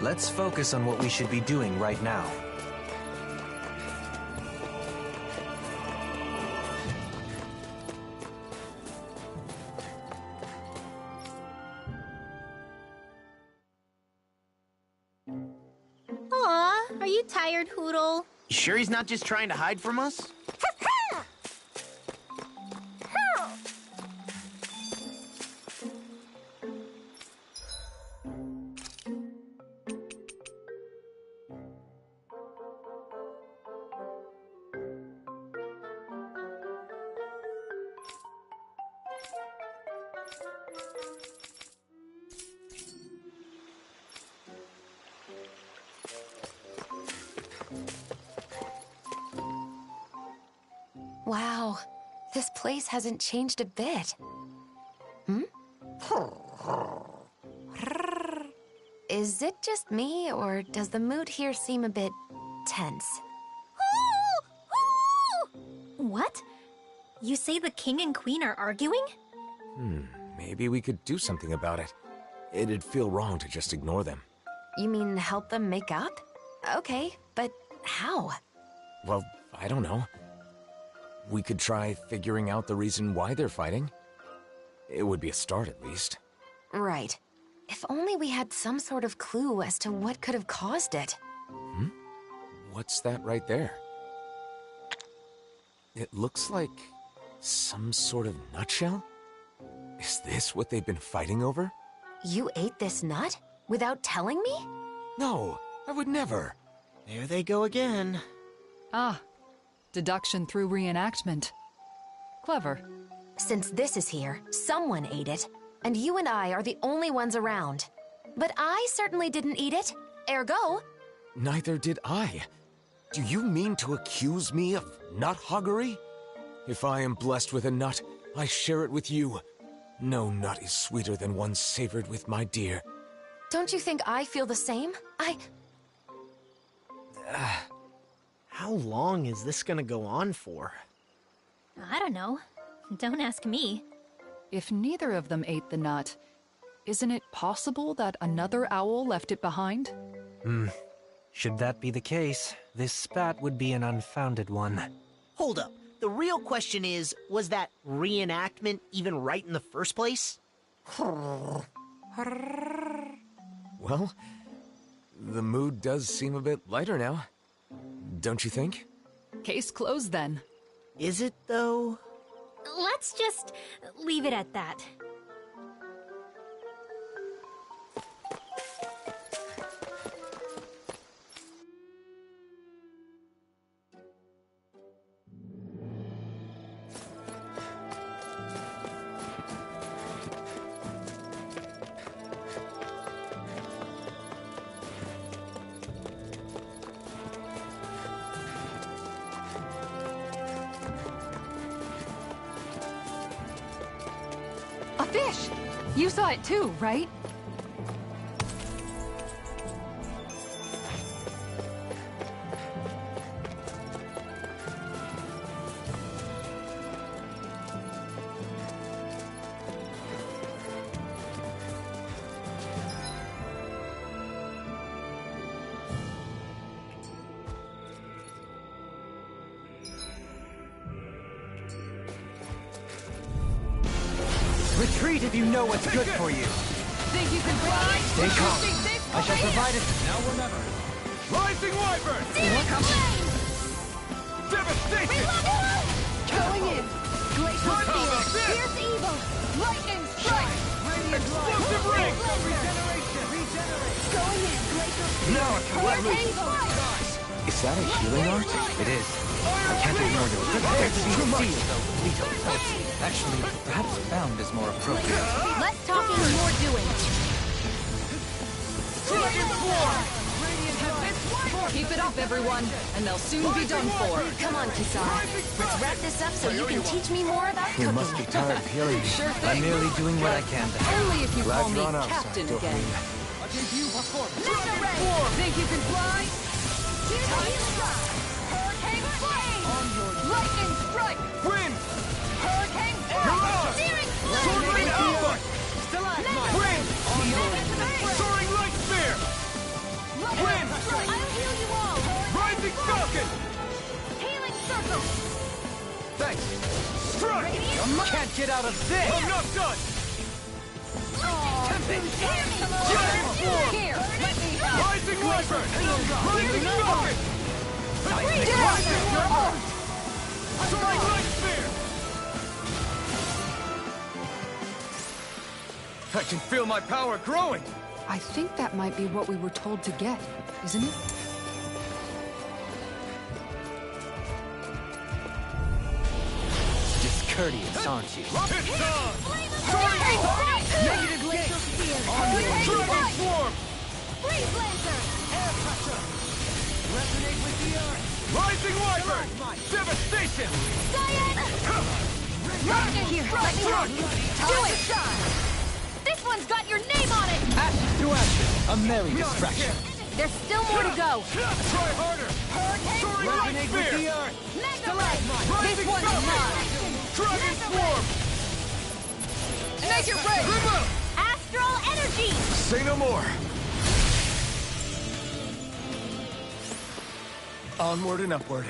Let's focus on what we should be doing right now. Aw, are you tired, Hoodle? You sure he's not just trying to hide from us? Wow, this place hasn't changed a bit. Hmm? Is it just me, or does the mood here seem a bit tense? What? You say the king and queen are arguing? Maybe we could do something about it. It'd feel wrong to just ignore them. You mean help them make up? Okay, but how? Well, I don't know. We could try figuring out the reason why they're fighting. It would be a start, at least. Right. If only we had some sort of clue as to what could have caused it. What's that right there? It looks like some sort of nutshell? Is this what they've been fighting over? You ate this nut? Without telling me? No, I would never. There they go again. Ah, deduction through reenactment. Clever. Since this is here, someone ate it, and you and I are the only ones around. But I certainly didn't eat it. Ergo... Neither did I. Do you mean to accuse me of nut hoggery? If I am blessed with a nut, I share it with you. No nut is sweeter than one savored with my dear. Don't you think I feel the same? How long is this gonna go on for? I don't know. Don't ask me. If neither of them ate the nut, isn't it possible that another owl left it behind? Should that be the case, this spat would be an unfounded one. Hold up. The real question is, was that reenactment even right in the first place? Well, the mood does seem a bit lighter now. Don't you think? Case closed then. Is it, though? Let's just leave it at that. A fish! You saw it too, right? Retreat if you know what's good for you. Think you can fly? Stay calm. I shall provide it now or never. Rising Wyvern! Devastation! Going in. Glacial Spear. Fierce Evil. Lightning Strike. Explosive Ring! Regenerate. Going in. Glacial Spear. Now I can let Hurricane loose. Blast. Is that a healing art? It is. I can't ignore your That's too much, though, Lito. Actually, perhaps bound is more appropriate. Less talking and more doing. Keep it up, everyone, and they'll soon be done for. Come on, Kisara. Let's wrap this up so you can teach me more about You cooking. must be tired of healing me. Sure thing. I'm merely doing what I can to help. Only if you Glad call me you're on our Captain side, again. Doreen. Think you can fly? Hurricane Flame. Lightning Strike. Wind! Hurricane Mirage! Searing Sword Rain Alpha! Wind! Soaring Light Spear! Wind! I'll heal you all. Rising Falcon! Healing Circle. Thanks! Strike! Can't get out of this! I'm not done! Dragon Form! Here, let me help. Rising Wyvern! Rising Falcon! Rising Wyvern! Soaring Light Spear! I can feel my power growing! I think that might be what we were told to get, isn't it? Discourteous, aren't you? It's time! Soaring Negative Glacial Spear. Dragon Swarm! Freeze Laser. Air pressure! Resonate with the earth! Rising Wyvern! Devastation! Here, let me help you. Do it. This one's got your name on it! Ashes to ashes, a merry distraction. There's still more to go. Try harder! Soaring Light Resonate with the Spear! earth! Stalagmite. Rising Falcon! Dragon Swarm! Make it rain! Astral energy! Say no more. Onward and upward.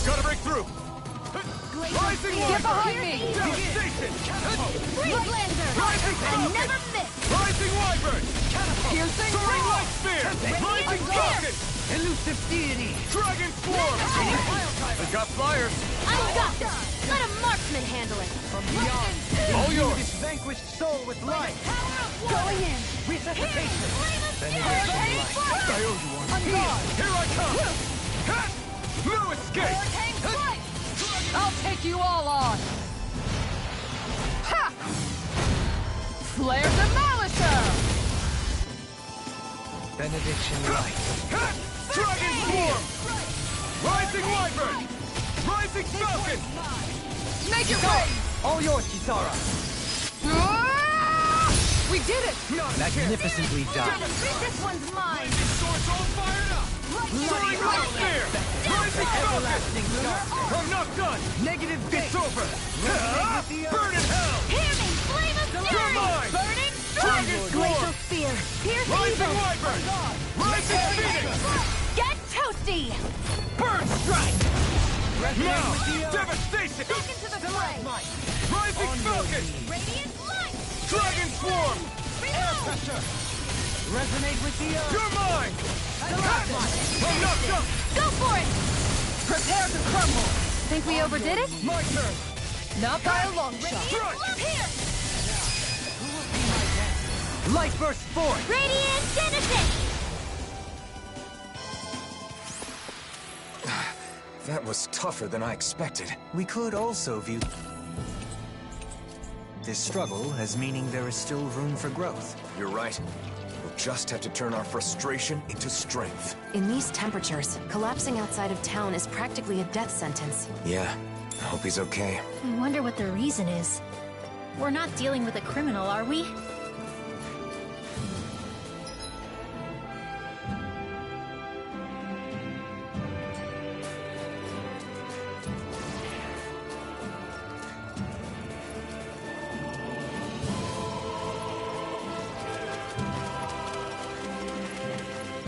Gotta break through! Rising Get behind me! Devastation! Freeze laser! Rising And Falcon! never miss! Rising Wyvern! Piercing Soaring roar! Light Spear! Rising Falcon! Elusive deity! Dragon Swarm! I got flyers! I got this! Let a marksman handle it! From beyond, All imbue yours. this vanquished soul with life! Going in. Resuscitation! Hurricane Strike. I owe you one. On guard. Here I come! Ha! No escape! Hurricane Strike. I'll take you all on! Ha! Flare Demolisher! Benediction light. Ha! Dragon Swarm! Rising Wyvern! Rising Falcon! Make it rain! All yours, Kisara! Ah! We did it! Magnificently done. This one's mine! Swords all fired up! Soaring Light Spear! Rising Falcon! I'm not done! Negative bit! It's over! Ha! Burn in hell! Hear me! Flame of You're fury! mine! Burning Dragon strike! Storm! Glacial spear! Pierce Rising evil! Wyvern! Rising Phoenix! Get toasty! Burn strike! Now! Devastation! Back into the fray! Rising Falcon! Radiant light! Dragon Swarm! Reload! Resonate with the earth. You're mine! I'm knocked up! Go for it! Prepare to crumble. Think we overdid it? My turn. Not by a long shot. Radiant here! Light burst forth. Radiant Genesis! That was tougher than I expected. We could also view this struggle as meaning there is still room for growth. You're right. We'll just have to turn our frustration into strength. In these temperatures, collapsing outside of town is practically a death sentence. Yeah, I hope he's okay. I wonder what the reason is. We're not dealing with a criminal, are we?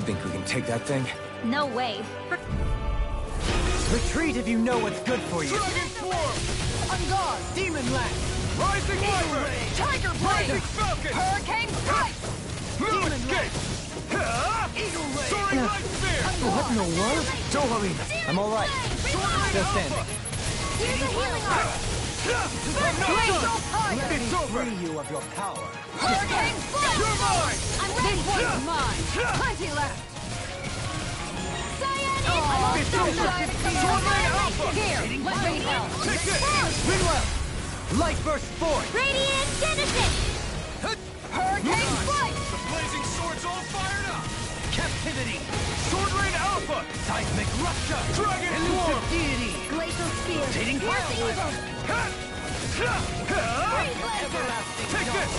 Think we can take that thing? No way. Retreat if you know what's good for you. Dragon Swarm! On guard. Demon Lance. Rising Wyvern! Tiger Rising Blade. Falcon! Hurricane Strike. No Demon escape! Eagle Ray. Soaring Light Spear! What in the world? Don't worry. I'm all right. Still standing. Here's a healing art! Let me free you of your power. Hurricane Blast! You're mine! I'm ready! This one's mine. Plenty left. Cyanide! I'm all Sword Rain Alpha! Here, let me help. Take this! Meanwhile, light burst forth. Radiant Genesis! Hurricane Strike. The blazing sword's all fired up! Captivity. Sword Rain Alpha! Seismic rupture. Dragon Elusive Swarm! deity. Glacial spear! Taking Here's fire. evil! Everlasting Take dawn. this!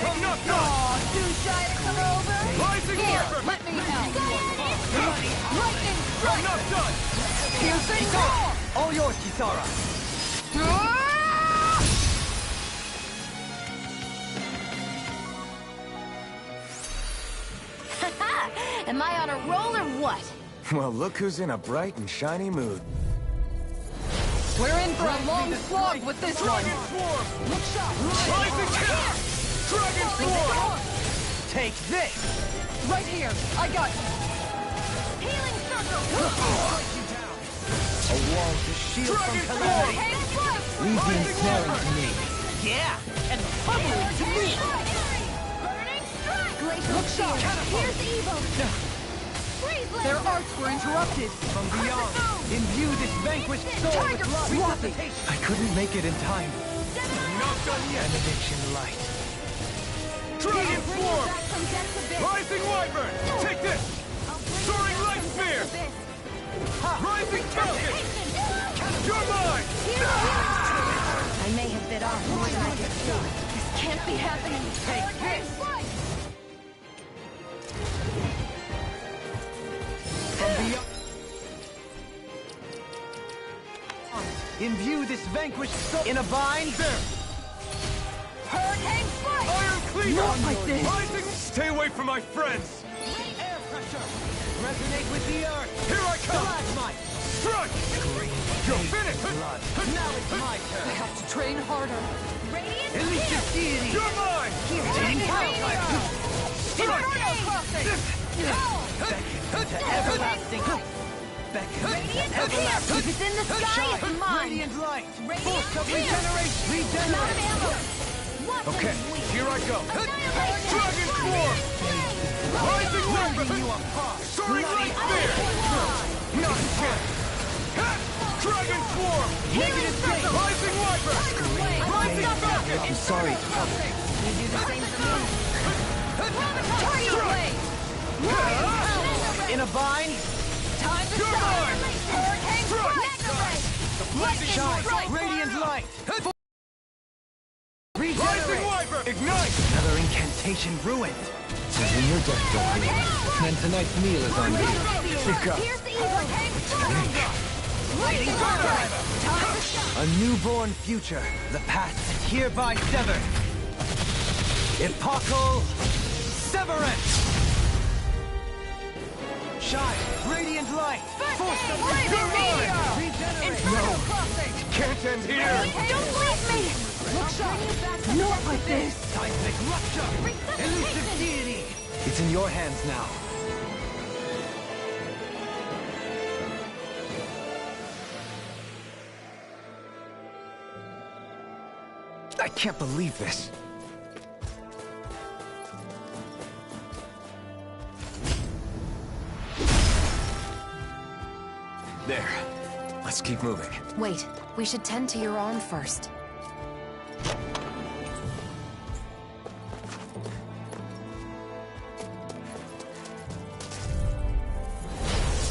I'm not done! Aw, too shy to come over? Rising Here, Wyvern! let me help. Lightning I'm strike! not done! Piercing roar. All yours, Kisara. Am I on a roll or what? Well, look who's in a bright and shiny mood. We're in for a long slog with this one. Dragon Swarm! Look sharp. Rising Kill! Dragon Swarm! Take this. Right here. I got you. Healing circle! A wall to shield from Dragon calamity. Hurricane Strike! Leave the ensnaring to me. Yeah, and pummeling to me. Burning strike! Glacial Look sharp. spear! Here's evil! Freeze Their laser! arts were interrupted. From beyond, imbue this vanquished soul Tiger with love. Swampy. I couldn't make it in time. Not done yet! Benediction light. Dragon Bring you Swarm! back from death's abyss! Rising Wyvern! Take this! Soaring Light Spear! Rising Falcon! You're mine! I may have bit off more than I could chew. This can't be happening. Take this. From beyond, imbue this vanquished soul in a bind. There! Hurricane strike! Iron Cleaver! Not like this. Rising! Stay away from my friends! Air pressure. Resonate with the earth. Here I come! Stalagmite. Strike! You're finished! Blood. Now it's my I turn. have to train harder. Radiant Elusive deity. You're mine! Taking wildfire. Strike! Beckon to everlasting light. Beckon to everlasting. If it's in the sky, it's mine! Radiant light. Radiant Force of pierce. regeneration. I'm out of Regenerate. ammo! What Okay, weak? here I go! Annihilation! Dragon Swarm! Rising Wyvern! Ripping you apart. Soaring Light Spear! Not a chance! Dragon Swarm! Negative state. Rising Wyvern! Rising Falcon! I'm sorry. You do the same for me. Target Blade! In a bind. Time to You're shine! mine! Hurricane Strike! Mega Ray! The blazing Shine. sword! Radiant light. Rising Regenerate. Wyvern! Ignite! Another incantation ruined. Season your death, Dorothy. And tonight's meal is on you. Pick up! Here's the evil! Hurricane Strike! Lightning Thunder! Time to A newborn future, the past hereby severed. Epochal Severance! Shine, radiant light! Force them to regenerate! No! Can't end here! Don't leave me! Look sharp! Not like this! Seismic rupture! Elusive deity! It's in your hands now. I can't believe this. There. Let's keep moving. Wait, we should tend to your arm first.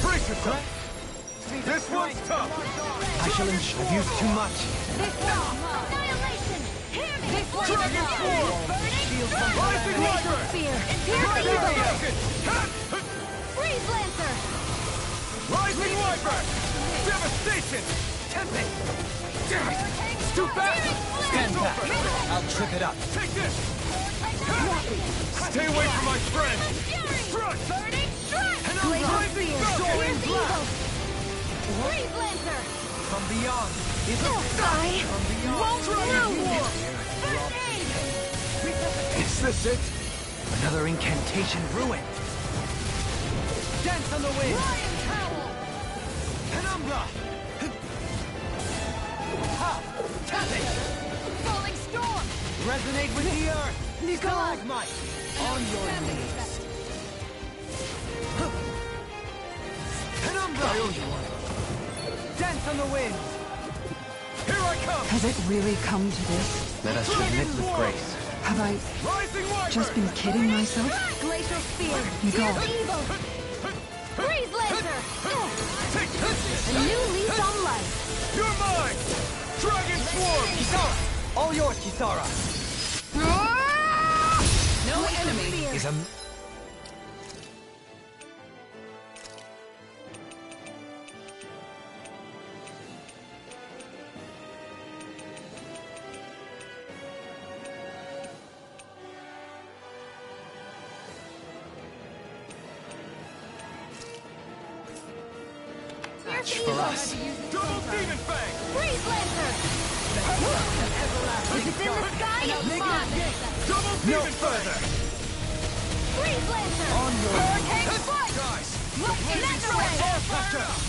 Brace yourself! This one's tough! I shall I've used too much. This one! Annihilation! Hear me! This one! Dragon Swarm! Rising Viper! Spear! Pierce Evil! Freeze Lancer! Rising Viper! Devastation! Tempest! Too fast! Stand back. I'll trip it up. Take this! Stay away from my friend! Strike! Burning Strike! Glacial Spear! Pierce Evil! Freeze Lancer! From beyond is a I won't lose! Is this it? Another incantation ruined. Dance on the wind! Lion Cowl! Penumbra! Ha! Tap it! Falling Storm! Resonate with the earth! Stalagmite! On your knees! Penumbra! Dance on the wind! Here I come! Has it really come to this? Let us submit with grace. Have I just been kidding myself? Glacial Spear! Go. Pierce Evil! Freeze Lancer! A new lease on life! You're mine! Dragon Swarm! Kisara! All yours, Kisara! No enemy Is a... For us. Double Demon Fang! Freeze Lancer! If it's in the sky, it's mine! Double Demon Fang! Freeze Lancer! On your Hurricane Strike! Guys! Look in that direction!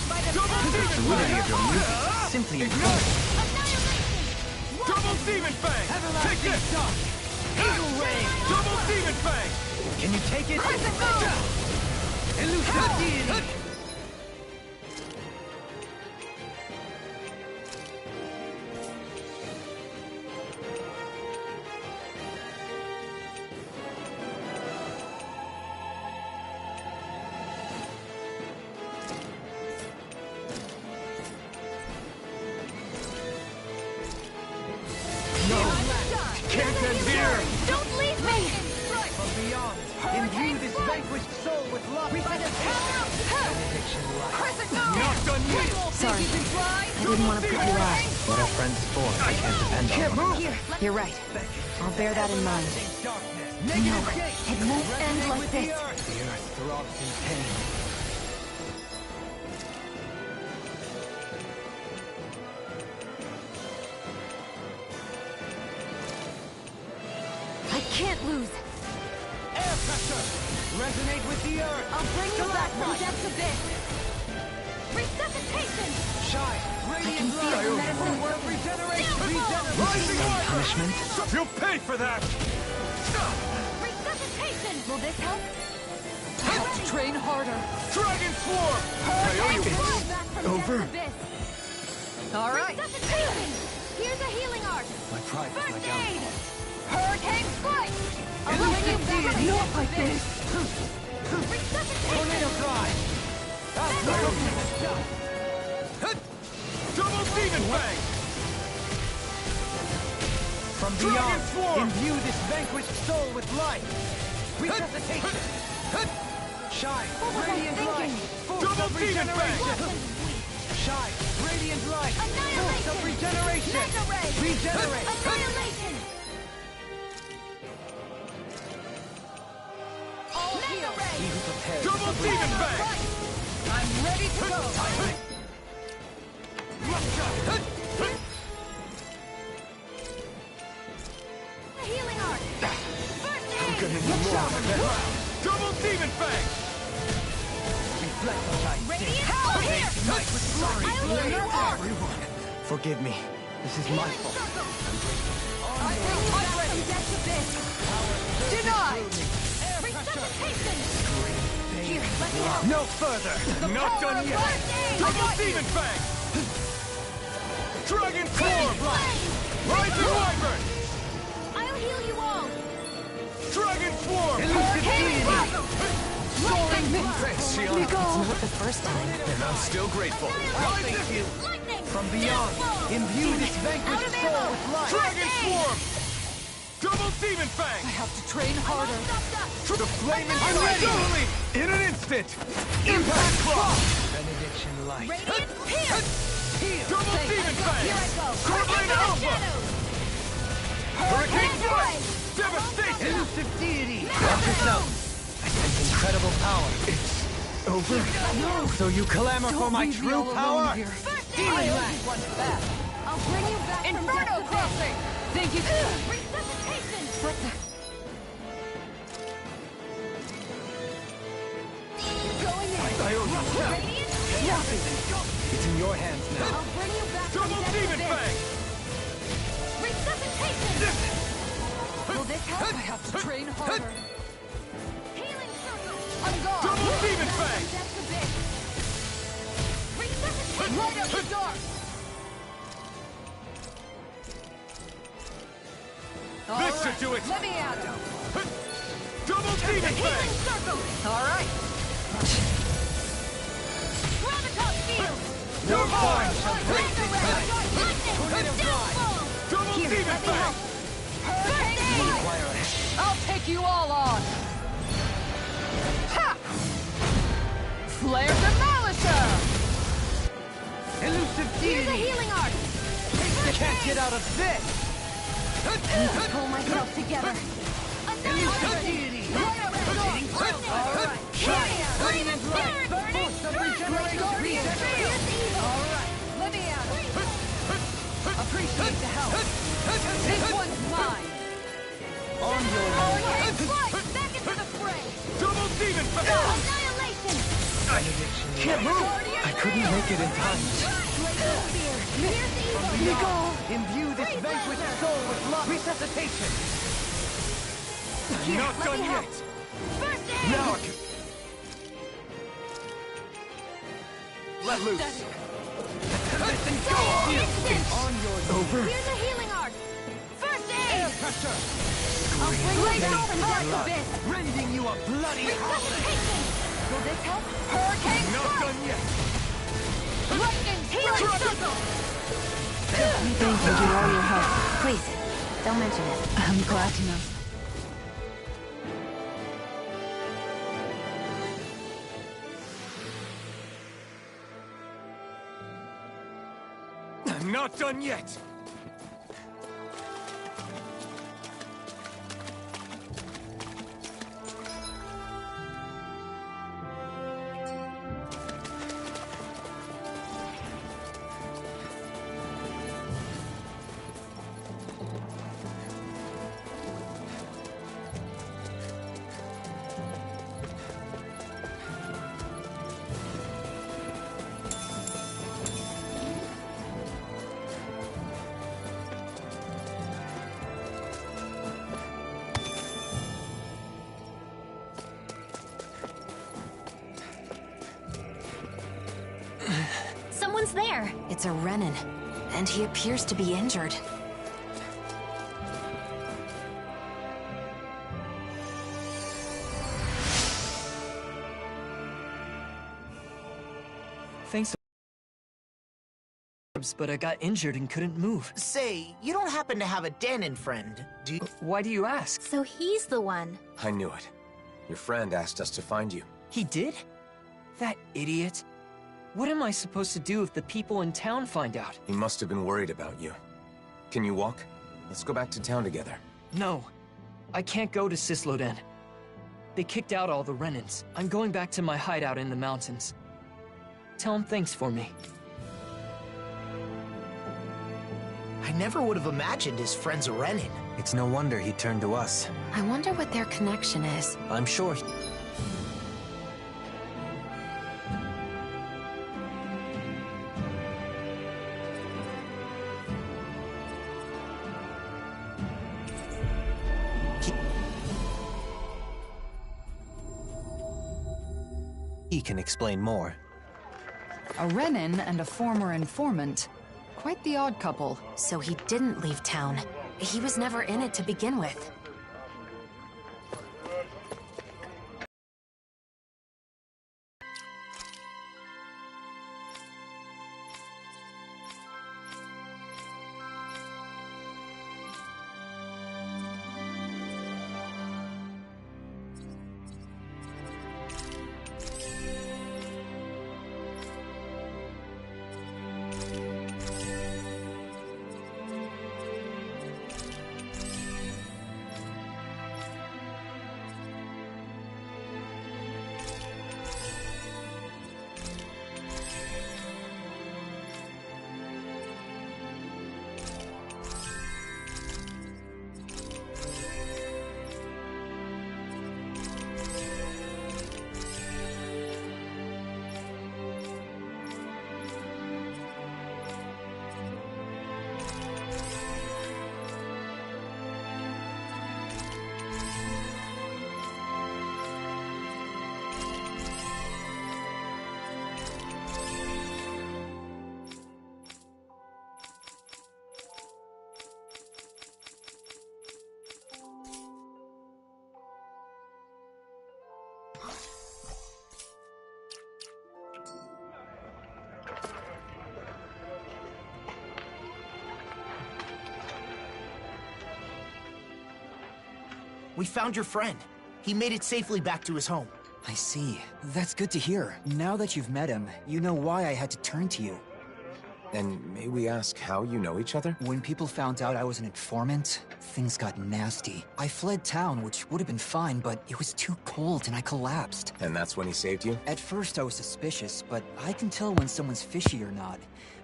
By the Double power Demon fluidity Fang! of your music is simply incredible. Annihilation! Double Demon Fang! Take this! Eagle Ray! Double Demon Fang! Can you take it? Critical! Elusive deity! Can't end here! Don't leave me! From beyond, imbue this vanquished soul with love. By the power of Critical! Not done yet! Sorry, I didn't want to put you out. What are friends for? I can't depend on them. Here, you're right. I'll bear that in mind. No, it won't end like this. The earth throbs in pain. I can't lose. Air pressure! Resonate with the earth! I'll bring you back from depths abyss! Resuscitation! Shine! Radiant feel light! the medicine work. Regeneration! Rising Viper! Punishment? You'll pay for that! Resuscitation! Will this help? I have to train harder. Dragon Swarm! I owe you one! Back from Over? depths abyss! All right. Resuscitation! Here's a healing art! My pride is my First downfall. aid! Hurricane Strike! I'll bring you back from Not depths like abyss! this. Resuscitation! Tornado drive! Double Demon Fang! From Dragon beyond, Swarm! imbue this vanquished soul with light! Resuscitation! Shine! What was I Radiant light! thinking? Force Double of Demon regeneration! Fang! Shine! Radiant light! Pulse of regeneration! Mega ray! Regenerate! Annihilation! All heal! He who prepares Double the demon blade. bang! I'm ready to go! The healing art! First I'm aid! gonna need more of that. Double demon bang! Reflect what I see. Radiant power here! Tonight with glory. I'll heal you all! Everyone, forgive me. This is my fault. I bring you back from death's abyss! Denied! Resuscitation! Here, let me help! No further! Not power done of yet! first aid! I Double got you! demon bang! Dragon form! Rising wyvern! I'll heal you all! Dragon swarm! Hurricane blossom! Soaring mistress! It's not the first time. And I'm still grateful. Thank you. Lightning! From beyond, imbue this vanquished soul with life. Dragon swarm! Double demon bang! I have to train harder. The flame is ready! In an instant! Impact claw! Benediction light. Radiant pierce! Heal. Double demon bang! Here I go! Corblane alpha! Hurricane thrust! Devastation! Elusive deity. Watch yourself. I sense incredible power. It's over? No. So you clamor Don't for my leave me true all alone power? here. Healing light. I'll bring you back from death's abyss! Thank you. Resuscitation! What the? Going in! I owe you. Radiant Nothing. It's in your hands now. I'll bring you back from Double death's demon abyss! bang! Resuscitation! Will this help? I have to train harder. Healing circle! I'm gone! Double demon bang! Death's abyss! Resuscitation! Light up the dark! This should do it! Let me out! Double demon bang! Healing circle! All right. Gravitas field! You're mine! Lightning! Double Here, demon let me bang! help! First aid! I'll take you all on. Ha! Flare Demolisher! Elusive Here's a deity. healing art! You can't get out of this. I need to pull myself together. Elusive deity. Radiant light. Force of regeneration. All right. Let me out. Appreciate the help. This one's mine. On your way. Back into the fray! Double demon bang! Annihilation! Benediction. Can't move. I couldn't make it in time. Blazing spear! Here's the evil! Imbue this vanquished soul with love. Resuscitation. Here, Not let done me help. yet! First aid! Now I can... Let loose! Listen, go! Instant! On your over. Here's a healing art! First aid! Air pressure. I'll bring you back from death's abyss! Rending you a bloody Resuscitation! Will this help? Hurricane Not strike! done yet! Lightning! Healing circle! Thank you for all your help. Please, don't mention it. I'm glad to know. I'm not done yet! Someone's there. It's a Renin, and he appears to be injured. Thanks. But I got injured and couldn't move. Say, you don't happen to have a Danon friend, do you? Why do you ask? So he's the one. I knew it. Your friend asked us to find you. He did? That idiot. What am I supposed to do if the people in town find out? He must have been worried about you. Can you walk? Let's go back to town together. No. I can't go to Cisloden. They kicked out all the Renans. I'm going back to my hideout in the mountains. Tell him thanks for me. I never would have imagined his friend's a Renin. It's no wonder he turned to us. I wonder what their connection is. I'm sure he can explain more. A Renin and a former informant. Quite the odd couple. So he didn't leave town. He was never in it to begin with. We found your friend. He made it safely back to his home. I see. That's good to hear. Now that you've met him, you know why I had to turn to you. And may we ask how you know each other? When people found out I was an informant, things got nasty. I fled town, which would have been fine, but it was too cold and I collapsed. And that's when he saved you? At first I was suspicious, but I can tell when someone's fishy or not.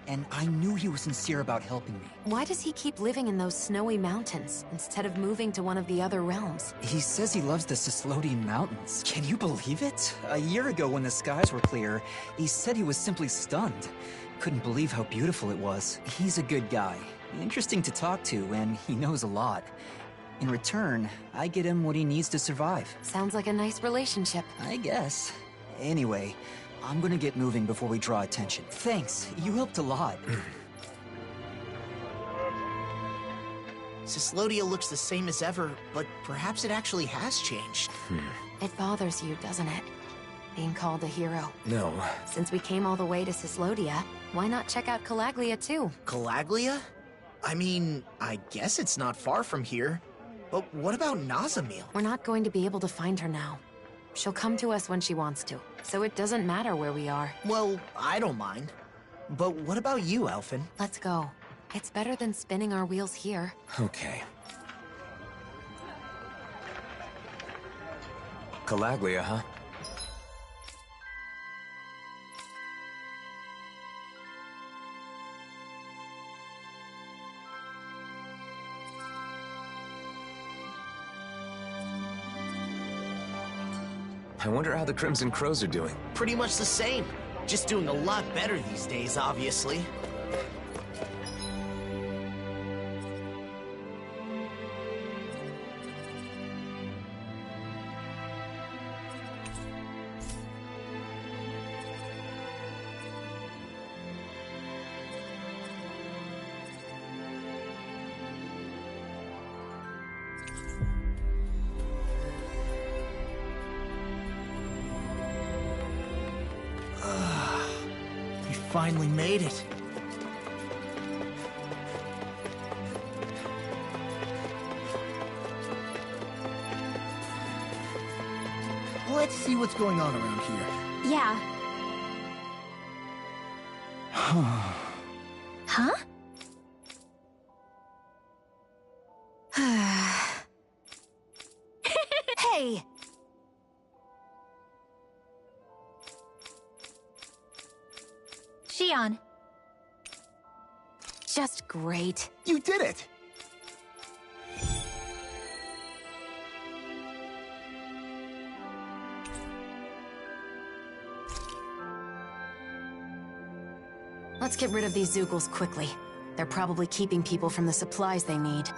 And I knew he was sincere about helping me. Why does he keep living in those snowy mountains instead of moving to one of the other realms? He says he loves the Cislodian Mountains. Can you believe it? A year ago when the skies were clear, he said he was simply stunned. Couldn't believe how beautiful it was. He's a good guy. Interesting to talk to, and he knows a lot. In return, I get him what he needs to survive. Sounds like a nice relationship. I guess. Anyway, I'm gonna get moving before we draw attention. Thanks, you helped a lot. Cislodia looks the same as ever, but perhaps it actually has changed. It bothers you, doesn't it? Being called a hero. No. Since we came all the way to Cislodia, why not check out Calaglia too? Calaglia? I mean, I guess it's not far from here. But what about Nazamil? We're not going to be able to find her now. She'll come to us when she wants to, so it doesn't matter where we are. Well, I don't mind. But what about you, Elfin? Let's go. It's better than spinning our wheels here. Okay. Calaglia, huh? I wonder how the Crimson Crows are doing. Pretty much the same. Just doing a lot better these days, obviously. Finally made it. Let's see what's going on around here. Yeah. Huh? Hey! Shion. Just great. You did it! Let's get rid of these Zoogles quickly. They're probably keeping people from the supplies they need.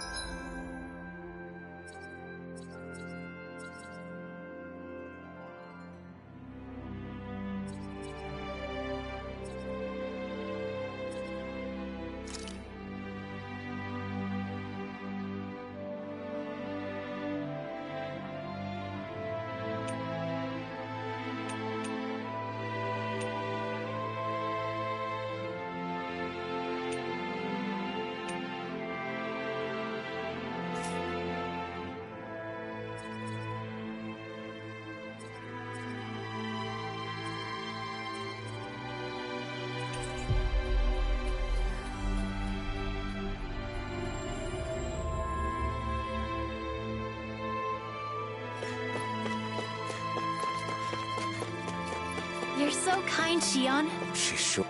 You're so kind, Shion. She sure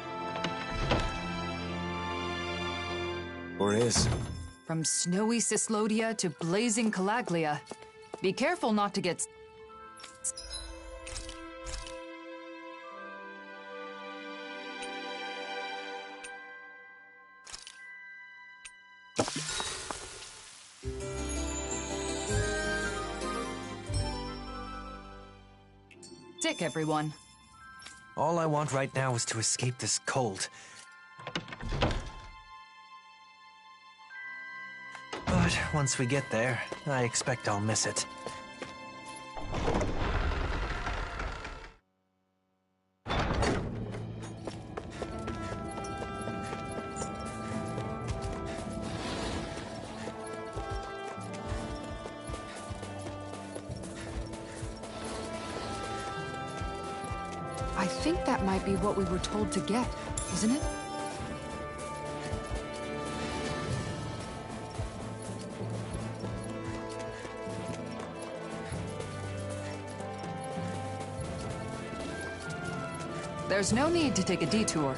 is. From snowy Cislodia to blazing Calaglia. Be careful not to get... sick, everyone. All I want right now is to escape this cold. But once we get there, I expect I'll miss it. I think that might be what we were told to get, isn't it? There's no need to take a detour.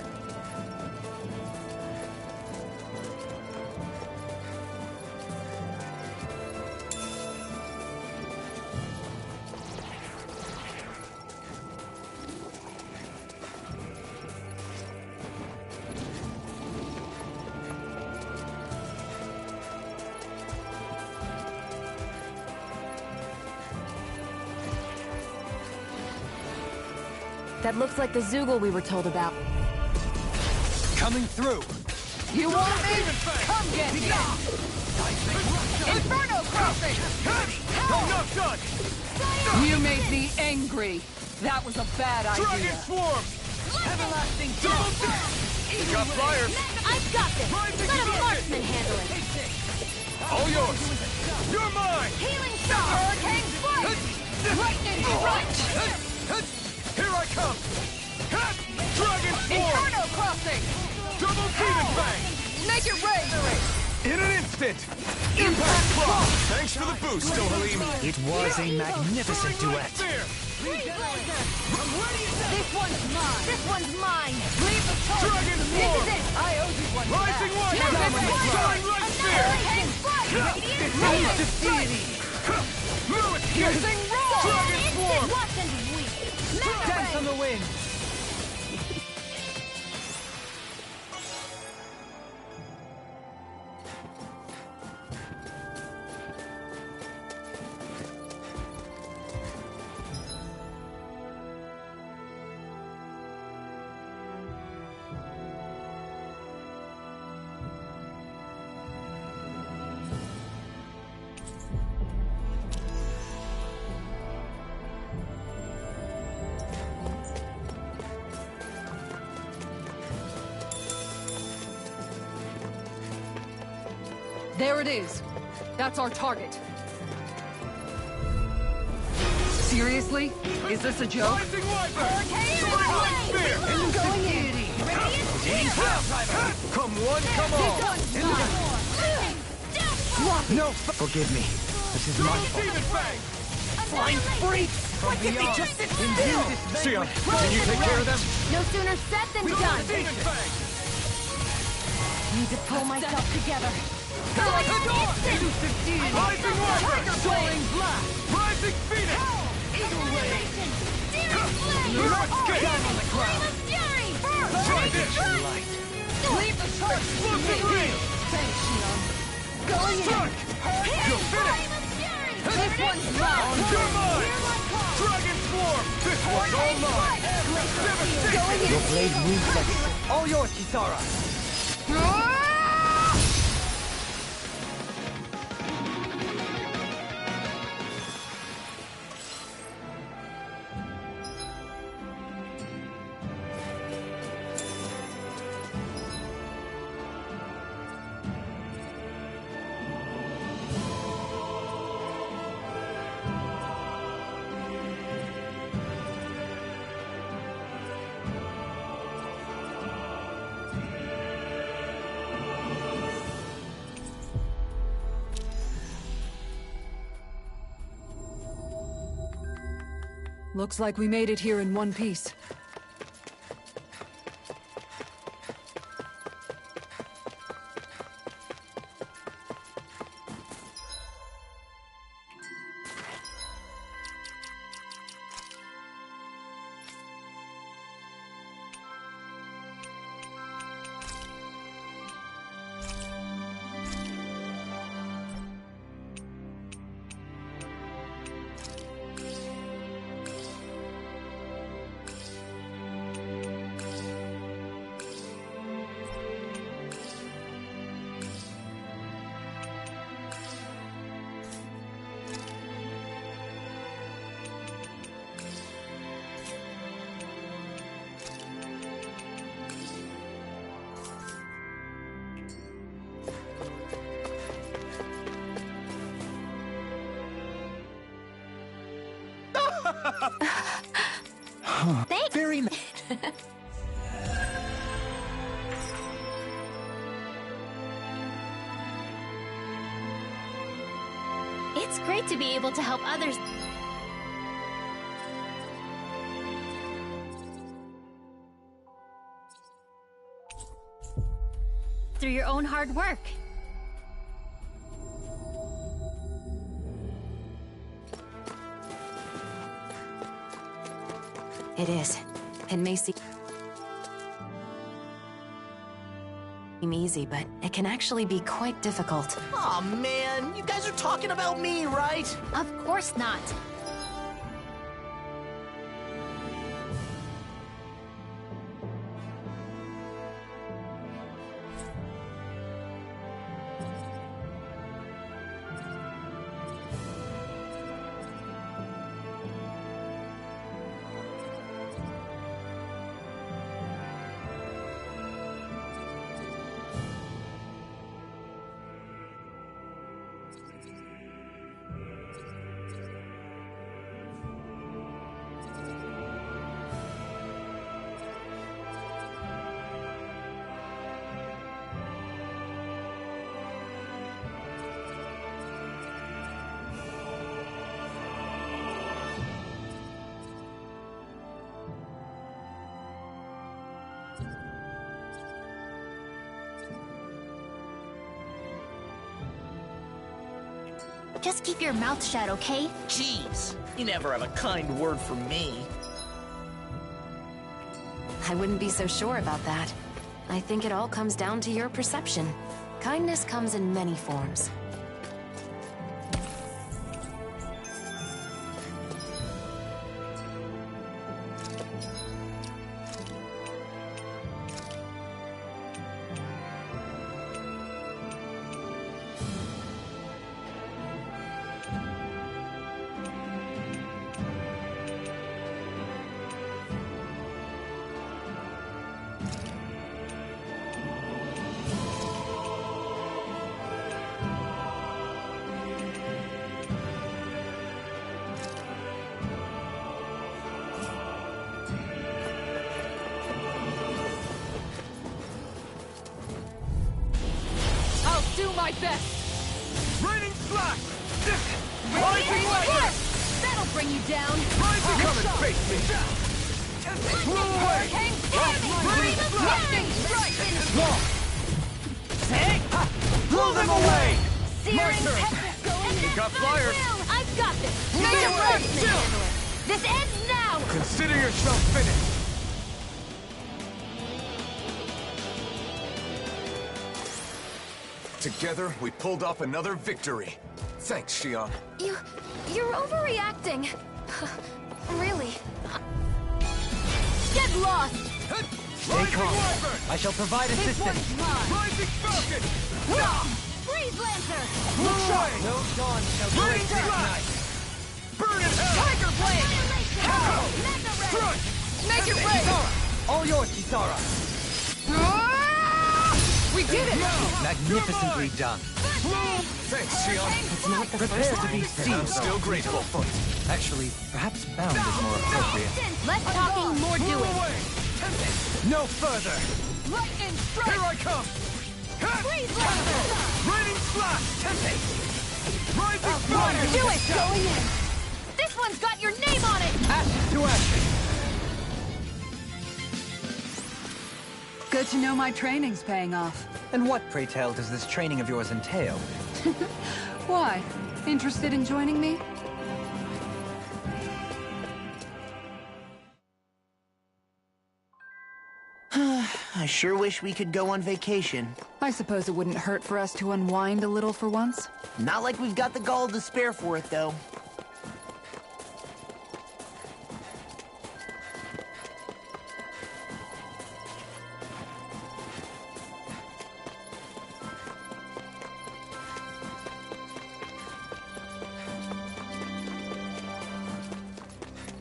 That looks like the Zoogle we were told about. Coming through! You want me? Come get me! Inferno crossing! I'm not done! You made me angry. That was a bad idea. Dragon Swarm! Everlasting You got flyers! I've got this! Let a marksman handle it! All yours! You're mine! Healing shot! Hurricane flame! Lightning strike! Here I come! Dragon Swarm! Inferno crossing! Double Demon Fang! Make it rain! In an instant! Impact Claw! Thanks for the boost, Dohalim! It was a magnificent duet. This one's mine! This one's mine! Leave the torch! Dragon This Swarm! is it! I owe you one! Rising Warrior! Soaring Light Spear! Radiant to deity! Move it! Piercing roar! Dragon Swarm! What and weak! Dance on the wind! There it is. That's our target. Seriously? Is this a joke? Rising Wiper! Hurricane Soaring Light Spear! Going in! Radiant Come one, come all! No, forgive me. This is my fault. Flying freaks! Why can't they just sit still? Sia, can you take care of them? No sooner said than done. Need to pull myself together. Rising Walker! Soaring blast! Rising Phoenix! Eagle ray! You're escape! On the ground! Fury! Try this! Leave the torch to me! Thanks, Shion. Going in! You're finished! This one's mine! You're mine! Dragon Swarm! This one's all mine! Devastation! Your blade reflexes. All yours, Kisara. Looks like we made it here in one piece. Thanks. Very much. It's great to be able to help others. Through your own hard work. It is. It may seem easy, but it can actually be quite difficult. Aw, man, you guys are talking about me, right? Of course not. Just keep your mouth shut, okay? Jeez, you never have a kind word for me. I wouldn't be so sure about that. I think it all comes down to your perception. Kindness comes in many forms. my best! Raining slash! Rising light! That'll bring you down! Rising come and face me! Blow away! Lightning strike! Blow them away! Searing tempest going in! Got flyers! I've got this! Major Marksman handler! This ends now! Consider yourself finished! Together, we pulled off another victory. Thanks, Xion. You're overreacting. Really. Get lost! Stay calm. I shall provide assistance. Rising Falcon! Freeze Lancer! Blow away! No dawn shall break this night. Burn in hell! Tiger Blade! Pow! Mega Ray! Strike! Make it rain! Kisara! All yours, Kisara! We did it! Magnificently done. Thanks, Xion. It's not the Prepare first to time. be seen. I'm still grateful. Actually, perhaps bound is more appropriate. Less talking, more Blow doing! away! No further! Lightning strike! Here I come! Freeze Lancer! Raining slash! Rising fire! Do it! Going in! This one's got your name on it! Ashes to ashes! Good to know my training's paying off. And what, pray tell, does this training of yours entail? Why? Interested in joining me? I sure wish we could go on vacation. I suppose it wouldn't hurt for us to unwind a little for once. Not like we've got the gall to spare for it, though.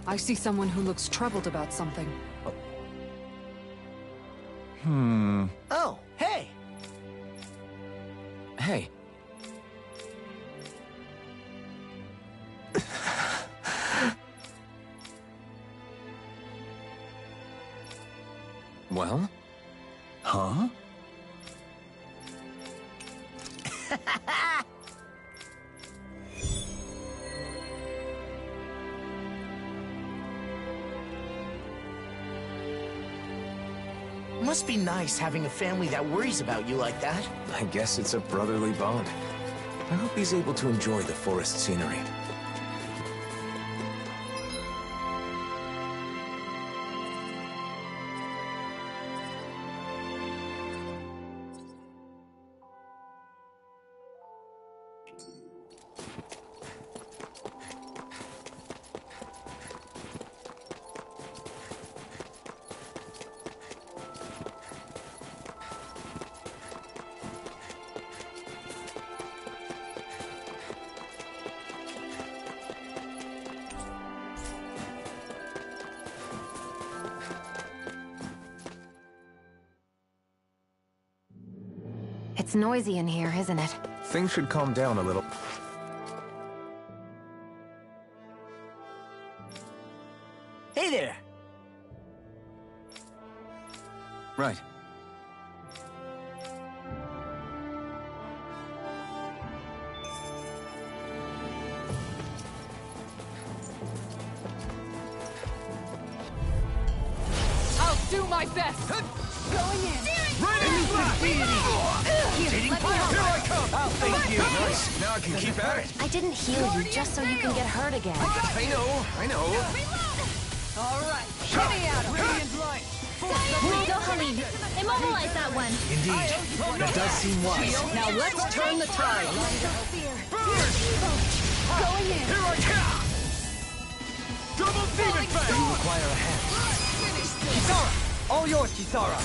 I see someone who looks troubled about something. Oh, hey! Hey. Well? Huh? Must be nice having a family that worries about you like that. I guess it's a brotherly bond. I hope he's able to enjoy the forest scenery. It's noisy in here, isn't it? Things should calm down a little. Hey there! Right. I'll do my best! Going in! Here I come! Oh, thank you! Nice. Now I can keep at it. I didn't heal you just so you can get hurt again. I know. All right, shimmy at him! Radiant light! Go, Helene. Immobilize that one. Indeed, that does seem wise. Now let's turn the tide! Going in! Here I come! Double demon You fang! require a hand. Kisara! All yours, Kisara!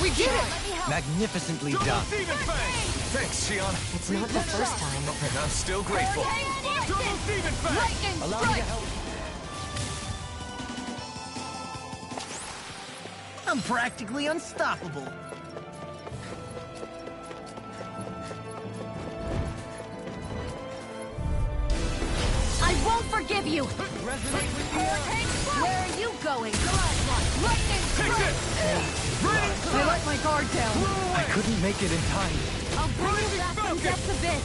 We did it! Magnificently Double done. demon fang! Thanks, Xion. It's not the first time. And I'm still grateful. Double demon fang! Lightning Allow me to strike! help. I'm practically unstoppable. I won't forgive you! Where are you going? Lightning strike! I let my guard down. I couldn't make it in time. I'll bring you back from depths abyss.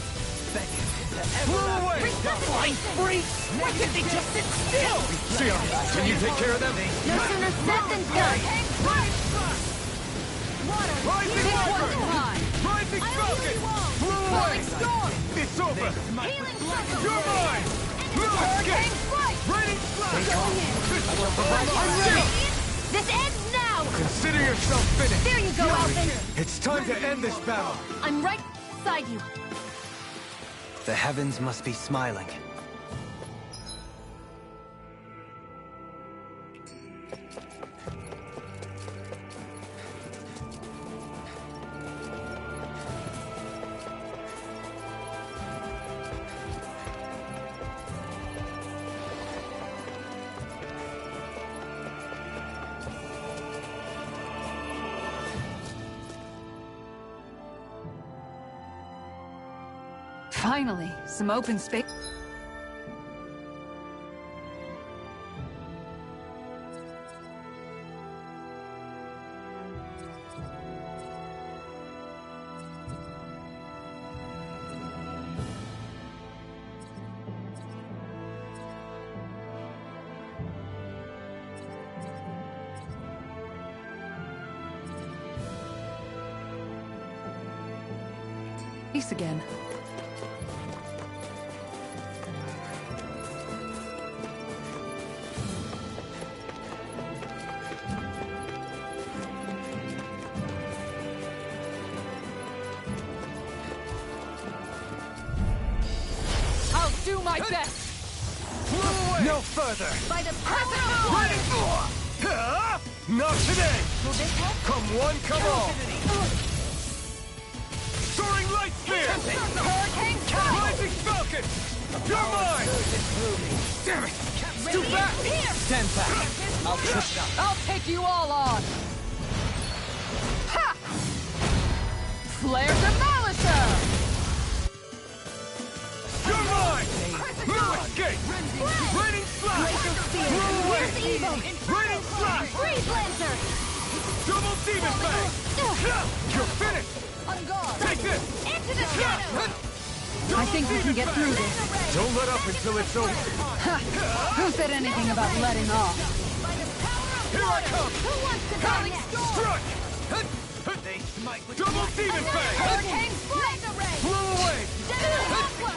Why can't they just sit still? Sion, can you take care of them? No sooner said than done. Rising Wyvern! Rising Falcon! Flew away! Storm! It's over! Healing circle! You're mine! No escape! Raining Slash! I'm ready! This ends now! Consider yourself finished! There you go, Alvin! It's time to end this battle! I'm right beside you. The heavens must be smiling. Finally, some open space. Again. I'll do my best. No further! By the power of water! Not today! Will this help? Come one, come all! Soaring Light Spear! Hurricane Strike! Rising Falcon! You're mine! Damn it! It's too back! Stand back. I'll take you all on. Ha! Flare Demolisher! You're mine! No escape! Raining Slash! Blow away! Raining Slash! Freeze Lancer! Double Demon Fang! You're finished! On guard! Take this! Into the shadow! I think we can get through this. Don't let up until it's over. Who said anything about letting off? Here I come! Who wants to die next? Strike! Double Demon Fang! Hurricane Laser Ray! Blow away!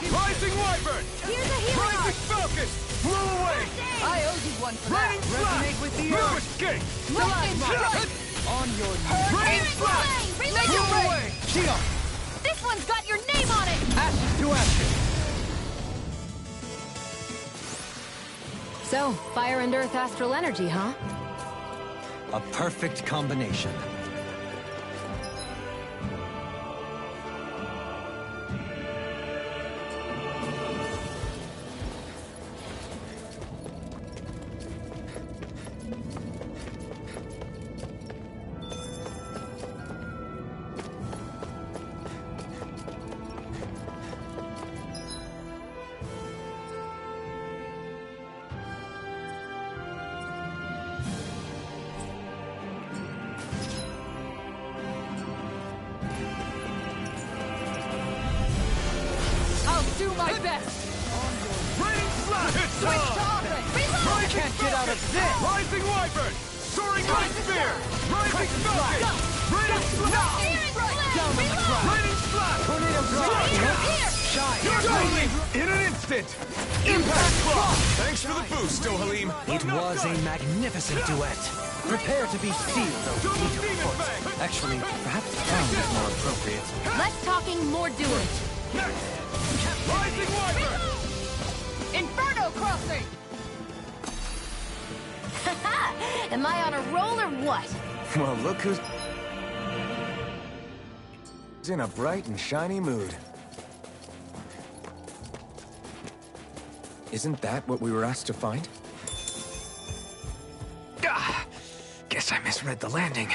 Rising Wyvern! Here's a healing Rising Falcon! Blow away! I owe you one for Raining that. Slash! with the No earth. escape! Lightning strike! On your Raining Slash! Laser Blow Ray! away! Sion! This one's got your name on it! Ashes to ashes! So, fire and earth astral energy, huh? A perfect combination. Do my best! Raining Slash! It's on! I can't get out of this! Rising Wyvern! Soaring Light Spear! Rising Falcon! Raining Slash! Down on the ground! Raining Slash! Tornado drop! Shine! You're going in an instant! Impact Claw! Thanks for the boost, Halim. It was a magnificent duet. Prepare to be sealed, O feet of foot. Actually, perhaps down is more appropriate. Less talking, more doing. Rising Wyvern! Inferno Crossing! Am I on a roll or what? Well, look who's in a bright and shiny mood. Isn't that what we were asked to find? Ah, guess I misread the landing.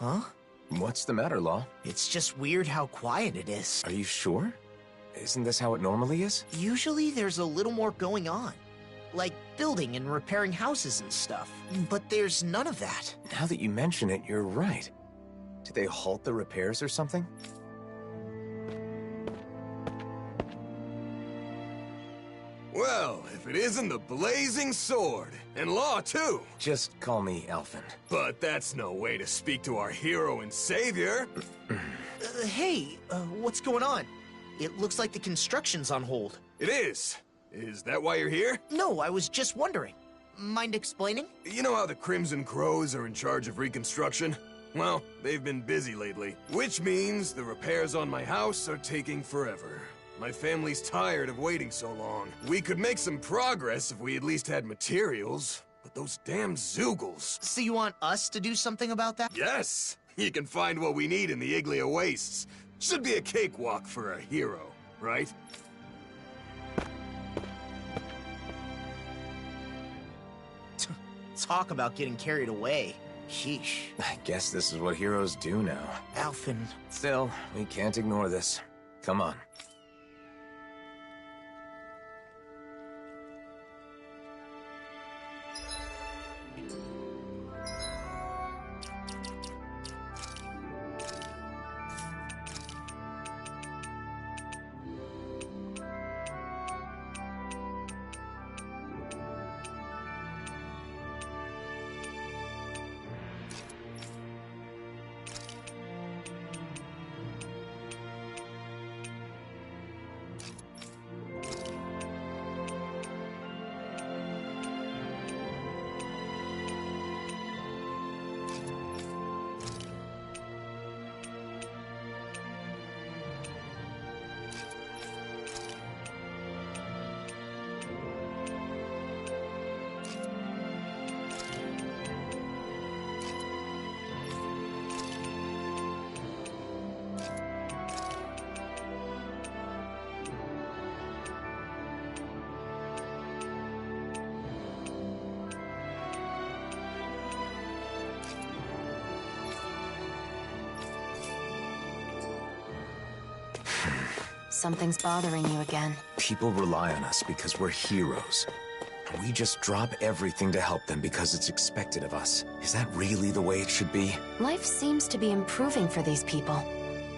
Huh? What's the matter, Law? It's just weird how quiet it is. Are you sure? Isn't this how it normally is? Usually there's a little more going on. Like building and repairing houses and stuff. But there's none of that. Now that you mention it, you're right. Did they halt the repairs or something? Well, if it isn't the Blazing Sword, and Law too. Just call me Alphen. But that's no way to speak to our hero and savior. Hey, what's going on? It looks like the construction's on hold. It is. Is that why you're here? No, I was just wondering. Mind explaining? You know how the Crimson Crows are in charge of reconstruction? Well, they've been busy lately, which means the repairs on my house are taking forever. My family's tired of waiting so long. We could make some progress if we at least had materials, but those damn Zoogles. So you want us to do something about that? Yes! You can find what we need in the Iglia Wastes. Should be a cakewalk for a hero, right? Talk about getting carried away. Sheesh. I guess this is what heroes do now. Alphen. Still, we can't ignore this. Come on. Something's bothering you again. People rely on us because we're heroes. And we just drop everything to help them because it's expected of us. Is that really the way it should be? Life seems to be improving for these people.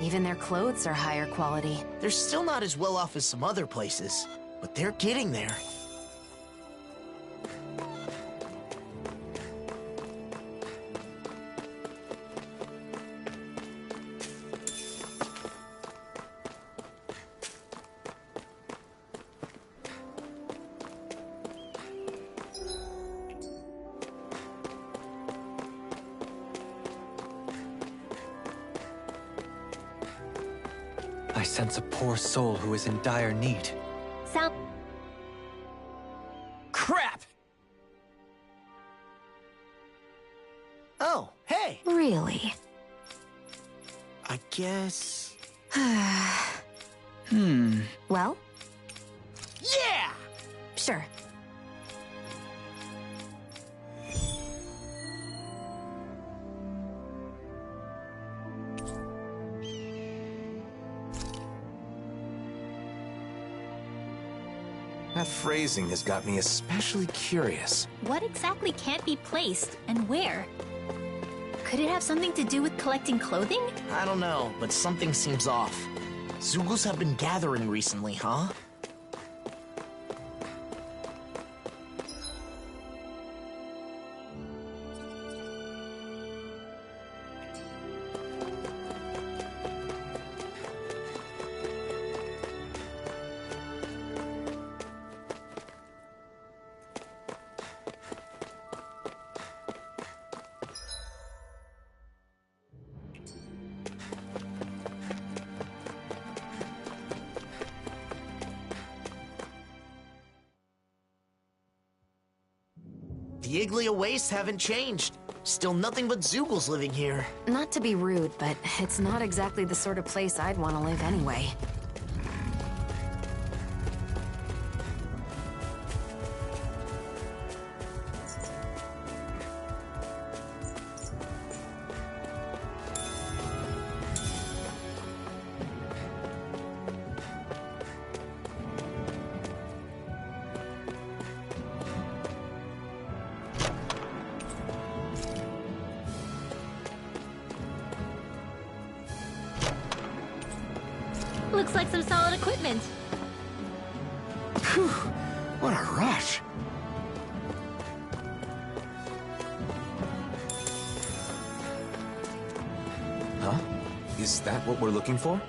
Even their clothes are higher quality. They're still not as well off as some other places, but they're getting there. I sense a poor soul who is in dire need. Crap! Oh, hey! Really? I guess... Well? Yeah! Sure. That phrasing has got me especially curious. What exactly can't be placed, and where? Could it have something to do with collecting clothing? I don't know, but something seems off. Zoogles have been gathering recently, huh? The Iglia Wastes haven't changed. Still nothing but Zoogles living here. Not to be rude, but it's not exactly the sort of place I'd want to live anyway. Looks like some solid equipment. Phew, what a rush. Huh? Is that what we're looking for?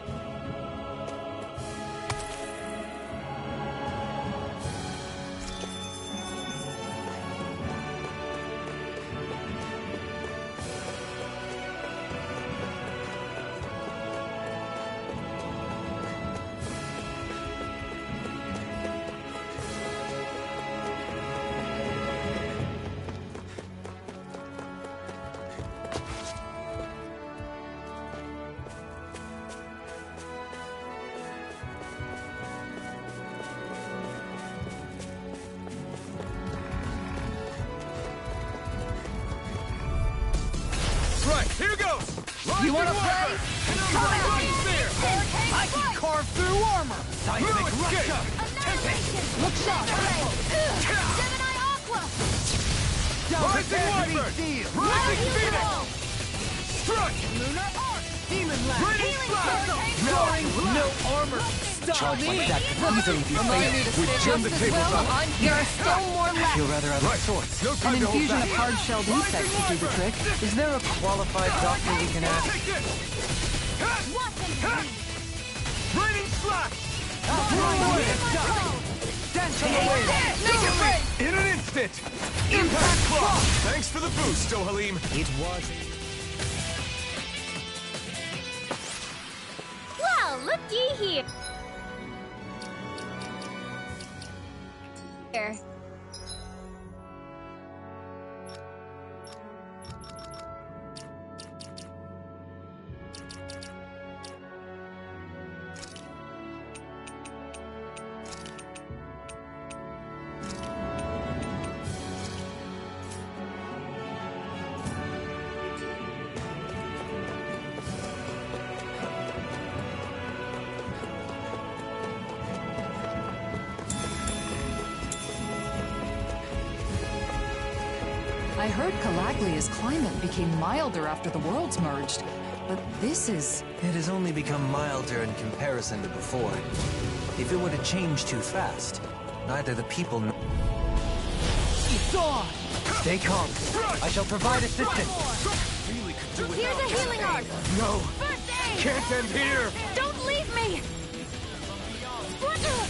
Right, here goes! You wanna play? Come on! I can carve through armor! Seismic Russia! Look sharp! Gemini Aqua! Rising Wyvern! Rising Phoenix! Strike! Lunar Arc! Demon Lash! Raining Slash! Soaring! No armor! Stop Charge me! like that could easily be fatal. We've turned the tables on. There are still more I left. feel rather out of sorts. No An time to hold infusion back. of hard-shelled insects would do the trick. Is there a qualified doctor we can ask? Take this! Raining Slash! Dance on the wave! In an instant! Impact Claw! Thanks for the boost, Halim. It was... Well, looky here. Here. I heard Calaglia's climate became milder after the worlds merged, but this is... It has only become milder in comparison to before. If it were to change too fast, neither the people nor... It's on! Stay calm. I shall provide assistance. Here's a healing arc! No! First aid! Can't end here! Don't leave me! Splinter!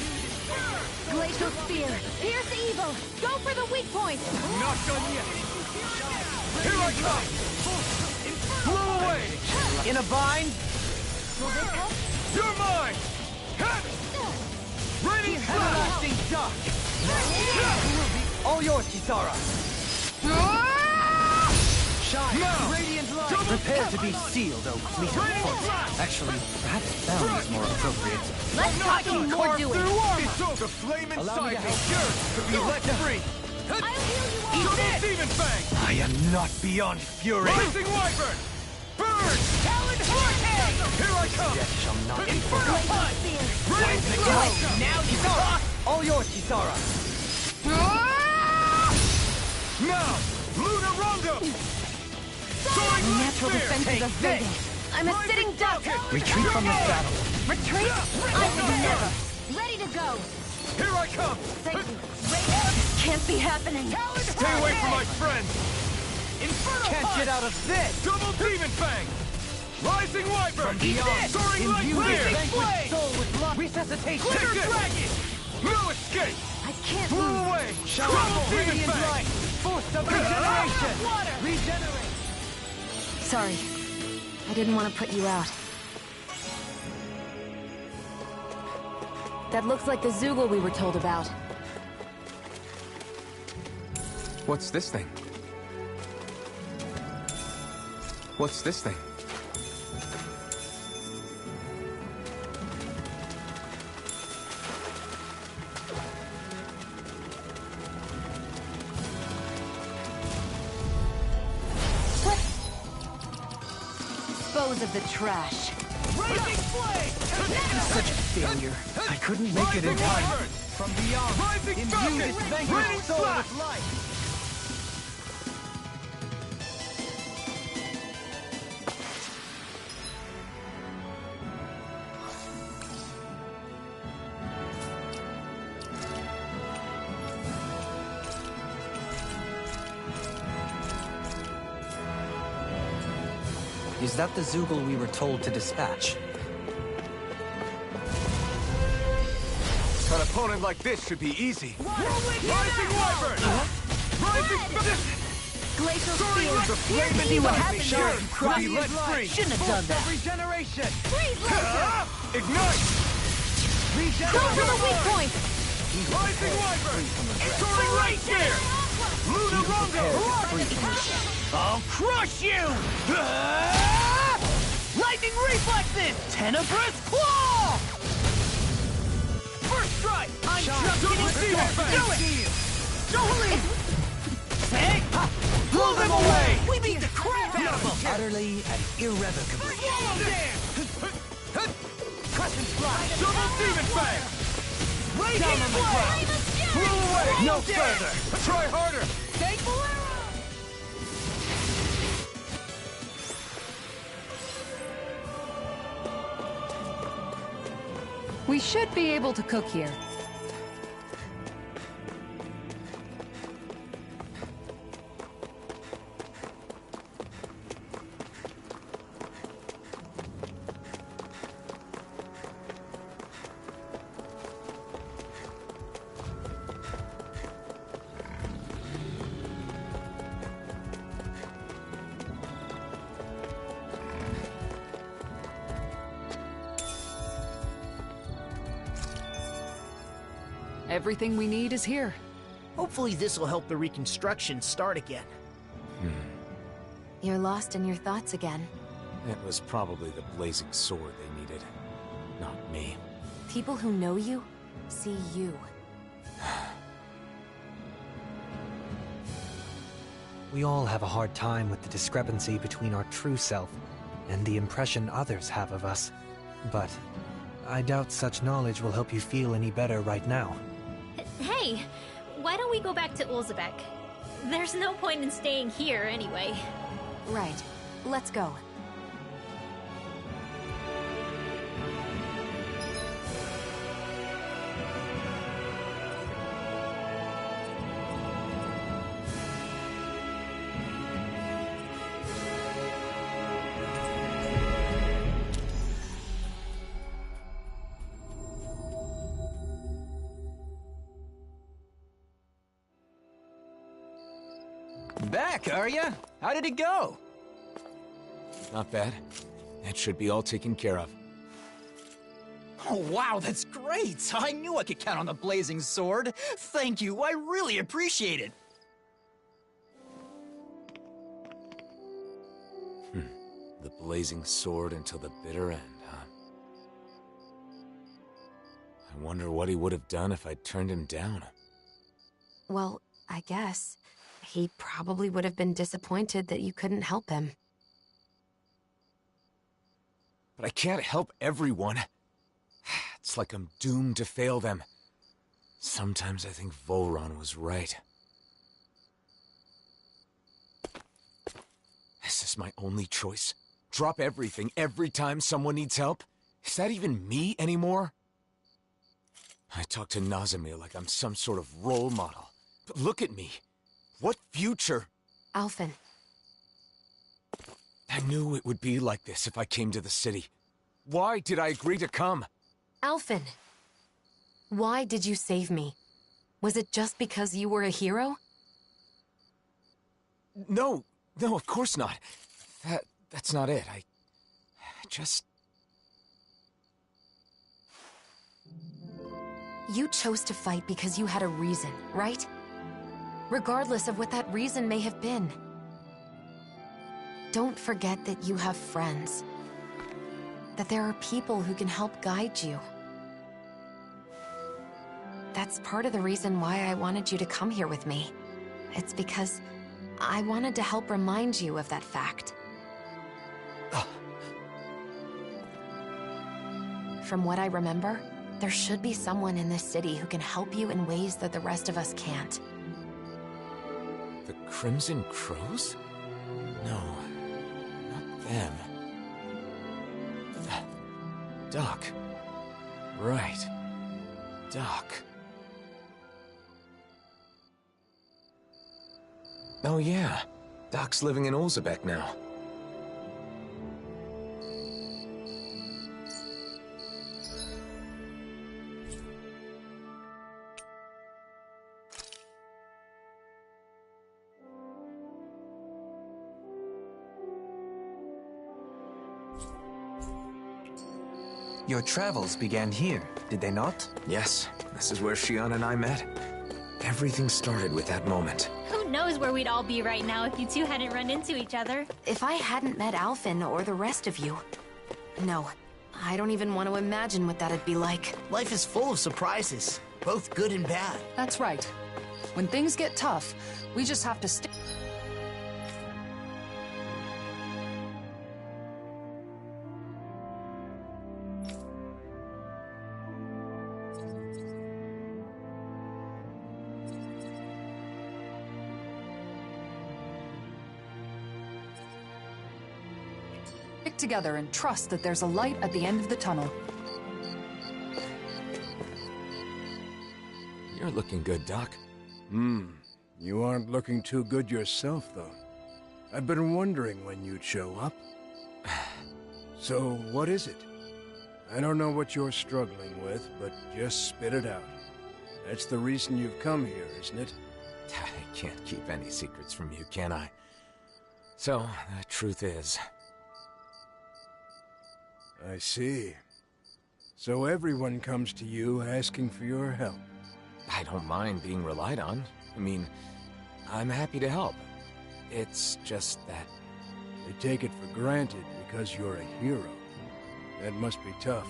Glacial Spear! Pierce evil! Go for the weak point! Not done yet! Here I come! Blow away! In a bind? Will this help? You're mine! Raining Slash! Everlasting Duck! All yours, Kisara! Shine! Now! Radiant light! Prepare to be sealed, O fleet of foot. Actually, perhaps bound is more appropriate. Let's talk and more do it! The flame Allow me inside to me yearns to be let free! I'll heal you all! Double Demon Fang! I am not beyond fury! Rising Wyvern! Burn! Talon Hurricane! Here I come! Death shall not be Glacial forgotten. Spear! Raining Slash! Now you talk! All yours, Kisara! Now! Luna Rondo! Soaring Light Natural Spear! defenses of Vega. I'm a sitting duck! Retreat from the saddle. Retreat? I would never! Ready to go! Here I come! Thank you. This can't be happening! Stay away from my friend! Inferno Can't get out of this! Double Demon Fang! Rising Wyvern! Beyond! Soaring Light Imbue Spear! this vanquished soul with blood! Resuscitation! Glitter Dragon! No escape! I can't Blow lose! away! Shower Double of Demon radiant Fang! light! Force of regeneration! Water! Regenerate! Sorry. I didn't want to put you out. That looks like the Zoogle we were told about. What's this thing? What's this thing? Dispose of the trash. Rising Flame! Such a failure. I couldn't make it in Rising time. Wyvern! From beyond! Rising Imbue Falcon! this Raining vanquished soul Slash! with light! Is that the Zoogle we were told to dispatch? An opponent like this should be easy. Rising Wyvern! Rising... Glacial Spears! Spears! See what happens here! Be let free! Shouldn't have done that! Regeneration! Freeze laser! Ignite! Go for the weak point! Rising Wyvern! Soaring Right Spear! Luna Rongo! I'll crush you! Lightning reflexes! Tenebrous claw! First strike! I'm just getting started! Do it! Don't leave! Hey! Blow them away! We beat the crap out of them! Utterly and irrevocably. Swallow them! Crescent fly! Double Demon Fang! Down on the ground! Flew away! No further! Try harder! Take Bolero! We should be able to cook here. Everything we need is here. Hopefully this will help the reconstruction start again. You're lost in your thoughts again. It was probably the blazing sword they needed, not me. People who know you see you. We all have a hard time with the discrepancy between our true self and the impression others have of us. But I doubt such knowledge will help you feel any better right now. Hey, why don't we go back to Ulzebek? There's no point in staying here anyway. Right. Let's go. Back, are ya? How did it go? Not bad. It should be all taken care of. Oh, wow, that's great! I knew I could count on the blazing sword. Thank you, I really appreciate it. The blazing sword until the bitter end, huh? I wonder what he would have done if I'd turned him down. Well, I guess. He probably would have been disappointed that you couldn't help him. But I can't help everyone. It's like I'm doomed to fail them. Sometimes I think Volron was right. Is this my only choice? Drop everything every time someone needs help? Is that even me anymore? I talk to Nazimir like I'm some sort of role model. But look at me. What future? Alphen. I knew it would be like this if I came to the city. Why did I agree to come? Alphen. Why did you save me? Was it just because you were a hero? No, of course not. That's not it. I just... You chose to fight because you had a reason, right? Regardless of what that reason may have been. Don't forget that you have friends. That there are people who can help guide you. That's part of the reason why I wanted you to come here with me. It's because I wanted to help remind you of that fact. From what I remember, there should be someone in this city who can help you in ways that the rest of us can't. The Crimson Crows? No, not them. Doc. Right. Doc. Oh yeah, Doc's living in Ulzebek now. Your travels began here, did they not? Yes, this is where Shion and I met. Everything started with that moment. Who knows where we'd all be right now if you two hadn't run into each other? If I hadn't met Alphen or the rest of you... No, I don't even want to imagine what that'd be like. Life is full of surprises, both good and bad. That's right. When things get tough, we just have to stick... together and trust that there's a light at the end of the tunnel. You're looking good, Doc. You aren't looking too good yourself, though. I've been wondering when you'd show up. So, what is it? I don't know what you're struggling with, but just spit it out. That's the reason you've come here, isn't it? I can't keep any secrets from you, can I? So, the truth is... I see. So everyone comes to you asking for your help. I don't mind being relied on. I mean, I'm happy to help. It's just that... They take it for granted because you're a hero. That must be tough.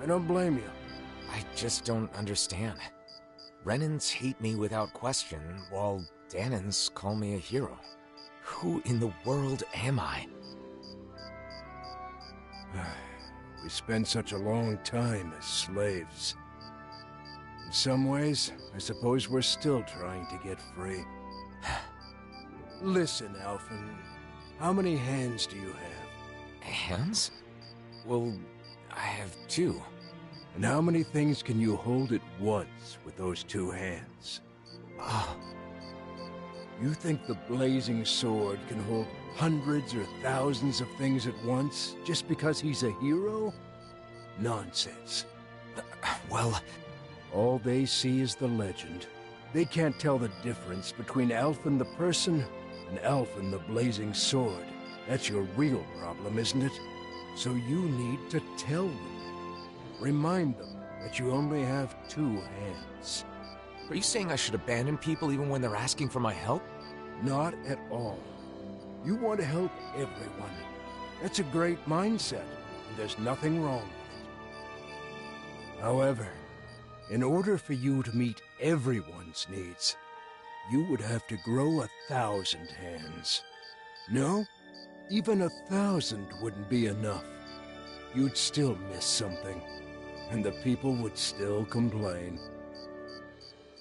I don't blame you. I just don't understand. Renans hate me without question, while Danans call me a hero. Who in the world am I? We spend such a long time as slaves. In some ways, I suppose we're still trying to get free. Listen, Alphen. How many hands do you have? Hands? Well, I have 2. And how many things can you hold at once with those 2 hands? You think the blazing sword can hold hundreds or thousands of things at once just because he's a hero? Nonsense. Well... All they see is the legend. They can't tell the difference between Alphen the person and Alphen the blazing sword. That's your real problem, isn't it? So you need to tell them. Remind them that you only have 2 hands. Are you saying I should abandon people even when they're asking for my help? Not at all. You want to help everyone. That's a great mindset, and there's nothing wrong with it. However, in order for you to meet everyone's needs, you would have to grow 1,000 hands. No, even 1,000 wouldn't be enough. You'd still miss something, and the people would still complain.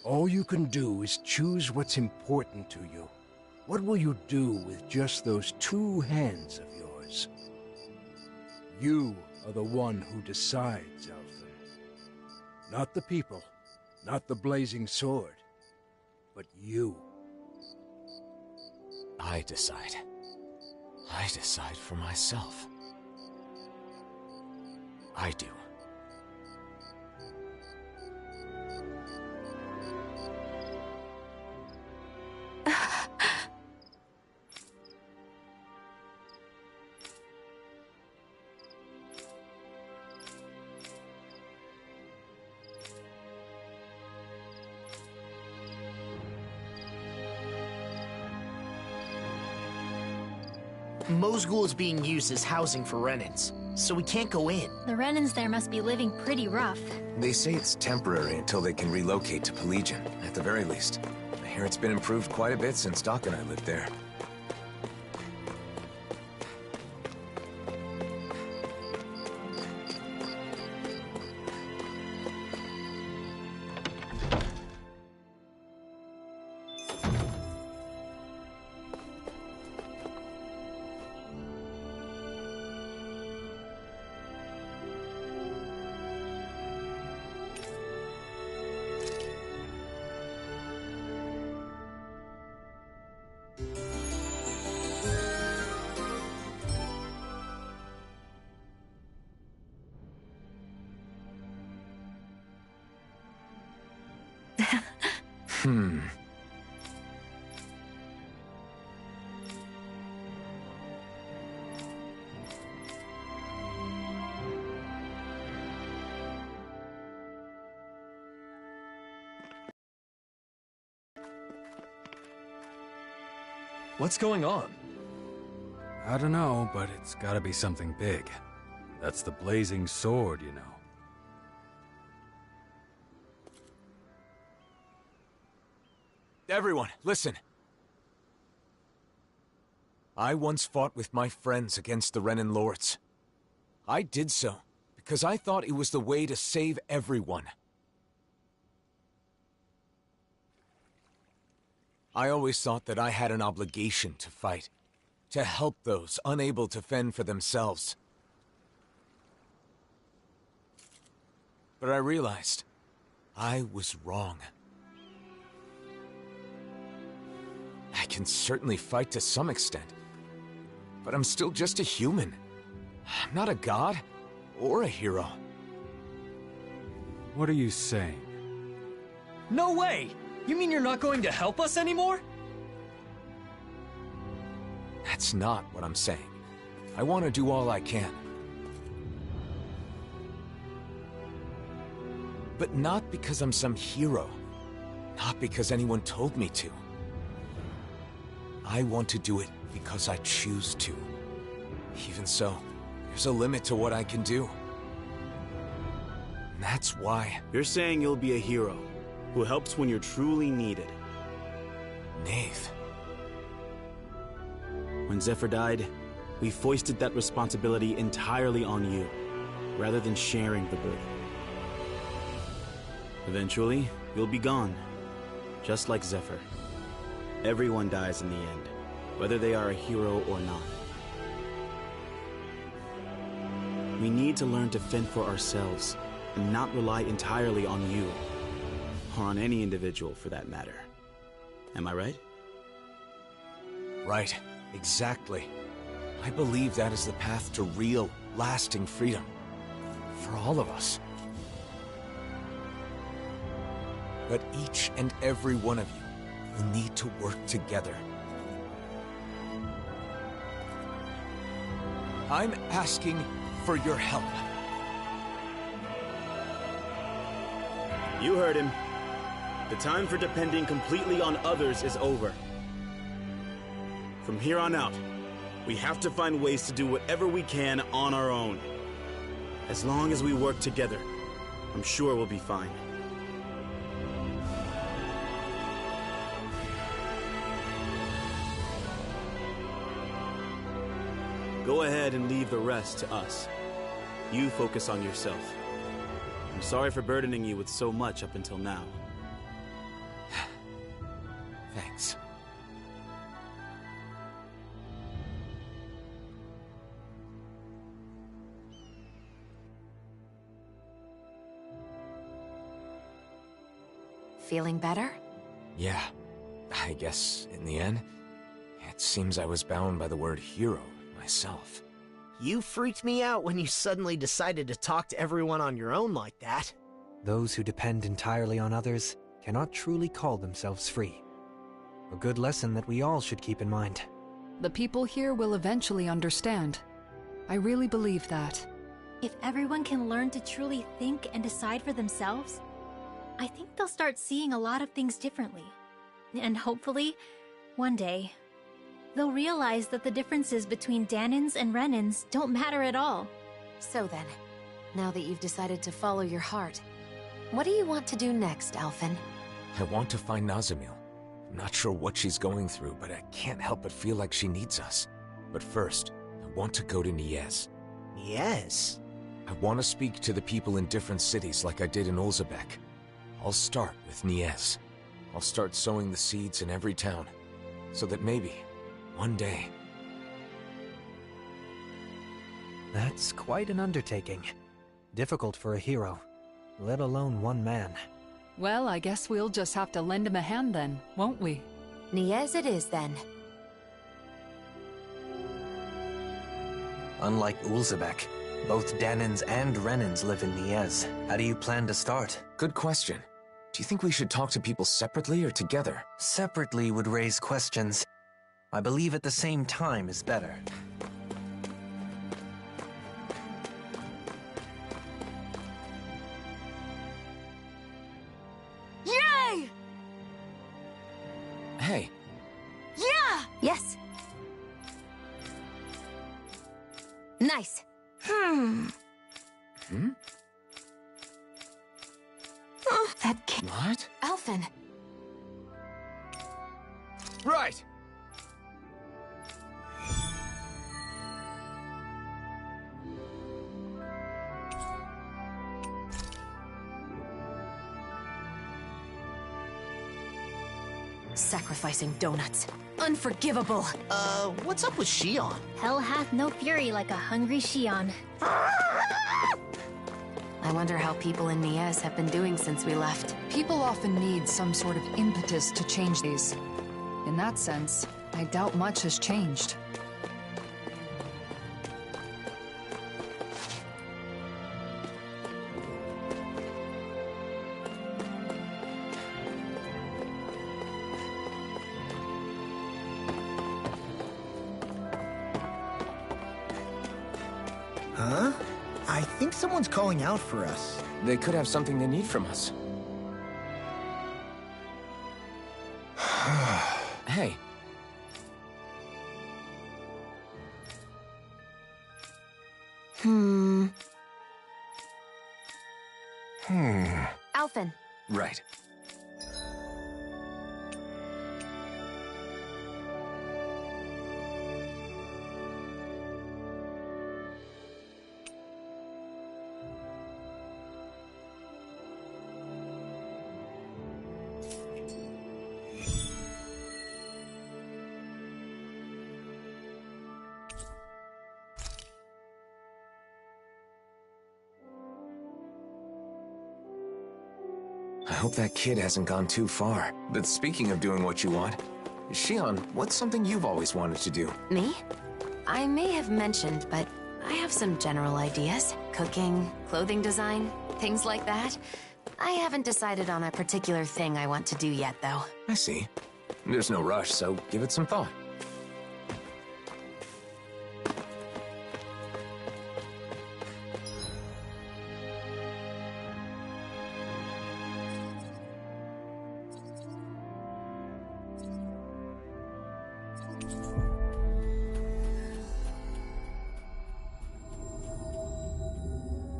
All you can do is choose what's important to you. What will you do with just those 2 hands of yours? You are the one who decides, Alphen. Not the people, not the blazing sword, but you. I decide. I decide for myself. I do. Mosgul is being used as housing for Renans, so we can't go in. The Renans there must be living pretty rough. They say it's temporary until they can relocate to Pelegion, at the very least. I hear it's been improved quite a bit since Doc and I lived there. What's going on? I don't know, but it's gotta be something big. That's the blazing sword, you know. Everyone, listen. I once fought with my friends against the Renan Lords. I did so because I thought it was the way to save everyone. I always thought that I had an obligation to fight, to help those unable to fend for themselves. But I realized I was wrong. I can certainly fight to some extent, but I'm still just a human. I'm not a god or a hero. What are you saying? No way! You mean you're not going to help us anymore? That's not what I'm saying. I want to do all I can. But not because I'm some hero. Not because anyone told me to. I want to do it because I choose to. Even so, there's a limit to what I can do. And that's why... You're saying you'll be a hero, who helps when you're truly needed. Nath. When Zephyr died, we foisted that responsibility entirely on you, rather than sharing the burden. Eventually, you'll be gone, just like Zephyr. Everyone dies in the end, whether they are a hero or not. We need to learn to fend for ourselves, and not rely entirely on you, or on any individual for that matter. Am I right? Right, exactly. I believe that is the path to real, lasting freedom. For all of us. But each and every one of you will need to work together. I'm asking for your help. You heard him. The time for depending completely on others is over. From here on out, we have to find ways to do whatever we can on our own. As long as we work together, I'm sure we'll be fine. Go ahead and leave the rest to us. You focus on yourself. I'm sorry for burdening you with so much up until now. Thanks. Feeling better? Yeah, I guess in the end, it seems I was bound by the word hero myself. You freaked me out when you suddenly decided to talk to everyone on your own like that. Those who depend entirely on others cannot truly call themselves free. A good lesson that we all should keep in mind. The people here will eventually understand. I really believe that. If everyone can learn to truly think and decide for themselves, I think they'll start seeing a lot of things differently. And hopefully, one day, they'll realize that the differences between Danans and Renans don't matter at all. So then, now that you've decided to follow your heart, what do you want to do next, Alphen? I want to find Nazamil. I'm not sure what she's going through, but I can't help but feel like she needs us. But first, I want to go to Niez. Niez? I want to speak to the people in different cities like I did in Olzebek. I'll start with Niez. I'll start sowing the seeds in every town, so that maybe, one day... That's quite an undertaking. Difficult for a hero, let alone one man. Well, I guess we'll just have to lend him a hand then, won't we? Niez it is then. Unlike Ulzebek, both Danans and Renans live in Niez. How do you plan to start? Good question. Do you think we should talk to people separately or together? Separately would raise questions. I believe at the same time is better. Yay! Hey. Yeah! Yes. Nice. Hmm? That kid. What? Alphen. Right! Sacrificing donuts. Unforgivable. What's up with Shion? Hell hath no fury like a hungry Shion. I wonder how people in Niez have been doing since we left. People often need some sort of impetus to change these. In that sense, I doubt much has changed. Huh? I think someone's calling out for us. They could have something they need from us. Hey. Alphen. Right. I hope that kid hasn't gone too far. But speaking of doing what you want, Shion, what's something you've always wanted to do? Me? I may have mentioned, but I have some general ideas. Cooking, clothing design, things like that. I haven't decided on a particular thing I want to do yet, though. I see. There's no rush, so give it some thought.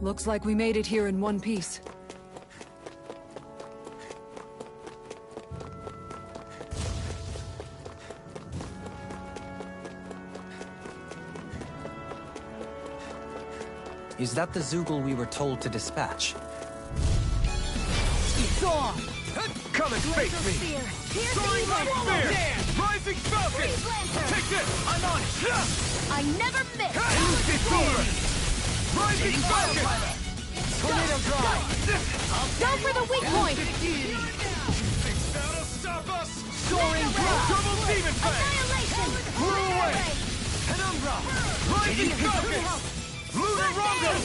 Looks like we made it here in one piece. Is that the Zoogle we were told to dispatch? It's on! Come and face me! Soaring Light Spear! Rising Falcon! Take this! I'm on it! I never miss! Lucifer! Rising Falcon! Tornado Drive! Go for the weak point! That'll stop us! Soaring Blast! Double Demon Fang! Annihilation! Blew away! Penumbra! Rising Falcon! Lunar Rondo!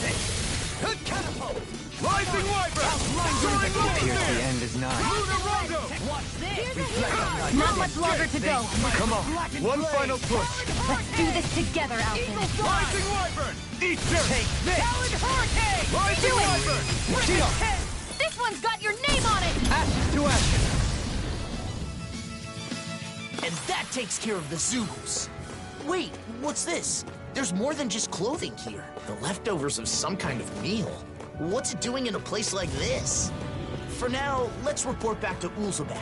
Catapult! Rising Wyvern! Soaring It appears the Lunar end is nigh. Lunar Rondo! Watch this! Not much longer to go. Come on, one final push! Let's do this together, Alphen. Rising Wyvern! Eat dirt! Take this! Talon Hurricane! Rising Wyvern! Shield! This one's got your name on it! Ashes to ashes! And that takes care of the Zoogles. Wait, what's this? There's more than just clothing here. The leftovers of some kind of meal. What's it doing in a place like this? For now, let's report back to Ulzebek.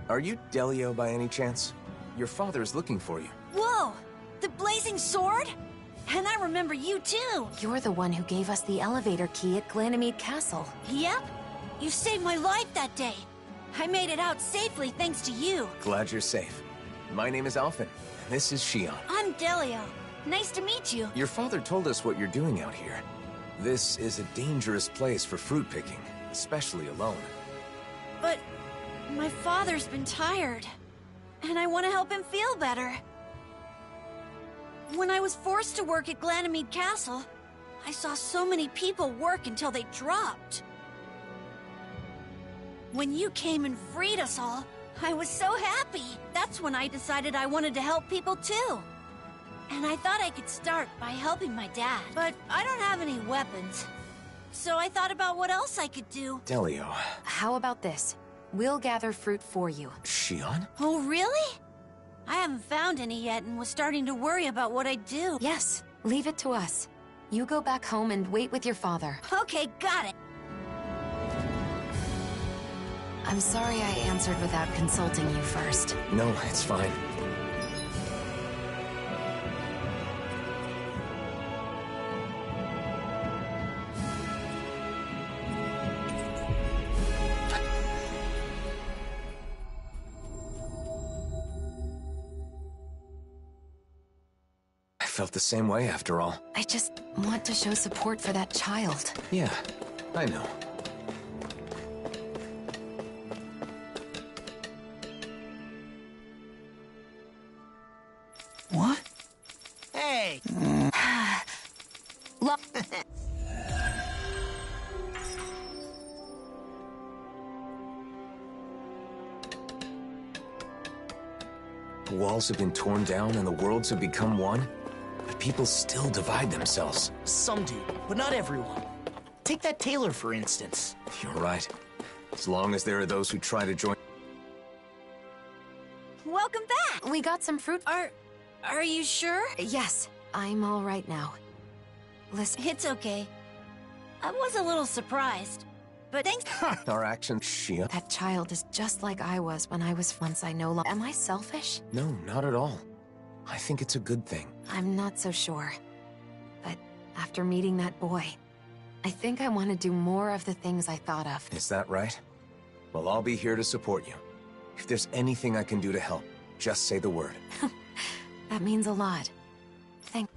Are you Delio by any chance? Your father is looking for you. Whoa! The blazing sword? And I remember you too! You're the one who gave us the elevator key at Glanamede Castle. Yep. You saved my life that day. I made it out safely thanks to you. Glad you're safe. My name is Alphen, and this is Shion. I'm Delio. Nice to meet you. Your father told us what you're doing out here. This is a dangerous place for fruit picking, especially alone. But my father's been tired, and I want to help him feel better. When I was forced to work at Glanamede Castle, I saw so many people work until they dropped. When you came and freed us all, I was so happy. That's when I decided I wanted to help people too. And I thought I could start by helping my dad. But I don't have any weapons. So I thought about what else I could do. Delio. How about this? We'll gather fruit for you. Shion? Oh, really? I haven't found any yet and was starting to worry about what I'd do. Yes, leave it to us. You go back home and wait with your father. Okay, got it. I'm sorry I answered without consulting you first. No, it's fine. I felt the same way after all. I just want to show support for that child. Yeah, I know. What? Hey! Look. The walls have been torn down and the worlds have become one, but people still divide themselves. Some do, but not everyone. Take that tailor, for instance. You're right. As long as there are those who try to join... Welcome back! We got some fruit. Are you sure? Yes, I'm all right now. Listen. It's okay. I was a little surprised, but thanks. Our actions, Shion. That child is just like I was when I was once I no longer... Am I selfish? No, not at all. I think it's a good thing. I'm not so sure. But after meeting that boy, I think I want to do more of the things I thought of. Is that right? Well, I'll be here to support you. If there's anything I can do to help, just say the word. That means a lot. Thank...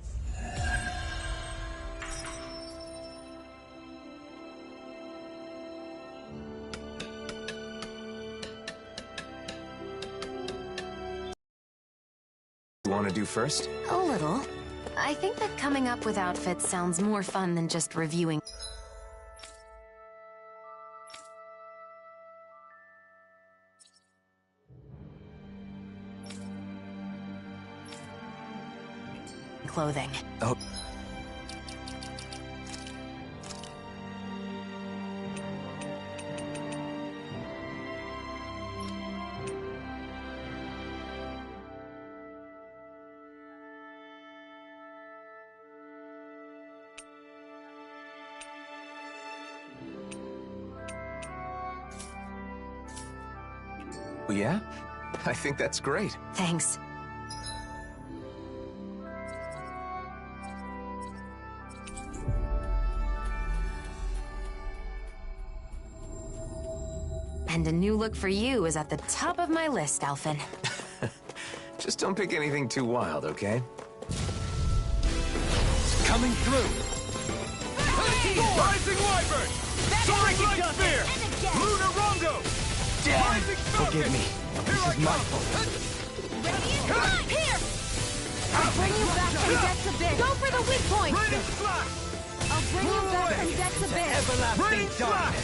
You want to do first? A little. I think that coming up with outfits sounds more fun than just reviewing. Clothing. Oh. Yeah? I think that's great. Thanks. And a new look for you is at the top of my list, Alphen. Just don't pick anything too wild, okay? Coming through! Rising Wyvern! Soaring Light Spear! Lunar Rongo! Damn! Forgive me. This is my fault. Radiant Blood! Here! I'll bring you back from death's abyss! Go for the weak point! Radiant Slash! I'll bring you back from death's abyss! Everlasting Radiant Slash!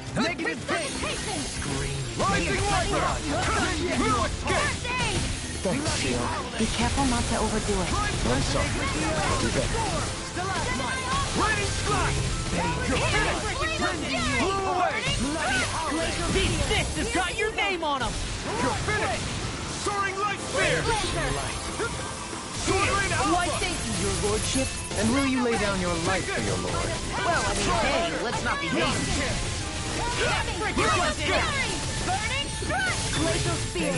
Negative pain! Scream! Rising Wyvern! You escape! Thanks, Shion. Be careful not to overdo it. I'm sorry. I'll do better. Radiant Slash! Blew away! These fists have got your name on them! You're finished! Soaring Light Spear! Sword Rain Why, Alpha! thank you, your lordship. And will you lay down your life for your lord? Well, I mean, hey, let's not be hasty. Glacial Spear!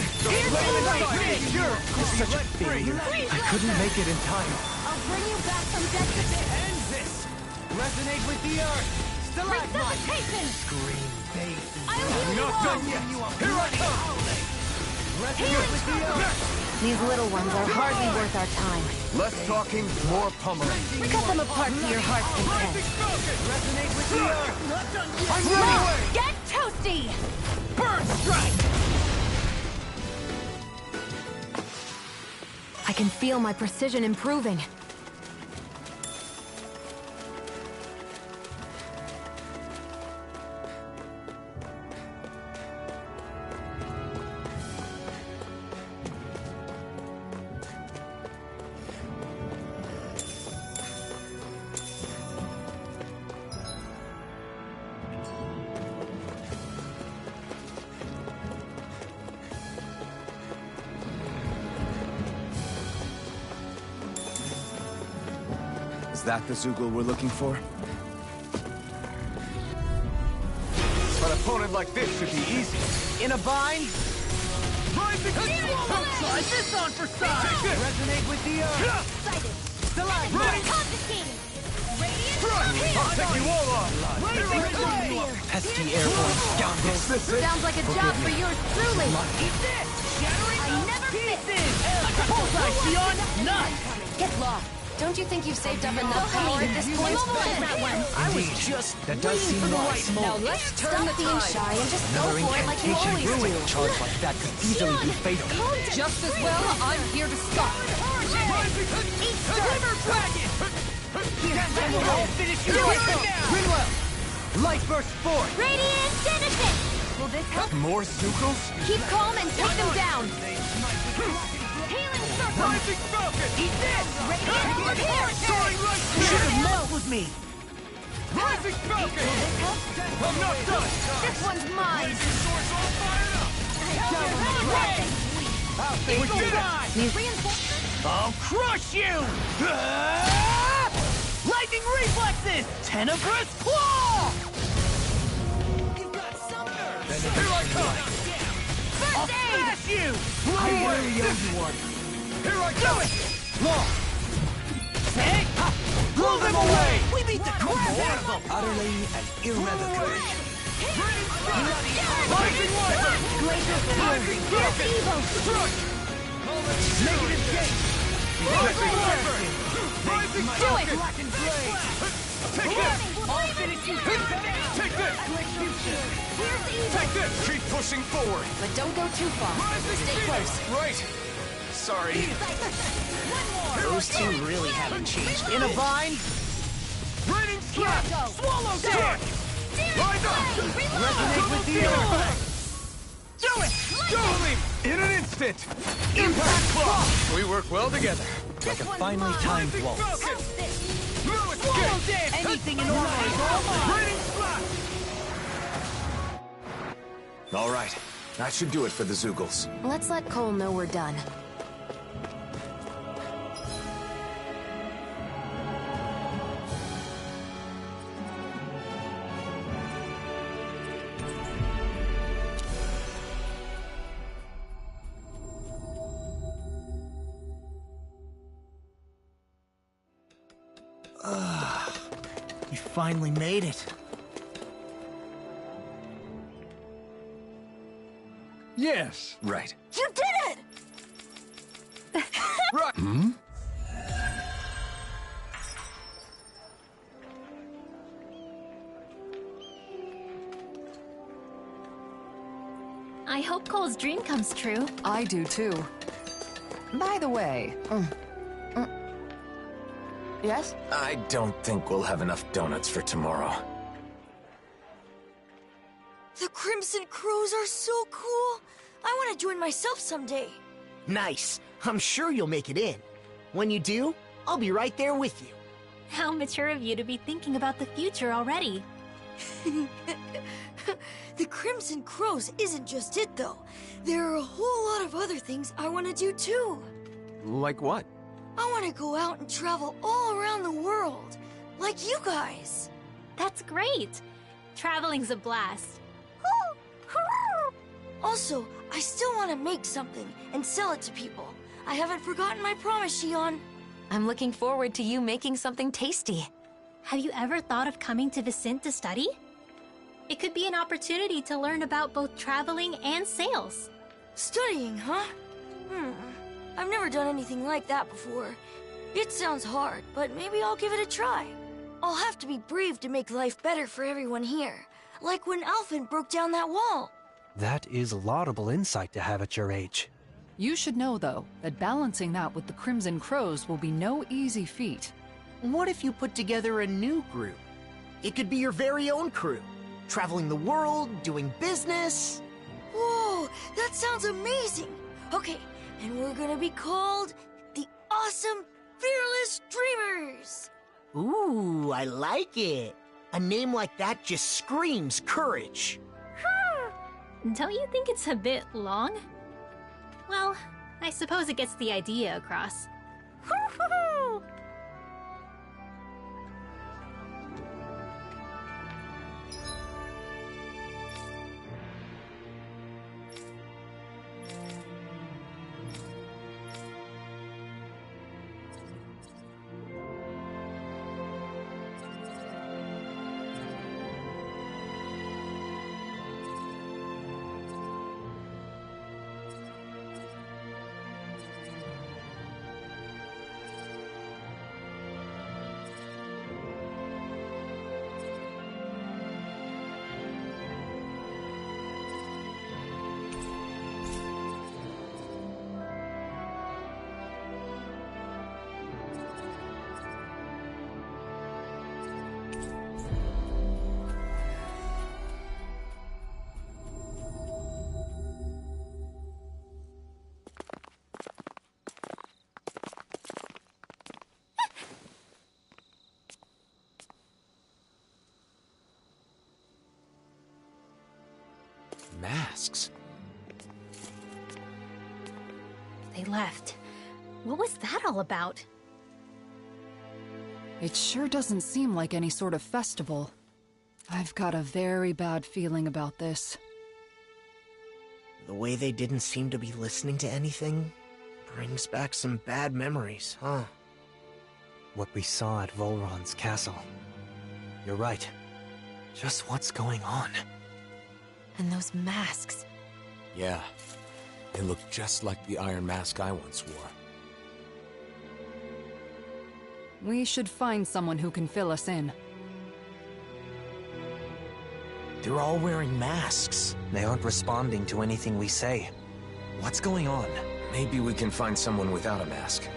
It's such a failure. I couldn't make it in time. I'll bring you back from death's abyss! End this! Resonate with the earth! Stalagmite! Scream, baby. I'm not done yet! Here I come! Resonate with the earth! These little ones are hardly worth our time. Less talking, more pummeling. Cut them apart to your heart's content. Resonate with the earth! I'm ready! Get toasty! Bird strike! I can feel my precision improving. Was that the Zoogle we're looking for? An opponent like this should be easy. In a bind? Try this on for size! Resonate with the earth! Confiscated! I'll take you all on! Pesky airborne scoundrels. Sounds like a job for yours truly! Eat this! I never miss! Bullseye, Sion! Nice! Get lost. Don't you think you've saved up enough power at this point? I was just That does seem wise. Now let's turn the being shy and just go Another for it like you incantation always brewing. do. A charge like that could easily be fatal. Just as well, I'm here to stop. Glimmer Dragon! I'll finish you right now! Grinwell! Light burst forth! Radiant Genesis! Will this help? More Zoogles? Keep calm and take them down! Healing Circle! Rising Falcon! Eat this! Radiant Repair! Soaring right You should have messed with me! Rising Falcon! I'm not done! This one's mine! We did it! Reinforcements? I'll crush you! Lightning reflexes! Tenebrous claw! Here I come! I'll smash you! I really owe you one. Here I go! Law! Hey! Blow them away! We beat the crap out of them! Utterly and irrevocably. Rising Wyvern! Glacier Field! Here's Evo! Negative gate! Rising Wyvern! Rising Do it! Falcon! Black and gray! Take this! I'll finish you! Take this! Take this! Keep pushing forward! But don't go too far. Stay close. Right. Sorry. Those two really haven't changed. In a bind? Raining Slap! Swallow that! Rise up! Resonate with the earth! Do it! Dueling! In an instant! Impact Claw! We work well together. Like a finely timed waltz. Swallow dead! Anything in order is all mine! Raining Slap! All right. That should do it for the Zoogles. Let's let Cole know we're done. You finally made it. Yes. Right. You did it! Right. I hope Cole's dream comes true. I do too. By the way, Yes? I don't think we'll have enough donuts for tomorrow. The Crimson Crows are so cool. I want to join myself someday. Nice. I'm sure you'll make it in. When you do, I'll be right there with you. How mature of you to be thinking about the future already. The Crimson Crows isn't just it, though. There are a whole lot of other things I want to do, too. Like what? I want to go out and travel all around the world, like you guys. That's great. Traveling's a blast. Also, I still want to make something and sell it to people. I haven't forgotten my promise, Xion. I'm looking forward to you making something tasty. Have you ever thought of coming to Vicente to study? It could be an opportunity to learn about both traveling and sales. Studying, huh? I've never done anything like that before. It sounds hard, but maybe I'll give it a try. I'll have to be brave to make life better for everyone here. Like when Alphen broke down that wall. That is laudable insight to have at your age. you should know, though, that balancing that with the Crimson Crows will be no easy feat. What if you put together a new group? It could be your very own crew. Traveling the world, doing business. Whoa, that sounds amazing. Okay, and we're gonna be called the Awesome Fearless Dreamers. Ooh, I like it. A name like that just screams courage. Don't you think it's a bit long? Well, I suppose it gets the idea across. masks. They left. What was that all about? It sure doesn't seem like any sort of festival. I've got a very bad feeling about this. The way they didn't seem to be listening to anything brings back some bad memories, huh? What we saw at Volron's castle. You're right. Just what's going on? And those masks. Yeah, they look just like the iron mask I once wore. We should find someone who can fill us in. They're all wearing masks. They aren't responding to anything we say. What's going on? Maybe we can find someone without a mask.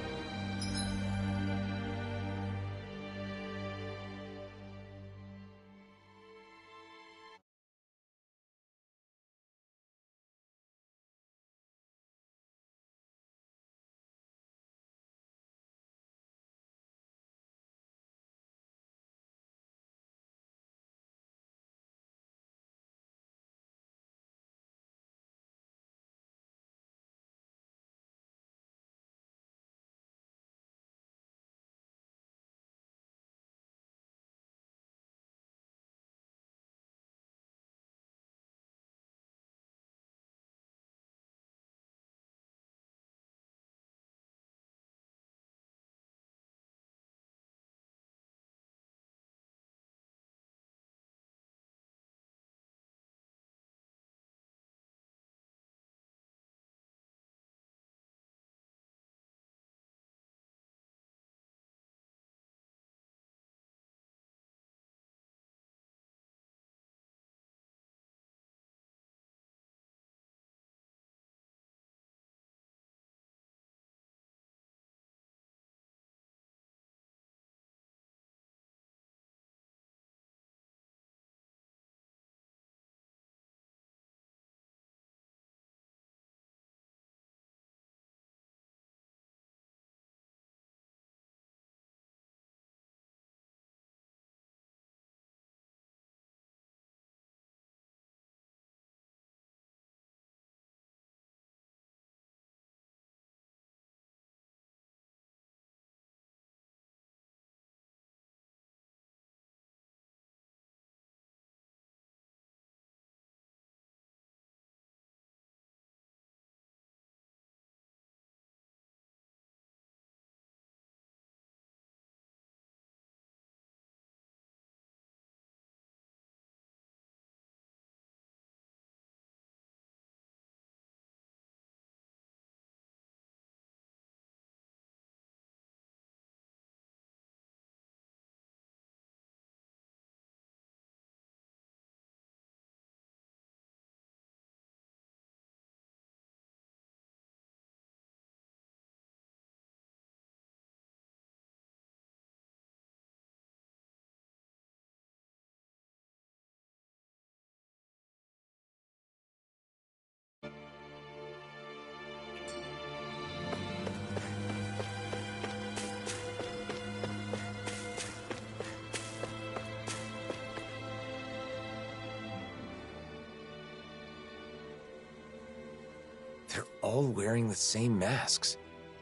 They're all wearing the same masks.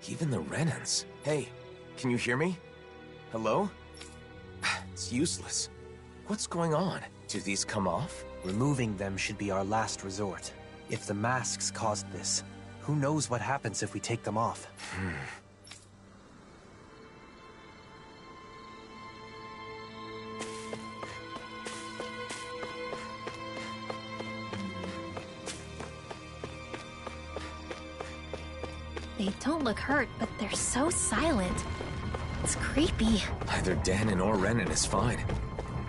Even the Renans. Hey, can you hear me? Hello? It's useless. What's going on? Do these come off? Removing them should be our last resort. If the masks caused this, who knows what happens if we take them off? They don't look hurt, but they're so silent. It's creepy. Either Danon or Renan is fine.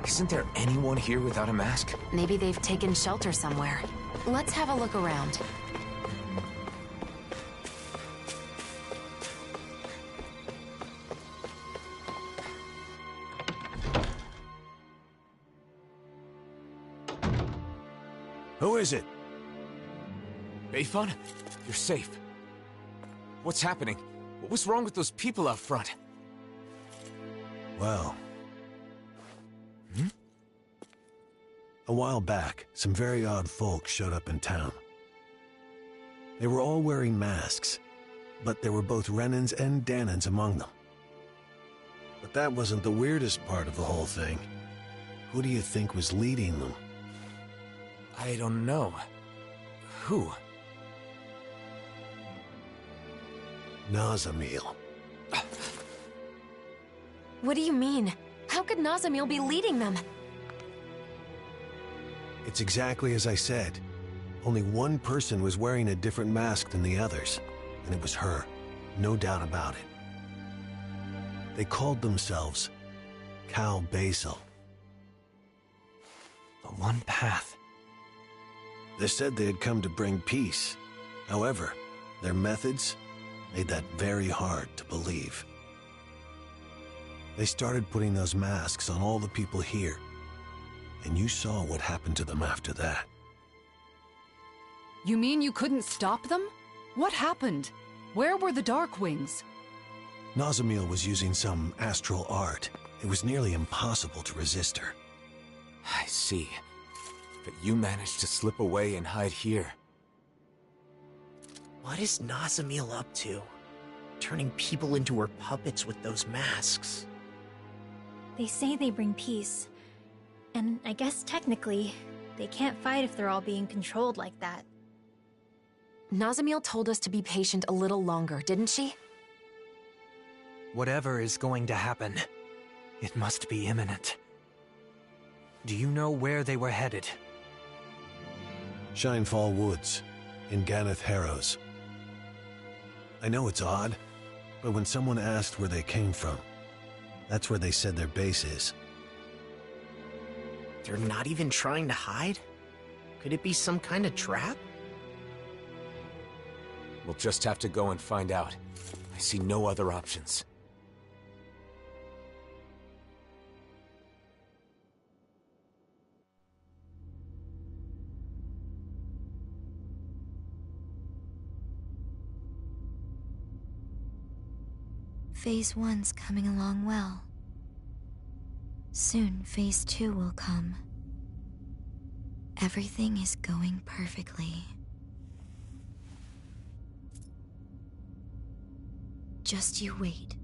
Isn't there anyone here without a mask? Maybe they've taken shelter somewhere. Let's have a look around. Who is it? Bayfun? You're safe. What's happening? What was wrong with those people out front? Well... A while back, some very odd folk showed up in town. They were all wearing masks, but there were both Renans and Danans among them. But that wasn't the weirdest part of the whole thing. Who do you think was leading them? I don't know. Who? Nazamil. What do you mean? How could Nazamil be leading them? It's exactly as I said. Only one person was wearing a different mask than the others, and it was her. No doubt about it. They called themselves Cal Basil. The one path. They said they had come to bring peace. However, their methods made that very hard to believe. They started putting those masks on all the people here, and you saw what happened to them after that. You mean you couldn't stop them? What happened? Where were the Darkwings? Nazamil was using some astral art. It was nearly impossible to resist her. I see. But you managed to slip away and hide here. What is Nazamil up to? Turning people into her puppets with those masks. They say they bring peace. And I guess technically, they can't fight if they're all being controlled like that. Nazamil told us to be patient a little longer, didn't she? Whatever is going to happen, it must be imminent. Do you know where they were headed? Shinefall Woods, in Ganeth Harrows. I know it's odd, but when someone asked where they came from, that's where they said their base is. They're not even trying to hide? Could it be some kind of trap? We'll just have to go and find out. I see no other options. Phase 1's coming along well. Soon, Phase 2 will come. Everything is going perfectly. Just you wait.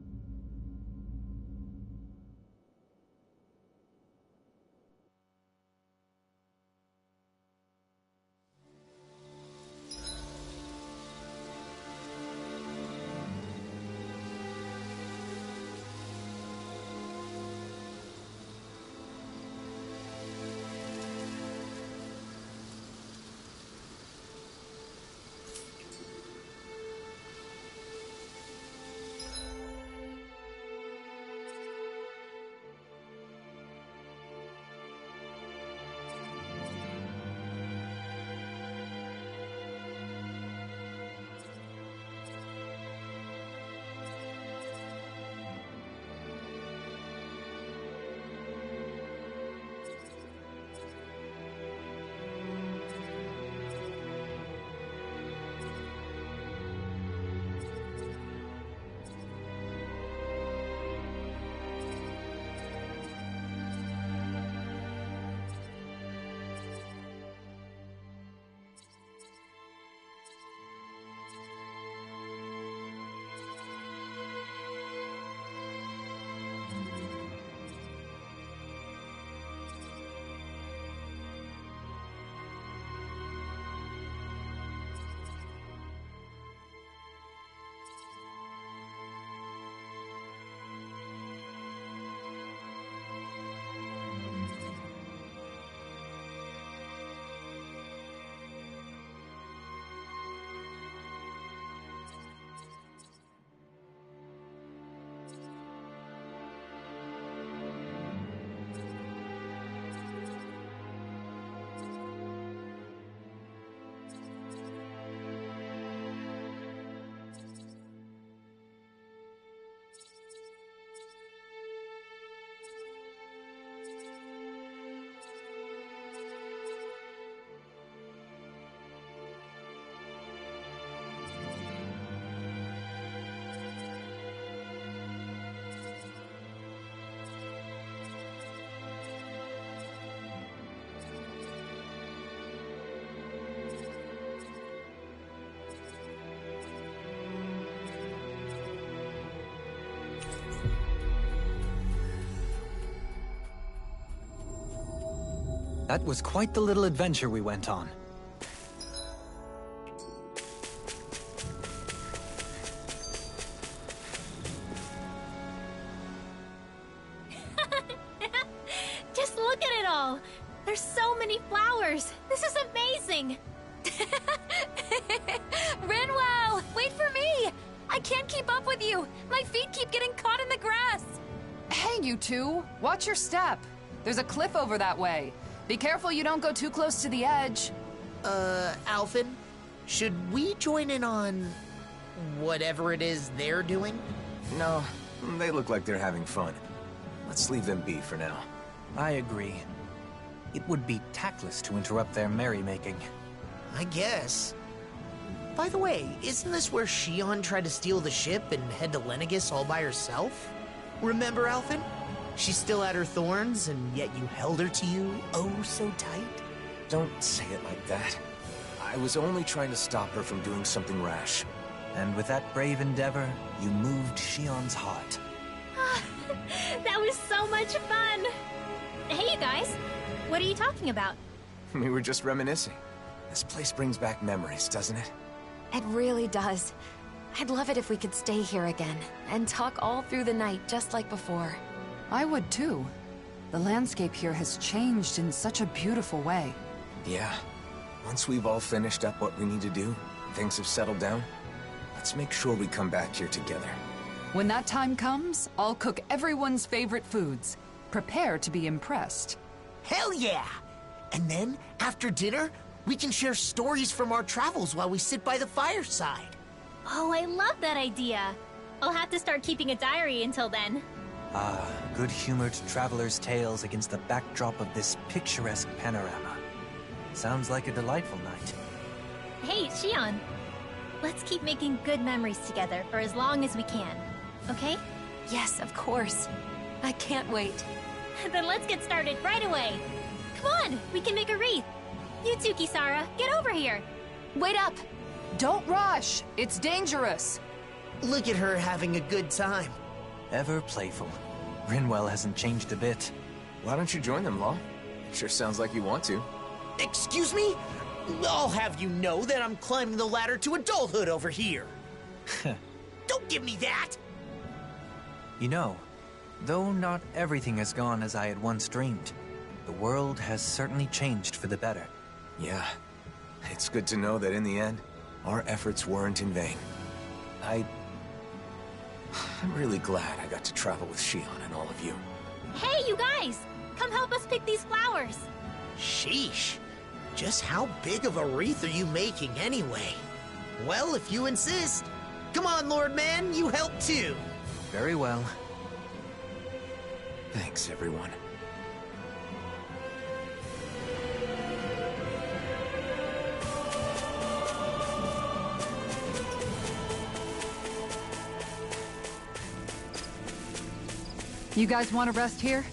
That was quite the little adventure we went on. Just look at it all! There's so many flowers! This is amazing! Rinwell! Wait for me! I can't keep up with you! My feet keep getting caught in the grass! Hey, you two! Watch your step! There's a cliff over that way. Be careful you don't go too close to the edge. Alphen, should we join in on whatever it is they're doing? No, they look like they're having fun. Let's leave them be for now. I agree. It would be tactless to interrupt their merrymaking. I guess. By the way, isn't this where Shion tried to steal the ship and head to Lenegis all by herself? Remember, Alphen? She still had her thorns, and yet you held her to you oh so tight? Don't say it like that. I was only trying to stop her from doing something rash. And with that brave endeavor, you moved Shion's heart. That was so much fun! Hey, you guys! What are you talking about? We were just reminiscing. This place brings back memories, doesn't it? It really does. I'd love it if we could stay here again and talk all through the night just like before. I would too. The landscape here has changed in such a beautiful way. Yeah. Once we've all finished up what we need to do, and things have settled down, let's make sure we come back here together. When that time comes, I'll cook everyone's favorite foods. Prepare to be impressed. Hell yeah! And then, after dinner, we can share stories from our travels while we sit by the fireside. Oh, I love that idea! I'll have to start keeping a diary until then. Good-humored traveler's tales against the backdrop of this picturesque panorama. Sounds like a delightful night. Hey, Shion. Let's keep making good memories together for as long as we can, okay? Yes, of course. I can't wait. Then let's get started right away. Come on, we can make a wreath. You too, Kisara, get over here. Wait up! Don't rush! It's dangerous! Look at her having a good time. Ever playful. Rinwell hasn't changed a bit. Why don't you join them, Law? Sure sounds like you want to. Excuse me? I'll have you know that I'm climbing the ladder to adulthood over here. Don't give me that! You know, though not everything has gone as I had once dreamed, the world has certainly changed for the better. Yeah. It's good to know that in the end, our efforts weren't in vain. I'm really glad I got to travel with Shion and all of you. Hey, you guys! Come help us pick these flowers! Sheesh. Just how big of a wreath are you making anyway? Well, if you insist. Come on, Lord Man, you help too. Very well. Thanks, everyone. You guys want to rest here?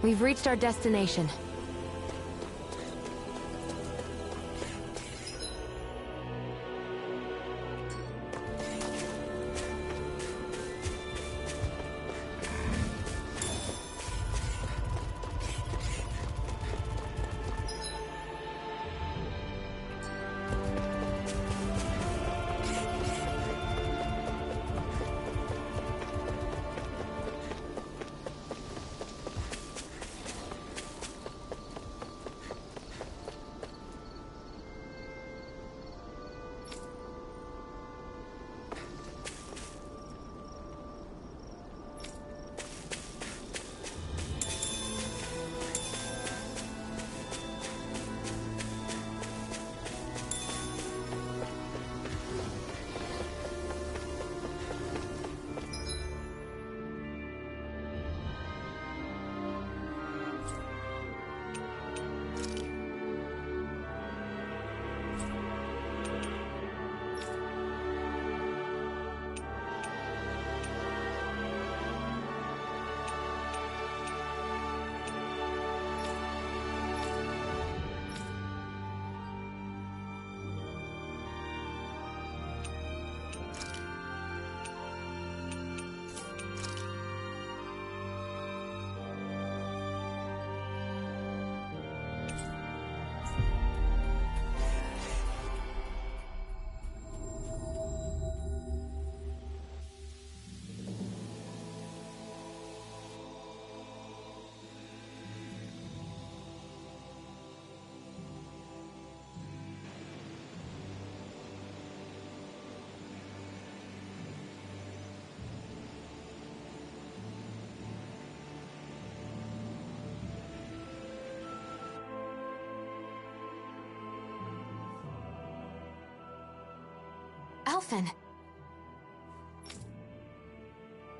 We've reached our destination. Alphen.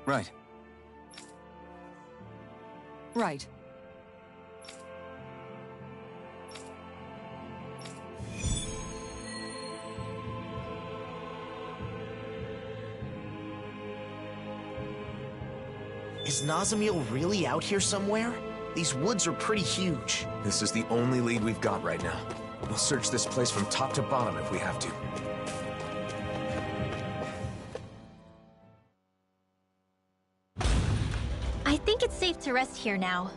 Right. Right. Is Nazamil really out here somewhere? These woods are pretty huge. This is the only lead we've got right now. We'll search this place from top to bottom if we have to. I think it's safe to rest here now.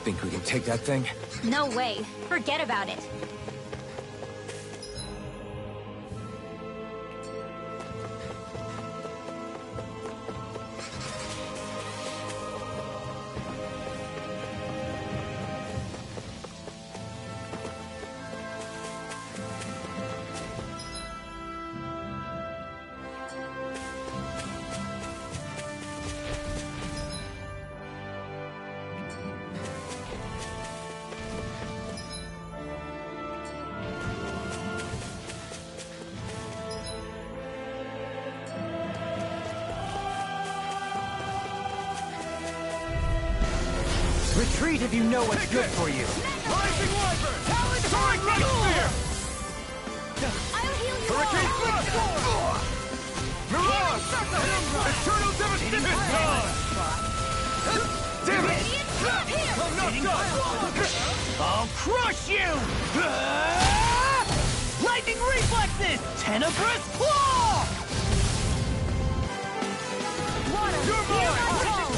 Think we can take that thing? No way. Forget about it. retreat if you know what's good for you. Rising Wyvern! Talent Spear! I'll heal you Hurricane all! Thrust! Mirage! Eternal Devastation! Damn it! I'm not done! I'll crush you! Lightning reflexes! Tenebrous claw! Water! You're Heal mine! my soul!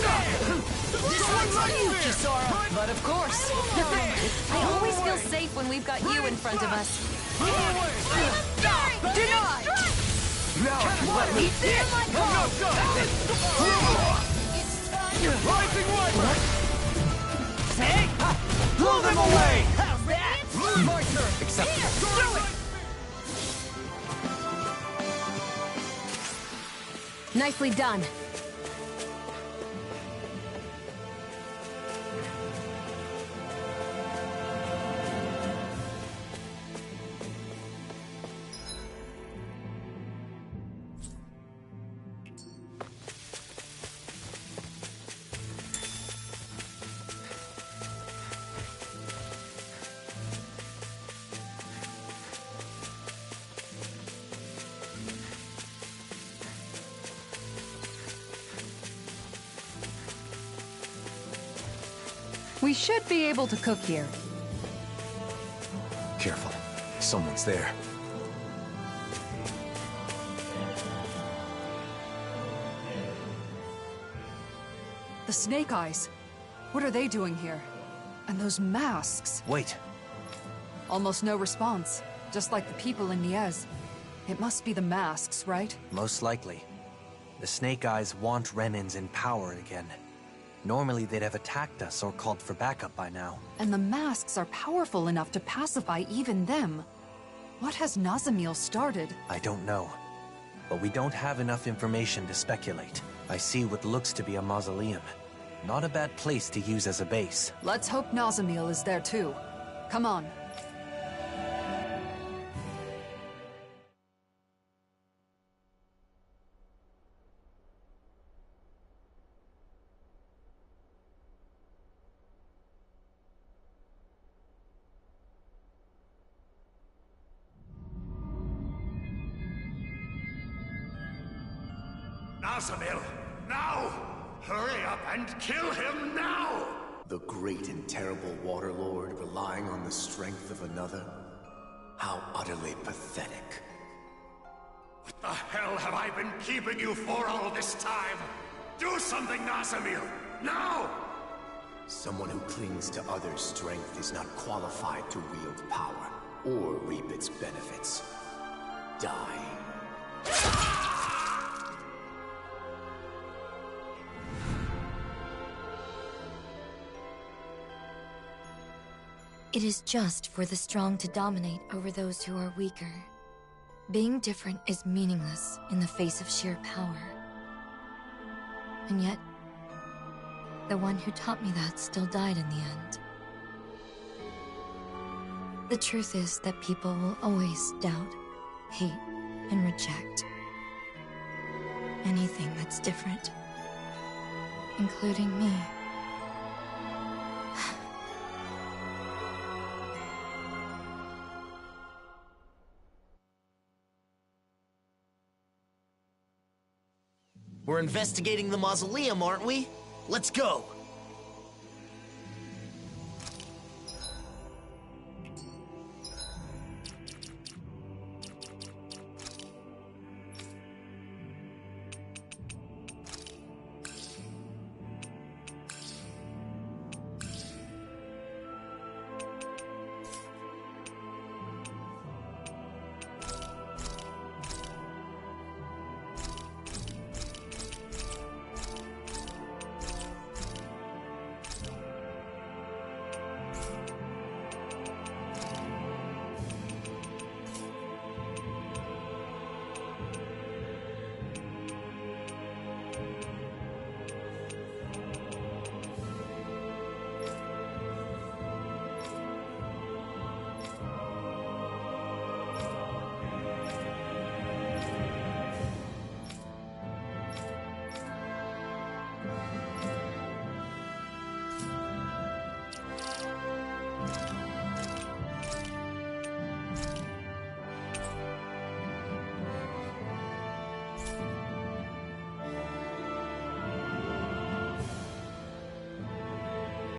This one's on you, Kisara! But of course. I always feel safe when we've got you in front of us. Denied! Now let me Heal my I'm not done! Rising Wyvern! Say! Blow them away! How's that? My turn! Accept Here, do it! Nicely done. We should be able to cook here. Careful. Someone's there. The Snake Eyes. What are they doing here? And those masks. Wait. Almost no response. Just like the people in Niez. It must be the masks, right? Most likely. The Snake Eyes want Renins in power again. Normally they'd have attacked us or called for backup by now. And the masks are powerful enough to pacify even them. What has Nazamil started? I don't know. But we don't have enough information to speculate. I see what looks to be a mausoleum. Not a bad place to use as a base. Let's hope Nazamil is there too. Come on. Nazamil, now! Hurry up and kill him now! The great and terrible Waterlord relying on the strength of another? How utterly pathetic. What the hell have I been keeping you for all this time? Do something, Nazamil! Now! Someone who clings to others' strength is not qualified to wield power, or reap its benefits. Die. It is just for the strong to dominate over those who are weaker. Being different is meaningless in the face of sheer power. And yet, the one who taught me that still died in the end. The truth is that people will always doubt, hate, and reject anything that's different, including me. We're investigating the mausoleum, aren't we? Let's go!